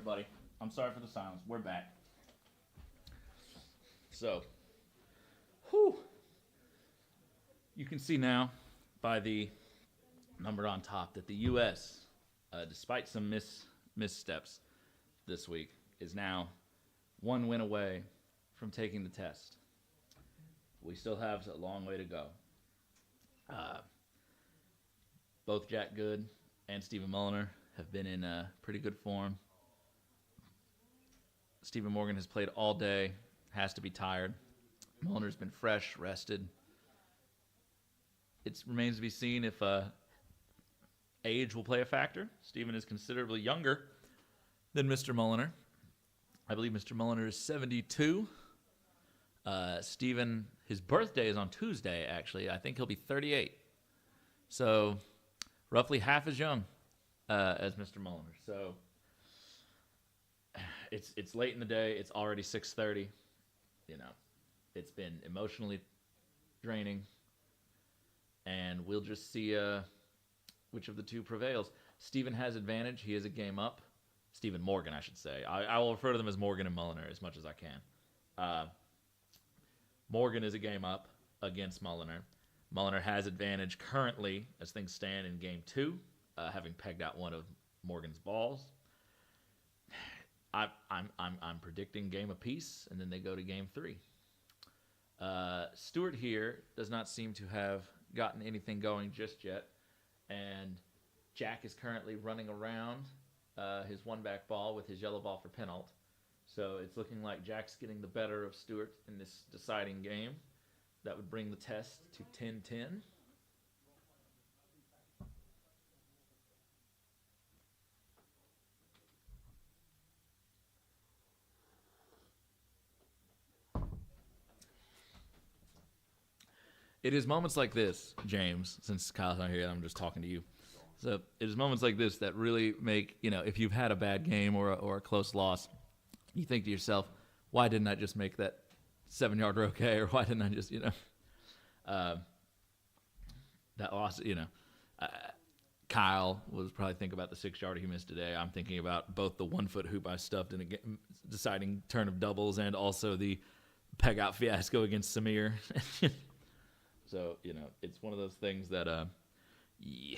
everybody. I'm sorry for the silence. We're back. So, you can see now by the number on top that the U.S., despite some missteps this week, is now one win away from taking the test. We still have a long way to go. Both Jack Good and Stephen Mulliner have been in pretty good form. Stephen Morgan has played all day, has to be tired. Mulliner's been fresh, rested. It remains to be seen if age will play a factor. Stephen is considerably younger than Mr. Mulliner. I believe Mr. Mulliner is 72. Stephen, his birthday is on Tuesday, actually. I think he'll be 38. So, roughly half as young as Mr. Mulliner. So, it's late in the day. It's already 6:30. You know, it's been emotionally draining. And we'll just see which of the two prevails. Stephen has advantage. He is a game up. Stephen Morgan, I should say. I will refer to them as Morgan and Mulliner as much as I can. Morgan is a game up against Mulliner. Mulliner has advantage currently as things stand in game 2, having pegged out one of Morgan's balls. I'm predicting game apiece, and then they go to game 3. Stewart here does not seem to have gotten anything going just yet, and Jack is currently running around his one-back ball with his yellow ball for penalt. So it's looking like Jack's getting the better of Stewart in this deciding game. That would bring the test to 10-10. It is moments like this, James, since Kyle's not here, I'm just talking to you. So it is moments like this that really make, if you've had a bad game or a close loss, you think to yourself, why didn't I just make that 7-yard Croquet, or why didn't I just, that loss, Kyle was probably thinking about the 6-yarder he missed today. I'm thinking about both the 1-foot hoop I stuffed in a deciding turn of doubles and also the peg-out fiasco against Samir. So, it's one of those things that you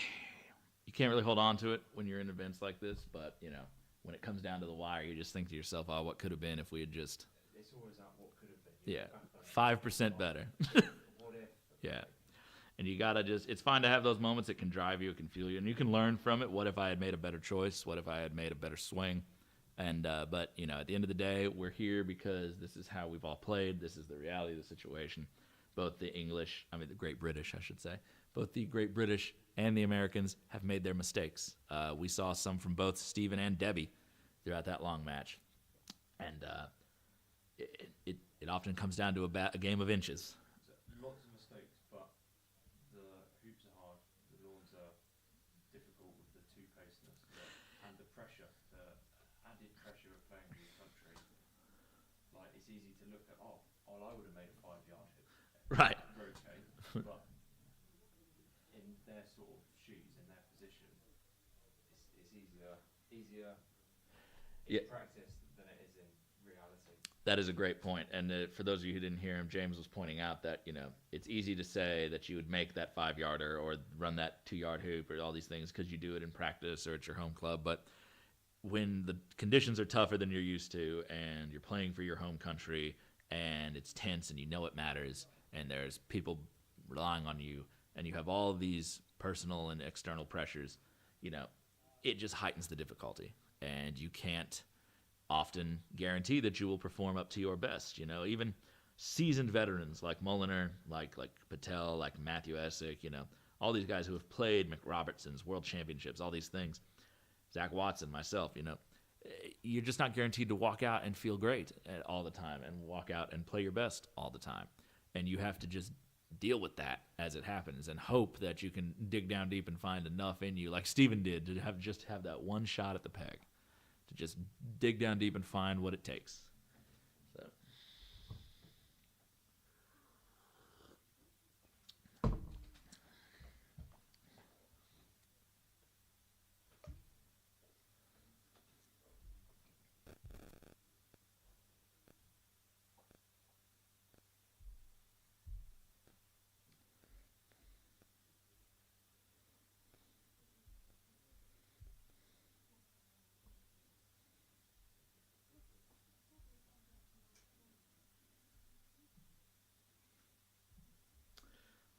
can't really hold on to it when you're in events like this, but, when it comes down to the wire, you just think to yourself, oh, what could have been if we had just... It's always that what could have been. Yeah, 5% better. What if? Yeah. And you got to it's fine to have those moments. It can drive you, it can fuel you, and you can learn from it. What if I had made a better choice? What if I had made a better swing? And, but, at the end of the day, we're here because this is how we've all played. This is the reality of the situation. Both the Great British, I should say. Both the Great British and the Americans have made their mistakes. We saw some from both Stephen and Debbie throughout that long match. And it often comes down to a game of inches. Lots of mistakes, but the hoops are hard, the lawns are difficult with the two-pacedness and the pressure, the added pressure of playing for your country. Like, it's easy to look at, I would have made a 5-yard hit. Right. Okay, but in their sort of shoes, in their position, it's easier in practice than it is in reality. That is a great point. And for those of you who didn't hear him, James was pointing out that, it's easy to say that you would make that 5-yarder or run that 2-yard hoop or all these things because you do it in practice or at your home club. But when the conditions are tougher than you're used to and you're playing for your home country and it's tense and it matters and there's people relying on you and you have all of these personal and external pressures, it just heightens the difficulty. And you can't often guarantee that you will perform up to your best. Even seasoned veterans like Mulliner, like Patel, like Matthew Essick, all these guys who have played McRobertson's, World Championships, all these things, Zach Watson, myself, you're just not guaranteed to walk out and feel great all the time and walk out and play your best all the time. And you have to just deal with that as it happens and hope that you can dig down deep and find enough in you, like Stephen did, to have that one shot at the peg, to just dig down deep and find what it takes. So.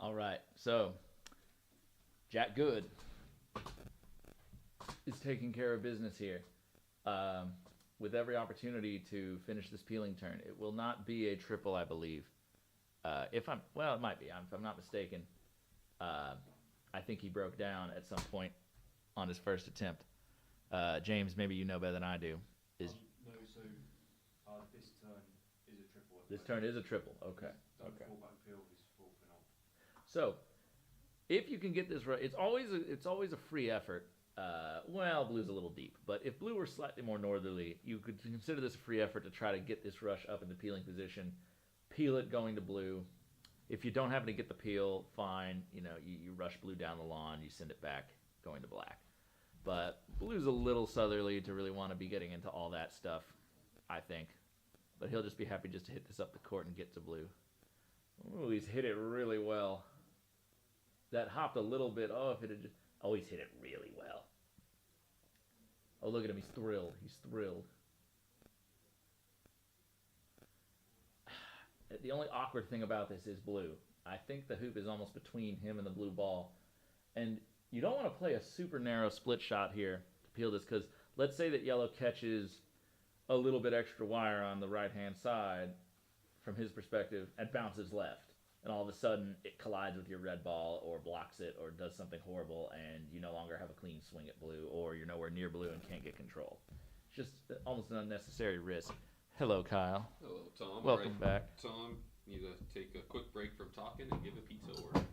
All right, so Jack Good is taking care of business here with every opportunity to finish this peeling turn. It will not be a triple, I believe. It might be. If I'm not mistaken. I think he broke down at some point on his first attempt. James, maybe you know better than I do. No, so this turn is a triple. This turn is a triple. Okay. Okay. Full back peel is full penalty. So, if you can get this right, it's always a free effort. Blue's a little deep, but if blue were slightly more northerly, you could consider this a free effort to try to get this rush up in the peeling position, peel it going to blue. If you don't happen to get the peel, fine. You rush blue down the lawn, you send it back going to black. But blue's a little southerly to really want to be getting into all that stuff, I think. But he'll just be happy just to hit this up the court and get to blue. Oh, he's hit it really well. That hopped a little bit. He's hit it really well. Oh, look at him. He's thrilled. He's thrilled. The only awkward thing about this is blue. I think the hoop is almost between him and the blue ball. And you don't want to play a super narrow split shot here to peel this, because let's say that yellow catches a little bit extra wire on the right-hand side from his perspective and bounces left. And all of a sudden it collides with your red ball or blocks it or does something horrible, and you no longer have a clean swing at blue, or you're nowhere near blue and can't get control. It's just almost an unnecessary risk. Hello, Kyle. Hello, Tom. Welcome back. Tom, need to take a quick break from talking and give a pizza order.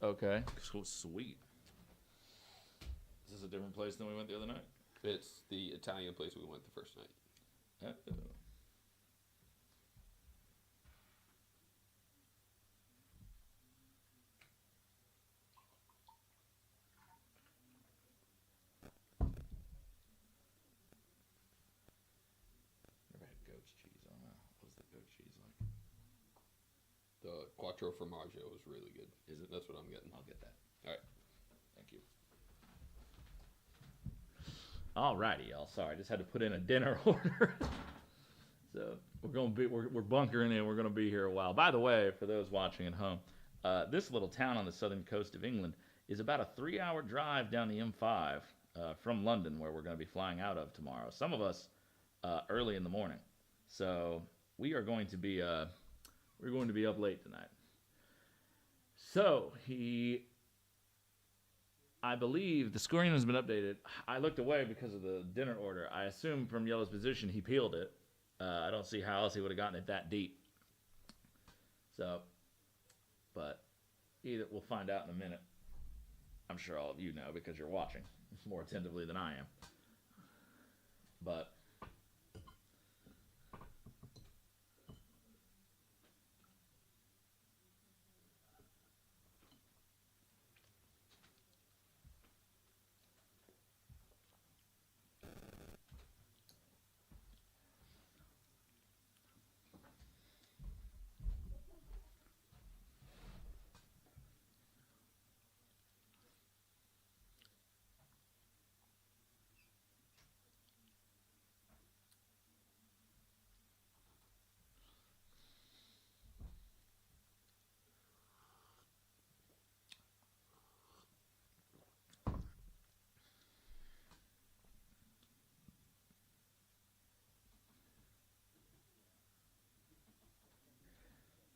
Okay. So sweet. Is this a different place than we went the other night? It's the Italian place we went the first night. Uh-oh. Never had goat's cheese on that. What's the goat cheese like? The Quattro Formaggio was really good. Is it? That's what I'm getting. I'll get that. All right. Thank you. Alrighty, y'all. Sorry, I just had to put in a dinner order. So we're bunkering in. We're gonna be here a while. By the way, for those watching at home, this little town on the southern coast of England is about a 3-hour drive down the M5 from London, where we're gonna be flying out of tomorrow. Some of us early in the morning. So we are going to be up late tonight. So I believe the scoring has been updated. I looked away because of the dinner order. I assume from Yellow's position he peeled it. I don't see how else he would have gotten it that deep. So, but we'll find out in a minute. I'm sure all of you know because you're watching more attentively than I am. But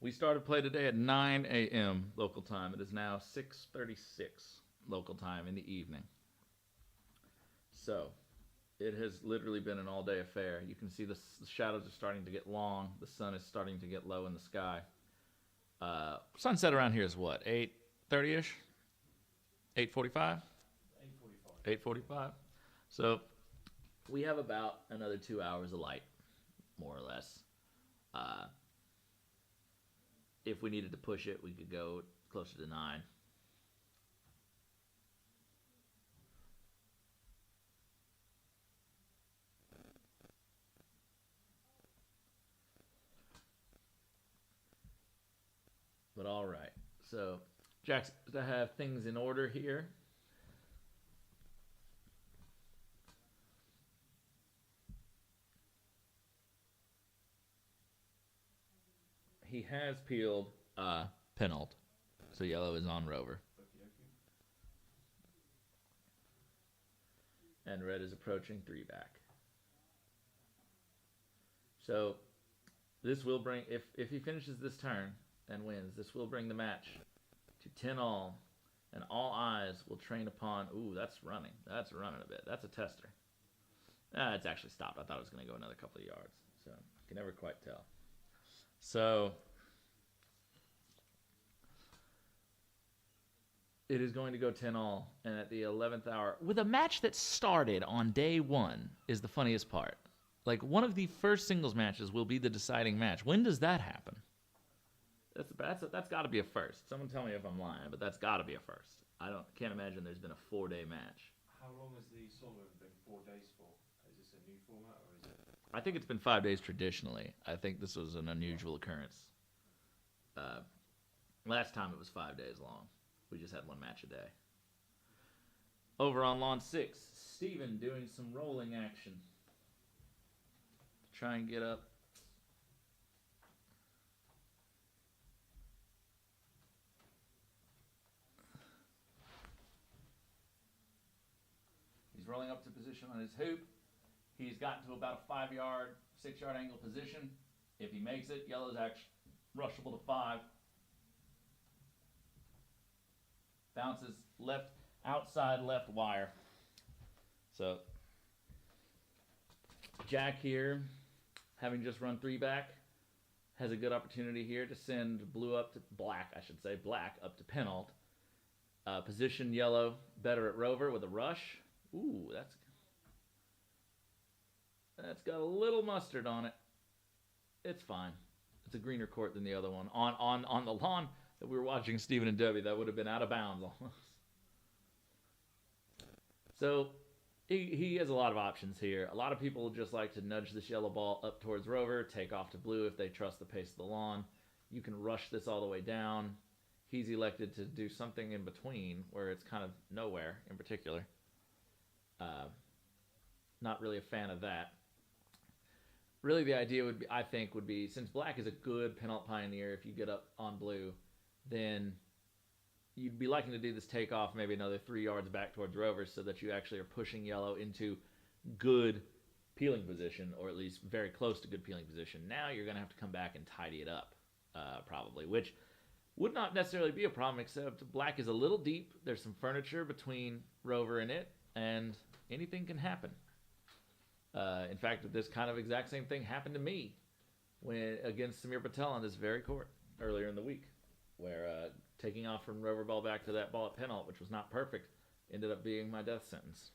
we started play today at 9 a.m. local time. It is now 6:36 local time in the evening. So it has literally been an all-day affair. You can see the shadows are starting to get long. The sun is starting to get low in the sky. Sunset around here is what, 8:30ish? 8:45? 8:45. So we have about another 2 hours of light, more or less. If we needed to push it, we could go closer to 9. But all right. So Jack's to have things in order here. He has peeled penult. So yellow is on rover. And red is approaching 3 back. So this will bring, if he finishes this turn and wins, this will bring the match to 10 all, and all eyes will train upon, ooh, that's running a bit. That's a tester. It's actually stopped. I thought it was going to go another couple of yards. So you can never quite tell. So it is going to go 10 all, and at the 11th hour, with a match that started on day 1 is the funniest part. Like, one of the first singles matches will be the deciding match. When does that happen? That's got to be a first. Someone tell me if I'm lying, but that's got to be a first. Can't imagine there's been a 4-day match. How long has the Solomon been 4 days for? Is this a new format or is it? I think it's been 5 days traditionally. I think this was an unusual occurrence. Last time it was 5 days long. We just had 1 match a day. Over on lawn 6, Steven doing some rolling action. Try and get up. He's rolling up to position on his hoop. He's gotten to about a 5-yard, 6-yard angle position. If he makes it, yellow's actually rushable to 5. Bounces left, outside left wire. So Jack here, having just run 3 back, has a good opportunity here to send black up to penalt. Position yellow better at rover with a rush. Ooh, that's got a little mustard on it. It's fine. It's a greener court than the other one. On the lawn that we were watching Stephen and Debbie, that would have been out of bounds almost. So he has a lot of options here. A lot of people just like to nudge this yellow ball up towards rover, take off to blue if they trust the pace of the lawn. You can rush this all the way down. He's elected to do something in between where it's kind of nowhere in particular. Not really a fan of that. Really the idea would be, since black is a good penalt pioneer, if you get up on blue, then you'd be liking to do this takeoff maybe another 3 yards back towards rover so that you actually are pushing yellow into good peeling position, or at least very close to good peeling position. Now you're going to have to come back and tidy it up, probably, which would not necessarily be a problem, except black is a little deep. There's some furniture between rover and it, and anything can happen. In fact, this kind of exact same thing happened to me against Samir Patel on this very court earlier in the week, where taking off from rover ball back to that ball at penalt, which was not perfect, ended up being my death sentence.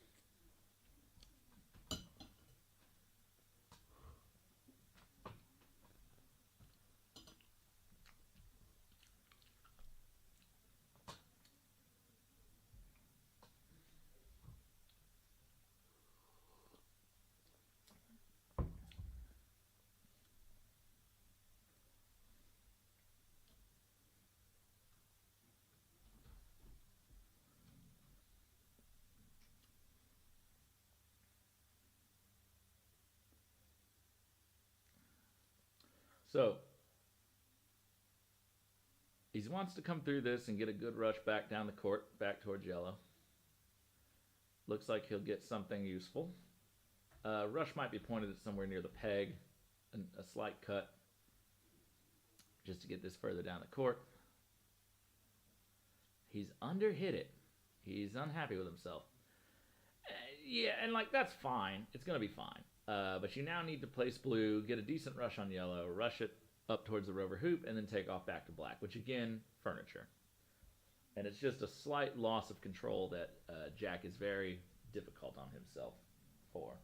So he wants to come through this and get a good rush back down the court, back towards yellow. Looks like he'll get something useful. Rush might be pointed at somewhere near the peg, a slight cut, just to get this further down the court. He's underhit it. He's unhappy with himself. Yeah, and that's fine. It's going to be fine. But you now need to place blue, get a decent rush on yellow, rush it up towards the rover hoop, and then take off back to black, which again, furniture. And it's just a slight loss of control that Jack is very difficult on himself for.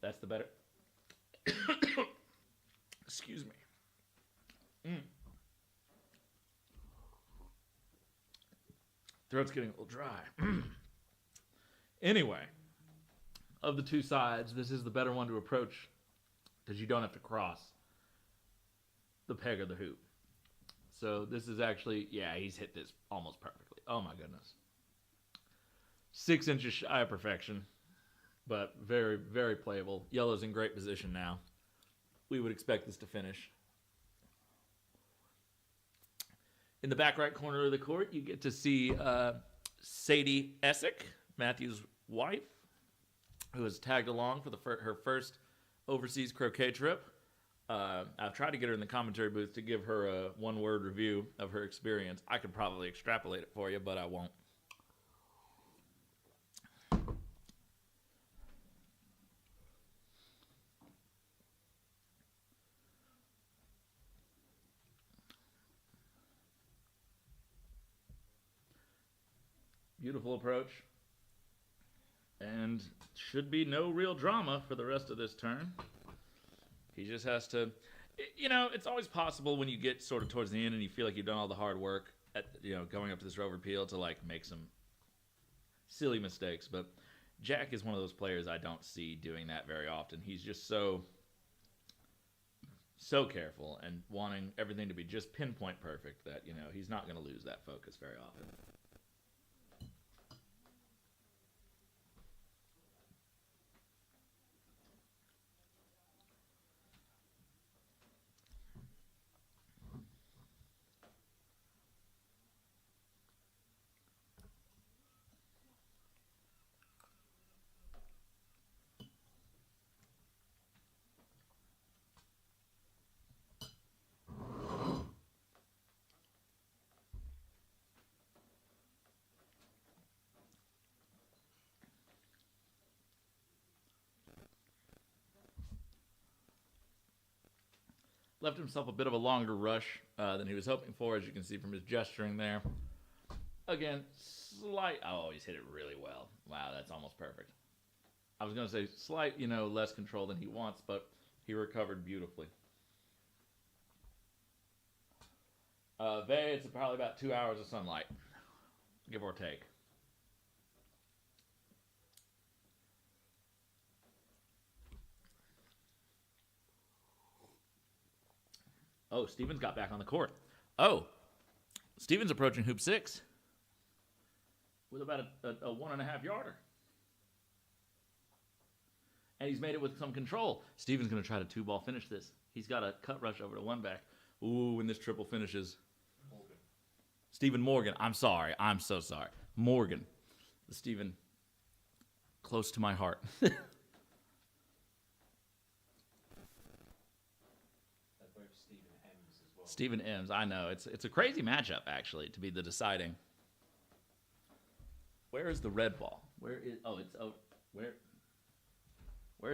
That's the better. Excuse me. Throat's getting a little dry. Anyway, of the two sides, this is the better one to approach because you don't have to cross the peg of the hoop. So this is actually, yeah, he's hit this almost perfectly. Oh my goodness. 6 inches shy of perfection, but very, very playable. Yellow's in great position now. We would expect this to finish. In the back right corner of the court, you get to see Sadie Essick, Matthew's wife, who has tagged along for her first overseas croquet trip. I've tried to get her in the commentary booth to give her a one-word review of her experience. I could probably extrapolate it for you, but I won't. Beautiful approach. And should be no real drama for the rest of this turn. He just has to, you know, it's always possible when you get sort of towards the end and you feel like you've done all the hard work at, you know, going up to this rover peel to like make some silly mistakes. But Jack is one of those players I don't see doing that very often. He's just so careful and wanting everything to be just pinpoint perfect that, you know, he's not going to lose that focus very often. Left himself a bit of a longer rush than he was hoping for, as you can see from his gesturing there. Again, oh, he's hit it really well. Wow, that's almost perfect. I was going to say slight, you know, less control than he wants, but he recovered beautifully. It's probably about 2 hours of sunlight, give or take. Oh, Steven's got back on the court. Oh, Steven's approaching hoop 6 with about a 1.5 yarder. And he's made it with some control. Steven's going to try to 2-ball finish this. He's got a cut rush over to one back. Ooh, when this triple finishes. Morgan. Stephen Morgan. I'm sorry. I'm so sorry. Morgan. Stephen, close to my heart. Stephen Ems, I know. It's a crazy matchup, actually, to be the deciding. Where is the red ball? Where's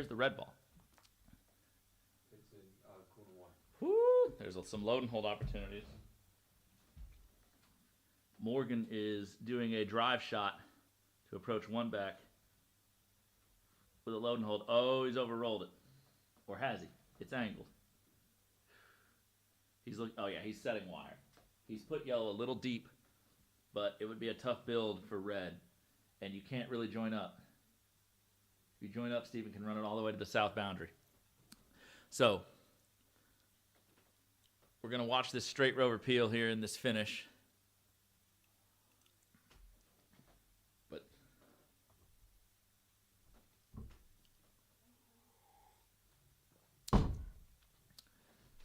the red ball? It's in corner 1. Woo! There's some load and hold opportunities. Morgan is doing a drive shot to approach one back with a load and hold. Oh, he's overrolled it. Or has he? It's angled. Oh yeah, he's setting wire. He's put yellow a little deep, but it would be a tough build for red, and you can't really join up. If you join up, Steven can run it all the way to the south boundary. So, we're going to watch this straight rover peel here in this finish.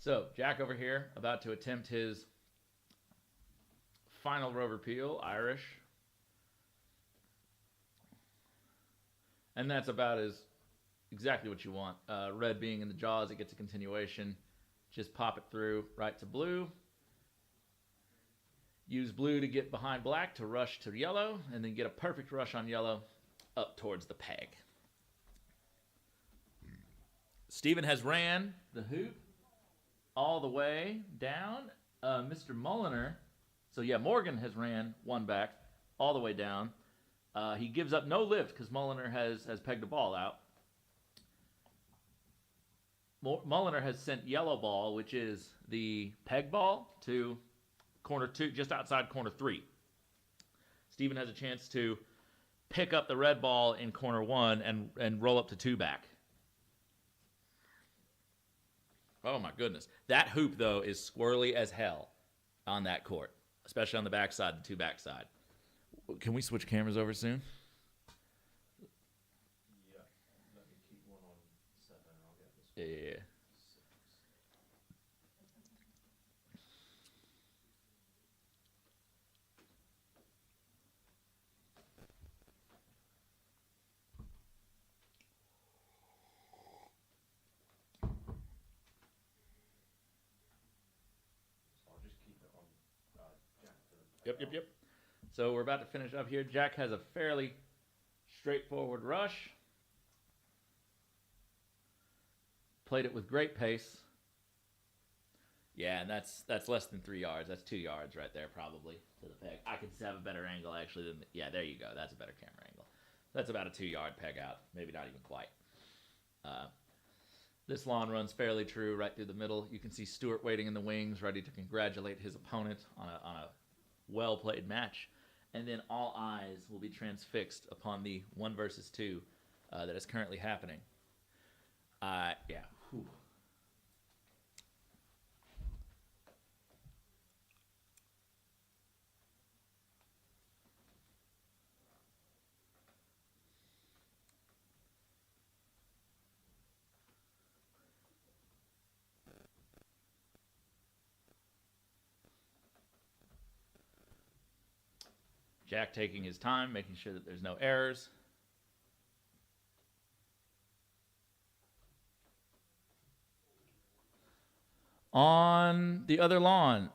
So, Jack over here, about to attempt his final rover peel, Irish. And that's about exactly what you want. Red being in the jaws, it gets a continuation. Just pop it through right to blue. Use blue to get behind black to rush to yellow, and then get a perfect rush on yellow up towards the peg. Steven has ran the hoop all the way down. Mr. Mulliner, so yeah, Morgan has ran one back all the way down. He gives up no lift because Mulliner has pegged the ball out. Mulliner has sent yellow ball, which is the peg ball, to corner 2, just outside corner 3. Stephen has a chance to pick up the red ball in corner 1 and roll up to 2 back. Oh my goodness. That hoop, though, is squirrely as hell on that court, especially on the backside, the 2 backside. Can we switch cameras over soon? Yeah. Let me keep one on 7 and I'll get this one. Yeah. 6. So I'll just keep it on Jack for the Yep. So we're about to finish up here. Jack has a fairly straightforward rush. Played it with great pace. Yeah, and that's less than 3 yards. That's 2 yards right there, probably, to the peg. I could have a better angle, actually. Yeah, there you go. That's a better camera angle. That's about a 2-yard peg out. Maybe not even quite. This lawn runs fairly true right through the middle. You can see Stewart waiting in the wings, ready to congratulate his opponent on a well-played match. And then all eyes will be transfixed upon the 1 versus 2 that is currently happening. Yeah. Whew. Jack taking his time, making sure that there's no errors. On the other lawn,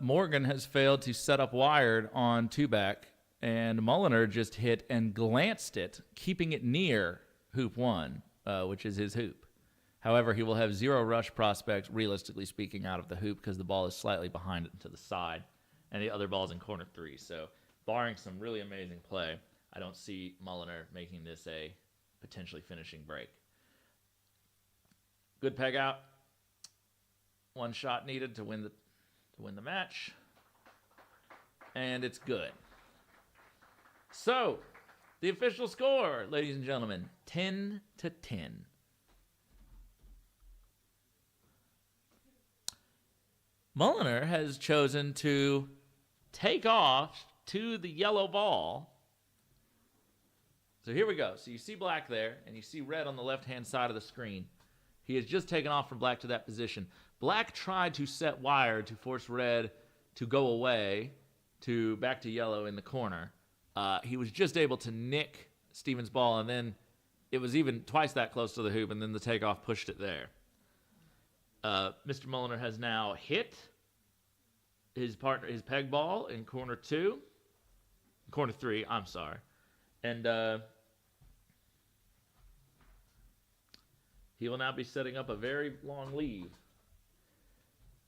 Morgan has failed to set up wired on 2-back, and Mulliner just hit and glanced it, keeping it near hoop 1, which is his hoop. However, he will have 0 rush prospects, realistically speaking, out of the hoop because the ball is slightly behind it and to the side, and the other ball's in corner 3. So, barring some really amazing play, I don't see Mulliner making this a potentially finishing break. Good peg out. 1 shot needed to win the match, and it's good. So, the official score, ladies and gentlemen, 10-10. Mulliner has chosen to take off to the yellow ball. So here we go. So you see black there, and you see red on the left-hand side of the screen. He has just taken off from black to that position. Black tried to set wire to force red to go away to back to yellow in the corner. He was just able to nick Stevens' ball, and then it was even twice that close to the hoop, and then the takeoff pushed it there. Mr. Mulliner has now hit his peg ball in corner 3, I'm sorry. And he will now be setting up a very long leave.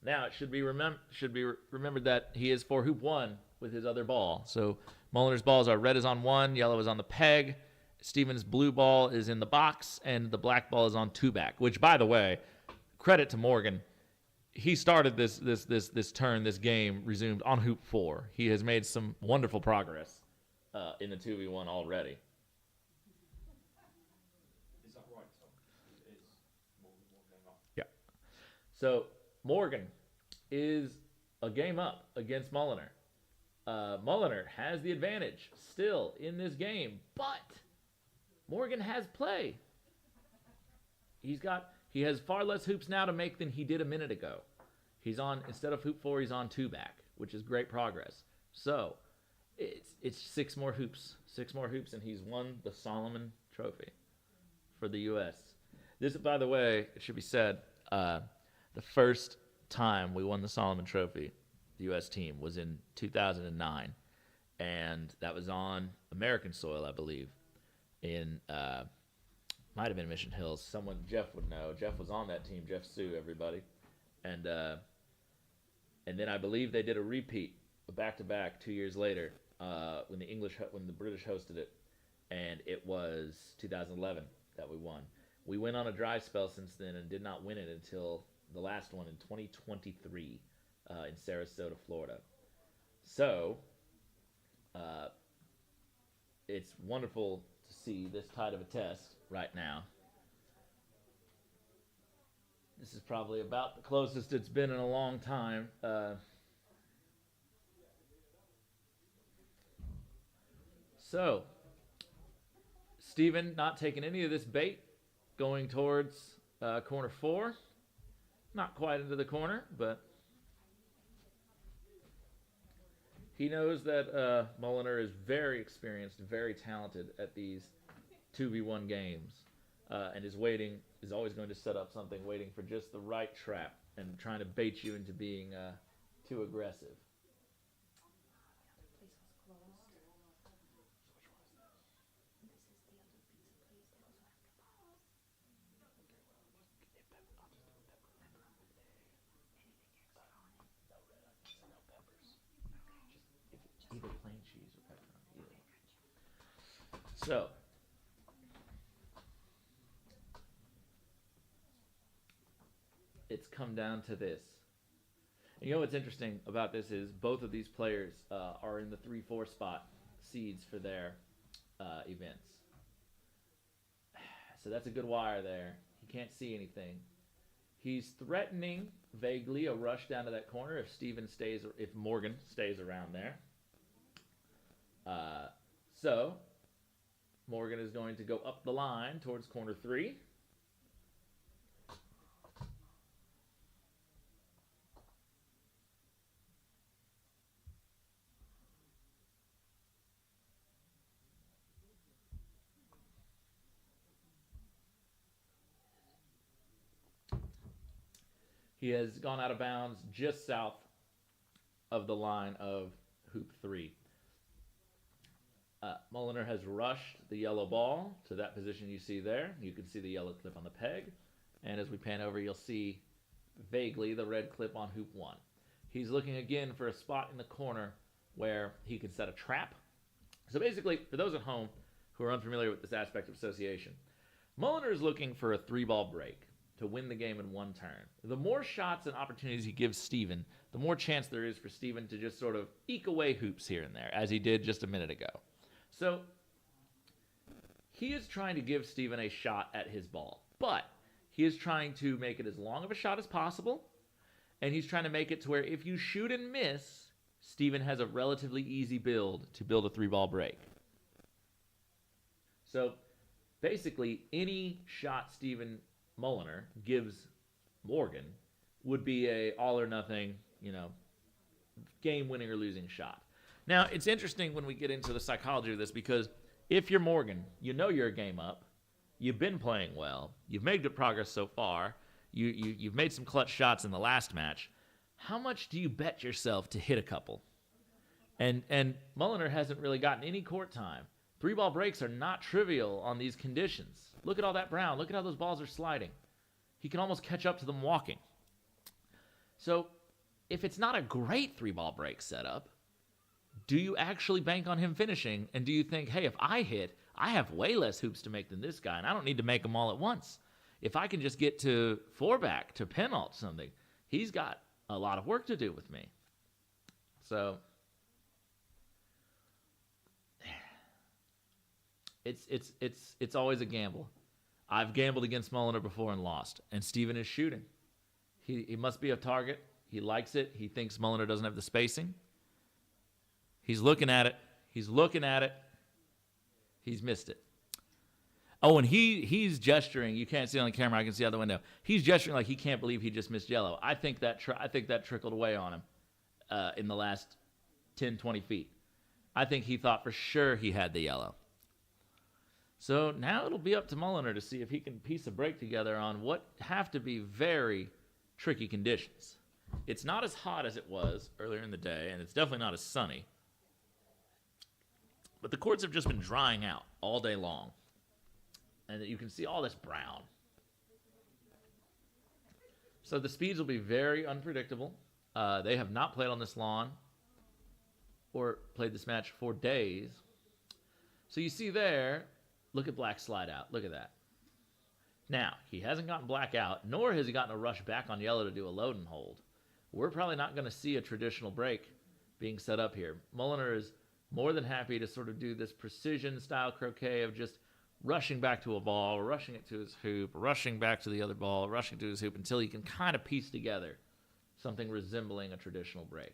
Now, it should be remembered that he is for hoop 1 with his other ball. So Mulliner's balls are red is on 1, yellow is on the peg. Stevens' blue ball is in the box, and the black ball is on 2-back, which, by the way, credit to Morgan. He started this game resumed on hoop 4. He has made some wonderful progress in the 2v1 already. Is that right, Tom? It is more game up. Yeah. So Morgan is a game up against Mulliner. Mulliner has the advantage still in this game, but Morgan has play. He has far less hoops now to make than he did a minute ago. He's on, instead of hoop 4, he's on 2-back, which is great progress. So it's 6 more hoops, and he's won the Solomon Trophy for the U.S. This, by the way, it should be said, the first time we won the Solomon Trophy, the U.S. team, was in 2009, and that was on American soil, I believe, in might have been Mission Hills. Jeff would know. Jeff was on that team. Jeff Sue, everybody, and then I believe they did a repeat, a back-to-back, 2 years later, when the British hosted it, and it was 2011 that we won. We went on a dry spell since then and did not win it until the last one in 2023 in Sarasota, Florida. So It's wonderful to see this tight of a test right now. This is probably about the closest it's been in a long time. So, Stephen not taking any of this bait, going towards corner 4. Not quite into the corner, but he knows that Mulliner is very experienced, very talented at these 2v1 games, and is always going to set up something, waiting for just the right trap and trying to bait you into being too aggressive. Place was closed. This is the other pizza place that was left Either plain cheese or pepperoni, either. So, it's come down to this. And you know what's interesting about this is both of these players are in the 3-4 spot seeds for their events. So that's a good wire there. He can't see anything. He's threatening vaguely a rush down to that corner if Morgan stays around there. So Morgan is going to go up the line towards corner 3. He has gone out of bounds just south of the line of hoop 3. Mulliner has rushed the yellow ball to that position you see there. You can see the yellow clip on the peg. And as we pan over, you'll see vaguely the red clip on hoop 1. He's looking again for a spot in the corner where he can set a trap. So basically, for those at home who are unfamiliar with this aspect of association, Mulliner is looking for a 3-ball break to win the game in one turn. The more shots and opportunities he gives Steven, the more chance there is for Steven to just sort of eke away hoops here and there, as he did just a minute ago. So he is trying to give Steven a shot at his ball, but he is trying to make it as long of a shot as possible, and he's trying to make it to where if you shoot and miss, Steven has a relatively easy build to build a 3-ball break. So basically, any shot Steven Mulliner gives Morgan would be a all or nothing, game winning or losing shot. Now, it's interesting when we get into the psychology of this, because if you're Morgan, you're a game up, you've been playing well, you've made good progress so far, you've made some clutch shots in the last match. How much do you bet yourself to hit a couple? And Mulliner hasn't really gotten any court time. 3-ball breaks are not trivial on these conditions. Look at all that brown. Look at how those balls are sliding. He can almost catch up to them walking. So if it's not a great 3-ball break setup, do you actually bank on him finishing? And do you think, hey, if I hit, I have way less hoops to make than this guy, and I don't need to make them all at once. If I can just get to 4-back, to penalt something, he's got a lot of work to do with me. So it's always a gamble. I've gambled against Mulliner before and lost, and Steven is shooting. He must be a target. He likes it. He thinks Mulliner doesn't have the spacing. He's looking at it. He's missed it. Oh, and he's gesturing. You can't see it on the camera. I can see out the window. He's gesturing like he can't believe he just missed yellow. I think that trickled away on him in the last 10, 20 feet. I think he thought for sure he had the yellow. So now it'll be up to Mulliner to see if he can piece a break together on what have to be very tricky conditions. It's not as hot as it was earlier in the day, and it's definitely not as sunny. But the courts have just been drying out all day long. And you can see all this brown. So the speeds will be very unpredictable. They have not played on this lawn or played this match for days. So you see there, look at black slide out. Look at that. Now, he hasn't gotten black out, nor has he gotten a rush back on yellow to do a load and hold. We're probably not going to see a traditional break being set up here. Mulliner is more than happy to sort of do this precision style croquet of just rushing back to a ball, rushing it to his hoop, rushing back to the other ball, rushing to his hoop until he can kind of piece together something resembling a traditional break.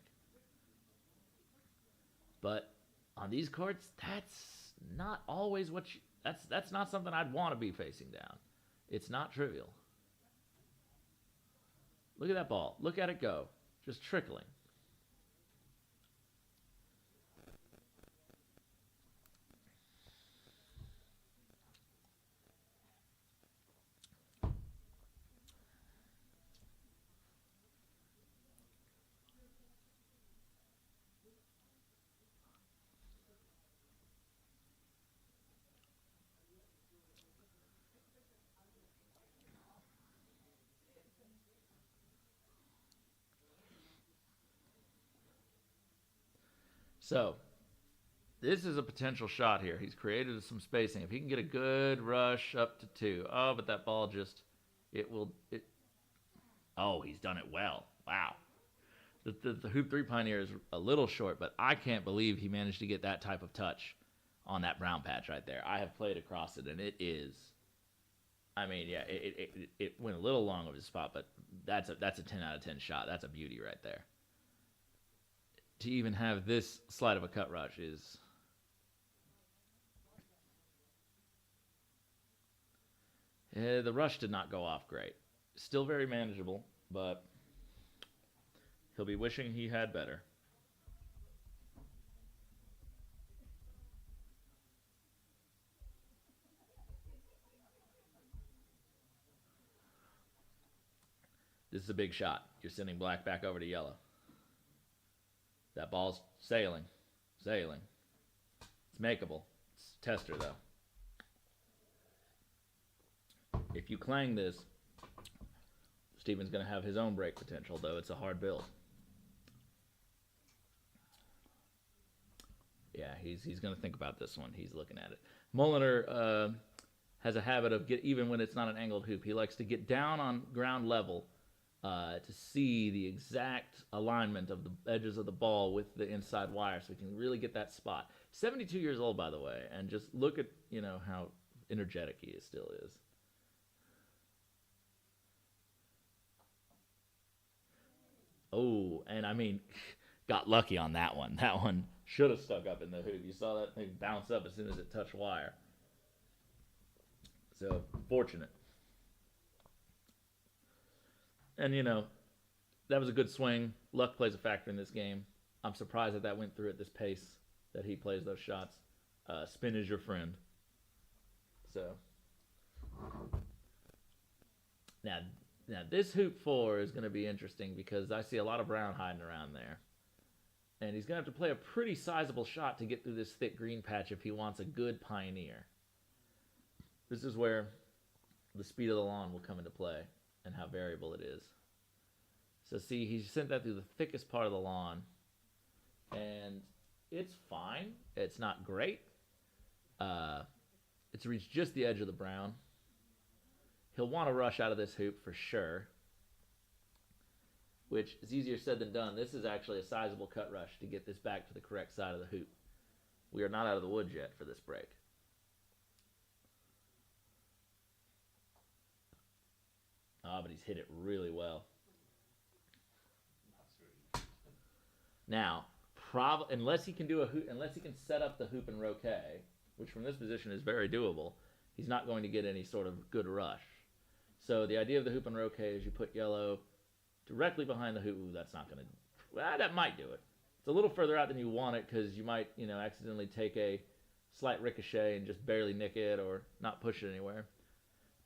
But on these courts, that's not always what you, that's not something I'd want to be facing down. It's not trivial. Look at that ball. Look at it go. Just trickling. So, this is a potential shot here. He's created some spacing. If he can get a good rush up to 2. Oh, but that ball just, oh, he's done it well. Wow. The Hoop 3 Pioneer is a little short, but I can't believe he managed to get that type of touch on that brown patch right there. I have played across it, and it is, I mean, yeah, it went a little long of his spot, but that's a 10 out of 10 shot. That's a beauty right there. To even have this slight of a cut rush is... the rush did not go off great. Still very manageable, but he'll be wishing he had better. This is a big shot. You're sending black back over to yellow. That ball's sailing. It's makeable. It's a tester, though. If you clang this, Steven's going to have his own break potential, though it's a hard build. Yeah, he's going to think about this one. He's looking at it. Mulliner has a habit of, even when it's not an angled hoop, he likes to get down on ground level to see the exact alignment of the edges of the ball with the inside wire, so we can really get that spot. 72 years old, by the way, and just look at, how energetic he still is. Oh, and I mean, got lucky on that one. That one should have stuck up in the hoop. You saw that thing bounce up as soon as it touched wire. So, fortunate. And, that was a good swing. Luck plays a factor in this game. I'm surprised that went through at this pace that he plays those shots. Spin is your friend. So, now this hoop 4 is going to be interesting because I see a lot of brown hiding around there. And he's going to have to play a pretty sizable shot to get through this thick green patch if he wants a good pioneer. This is where the speed of the lawn will come into play and how variable it is. So see, he sent that through the thickest part of the lawn, and it's fine. It's not great. It's reached just the edge of the brown. He'll want to rush out of this hoop for sure, which is easier said than done. This is actually a sizable cut rush to get this back to the correct side of the hoop. We are not out of the woods yet for this break. But he's hit it really well. Now, unless he can set up the hoop and roquet, which from this position is very doable, he's not going to get any sort of good rush. So the idea of the hoop and roquet is you put yellow directly behind the hoop. Ooh, that's not going to... Well, that might do it. It's a little further out than you want it because you might, accidentally take a slight ricochet and just barely nick it or not push it anywhere.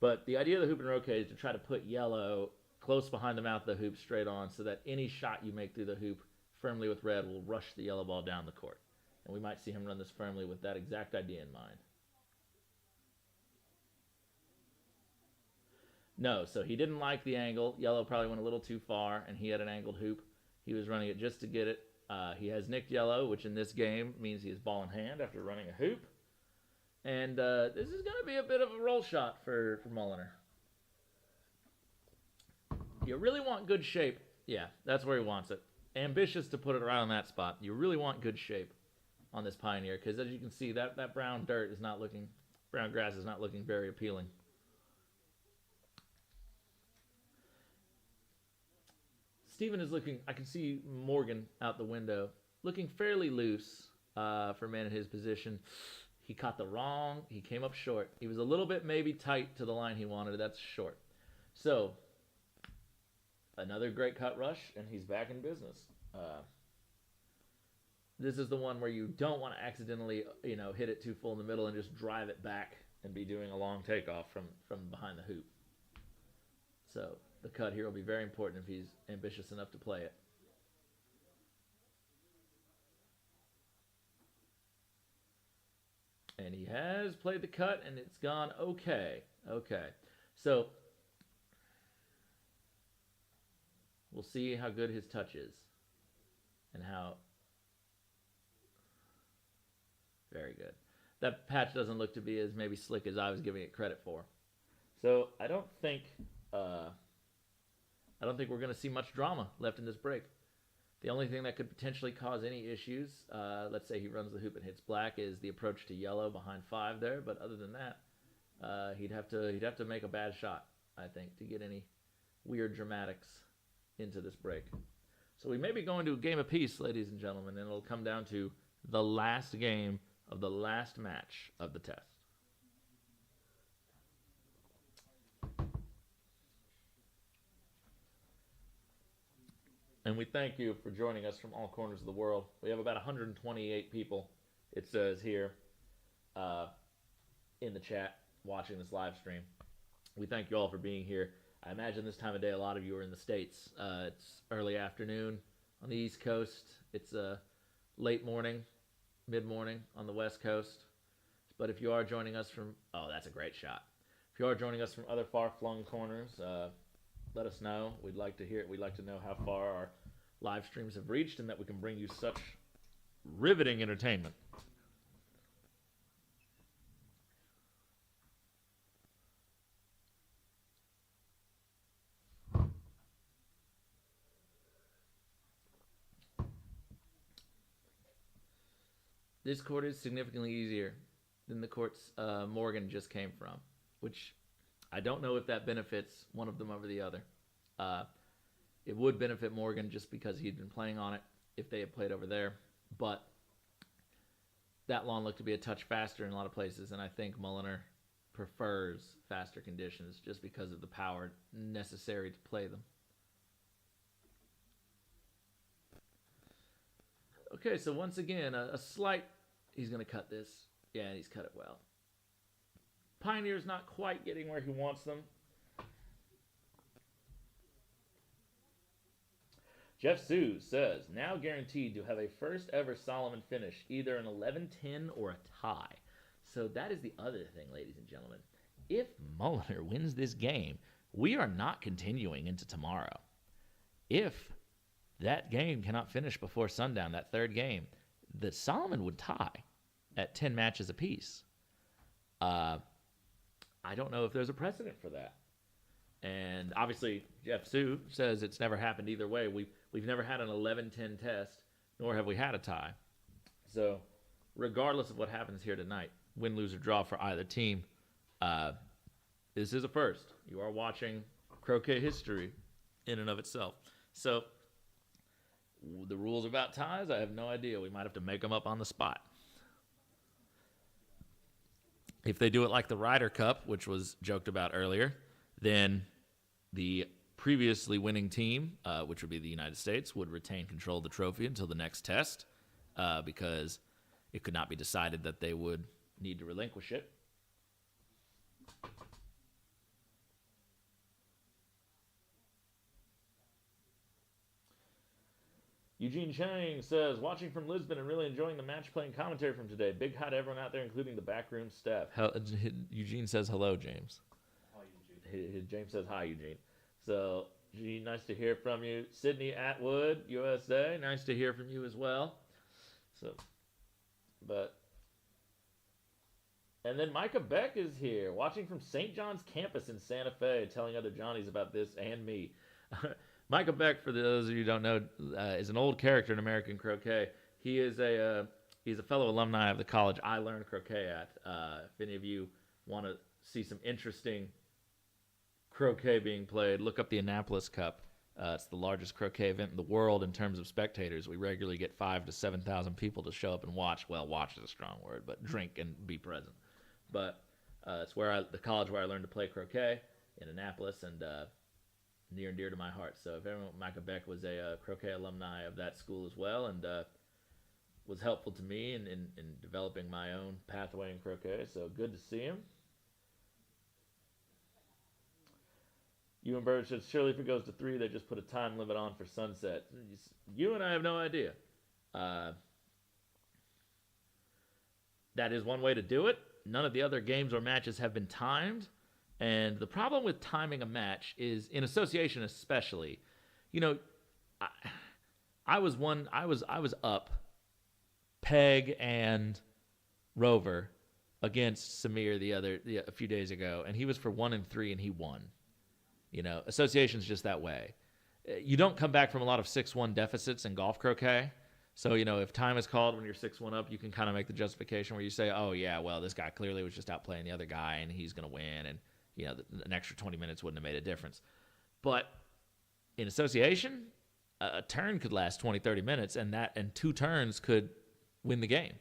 But the idea of the hoop and roquet is to try to put yellow close behind the mouth of the hoop straight on so that any shot you make through the hoop firmly with red will rush the yellow ball down the court. And we might see him run this firmly with that exact idea in mind. No, so he didn't like the angle. Yellow probably went a little too far, and he had an angled hoop. He was running it just to get it. He has nicked yellow, which in this game means he has ball in hand after running a hoop. And this is going to be a bit of a roll shot for Mulliner. You really want good shape. Yeah, that's where he wants it. Ambitious to put it around that spot. You really want good shape. on this Pioneer, because as you can see, that brown grass is not looking very appealing. Steven is looking, I can see Morgan out the window, looking fairly loose for a man in his position. He came up short. He was a little bit maybe tight to the line he wanted. That's short. So, another great cut rush, and he's back in business. This is the one where you don't want to accidentally, hit it too full in the middle and just drive it back and be doing a long takeoff from behind the hoop. So, the cut here will be very important if he's ambitious enough to play it. And he has played the cut, and it's gone okay. Okay. So, we'll see how good his touch is. And how... Very good. That patch doesn't look to be as maybe slick as I was giving it credit for. So, I don't think we're going to see much drama left in this break. The only thing that could potentially cause any issues, let's say he runs the hoop and hits black, is the approach to yellow behind 5 there. But other than that, he'd have to make a bad shot, I think, to get any weird dramatics into this break. So we may be going to a game apiece, ladies and gentlemen, and it'll come down to the last game of the last match of the test. And we thank you for joining us from all corners of the world. We have about 128 people, it says here, in the chat watching this live stream. We thank you all for being here. I imagine this time of day a lot of you are in the States. It's early afternoon on the East Coast. It's late morning, mid-morning on the West Coast. But if you are joining us from... Oh, that's a great shot. If you are joining us from other far-flung corners... let us know. We'd like to hear it. We'd like to know how far our live streams have reached and that we can bring you such riveting entertainment. This court is significantly easier than the courts Morgan just came from, which... I don't know if that benefits one of them over the other. It would benefit Morgan just because he'd been playing on it if they had played over there. But that lawn looked to be a touch faster in a lot of places, and I think Mulliner prefers faster conditions just because of the power necessary to play them. Okay, so once again, a slight... He's going to cut this. Yeah, and he's cut it well. Pioneer's not quite getting where he wants them. Jeff Sue says, now guaranteed to have a first ever Solomon finish, either an 11-10 or a tie. So that is the other thing, ladies and gentlemen. If Mulliner wins this game, we are not continuing into tomorrow. If that game cannot finish before sundown, that third game, the Solomon would tie at 10 matches apiece. I don't know if there's a precedent for that. And obviously, Jeff Sue says it's never happened either way. We've never had an 11-10 test, nor have we had a tie. So, regardless of what happens here tonight, win, lose, or draw for either team, this is a first. You are watching croquet history in and of itself. So, the rules about ties, I have no idea. We might have to make them up on the spot. If they do it like the Ryder Cup, which was joked about earlier, then the previously winning team, which would be the United States, would retain control of the trophy until the next test because it could not be decided that they would need to relinquish it. Eugene Chang says, watching from Lisbon and really enjoying the match play and commentary from today. Big hi to everyone out there, including the backroom staff. Eugene says hello, James. Hi, Eugene. James says hi, Eugene. So, Eugene, nice to hear from you. Sydney Atwood, USA, nice to hear from you as well. And then Micah Beck is here, watching from St. John's campus in Santa Fe, telling other Johnnies about this and me. Micah Beck, for those of you who don't know, is an old character in American croquet. He is a he's a fellow alumni of the college I learned croquet at. If any of you want to see some interesting croquet being played, look up the Annapolis Cup. It's the largest croquet event in the world in terms of spectators. We regularly get 5,000 to 7,000 people to show up and watch. Well, watch is a strong word, but drink and be present. But it's the college where I learned to play croquet in Annapolis, and near and dear to my heart. So if everyone, Micah Beck was a croquet alumni of that school as well, and was helpful to me in developing my own pathway in croquet. So good to see him. Ewan Bird says, surely if it goes to 3, they just put a time limit on for sunset. You and I have no idea. That is one way to do it. None of the other games or matches have been timed. And the problem with timing a match is, in association especially, I was up Peg and Rover against Samir a few days ago, and he was for 1 and 3 and he won. Association's just that way. You don't come back from a lot of 6-1 deficits in golf croquet. So, if time is called when you're 6-1 up, you can kind of make the justification where you say, oh, yeah, well, this guy clearly was just outplaying the other guy and he's going to win. And, an extra 20 minutes wouldn't have made a difference. But in association, a turn could last 20, 30 minutes, and 2 turns could win the game.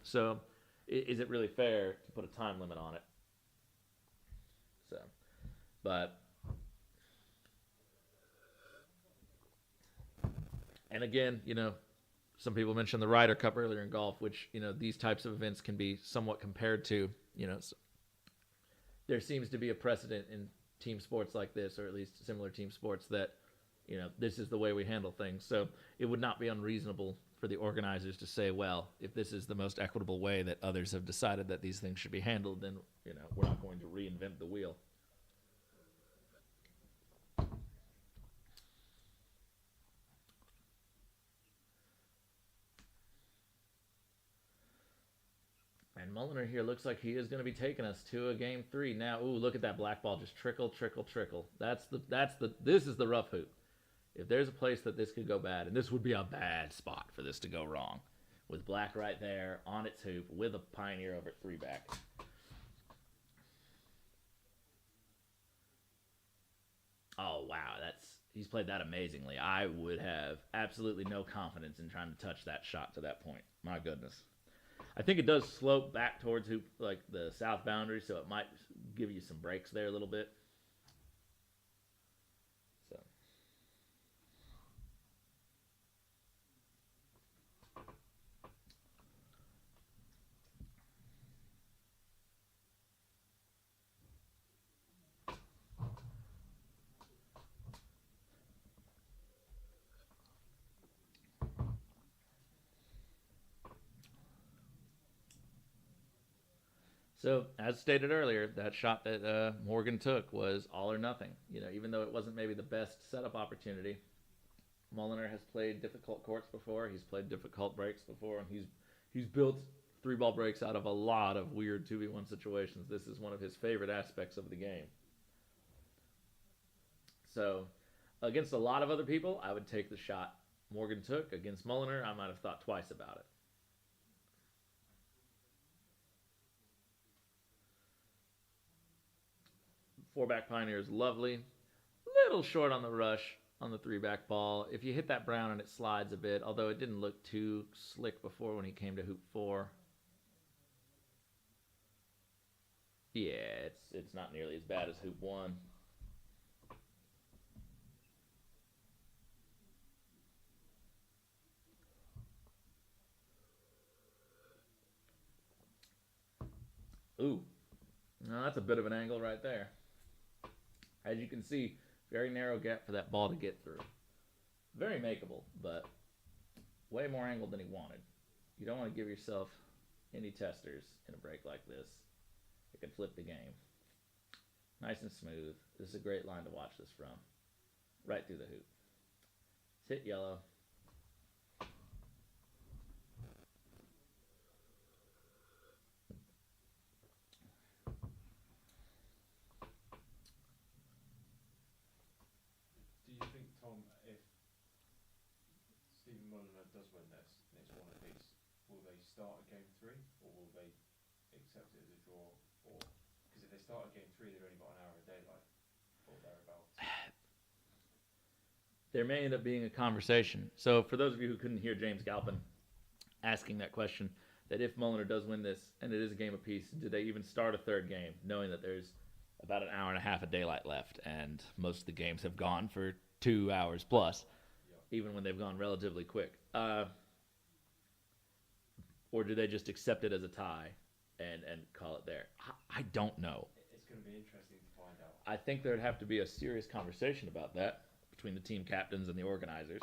So is it really fair to put a time limit on it? So, but, and again, some people mentioned the Ryder Cup earlier in golf, which, these types of events can be somewhat compared to, there seems to be a precedent in team sports like this, or at least similar team sports, that, this is the way we handle things. So it would not be unreasonable for the organizers to say, well, if this is the most equitable way that others have decided that these things should be handled, then, we're not going to reinvent the wheel. And Mulliner here looks like he is going to be taking us to a game 3 now. Ooh, look at that black ball, just trickle, trickle, trickle. This is the rough hoop. If there's a place that this could go bad, and this would be a bad spot for this to go wrong, with black right there on its hoop with a Pioneer over at 3 back. Oh wow, he's played that amazingly. I would have absolutely no confidence in trying to touch that shot to that point. My goodness. I think it does slope back towards like the south boundary, so it might give you some breaks there a little bit. So. So, as stated earlier, that shot that Morgan took was all or nothing. Even though it wasn't maybe the best setup opportunity, Mulliner has played difficult courts before. He's played difficult breaks before, and he's built 3-ball breaks out of a lot of weird 2v1 situations. This is one of his favorite aspects of the game. So, against a lot of other people, I would take the shot Morgan took. Against Mulliner, I might have thought twice about it. Four-back Pioneer is lovely. Little short on the rush on the 3-back ball. If you hit that brown and it slides a bit, although it didn't look too slick before when he came to hoop 4. Yeah, it's not nearly as bad as hoop 1. Ooh. No, that's a bit of an angle right there. As you can see, very narrow gap for that ball to get through. Very makeable, but way more angled than he wanted. You don't want to give yourself any testers in a break like this. It could flip the game. Nice and smooth. This is a great line to watch this from. Right through the hoop. It's hit yellow. Tom, if Stephen Mulliner does win this, and it's 1 apiece, will they start at game 3 or will they accept it as a draw? Or because if they start at game 3, they've only got an hour of daylight or thereabouts. There may end up being a conversation. So for those of you who couldn't hear James Galpin asking that question, that if Mulliner does win this and it is a game apiece, do they even start a third game, knowing that there's about an hour and a half of daylight left, and most of the games have gone for 2 hours plus, even when they've gone relatively quick? Or do they just accept it as a tie and call it there? I don't know. It's going to be interesting to find out. I think there'd have to be a serious conversation about that between the team captains and the organizers.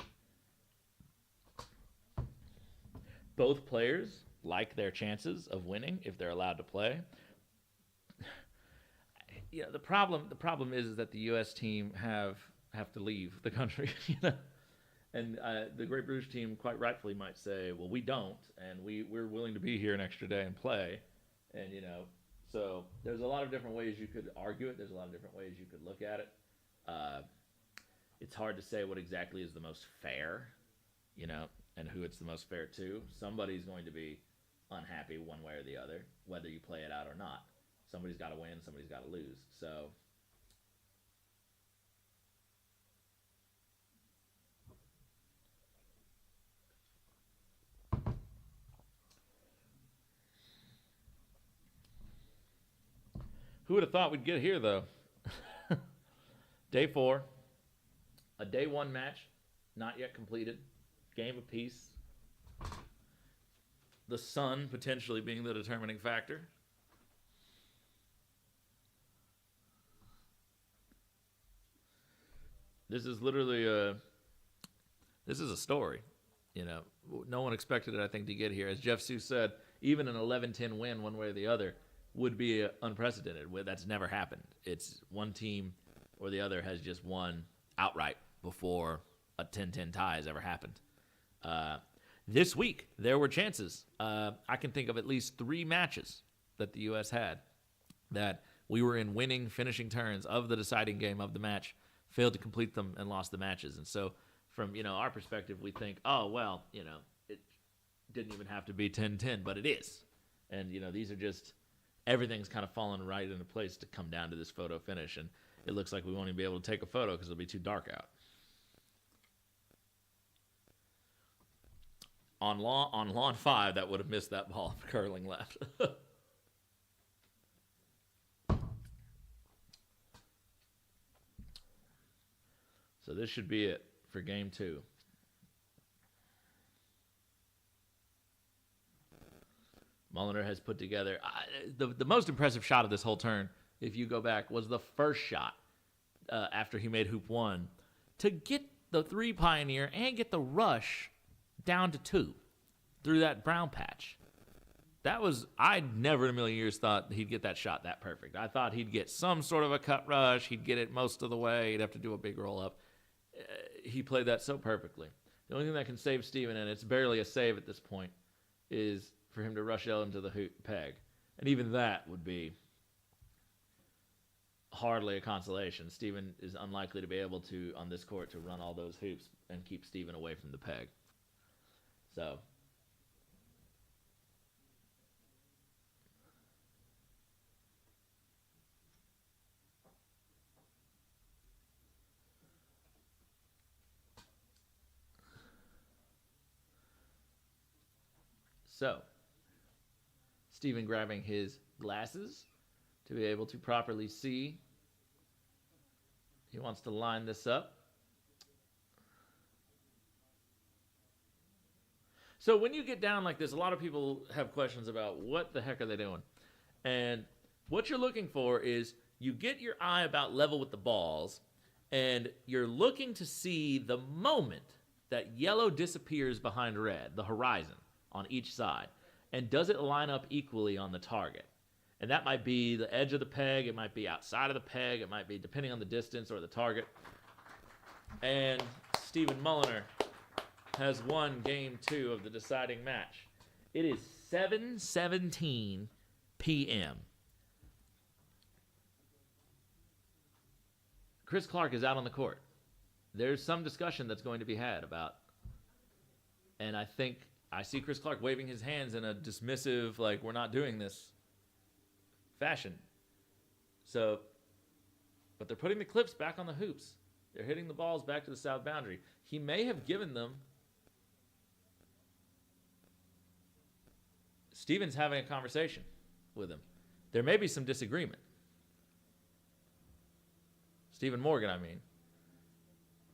Both players like their chances of winning if they're allowed to play. Yeah, the problem is that the U.S. team have to leave the country, you know? And the Great British team quite rightfully might say, well, we don't, and we're willing to be here an extra day and play. And, you know, so there's a lot of different ways you could argue it. There's a lot of different ways you could look at it. It's hard to say what exactly is the most fair, you know, and who it's the most fair to. Somebody's going to be unhappy one way or the other, whether you play it out or not. Somebody's got to win, somebody's got to lose. So who would have thought we'd get here, though? Day 4, a day 1 match, not yet completed, game apiece. The sun potentially being the determining factor. This is literally a story. You know, no one expected it, I think, to get here. As Jeff Seuss said, even an 11-10 win one way or the other would be unprecedented. That's never happened. It's one team or the other has just won outright before a 10-10 tie has ever happened. This week, there were chances. I can think of at least 3 matches that the U.S. had that we were in winning, finishing turns of the deciding game of the match, failed to complete them, and lost the matches. And so from, you know, our perspective, we think, oh, well, you know, it didn't even have to be 10-10, but it is. And, you know, these are just, everything's kind of fallen right into place to come down to this photo finish. And it looks like we won't even be able to take a photo because it'll be too dark out. On lawn 5, that would have missed that ball curling left. So this should be it for game 2. Mulliner has put together the most impressive shot of this whole turn, if you go back, was the first shot after he made hoop 1 to get the 3 pioneer and get the rush down to 2 through that brown patch. That was, I never in a million years thought he'd get that shot that perfect. I thought he'd get some sort of a cut rush. He'd get it most of the way. He'd have to do a big roll up. He played that so perfectly. The only thing that can save Steven, and it's barely a save at this point, is for him to rush into the hoop peg. And even that would be hardly a consolation. Steven is unlikely to be able to, on this court, to run all those hoops and keep Steven away from the peg. So Steven grabbing his glasses to be able to properly see. He wants to line this up. So when you get down like this, a lot of people have questions about what the heck are they doing? And what you're looking for is you get your eye about level with the balls, and you're looking to see the moment that yellow disappears behind red, the horizon on each side. And does it line up equally on the target? And that might be the edge of the peg, it might be outside of the peg, it might be depending on the distance or the target. And Stephen Mulliner has won game 2 of the deciding match. It is 7:17 p.m. Chris Clark is out on the court. There's some discussion that's going to be had about, and I think I see Chris Clark waving his hands in a dismissive, like, we're not doing this fashion. So, but they're putting the clips back on the hoops. They're hitting the balls back to the south boundary. He may have given them. Steven's having a conversation with him. There may be some disagreement. Stephen Morgan, I mean.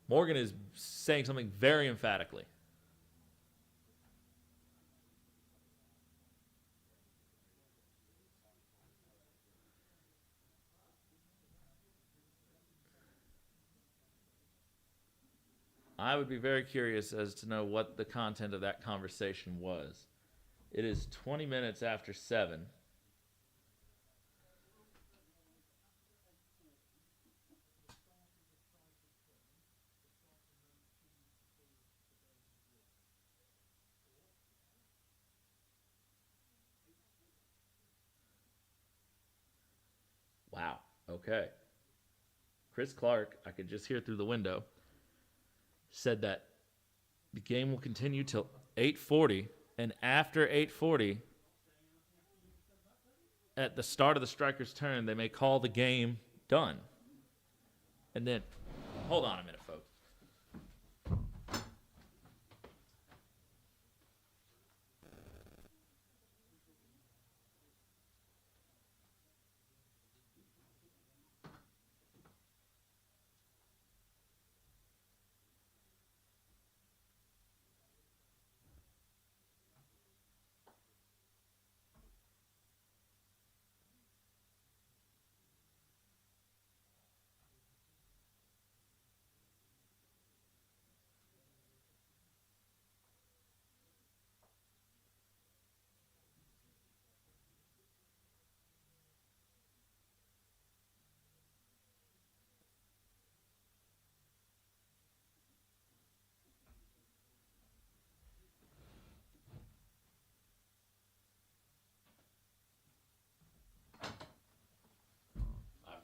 Morgan is saying something very emphatically. I would be very curious as to know what the content of that conversation was. It is 20 minutes after 7. Wow. Okay. Chris Clark, I could just hear through the window, said that the game will continue till 8:40, and after 8:40, at the start of the striker's turn, they may call the game done. And then, hold on a minute, folks.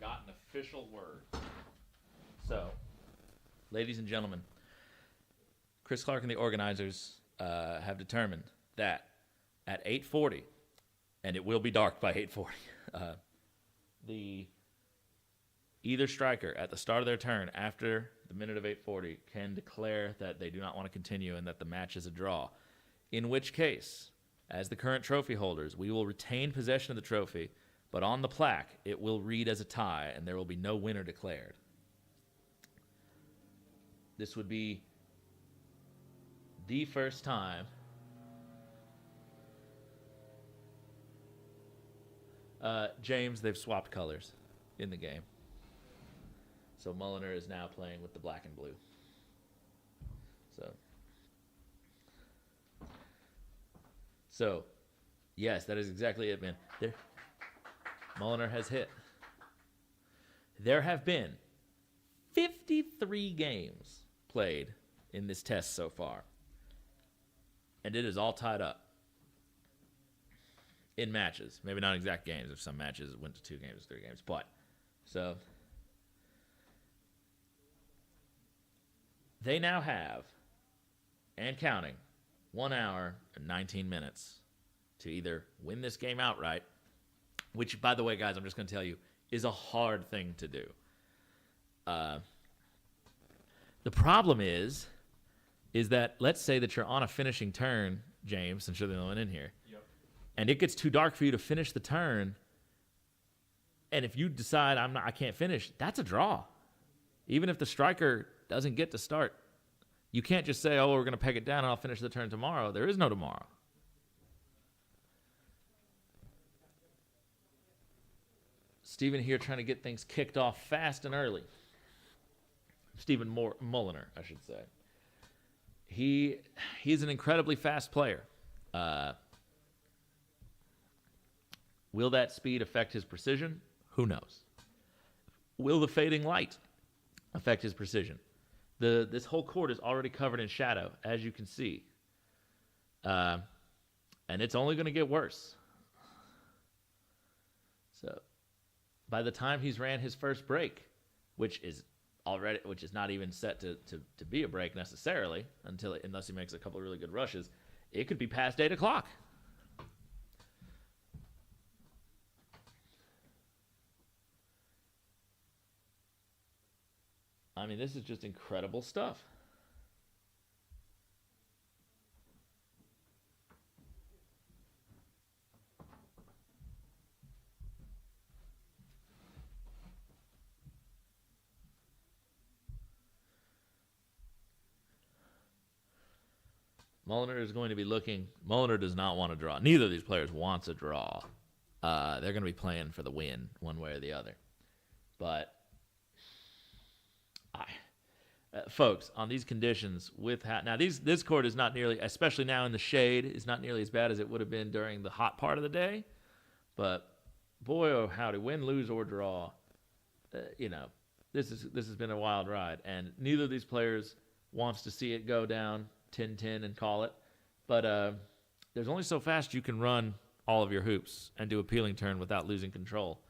Got an official word. So, ladies and gentlemen, Chris Clark and the organizers have determined that at 8:40, and it will be dark by 8:40, the either striker at the start of their turn after the minute of 8:40 can declare that they do not want to continue and that the match is a draw. In which case, as the current trophy holders, we will retain possession of the trophy. But on the plaque, it will read as a tie, and there will be no winner declared. This would be the first time James, they've swapped colors in the game. So Mulliner is now playing with the black and blue. So yes, that is exactly it, man. Mulliner has hit. There have been 53 games played in this test so far. And it is all tied up in matches. Maybe not exact games. If some matches went to 2 games, 3 games. But, so, they now have, and counting, 1 hour and 19 minutes to either win this game outright, which, by the way, guys, I'm just going to tell you, is a hard thing to do. The problem is that, let's say that you're on a finishing turn, James, since you're the only one in here, and it gets too dark for you to finish the turn, and if you decide I can't finish, that's a draw. Even if the striker doesn't get to start, you can't just say, oh, we're going to peg it down and I'll finish the turn tomorrow. There is no tomorrow. Stephen here trying to get things kicked off fast and early. Stephen Mulliner, I should say. He's an incredibly fast player. Will that speed affect his precision? Who knows? Will the fading light affect his precision? This whole court is already covered in shadow, as you can see. And it's only going to get worse. So, by the time he's ran his first break, which is not even set to be a break necessarily unless he makes a couple of really good rushes, it could be past 8 o'clock. I mean, this is just incredible stuff. Mulliner is going to be looking. Mulliner does not want to draw. Neither of these players wants a draw. They're going to be playing for the win one way or the other. But, folks, on these conditions with now this court is not nearly, especially now in the shade, is not nearly as bad as it would have been during the hot part of the day. But boy, oh howdy, win, lose, or draw, this has been a wild ride, and neither of these players wants to see it go down 10-10 and call it. But there's only so fast you can run all of your hoops and do a peeling turn without losing control.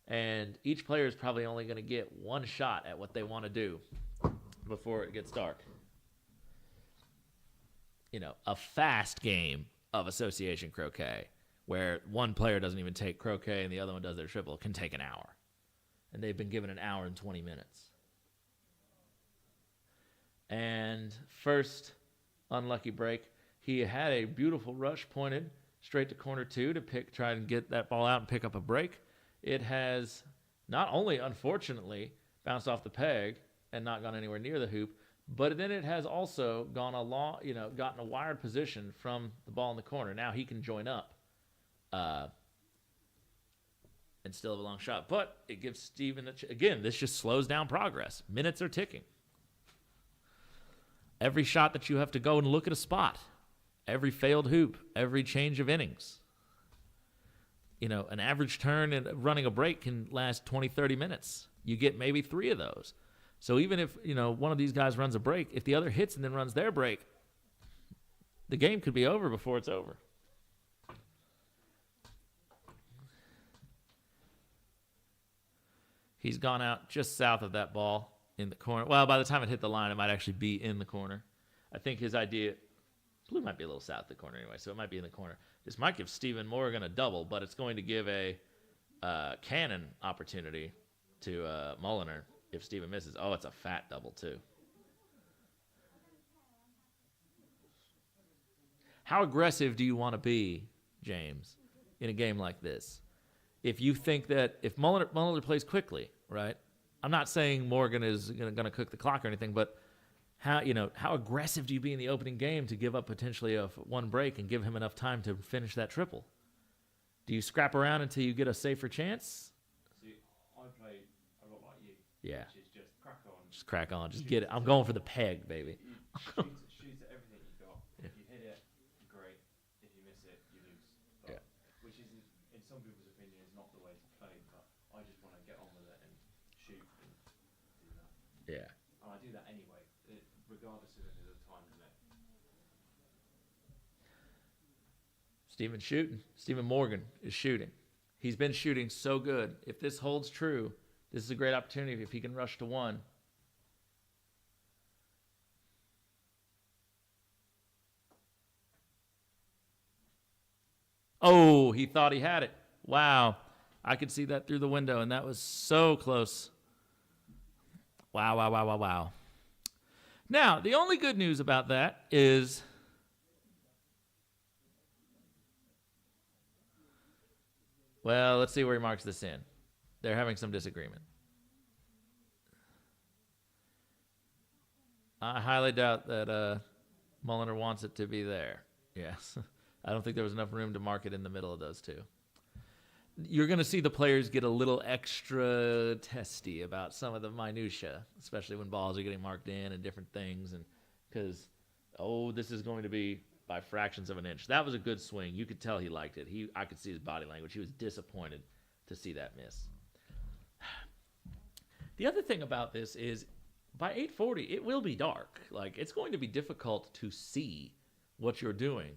And each player is probably only going to get one shot at what they want to do before it gets dark. A fast game of association croquet where one player doesn't even take croquet and the other one does their triple can take an hour. And they've been given an hour and 20 minutes. And first unlucky break, he had a beautiful rush pointed straight to corner 2 to try and get that ball out and pick up a break. It has not only, unfortunately, bounced off the peg and not gone anywhere near the hoop, but then it has also gone gotten a wired position from the ball in the corner. Now he can join up and still have a long shot. But it gives Steven, again, this just slows down progress. Minutes are ticking. Every shot that you have to go and look at a spot, every failed hoop, every change of innings. An average turn and running a break can last 20, 30 minutes. You get maybe 3 of those. So even if, one of these guys runs a break, if the other hits and then runs their break, the game could be over before it's over. He's gone out just south of that ball in the corner. Well, by the time it hit the line, it might actually be in the corner. I think his idea, blue might be a little south of the corner anyway, so it might be in the corner. This might give Stephen Morgan a double, but it's going to give a cannon opportunity to Mulliner if Stephen misses. Oh, it's a fat double, too. How aggressive do you want to be, James, in a game like this? If you think that if Mulliner plays quickly, right? I'm not saying Morgan is going to cook the clock or anything, but how aggressive do you be in the opening game to give up potentially one break and give him enough time to finish that triple? Do you scrap around until you get a safer chance? See, I play a lot like you. Yeah. Which is just crack on. Just crack on. Just get it. I'm going for the peg, baby. Shoot at everything you got. Yeah. If you hit it, great. If you miss it, you lose. But, which is, in some people's opinion, is not the way to play. But I just want to get on with it and shoot and do that. Yeah. And I do that anyway, regardless of any of the time limit. Steven's shooting. Stephen Morgan is shooting. He's been shooting so good. If this holds true, this is a great opportunity if he can rush to 1. Oh, he thought he had it. Wow. I could see that through the window, and that was so close. Wow, wow, wow, wow, wow. Now, the only good news about that is well, let's see where he marks this in. They're having some disagreement. I highly doubt that Mulliner wants it to be there. Yes. I don't think there was enough room to mark it in the middle of those two. You're going to see the players get a little extra testy about some of the minutia, especially when balls are getting marked in and different things. And because, this is going to be by fractions of an inch. That was a good swing. You could tell he liked it. I could see his body language. He was disappointed to see that miss. The other thing about this is by 8:40, it will be dark. Like, it's going to be difficult to see what you're doing.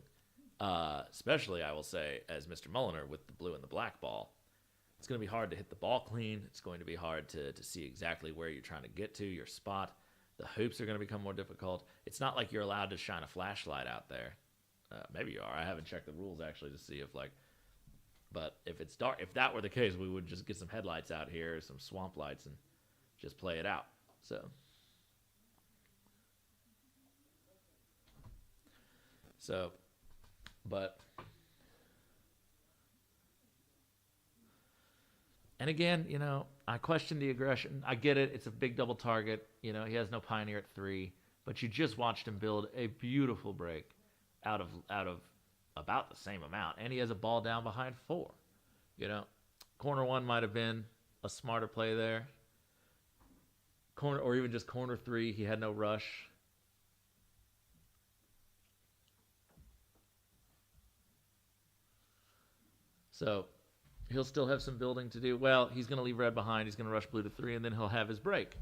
Especially, I will say, as Mr. Mulliner with the blue and the black ball. It's going to be hard to hit the ball clean. It's going to be hard to see exactly where you're trying to get to, your spot. The hoops are going to become more difficult. It's not like you're allowed to shine a flashlight out there. Maybe you are. I haven't checked the rules actually to see if like. But if it's dark, if that were the case, we would just get some headlights out here, some swamp lights, and just play it out. So, but, and again, you know, I question the aggression. I get it. It's a big double target. You know, he has no pioneer at 3, but you just watched him build a beautiful break out of about the same amount, and he has a ball down behind 4. You know, corner 1 might have been a smarter play there. Corner, or even just corner 3, he had no rush. So he'll still have some building to do. Well, he's going to leave red behind. He's going to rush blue to 3, and then he'll have his break.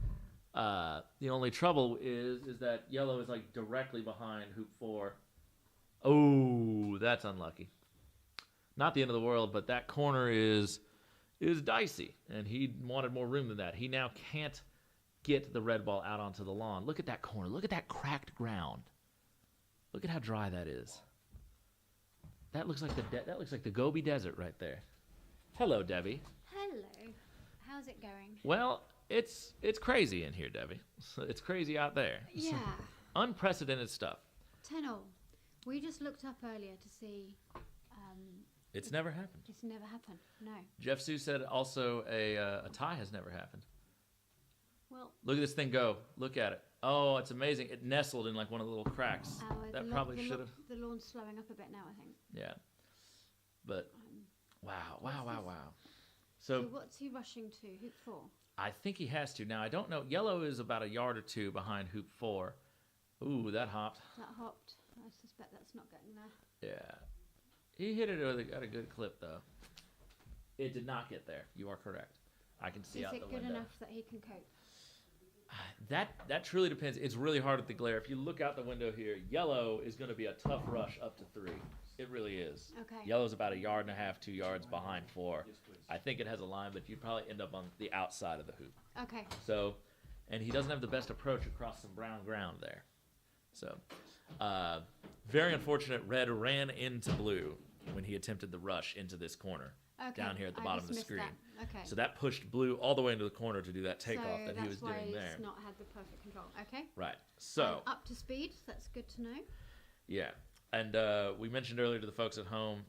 The only trouble is that yellow is like directly behind hoop 4. Oh, that's unlucky. Not the end of the world, but that corner is dicey, and he wanted more room than that. He now can't get the red ball out onto the lawn. Look at that corner. Look at that cracked ground. Look at how dry that is. That looks like the Gobi Desert right there. Hello, Debbie. Hello. How's it going? Well, it's crazy in here, Debbie. It's crazy out there. Yeah. Unprecedented stuff. 10-all. We just looked up earlier to see. It's never happened. It's never happened. No. Jeff Sue said also a tie has never happened. Well. Look at this thing go. Look at it. Oh, it's amazing. It nestled in like one of the little cracks. That probably should have. The lawn's slowing up a bit now, I think. Yeah. But wow. So what's he rushing to? Hoop 4. I think he has to. Now I don't know. Yellow is about a yard or 2 behind hoop 4. Ooh, that hopped. That hopped. I suspect that's not getting there. Yeah. He hit it at a good clip, though. It did not get there. You are correct. I can see out the window. Is it good enough that he can cope? That truly depends. It's really hard with the glare. If you look out the window here, yellow is going to be a tough rush up to 3. It really is. Okay. Yellow's about a yard and a half, 2 yards behind 4. I think it has a line, but you'd probably end up on the outside of the hoop. Okay. So, and he doesn't have the best approach across some brown ground there. So, very unfortunate. Red ran into blue when he attempted the rush into this corner down here at the bottom of the screen. That. Okay. So that pushed blue all the way into the corner to do that takeoff that he was doing there. So that's why he's not had the perfect control. Okay. Right. So up to speed. That's good to know. Yeah, and we mentioned earlier to the folks at home,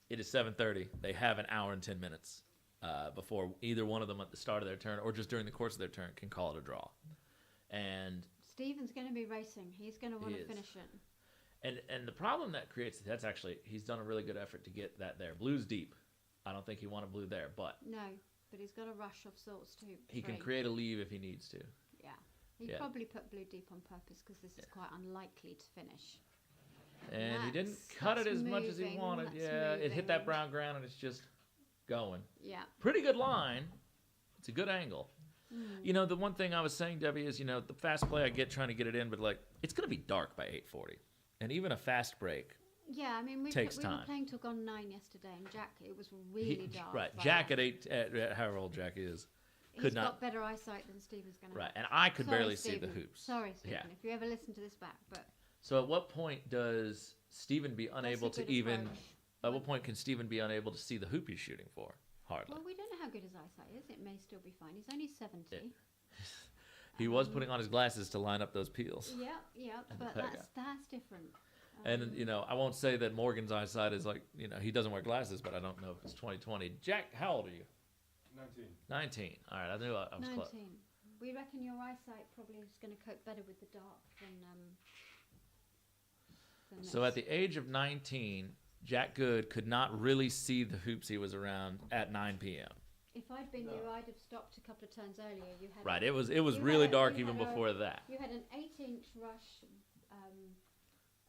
it is 7:30. They have an hour and 10 minutes before either one of them at the start of their turn or just during the course of their turn can call it a draw. And Stephen's going to be racing. He's going to want to finish it. And the problem that creates, that's actually, he's done a really good effort to get that there. Blue's deep. I don't think he wanted blue there, but. No, but he's got a rush of sorts to. He can create a leave if he needs to. Yeah. He probably put blue deep on purpose because this is quite unlikely to finish. And he didn't cut it as much as he wanted. It hit that brown ground and it's just going. Yeah. Pretty good line. It's a good angle. You know, the one thing I was saying, Debbie, is, you know, the fast play I get trying to get it in, but like, it's going to be dark by 8:40. And even a fast break. Yeah, I mean, we were playing till gone 9 yesterday, and Jack, it was really dark. Right, Jack at however old Jack is, He's got better eyesight than Stephen's going to have. Right, and I could barely see the hoops. Sorry, Stephen, if you ever listen to this back, but. So at what point does Stephen be unable to even? At what point can Stephen be unable to see the hoop he's shooting for? Hardly. Well, we don't know how good his eyesight is. It may still be fine. He's only 70. Yeah. He was putting on his glasses to line up those peels. Yeah, but that's different. And, you know, I won't say that Morgan's eyesight is like, you know, he doesn't wear glasses, but I don't know if it's 20/20. Jack, how old are you? 19. 19. All right, I knew I was 19. close. We reckon your eyesight probably is going to cope better with the dark than So at the age of 19, Jack Good could not really see the hoops he was around at 9 p.m. If I'd been you, I'd have stopped a couple of turns earlier. You had right, it was really dark even before that. You had an 8-inch rush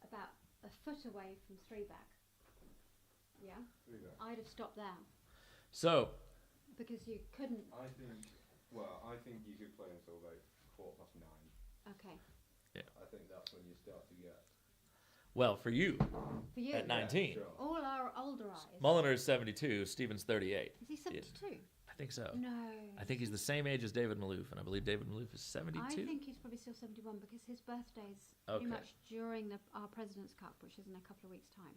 about a foot away from 3-back. Yeah? 3-back. I'd have stopped there. So. Because you couldn't. I think you could play until about 9:15. Okay. Yeah. I think that's when you start to get. Well, for you. At 19. Yeah, sure. All our older eyes. Mulliner is 72. Stephen's 38. Is he 72? I think so. No. I think he's the same age as David Malouf, and I believe David Malouf is 72. I think he's probably still 71 because his birthday's Okay. pretty much during our President's Cup, which is in a couple of weeks' time.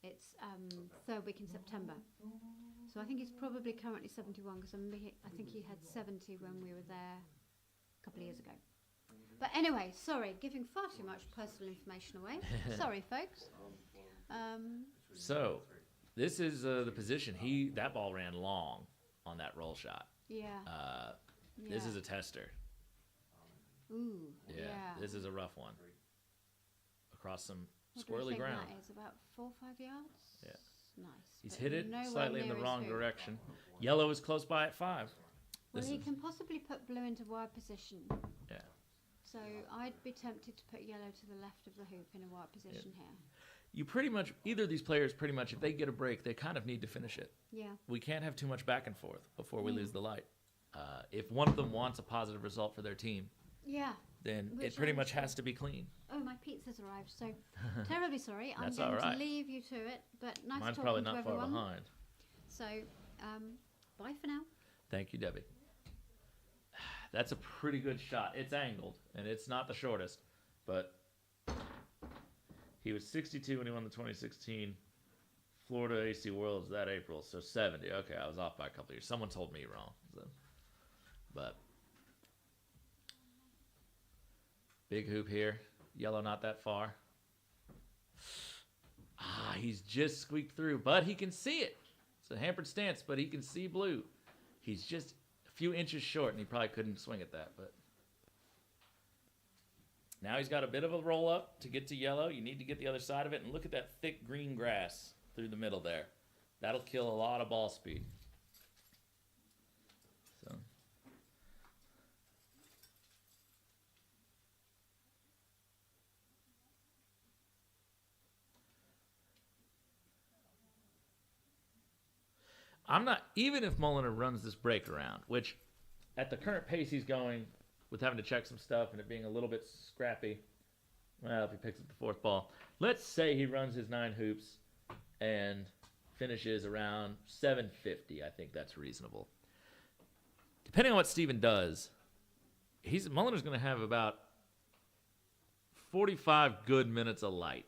It's third week in September. So I think he's probably currently 71 because I think he had 70 when we were there a couple of years ago. But anyway, sorry, giving far too much personal information away. Sorry, folks. So, this is the position. That ball ran long on that roll shot. Yeah. This is a tester. Ooh. Yeah, this is a rough one. Across some What do we squirrely think ground. that is? About 4 or 5 yards? Yeah. Nice. He's but hit it nowhere slightly in near the his wrong hoop. direction. Yellow is close by at 5. Well, This he is- can possibly put blue into wide position. Yeah. So I'd be tempted to put yellow to the left of the hoop in a wide position here. You pretty much, either of these players, pretty much, if they get a break, they kind of need to finish it. Yeah. We can't have too much back and forth before we Mm. lose the light. If one of them wants a positive result for their team, Yeah. then Which it pretty I much understand. has to be clean. Oh, my pizza's arrived, so terribly sorry. I'm That's going all right. to leave you to it, but nice Mine's talking probably to not far everyone. behind. So, bye for now. Thank you, Debbie. That's a pretty good shot. It's angled, and it's not the shortest, but he was 62 when he won the 2016 Florida AC Worlds that April, so 70. Okay, I was off by a couple years. Someone told me wrong. So. But big hoop here. Yellow not that far. He's just squeaked through, but he can see it. It's a hampered stance, but he can see blue. He's just a few inches short, and he probably couldn't swing at that. But now he's got a bit of a roll up to get to yellow. You need to get the other side of it, and look at that thick green grass through the middle there. That'll kill a lot of ball speed. So. I'm not, even if Mulliner runs this break around, which at the current pace he's going with having to check some stuff and it being a little bit scrappy, well, if he picks up the 4th ball, let's say he runs his 9 hoops and finishes around 750. I think that's reasonable. Depending on what Steven does, Mulliner's going to have about 45 good minutes of light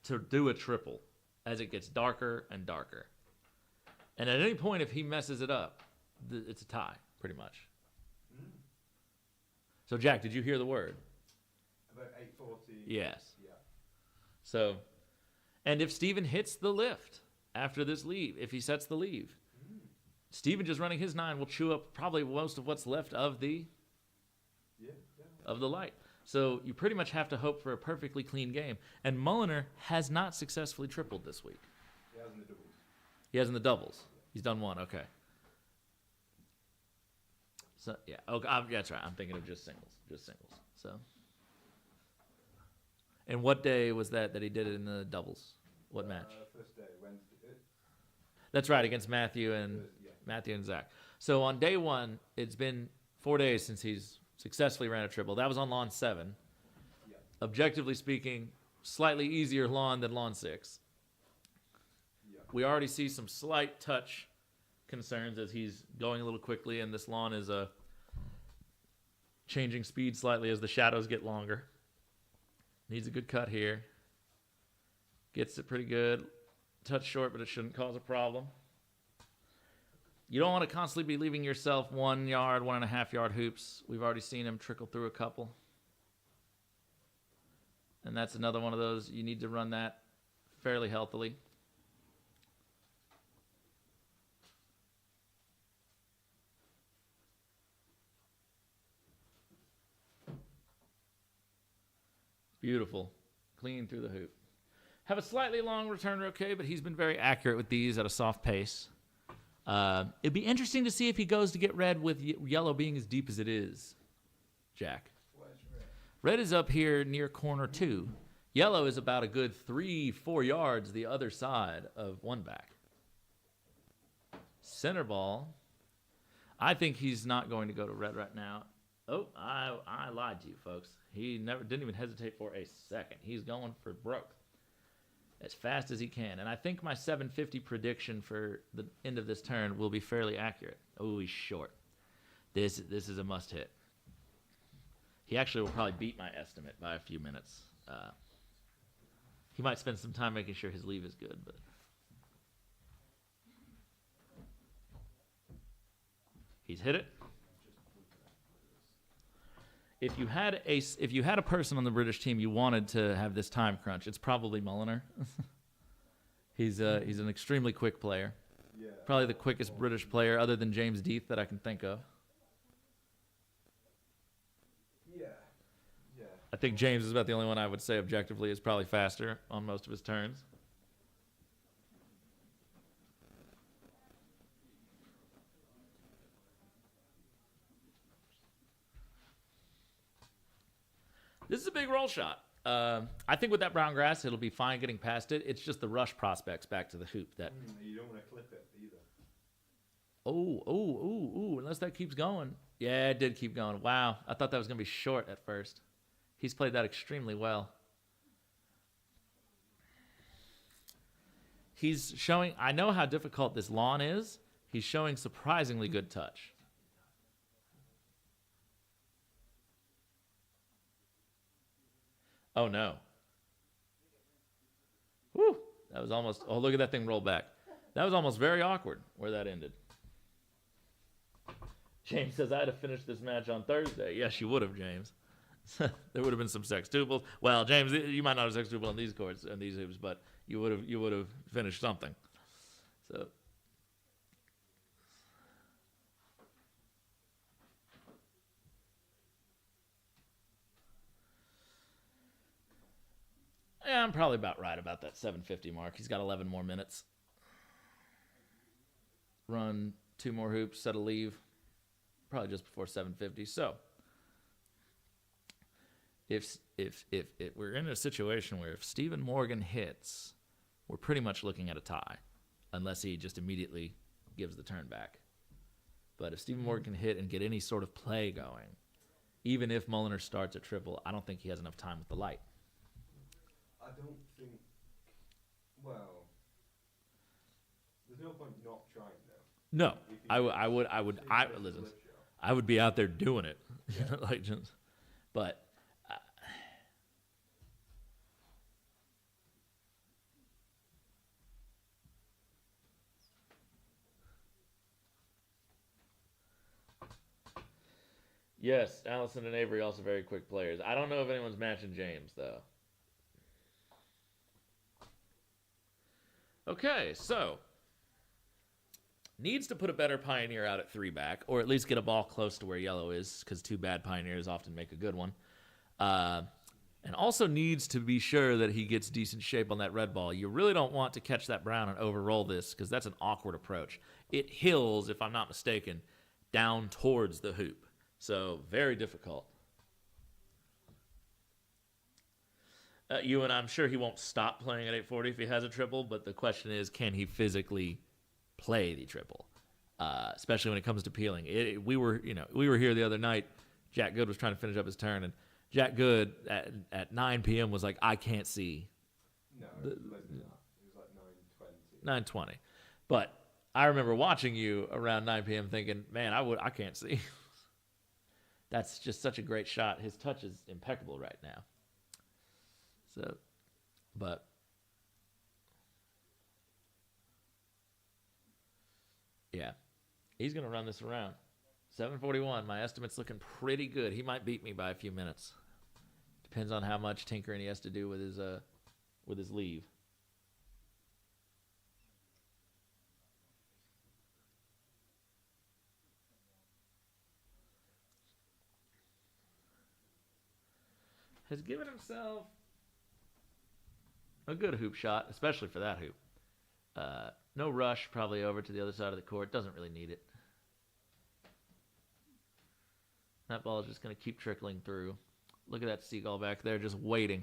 to do a triple as it gets darker and darker. And at any point, if he messes it up, it's a tie, pretty much. So, Jack, did you hear the word? About 8:40. Yes. Yeah. So, and if Steven hits the lift after this leave, if he sets the leave, Steven just running his 9 will chew up probably most of what's left of the light. So you pretty much have to hope for a perfectly clean game. And Mulliner has not successfully tripled this week. He has in the doubles. He has in the doubles. He's done 1. Okay. So yeah. Okay. Yeah, that's right. I'm thinking of just singles. Just singles. So. And what day was that he did it in the doubles? What match? First day, Wednesday. That's right, against Matthew and Zach. So on day 1, it's been 4 days since he's successfully ran a triple. That was on lawn 7. Yeah. Objectively speaking, slightly easier lawn than lawn 6. Yeah. We already see some slight touch concerns as he's going a little quickly, and this lawn is changing speed slightly as the shadows get longer. Needs a good cut here. Gets it pretty good. Touch short, but it shouldn't cause a problem. You don't want to constantly be leaving yourself 1 yard, 1.5 yard hoops. We've already seen him trickle through a couple. And that's another one of those. You need to run that fairly healthily. Beautiful. Clean through the hoop. Have a slightly long return roquet, but he's been very accurate with these at a soft pace. It'd be interesting to see if he goes to get red with yellow being as deep as it is, Jack. Red is up here near corner 2. Yellow is about a good 3-4 yards the other side of one back. Center ball. I think he's not going to go to red right now. Oh, I lied to you, folks. He didn't even hesitate for a second. He's going for broke. as fast as he can. And I think my 750 prediction for the end of this turn will be fairly accurate. Oh, he's short. This is a must hit. He actually will probably beat my estimate by a few minutes. He might spend some time making sure his leave is good, but he's hit it. If you had a person on the British team you wanted to have this time crunch, it's probably Mulliner. He's an extremely quick player. Yeah. Probably the quickest British player other than James Death that I can think of. Yeah. Yeah. I think James is about the only one I would say objectively is probably faster on most of his turns. This is a big roll shot. I think with that brown grass, it'll be fine getting past it. It's just the rush prospects back to the hoop that. You don't want to clip it either. Oh, unless that keeps going. Yeah, it did keep going. Wow. I thought that was going to be short at first. He's played that extremely well. He's showing, I know how difficult this lawn is. He's showing surprisingly good touch. Oh, no. Whew. That was almost, oh, look at that thing roll back. That was almost very awkward where that ended. James says, I'd have finished this match on Thursday. Yes, you would have, James. There would have been some sextuplets. Well, James, you might not have sextuple on these courts and these hoops, but you would have finished something. So. Yeah, I'm probably about right about that 750 mark. He's got 11 more minutes. Run 2 more hoops, set a leave. Probably just before 750. So, if we're in a situation where if Stephen Morgan hits, we're pretty much looking at a tie, unless he just immediately gives the turn back. But if Stephen Morgan can hit and get any sort of play going, even if Mulliner starts a triple, I don't think he has enough time with the light. I don't think. Well, there's no point not trying though. No, listen. I would be out there doing it, like just, but. Yes, Allison and Avery also very quick players. I don't know if anyone's matching James though. Okay, so needs to put a better Pioneer out at 3 back, or at least get a ball close to where yellow is, because 2 bad Pioneers often make a good one. And also needs to be sure that he gets decent shape on that red ball. You really don't want to catch that brown and overroll this, because that's an awkward approach. It hills, if I'm not mistaken, down towards the hoop. So very difficult. I'm sure he won't stop playing at 840 if he has a triple, but the question is, can he physically play the triple? Especially when it comes to peeling. We were here the other night. Jack Good was trying to finish up his turn, and Jack Good at 9 p.m. was like, I can't see. No, it was like 9:20. 9:20. But I remember watching you around 9 p.m. thinking, man, I can't see. That's just such a great shot. His touch is impeccable right now. So, but yeah, he's going to run this around. 741. My estimate's looking pretty good. He might beat me by a few minutes. Depends on how much tinkering he has to do with his leave. Has given himself a good hoop shot, especially for that hoop. No rush, probably over to the other side of the court. Doesn't really need it. That ball is just going to keep trickling through. Look at that seagull back there just waiting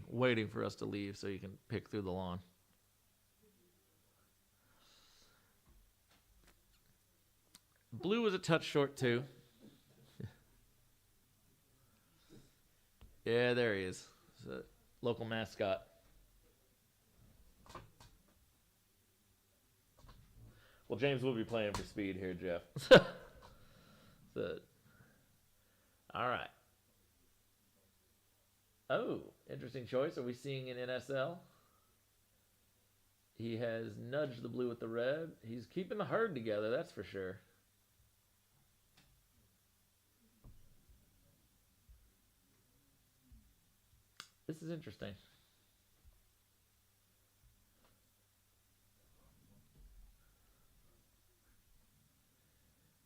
for us to leave so you can pick through the lawn. Blue was a touch short too. Yeah, there he is. It's a local mascot. Well, James will be playing for speed here, Jeff. So, all right. Oh, interesting choice. Are we seeing an NSL? He has nudged the blue with the red. He's keeping the herd together, that's for sure. This is interesting.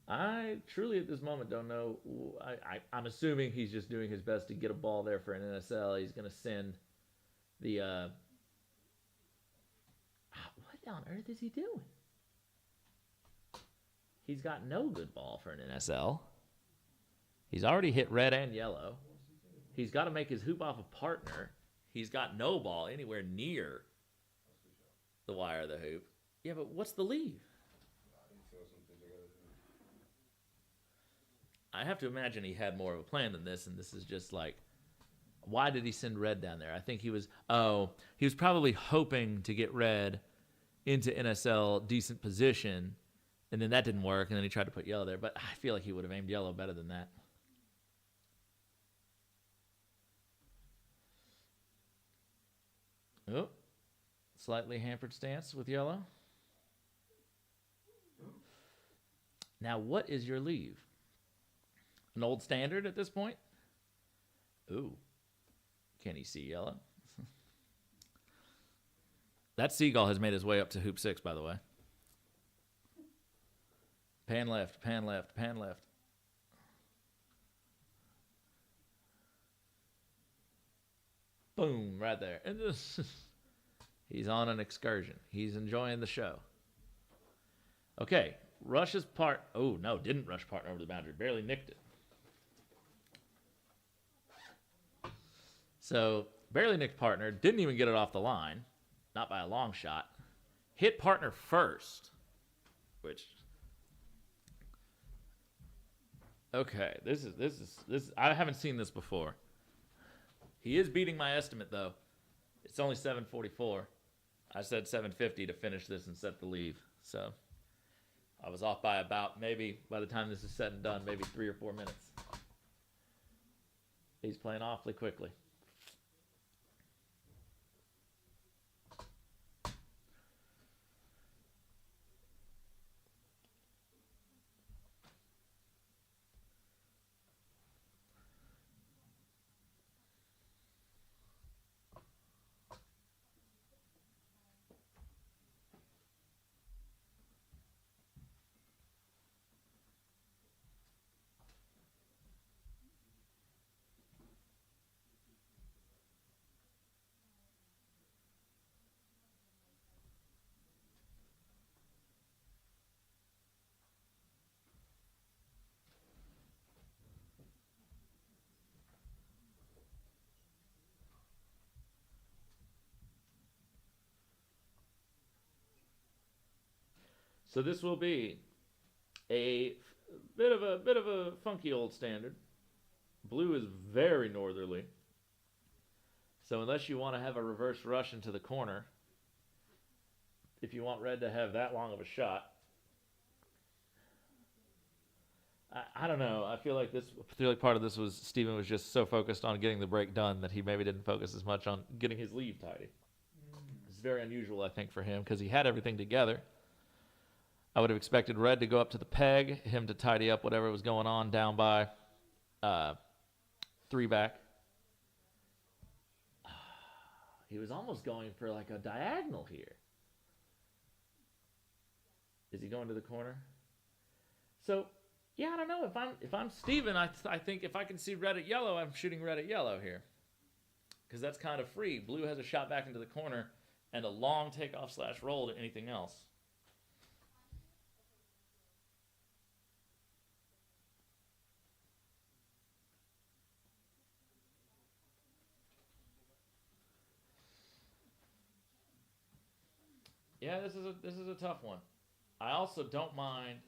I truly at this moment don't know. I'm assuming he's just doing his best to get a ball there for an NSL. He's going to send the... what on earth is he doing? He's got no good ball for an NSL. He's already hit red and yellow. He's got to make his hoop off a partner. He's got no ball anywhere near the wire of the hoop. Yeah, but what's the leave? I have to imagine he had more of a plan than this, and this is just like, why did he send red down there? I think he was probably hoping to get red into NSL decent position, and then that didn't work, and then he tried to put yellow there, but I feel like he would have aimed yellow better than that. Oh, slightly hampered stance with yellow. Now, what is your leave? An old standard at this point? Ooh. Can he see yellow? That seagull has made his way up to hoop 6, by the way. Pan left, pan left, pan left. Boom, right there. And he's on an excursion. He's enjoying the show. Okay, rushes part. Oh, no, didn't rush partner over the boundary. Barely nicked it. So, barely nicked partner. Didn't even get it off the line. Not by a long shot. Hit partner first. Which... Okay, this is. I haven't seen this before. He is beating my estimate, though. It's only 7:44. I said 7:50 to finish this and set the leave. So I was off by about, maybe, by the time this is said and done, maybe 3 or 4 minutes. He's playing awfully quickly. So this will be a bit of a funky old standard. Blue is very northerly. So unless you want to have a reverse rush into the corner, if you want red to have that long of a shot, I don't know. I feel like part of this was Steven was just so focused on getting the break done that he maybe didn't focus as much on getting his leave tidy. It's very unusual, I think, for him because he had everything together. I would have expected red to go up to the peg, him to tidy up whatever was going on down by 3 back. He was almost going for like a diagonal here. Is he going to the corner? So, yeah, I don't know. If I'm Steven, I think if I can see red at yellow, I'm shooting red at yellow here. Because that's kind of free. Blue has a shot back into the corner and a long takeoff / roll to anything else. Yeah, this is a tough one. I also don't mind.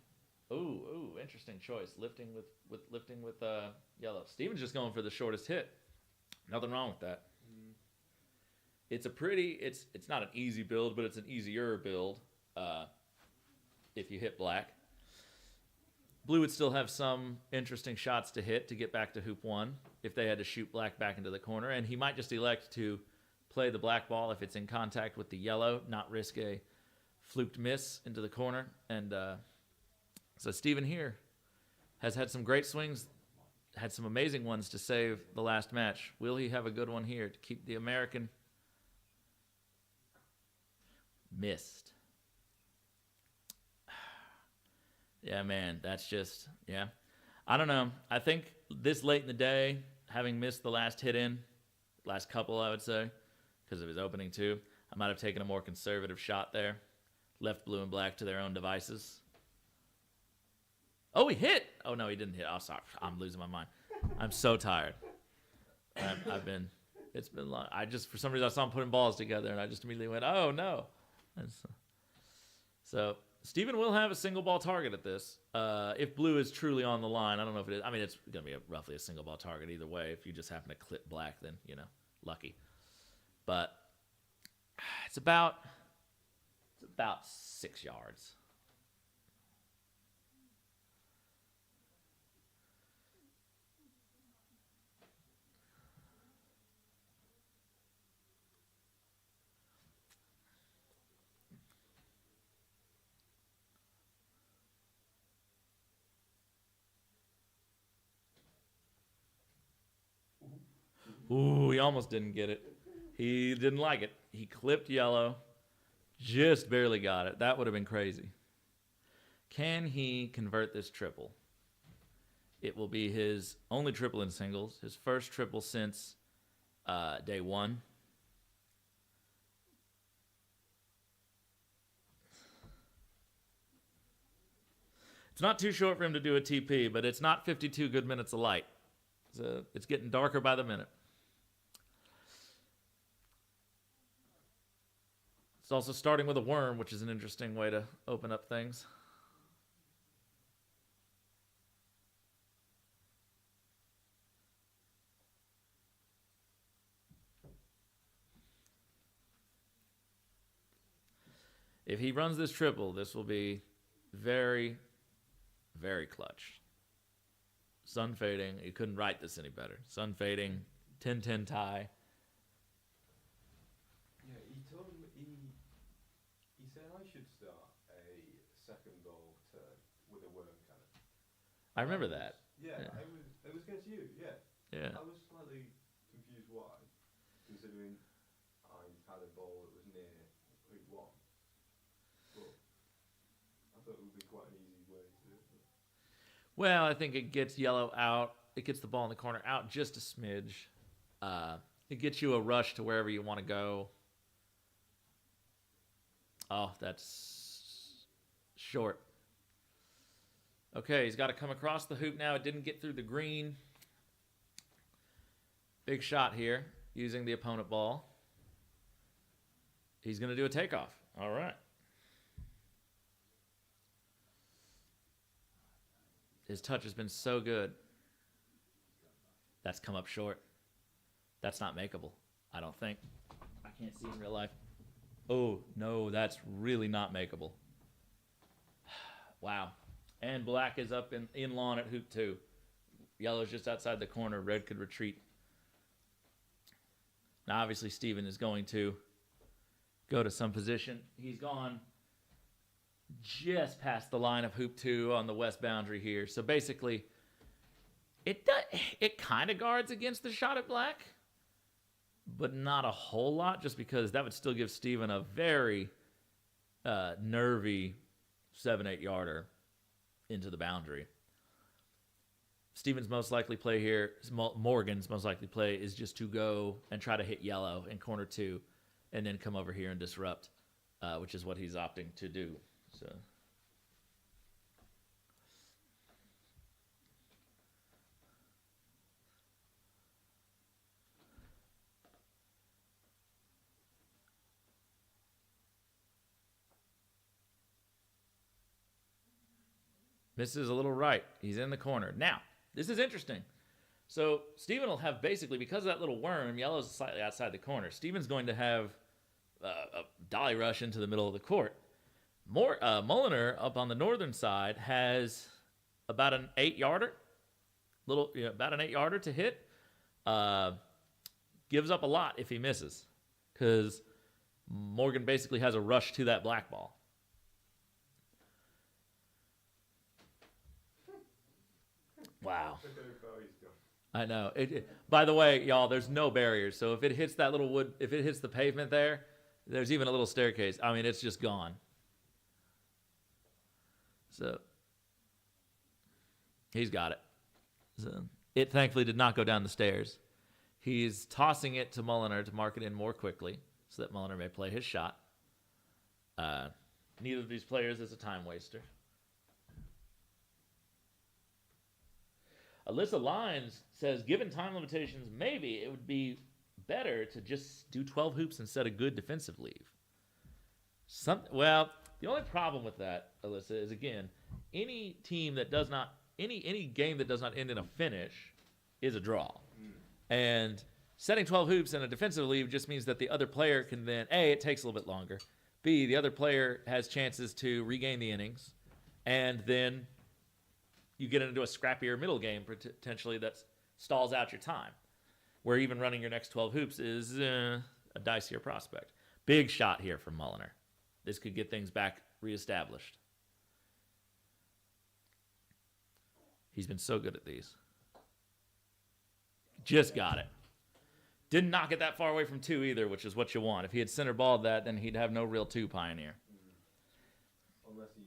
Ooh, interesting choice. Lifting with yellow. Steven's just going for the shortest hit. Nothing wrong with that. It's a pretty. It's not an easy build, but it's an easier build. if you hit black. Blue would still have some interesting shots to hit to get back to hoop 1 if they had to shoot black back into the corner. And he might just elect to play the black ball if it's in contact with the yellow, not risk a fluked miss into the corner. And so Stephen here has had some great swings, had some amazing ones to save the last match. Will he have a good one here to keep the American? Missed. Yeah, man, that's just, yeah. I don't know. I think this late in the day, having missed the last hit in, last couple, I would say, because of his opening too, I might have taken a more conservative shot there. Left blue and black to their own devices. Oh, he hit! Oh, no, he didn't hit. Oh, sorry. I'm losing my mind. I'm so tired. It's been long. For some reason, I saw him putting balls together, and I just immediately went, oh, no. So Stephen will have a single ball target at this. If blue is truly on the line, I don't know if it is. I mean, it's going to be roughly a single ball target either way. If you just happen to clip black, then, lucky. But it's about 6 yards. Ooh, he almost didn't get it. He didn't like it. He clipped yellow. Just barely got it. That would have been crazy. Can he convert this triple? It will be his only triple in singles. His first triple since day 1. It's not too short for him to do a TP, but it's not 52 good minutes of light. So it's getting darker by the minute. It's also starting with a worm, which is an interesting way to open up things. If he runs this triple, this will be very, very clutch. Sun fading. You couldn't write this any better. Sun fading, 10-10 tie. Yeah, he told me he said I should start a second ball turn with a worm cannon. I remember that. Yeah, Yeah. it was against you. Yeah. Yeah. I was slightly confused why, considering I had a ball that was near hoop 1. But I thought it would be quite an easy way to do it. Well, I think it gets yellow out. It gets the ball in the corner out just a smidge. It gets you a rush to wherever you want to go. Oh, that's short. Okay, he's got to come across the hoop now. It didn't get through the green. Big shot here using the opponent ball. He's going to do a takeoff. All right. His touch has been so good. That's come up short. That's not makeable, I don't think. I can't see in real life. Oh, no, that's really not makeable. Wow. And black is up in lawn at hoop 2. Yellow's just outside the corner. Red could retreat. Now, obviously, Stephen is going to go to some position. He's gone just past the line of hoop 2 on the west boundary here. So basically, it kind of guards against the shot at black, but not a whole lot, just because that would still give Stephen a very nervy 7-8 yarder into the boundary. Stephen's most likely play here, Morgan's most likely play is just to go and try to hit yellow in corner 2 and then come over here and disrupt, which is what he's opting to do. So misses a little right. He's in the corner. Now, this is interesting. So Stephen will have basically, because of that little worm, yellow's slightly outside the corner. Stephen's going to have a dolly rush into the middle of the court. Mulliner up on the northern side has about an 8-yarder, about an 8-yarder to hit. Gives up a lot if he misses, because Morgan basically has a rush to that black ball. Wow. Look how far he's gone. I know. By the way, y'all, there's no barriers. So if it hits that little wood, if it hits the pavement there, there's even a little staircase. I mean, it's just gone. So he's got it. So it thankfully did not go down the stairs. He's tossing it to Mulliner to mark it in more quickly so that Mulliner may play his shot. Neither of these players is a time waster. Alyssa Lines says, given time limitations, maybe it would be better to just do 12 hoops and set a good defensive leave. Well, the only problem with that, Alyssa, is again, any team that does not, any game that does not end in a finish is a draw. And setting 12 hoops and a defensive leave just means that the other player can then, A, it takes a little bit longer. B, the other player has chances to regain the innings. And then you get into a scrappier middle game potentially that stalls out your time, where even running your next 12 hoops is a dicier prospect. Big shot here from Mulliner. This could get things back reestablished. He's been so good at these. Just got it. Didn't knock it that far away from 2 either, which is what you want. If he had center balled that, then he'd have no real 2 pioneer. Unless he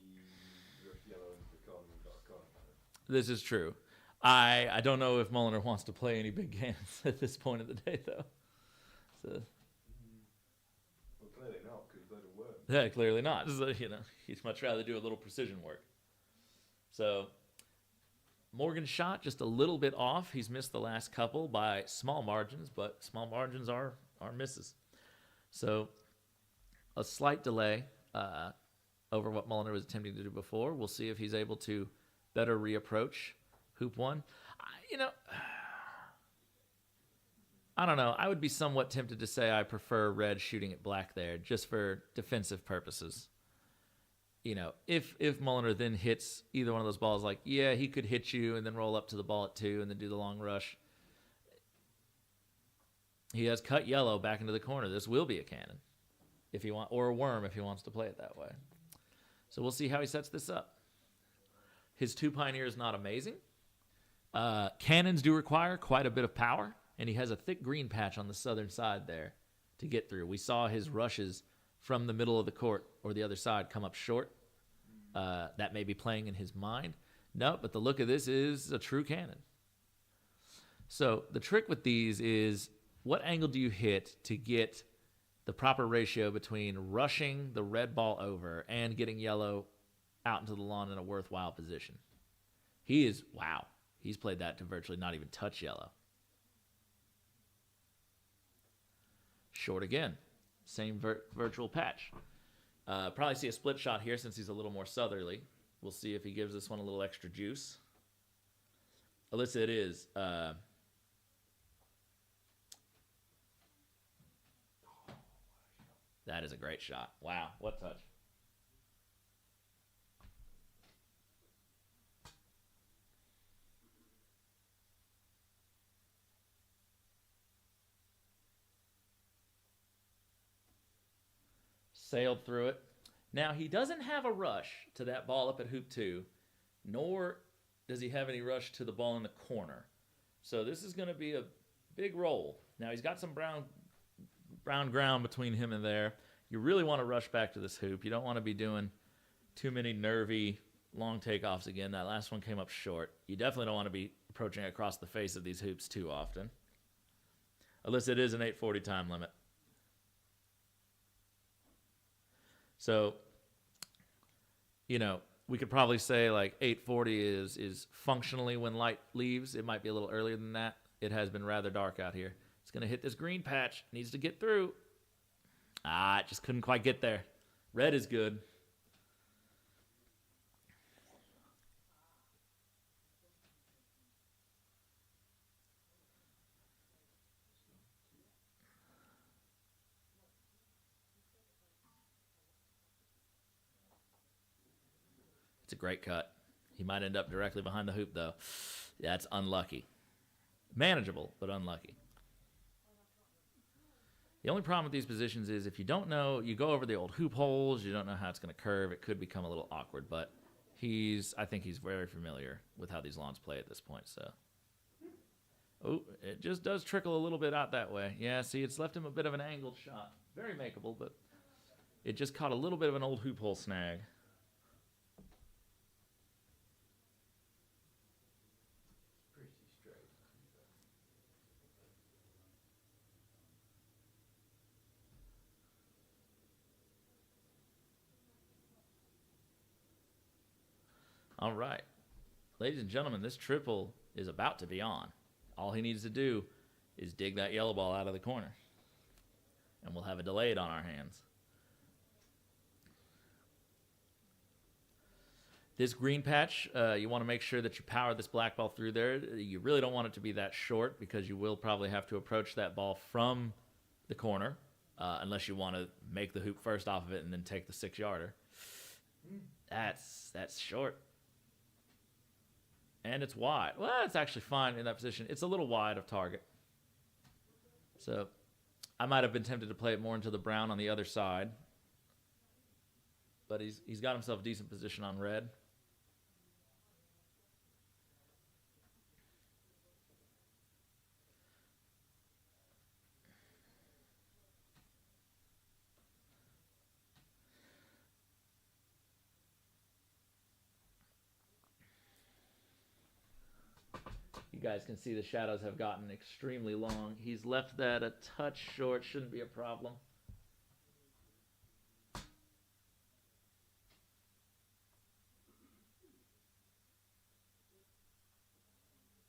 rushed yellow into the corner and got a corner. This is true. I don't know if Mulliner wants to play any big games at this point of the day, though. So, Well, clearly not, because let it work. yeah, clearly not. So, he'd much rather do a little precision work. So, Morgan's shot just a little bit off. He's missed the last couple by small margins, but small margins are misses. So, a slight delay over what Mulliner was attempting to do before. We'll see if he's able to better reapproach hoop 1. I don't know. I would be somewhat tempted to say I prefer red shooting at black there, just for defensive purposes. If Mulliner then hits either one of those balls, like, yeah, he could hit you and then roll up to the ball at 2 and then do the long rush. He has cut yellow back into the corner. This will be a cannon, or a worm if he wants to play it that way. So we'll see how he sets this up. His 2 pioneer is not amazing. Cannons do require quite a bit of power, and he has a thick green patch on the southern side there to get through. We saw his rushes from the middle of the court or the other side come up short. That may be playing in his mind. No, but the look of this is a true cannon. So the trick with these is, what angle do you hit to get the proper ratio between rushing the red ball over and getting yellow out into the lawn in a worthwhile position? He's played that to virtually not even touch yellow. Short again. Same virtual patch. Probably see a split shot here since he's a little more southerly. We'll see if he gives this one a little extra juice. Alyssa, it is. That is a great shot. Wow, what touch. Sailed through it. Now, he doesn't have a rush to that ball up at hoop 2, nor does he have any rush to the ball in the corner. So this is going to be a big roll. Now, he's got some brown ground between him and there. You really want to rush back to this hoop. You don't want to be doing too many nervy long takeoffs again. That last one came up short. You definitely don't want to be approaching across the face of these hoops too often. Alyssa, it is an 8:40 time limit. So, we could probably say like 8:40 is functionally when light leaves. It might be a little earlier than that. It has been rather dark out here. It's going to hit this green patch. Needs to get through. It just couldn't quite get there. Red is good. It's a great cut. He might end up directly behind the hoop, though. That's unlucky. Manageable, but unlucky. The only problem with these positions is if you don't know, you go over the old hoop holes, you don't know how it's going to curve, it could become a little awkward, but I think he's very familiar with how these lawns play at this point, so. Oh, it just does trickle a little bit out that way. Yeah, see, it's left him a bit of an angled shot. Very makeable, but it just caught a little bit of an old hoop hole snag. Pretty straight. All right. Ladies and gentlemen, this triple is about to be on. All he needs to do is dig that yellow ball out of the corner. And we'll have a delayed on our hands. This green patch, you want to make sure that you power this black ball through there. You really don't want it to be that short because you will probably have to approach that ball from the corner unless you want to make the hoop first off of it and then take the 6-yarder. That's short. And it's wide. Well, it's actually fine in that position. It's a little wide of target. So I might have been tempted to play it more into the brown on the other side. But he's got himself a decent position on red. You guys can see the shadows have gotten extremely long. He's left that a touch short. Shouldn't be a problem.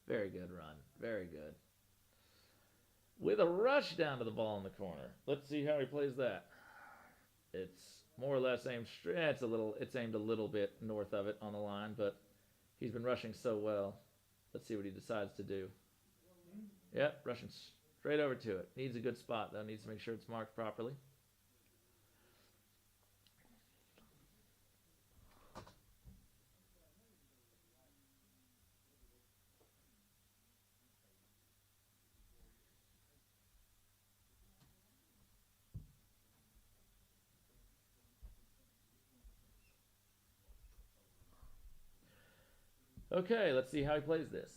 Very good run. Very good. With a rush down to the ball in the corner. Let's see how he plays that. It's more or less aimed straight. It's aimed a little bit north of it on the line, but he's been rushing so well. Let's see what he decides to do. Yep, rushing straight over to it. Needs a good spot, though. Needs to make sure it's marked properly. Okay, let's see how he plays this.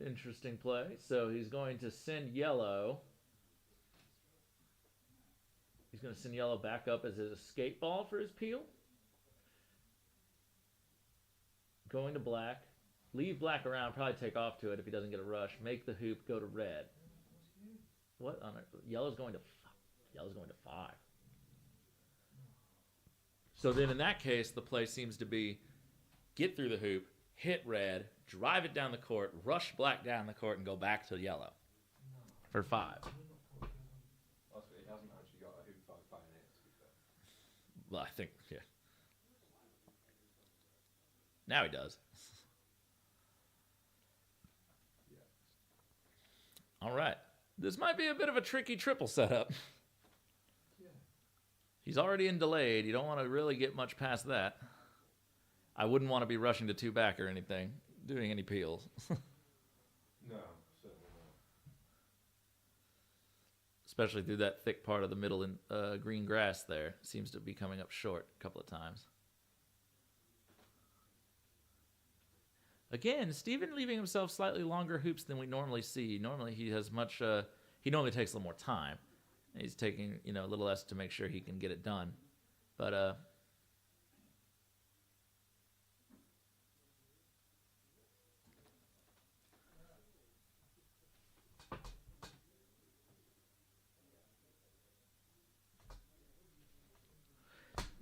Interesting play. So he's going to send yellow. He's going to send yellow back up as his escape ball for his peel. Going to black. Leave black around. Probably take off to it if he doesn't get a rush. Make the hoop go to red. What on earth? Yellow's going to 5. So then in that case, the play seems to be get through the hoop, hit red, drive it down the court, rush black down the court, and go back to yellow for 5. He hasn't actually got a hoop 5 pioneer, to be fair. Well, I think, yeah. Now he does. Yeah. All right. This might be a bit of a tricky triple setup. He's already in delayed. You don't want to really get much past that. I wouldn't want to be rushing to 2 back or anything, doing any peels. No, certainly not. Especially through that thick part of the middle and green grass there. Seems to be coming up short a couple of times. Again, Steven leaving himself slightly longer hoops than we normally see. Normally he has much, he normally takes a little more time. He's taking, a little less to make sure he can get it done. But,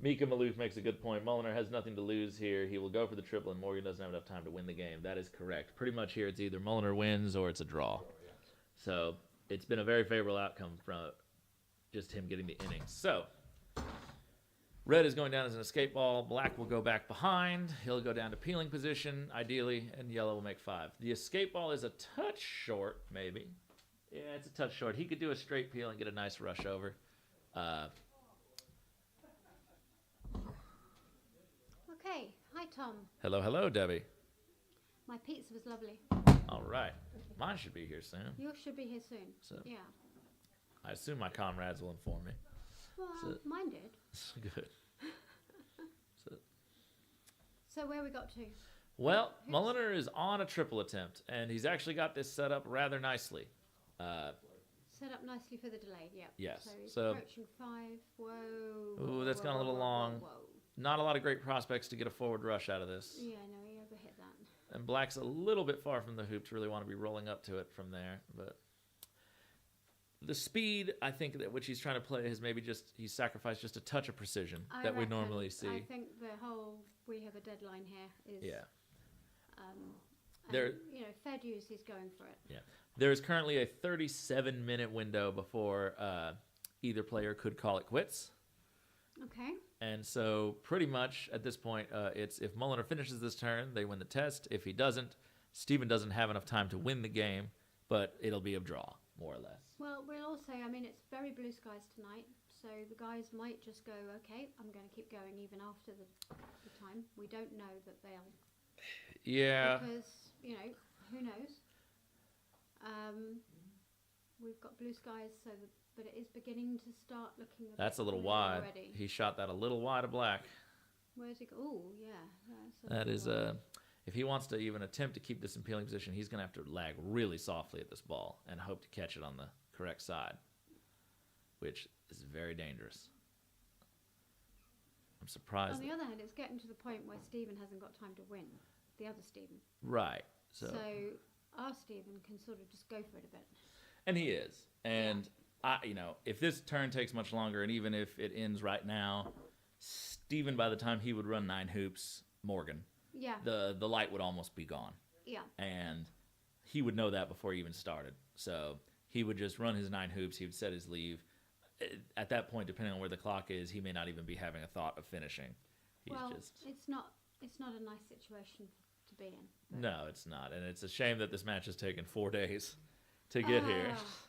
Mika Maloof makes a good point. Mulliner has nothing to lose here. He will go for the triple, and Morgan doesn't have enough time to win the game. That is correct. Pretty much here it's either Mulliner wins or it's a draw. So it's been a very favorable outcome from just him getting the innings. So red is going down as an escape ball. Black will go back behind. He'll go down to peeling position, ideally, and yellow will make 5. The escape ball is a touch short, maybe. Yeah, it's a touch short. He could do a straight peel and get a nice rush over. Okay, hi Tom. Hello, hello, Debbie. My pizza was lovely. All right. Mine should be here soon. Yours should be here soon. So Yeah. I assume my comrades will inform me. Well, So- mine did. Good. So, So where we got to? well, Mulliner is on a triple attempt, and he's actually got this set up rather nicely. Set up nicely for the delay, yeah. Yes, So he's so- approaching 5. Whoa. Ooh, that's gone a little long. Whoa. Not a lot of great prospects to get a forward rush out of this. Yeah, no, he overhit that. And Black's a little bit far from the hoop to really want to be rolling up to it from there. But the speed, I think, that which he's trying to play has maybe just, he's sacrificed just a touch of precision I that we reckon- normally see. I think the whole we have a deadline here is. Yeah. And, There- you know, fair dues, he's going for it. There is currently a 37-minute window before either player could call it quits. Okay. And so pretty much at this point, it's if Mulliner finishes this turn, they win the test. If he doesn't, Steven doesn't have enough time to win the game, but it'll be a draw, more or less. Well, we'll also, I mean, it's very blue skies tonight, so the guys might just go, okay, I'm going to keep going even after the time. We don't know that they'll. Yeah. Because, you know, who knows? We've got blue skies, but it is beginning to start looking That's a bit little blue wide. already. He shot that a little wide of Black. Where's he go? Oh, yeah. That is if he wants to even attempt to keep this in peeling position, he's going to have to lag really softly at this ball and hope to catch it on the correct side, which is very dangerous. I'm surprised. On the other hand, it's getting to the point where Stephen hasn't got time to win. The other Stephen. Right. So our Stephen can sort of just go for it a bit. and he is. And if this turn takes much longer, and even if it ends right now, Steven, by the time he would run 9 hoops, Morgan, Yeah. the light would almost be gone. Yeah. And he would know that before he even started. So he would just run his 9 hoops. He would set his leave. At that point, depending on where the clock is, he may not even be having a thought of finishing. He's Well, just it's not a nice situation to be in. but- no, it's not, and it's a shame that this match has taken 4 days to get here. Ah.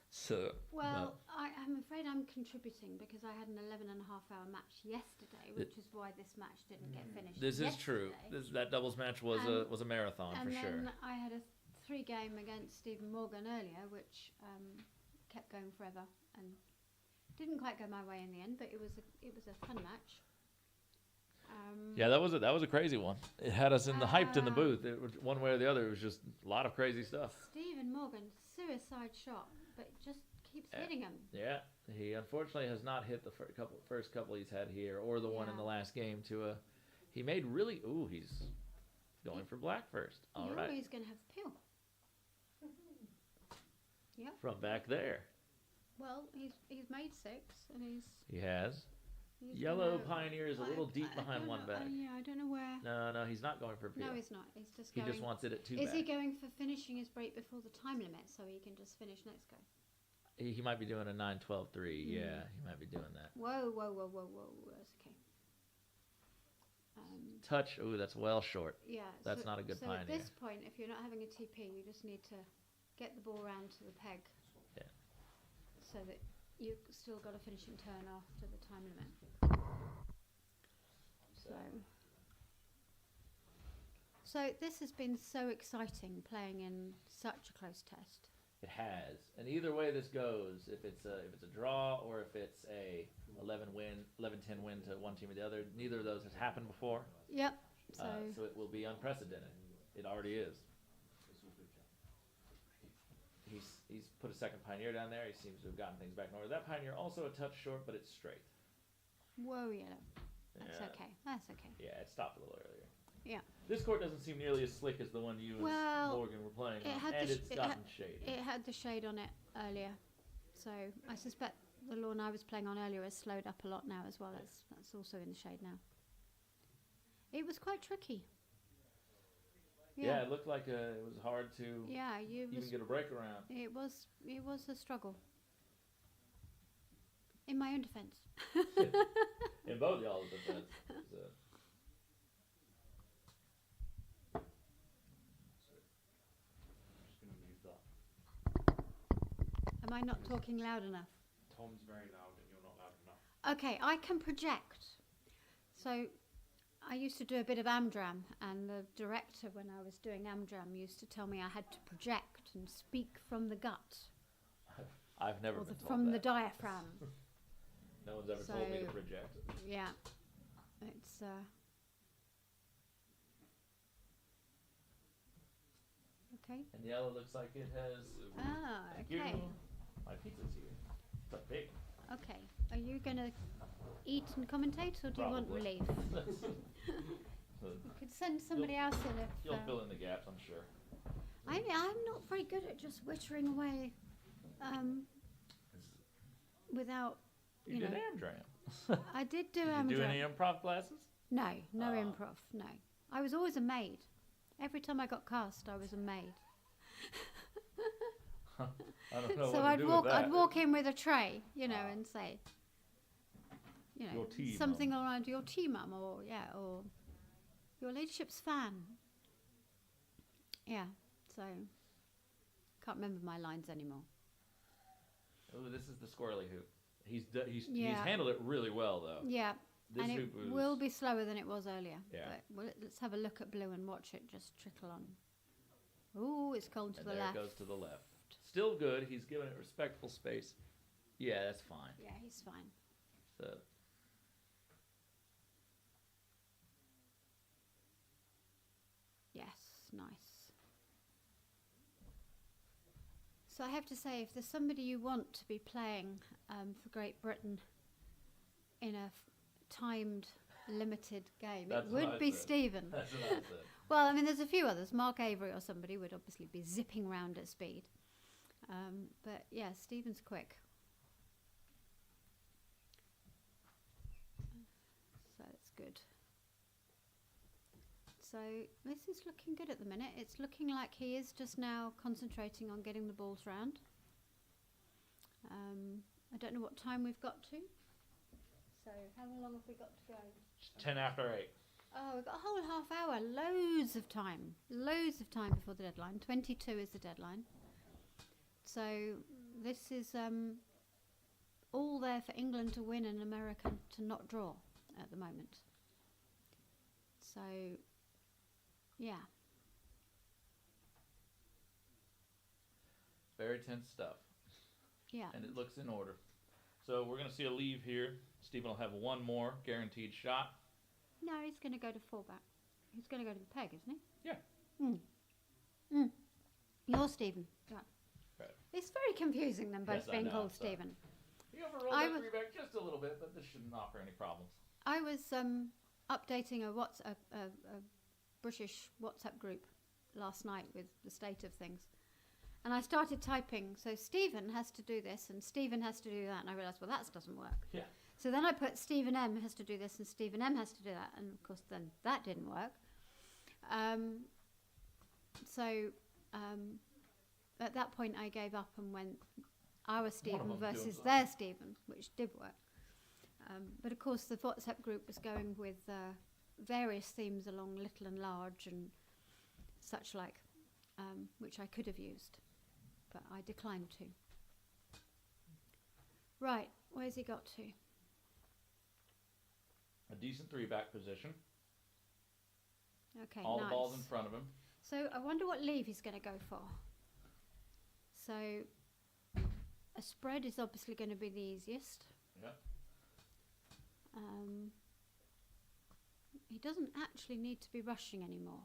So Well, I'm afraid I'm contributing because I had an 11.5-hour match yesterday, which is why this match didn't get finished. this is true. yesterday. That doubles match was a marathon And for then sure. I had a 3-game against Stephen Morgan earlier, which kept going forever and didn't quite go my way in the end, but it was a fun match. Yeah, that was a crazy one. It had us hyped in the booth. It was, one way or the other, it was just a lot of crazy stuff. Stephen Morgan, suicide shot, but just keeps hitting him. Yeah, he unfortunately has not hit the first couple he's had here, or the one in the last game. He made really. Ooh, he's going for Black first. All right, He's going to have the peel. Yeah. from back there, Well, he's made 6, and he has. he's Yellow gonna- Pioneer is a little deep behind don't one know, back. yeah, I don't know where. No, he's not going for a peel. No, he's not. He's just He going. just wants it at 2 Is back. he going for finishing his break before the time limit so he can just finish next go? He might be doing a 9-12-3. Yeah, he might be doing that. Whoa. That's okay. Touch. Ooh, that's well short. Yeah. That's not a good so pioneer. at this point, if you're not having a TP, you just need to get the ball round to the peg. Yeah. So that you've still got a finishing turn after the time limit. So this has been so exciting playing in such a close test. It has, and either way this goes, if it's a draw or if it's a 11-10 win to one team or the other, neither of those has happened before. Yep. So So it will be unprecedented. It already is. He's put a second Pioneer down there. He seems to have gotten things back in order. That Pioneer also a touch short, but it's straight. whoa, yellow. That's Yeah. okay. That's okay. Yeah, it stopped a little earlier. Yeah. This court doesn't seem nearly as slick as the one you Well, and Morgan were playing it on, had and the it's sh- it gotten had- shady. It had the shade on it earlier, so I suspect the lawn I was playing on earlier has slowed up a lot now as well. That's also in the shade now. It was quite tricky. Yeah, it looked like it was hard to Yeah, even get a break around. It was a struggle. In my own defence. In both y'all's defense. So. Just going to move that. Am I not talking loud enough? Tom's very loud and you're not loud enough. Okay, I can project. So I used to do a bit of Amdram, and the director, when I was doing Amdram, used to tell me I had to project and speak from the gut, I've never or been told from the that. diaphragm. No one's ever told me to So- project. Yeah, it's okay. And yellow looks like it has. Ah, Thank you. okay, My pizza's here. It's a big okay. Are you gonna eat and commentate, or do you want Probably. relief? You could send somebody else in if. You'll fill in the gaps, I'm sure. I'm not very good at just wittering away, without. You You did know. Amdram. I did do Did Amdram. you do any improv classes? No, no Ah. improv. No, I was always a maid. Every time I got cast, I was a maid. I don't know So what to do with that. I'd walk in with a tray, you know, Ah. and say, you know, Your tea, something Mum. around your tea, mum, or or your ladyship's fan. Yeah. So can't remember my lines anymore. Oh, this is the squirrely hoop. He's he's Yeah. handled it really well though. Yeah. This and hoop it was will be slower than it was earlier. Yeah. But let's have a look at blue and watch it just trickle on. Ooh, it's cold to and the there left. it goes to the left. Still good. He's given it respectful space. Yeah, that's fine. Yeah, he's fine. So Yes, nice. So I have to say, if there's somebody you want to be playing for Great Britain in a timed, limited game, That's it what I would be said. Stephen. that's what I said. Well, I mean, there's a few others. Mark Avery or somebody would obviously be zipping round at speed. But yeah, Stephen's quick. So it's good. So this is looking good at the minute. It's looking like he is just now concentrating on getting the balls round. I don't know what time we've got to. So how long have we got to go? 10 after 8. Oh, we've got a whole half hour. Loads of time. Loads of time before the deadline. 22 is the deadline. So this is all there for England to win and America to not draw at the moment. So, yeah. Very tense stuff. Yeah. And it looks in order. So we're going to see a leave here. Stephen will have one more guaranteed shot. No, he's going to go to fullback. He's going to go to the peg, isn't he? Yeah. You're Stephen. Yeah. Right. It's very confusing them both Yes, I being know, called sorry. Stephen. You overrolled I that was- three back just a little bit, but this shouldn't offer any problems. I was updating a British WhatsApp group last night with the state of things. And I started typing, so Stephen has to do this and Stephen has to do that. And I realised, well, that doesn't work. Yeah. So then I put Stephen M has to do this and Stephen M has to do that. And of course, then that didn't work. At that point, I gave up and went our Stephen them doing versus something. their Stephen, which did work. But of course, the WhatsApp group was going with various themes along little and large and such like, which I could have used, but I declined to. Right, where's he got to? A decent three back position. Okay, All nice. the balls in front of him. So I wonder what leave he's going to go for. So a spread is obviously going to be the easiest. Yeah. He doesn't actually need to be rushing anymore.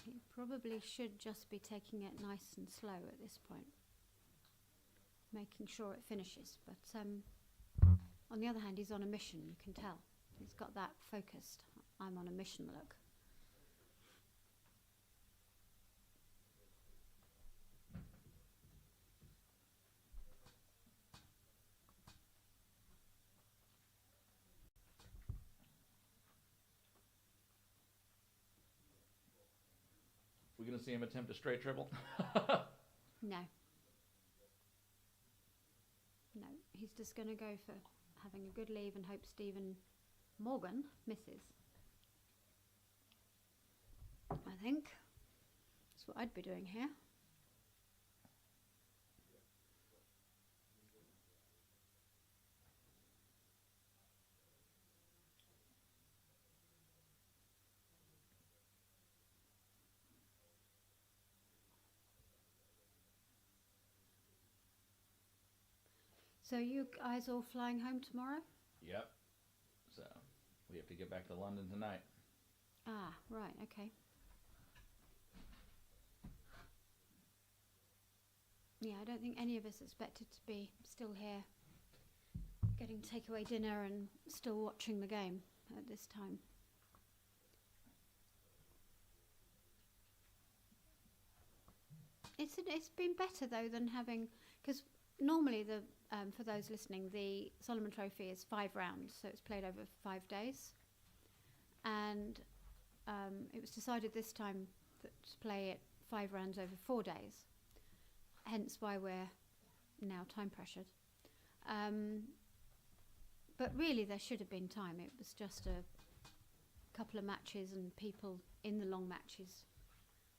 He probably should just be taking it nice and slow at this point, making sure it finishes. But on the other hand, he's on a mission, you can tell. He's got that focused. I'm on a mission look. We're going to see him attempt a straight triple. No. No, he's just going to go for having a good leave and hope Stephen Morgan misses. I think that's what I'd be doing here. So you guys all flying home tomorrow? Yep. So we have to get back to London tonight. Ah, right, okay. Yeah, I don't think any of us expected to be still here getting takeaway dinner and still watching the game at this time. It's been better though than having, because normally for those listening, the Solomon Trophy is 5 rounds, so it's played over 5 days, and it was decided this time to play it 5 rounds over 4 days. Hence why we're now time pressured. But really, there should have been time. It was just a couple of matches and people in the long matches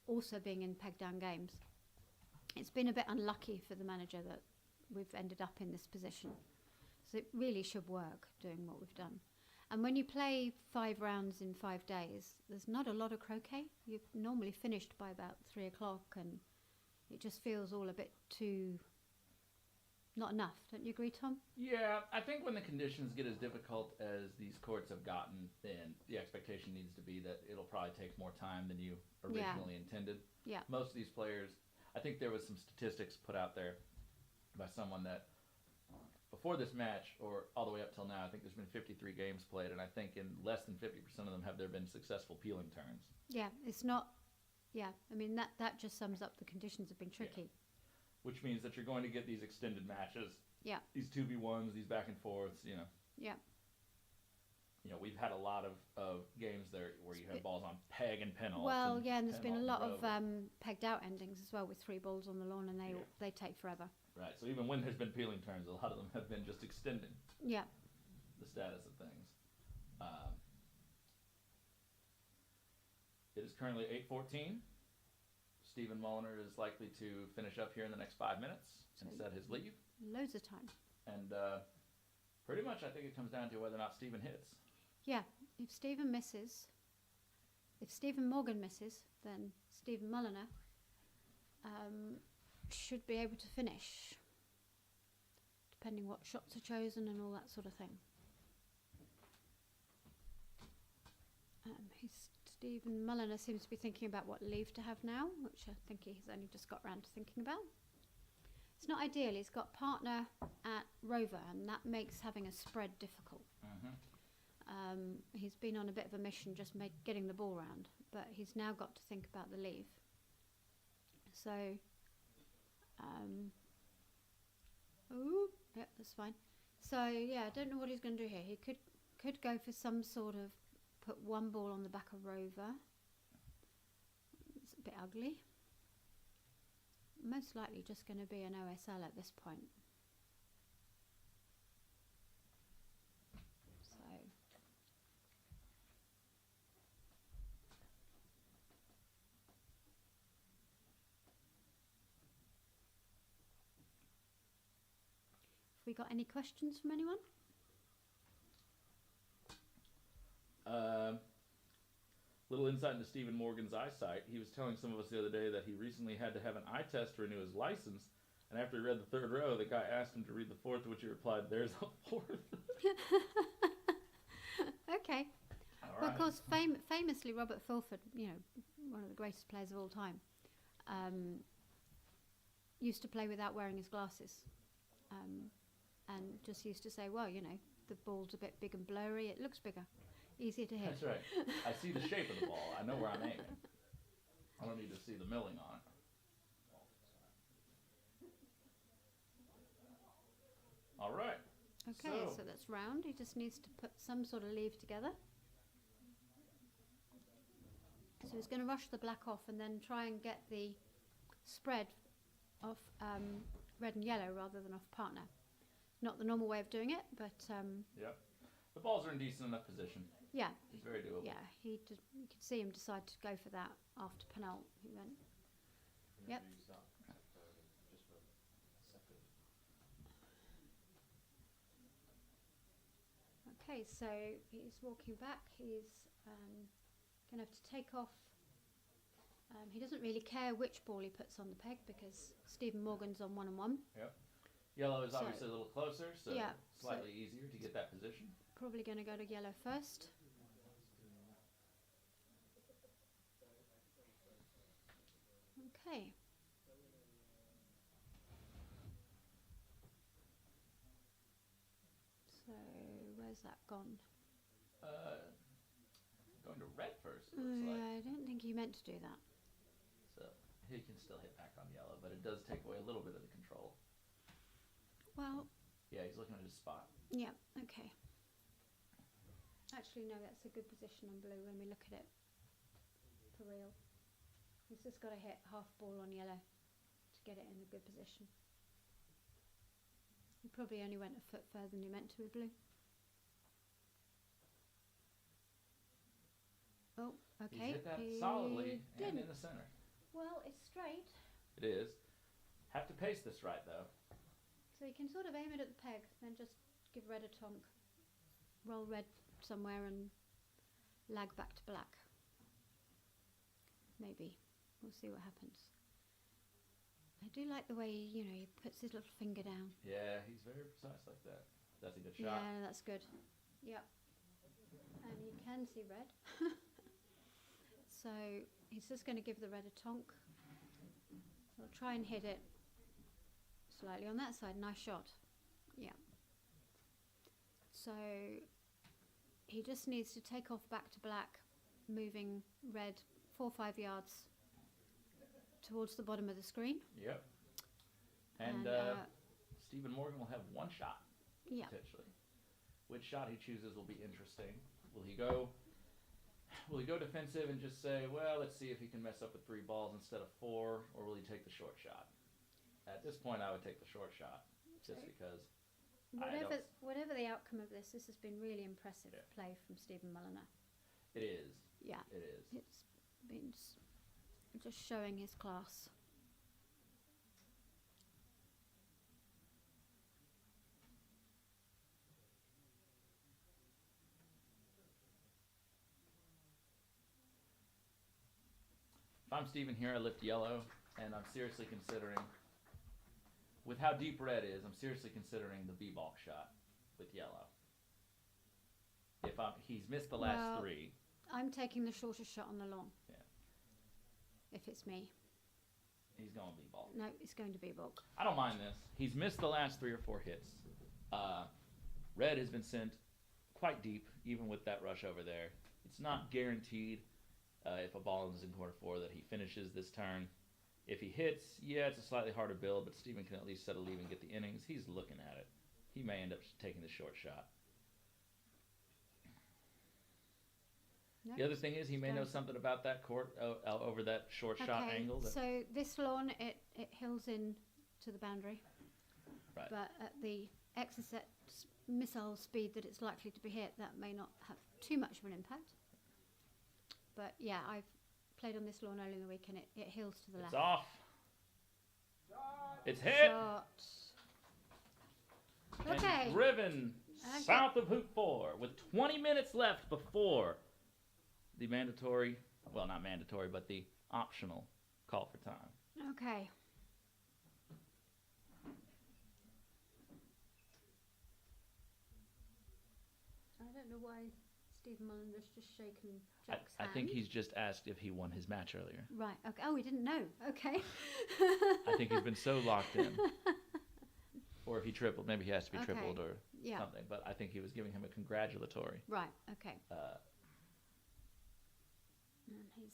also being in peg down games. It's been a bit unlucky for the manager that we've ended up in this position. So it really should work doing what we've done. And when you play 5 rounds in 5 days, there's not a lot of croquet. You're normally finished by about 3 o'clock, and it just feels all a bit too not enough. Don't you agree, Tom? Yeah, I think when the conditions get as difficult as these courts have gotten, then the expectation needs to be that it'll probably take more time than you originally intended. Yeah. Most of these players, I think there was some statistics put out there by someone that before this match, or all the way up till now, I think there's been 53 games played, and I think in less than 50% of them have there been successful peeling turns. Yeah, it's not. Yeah, I mean that just sums up the conditions have been tricky. Yeah. Which means that you're going to get these extended matches. Yeah. These 2v1s, these back and forths, you know. Yeah. You know, we've had a lot of games there where you have balls on peg and penalty. Well, yeah, and there's been a lot of pegged out endings as well with 3 balls on the lawn, and they take forever. Right, so even when there's been peeling turns, a lot of them have been just extending Yeah. the status of things. It is currently 8:14. Stephen Mulliner is likely to finish up here in the next 5 minutes and set his leave. Loads of time. And pretty much I think it comes down to whether or not Stephen hits. Yeah, if Stephen Morgan misses, then Stephen Mulliner should be able to finish, depending what shots are chosen and all that sort of thing. Stephen Mulliner seems to be thinking about what leave to have now, which I think he's only just got round to thinking about. It's not ideal. He's got partner at Rover, and that makes having a spread difficult. He's been on a bit of a mission just getting the ball round, but he's now got to think about the leave. So, yeah, that's fine. So, yeah, I don't know what he's going to do here. He could go for some sort of put 1 ball on the back of Rover. It's a bit ugly. Most likely just going to be an OSL at this point. So have we got any questions from anyone? Little insight into Stephen Morgan's eyesight. He was telling some of us the other day that he recently had to have an eye test to renew his license, and after he read the 3rd row, the guy asked him to read the 4th, to which he replied, "There's a 4th." Okay. Well, of course, famously, Robert Fulford, one of the greatest players of all time, used to play without wearing his glasses, and just used to say, well, the ball's a bit big and blurry, it looks bigger. Easier to hit. That's right. I see the shape of the ball. I know where I'm aiming. I don't need to see the milling on it. All right. Okay, so that's round. He just needs to put some sort of leave together. So he's going to rush the black off and then try and get the spread off red and yellow rather than off partner. Not the normal way of doing it, but... Yep. The balls are in decent enough position. Yeah. It's very doable. Yeah, you could see him decide to go for that after penult. He went. Yep. Okay, so he's walking back. He's going to have to take off. He doesn't really care which ball he puts on the peg because Stephen Morgan's on 1 and 1. Yep. Yellow is So- obviously a little closer, so Yeah, slightly easier to get that position. Probably going to go to yellow first. Okay. So where's that gone? Going to red first, it Oh, looks like. yeah, I don't think he meant to do that. So he can still hit back on yellow, but it does take away a little bit of the control. Well, Yeah, he's looking at his spot. yeah, okay. Actually, no, that's a good position on blue when we look at it for real. He's just got to hit half ball on yellow to get it in a good position. He probably only went a foot further than he meant to with blue. Oh, okay. He's hit that he solidly and didn't. in the center. Well, it's straight, It is. Have to pace this right, though. so you can sort of aim it at the peg, then just give red a tonk, roll red somewhere and lag back to black. Maybe. We'll see what happens. I do like the way, he puts his little finger down. Yeah, he's very precise like that. That's a good shot. Yeah, that's good. Yep. And you can see red. So he's just going to give the red a tonk. He'll try and hit it slightly on that side. Nice shot. Yeah. So he just needs to take off back to black, moving red 4 or 5 yards towards the bottom of the screen. Yep. And Stephen Morgan will have one shot, Yeah. potentially. Which shot he chooses will be interesting. Will he go defensive and just say, well, let's see if he can mess up with 3 balls instead of 4, or will he take the short shot? At this point, I would take the short shot, just because Whatever the outcome of this has been really impressive Yeah. play from Stephen Mulliner. it is. Yeah, It is. it's been just showing his class. If I'm Stephen here, I lift yellow, and I'm seriously considering, with how deep red is, I'm seriously considering the B-balk shot with yellow. He's missed the last Well, 3. I'm taking the shortest shot on the long. Yeah. If it's me. He's going B-balk. No, it's going to be bulk. I don't mind this. He's missed the last 3 or 4 hits. Red has been sent quite deep, even with that rush over there. It's not guaranteed if a ball is in corner 4 that he finishes this turn. If he hits, yeah, it's a slightly harder build, but Steven can at least set a lead and get the innings. He's looking at it. He may end up taking the short shot. No, The other thing is he may know done. something about that court over that short shot Okay, angle. so this lawn, it hills in to the boundary. Right. But at the exocet missile speed that it's likely to be hit, that may not have too much of an impact. But yeah, I've played on this lawn earlier in the week and it hills to the It's left. off. It's hit. Shot. And Okay. driven Okay. south of hoop 4 with 20 minutes left before the mandatory, well, not mandatory, but the optional call for time. Okay. I don't know why Stephen Mulliner's just shaken Jack's I hand. think he's just asked if he won his match earlier. Right, okay. Oh, we didn't know. Okay. I think he's been so locked in. Or if he tripled, maybe he has to be Okay. tripled or Yeah. something. But I think he was giving him a congratulatory. Right, okay. And he's...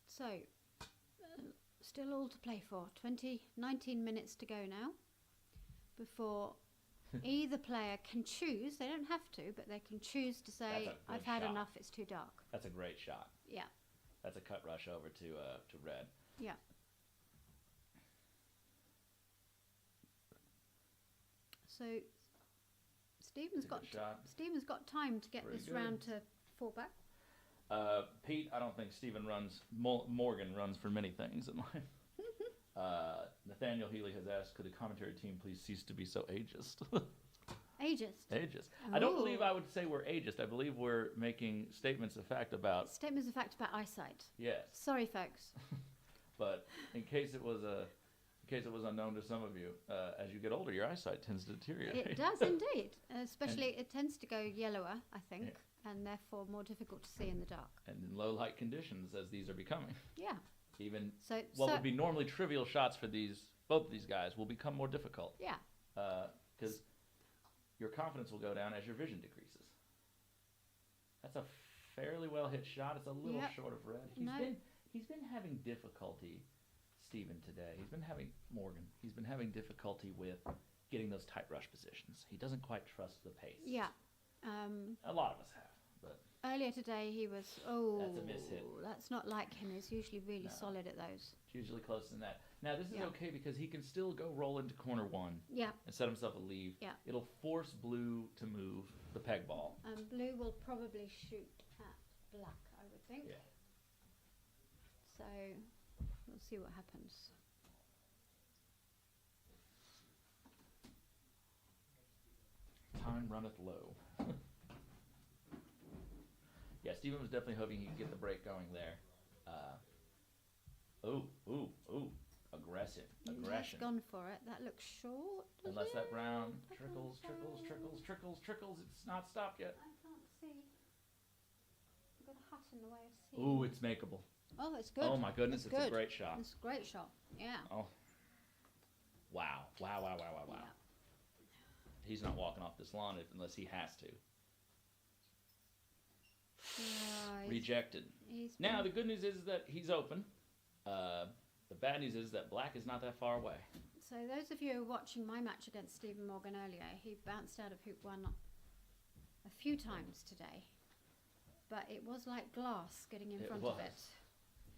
So, still all to play for. 19 minutes to go now before either player can choose. They don't have to, but they can choose to That's say, a good I've had shot. enough, it's too dark. That's a great shot. Yeah, That's a cut rush over to red. yeah. So, Stephen's That's a good shot. Stephen's got time to get Very this good. round to 4 back. Pete, I don't think Stephen runs, Morgan runs for many things in life. Nathaniel Healy has asked, could the commentary team please cease to be so ageist? Ageist. Ageist. I don't believe Ooh. I would say we're ageist. I believe we're making statements of fact about, Statements of fact about eyesight. yes. Sorry, folks. But in case it was case it was unknown to some of you, as you get older, your eyesight tends to deteriorate. It does indeed. Especially, it tends to go yellower, I think, and therefore more difficult to see in the dark. And in low light conditions, as these are becoming, Yeah. even So, what so would be normally trivial shots for both of these guys will become more difficult. yeah. Because your confidence will go down as your vision decreases. That's a fairly well hit shot. It's a little Yep. short of red. He's been having difficulty, Stephen, today. Morgan. He's been having difficulty with getting those tight rush positions. He doesn't quite trust the pace. Yeah. A lot of us have, but Earlier today he was, That's a miss hit. that's not like him. He's usually really No. solid at those. it's usually closer than that. Now this is Yeah. okay because he can still go roll into corner one Yeah. and set himself a leave. Yeah. It'll force blue to move the peg ball. Blue will probably shoot at black, I would think. Yeah. So we'll see what happens. Time runneth low. Yeah, Stephen was definitely hoping he could get the break going there. Aggressive. He has Aggression. gone for it. That looks short. does Unless it? that brown Trickles trickles. It's not stopped yet. I can't see. I've got a hut in the way of seeing. Ooh, it's makeable. Oh, it's good. Oh my goodness, it's a good. great shot. It's a great shot. Yeah. Oh. Wow. Yeah. He's not walking off this lawn unless he has to. Rejected. Now, the good news is that he's open. The bad news is that black is not that far away. So those of you who were watching my match against Stephen Morgan earlier, he bounced out of hoop one a few times today. But it was like glass getting in It front was. of it.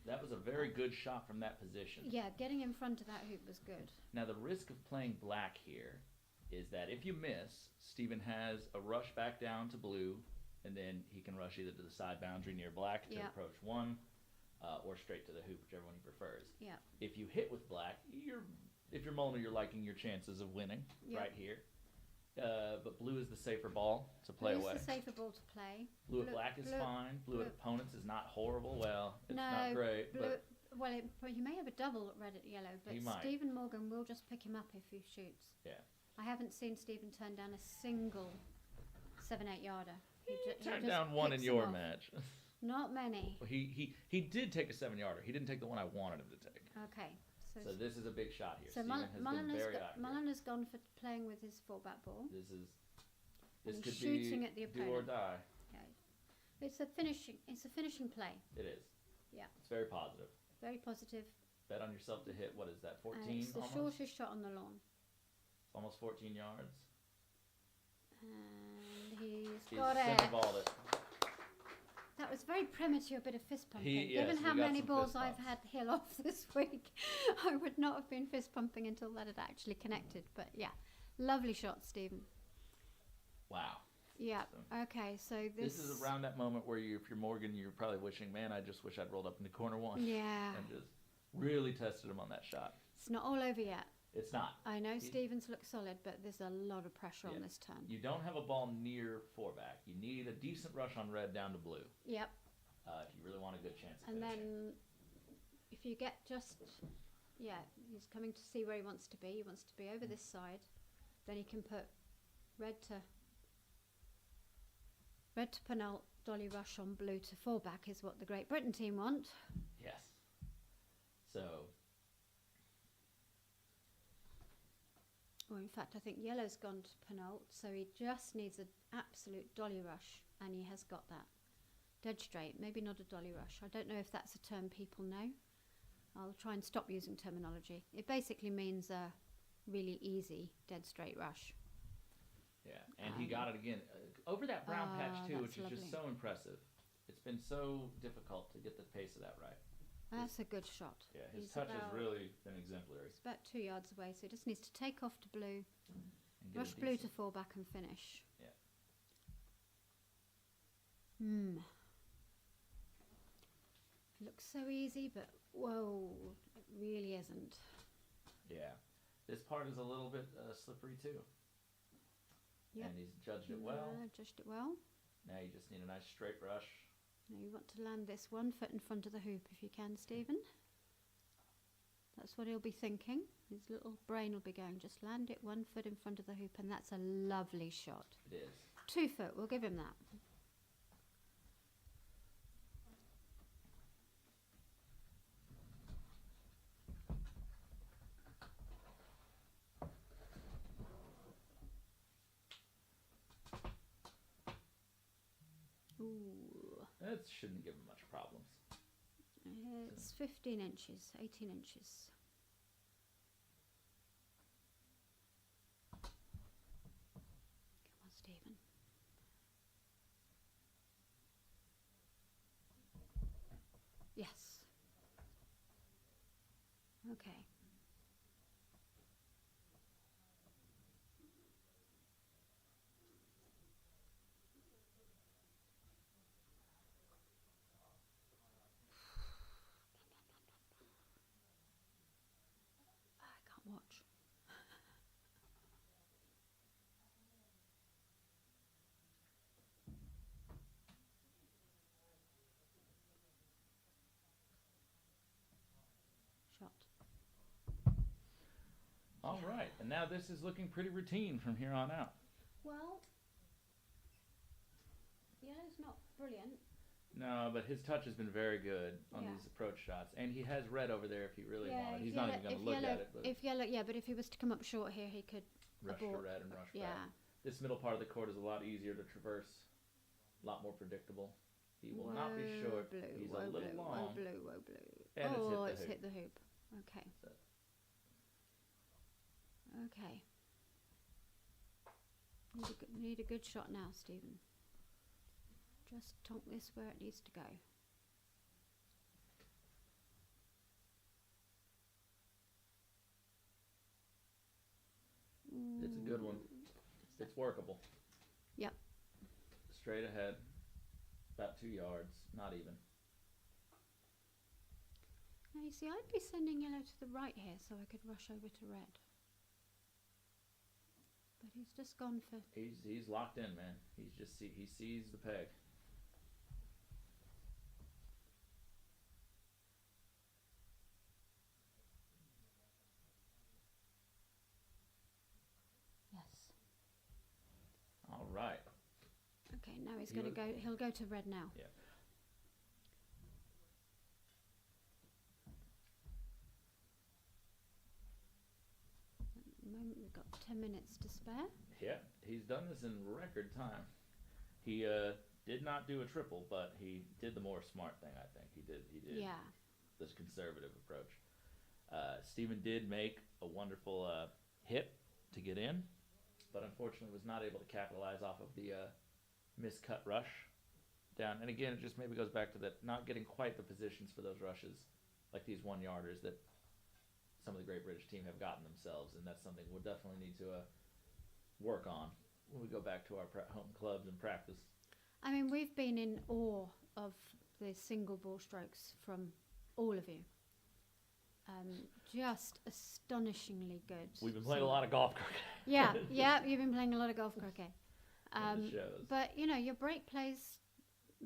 That was a very good shot from that position. Yeah, getting in front of that hoop was good. Now, the risk of playing black here is that if you miss, Stephen has a rush back down to blue, and then he can rush either to the side boundary near black to Yeah. approach one, or straight to the hoop, whichever one he prefers. Yeah. If you hit with black, if you're Mullen, you're liking your chances of winning Yeah. right here. But blue is the safer ball to play Blue's away. the safer ball to play. Blue at black is fine. Blue at opponents is not horrible. Well, it's not great, blue, but well, he may have a double at red at yellow, but He might. Stephen Morgan will just pick him up if he shoots. yeah. I haven't seen Stephen turn down a single 7-8 yarder. He just turned down one in picks 'em your off. match. Not many. Well, he did take a 7-yarder. He didn't take the one I wanted him to take. Okay. So this is a big shot here. So Stephen has Mullen been has, very out here. Mullen has gone for playing with his fullback ball. This And could shooting be at the do or opponent. die. Okay. It's a finishing play. It is. Yeah. It's very positive. Very positive. Bet on yourself to hit. What is that? 14. And it's the almost. shortest shot on the lawn. It's almost 14 yards. And he's He's got it. center balled it. That was very premature bit of fist pumping. Yes, Given we how got many some balls fist I've pumps. had hill off this week, I would not have been fist pumping until that had actually connected. But yeah, lovely shot, Stephen. Wow. Yeah. So- Okay. So This is around that moment where if you're Morgan, you're probably wishing, man, I just wish I'd rolled up in the corner one. Yeah. And just really tested him on that shot. It's not all over yet. It's not. I know Stevens looks solid, but there's a lot of pressure on Yeah. this turn. You don't have a ball near 4-back. You need a decent rush on red down to blue Yep. if you really want a good chance of And finishing. then if you get he's coming to see where he wants to be. He wants to be over this side. Then he can put red to penult, dolly rush on blue to 4-back is what the Great Britain team want. Yes. So, Or in fact, I think yellow's gone to penult, so he just needs an absolute dolly rush, and he has got that. Dead straight, maybe not a dolly rush. I don't know if that's a term people know. I'll try and stop using terminology. It basically means a really easy dead straight rush. yeah. And he got it again. Over that brown patch, too, that's which is just lovely. so impressive. It's been so difficult to get the pace of that right. That's a good shot. Yeah, his He's touch has about- really been exemplary. It's about 2 yards away, so he just needs to take off to blue, And get a rush blue to decent- 4-back and finish. Yeah. Looks so easy, but whoa, it really isn't. Yeah. This part is a little bit slippery, too. Yep. And he's judged it well. Judged it well. Now you just need a nice straight rush. Now you want to land this 1 foot in front of the hoop if you can, Stephen. That's what he'll be thinking. His little brain will be going, just land it 1 foot in front of the hoop, and that's a lovely shot. It is. 2 foot, we'll give him that. Ooh. That shouldn't give him much problems. It's 15 inches, 18 inches. Come on, Stephen. Yes. Okay. I can't watch. Shot. All right, and now this is looking pretty routine from here on out. Well, yellow's not brilliant. No, but his touch has been very good on Yeah. these approach shots, and he has red over there if he really wanted. if He's not yellow- even going if to look yellow- at it, but If yellow, yeah, but if he was to come up short here, he could rush to abort. red and rush Yeah. back. This middle part of the court is a lot easier to traverse, a lot more predictable. He will not be Whoa, short. Blue, He's whoa, a little blue, long. Whoa, blue, whoa, blue. And oh, it's it's hit the hit the hoop. Okay. So- Okay. Need a good shot now, Stephen. Just tonk this where it needs to go. It's a good one. It's workable. Yep. Straight ahead, about 2 yards, not even. Now you see, I'd be sending yellow to the right here so I could rush over to red. But he's just gone for... He's locked in, man. He sees the peg. Yes. All right. Okay, now he's He going to was- go... He'll go to red now. Yeah. At the moment, we've got 10 minutes to spare. Yeah, he's done this in record time. He did not do a triple, but he did the more smart thing, I think. He did Yeah. this conservative approach. Stephen did make a wonderful hit to get in, but unfortunately was not able to capitalize off of the miscut rush down. And again, it just maybe goes back to that not getting quite the positions for those rushes, like these 1-yarders that some of the Great British team have gotten themselves, and that's something we'll definitely need to work on when we go back to our home clubs and practice. I mean, we've been in awe of the single ball strokes from all of you. Just astonishingly good. We've been playing a lot of golf croquet. Yeah, yeah, you've been playing a lot of golf croquet. It shows. But, you know, your break play's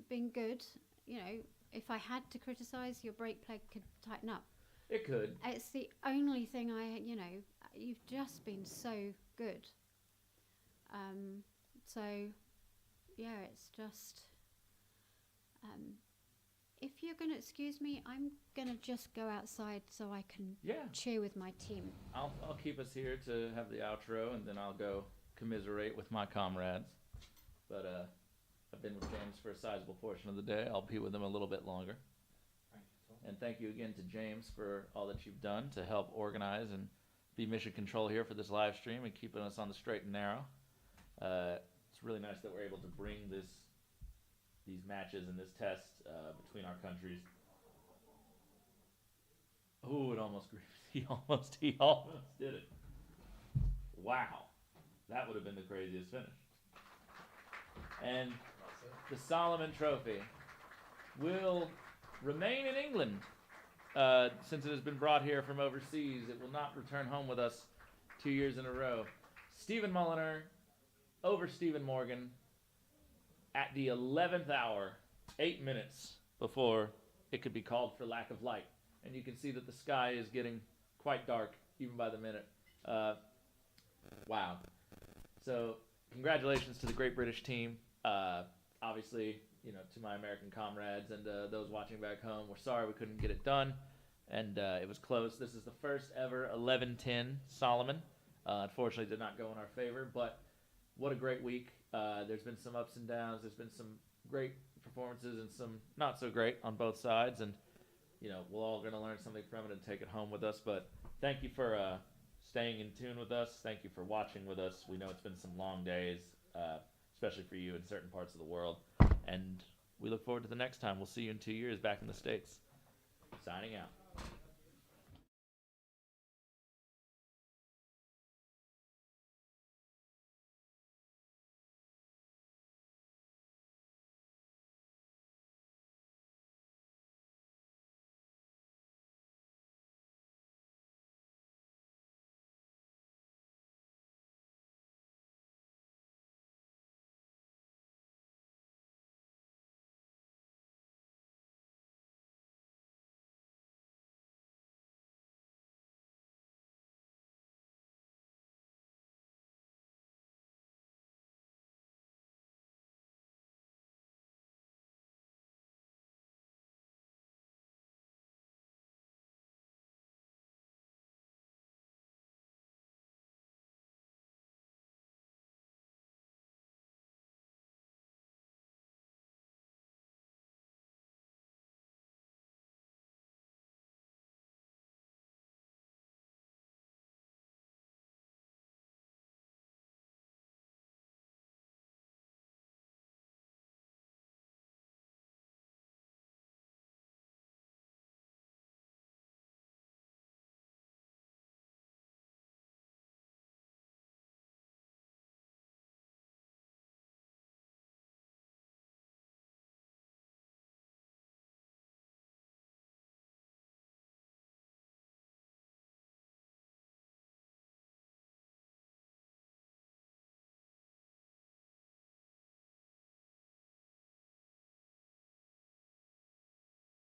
been good. You know, if I had to criticise, your break play could tighten up. It could. It's the only thing you've just been so good. So, yeah, it's just... if you're going to excuse me, I'm going to just go outside so I can cheer with my team. I'll keep us here to have the outro, and then I'll go commiserate with my comrades. But I've been with James for a sizable portion of the day. I'll be with him a little bit longer. And thank you again to James for all that you've done to help organize and be mission control here for this live stream and keeping us on the straight and narrow. It's really nice that we're able to bring these matches and this test between our countries. Oh, it almost he almost did it. Wow, that would have been the craziest finish. And the Solomon Trophy will remain in England since it has been brought here from overseas. It will not return home with us 2 years in a row. Stephen Mulliner over Stephen Morgan at the 11th hour, 8 minutes before it could be called for lack of light. And you can see that the sky is getting quite dark, even by the minute. Wow. So, congratulations to the Great British team. Obviously, to my American comrades and those watching back home, we're sorry we couldn't get it done. And it was close. This is the first ever 11-10 Solomon. Unfortunately, did not go in our favor, but what a great week. There's been some ups and downs. There's been some great performances and some not so great on both sides. And, we're all going to learn something from it and take it home with us. But thank you for staying in tune with us. Thank you for watching with us. We know it's been some long days, especially for you in certain parts of the world. And we look forward to the next time. We'll see you in 2 years back in the States. Signing out.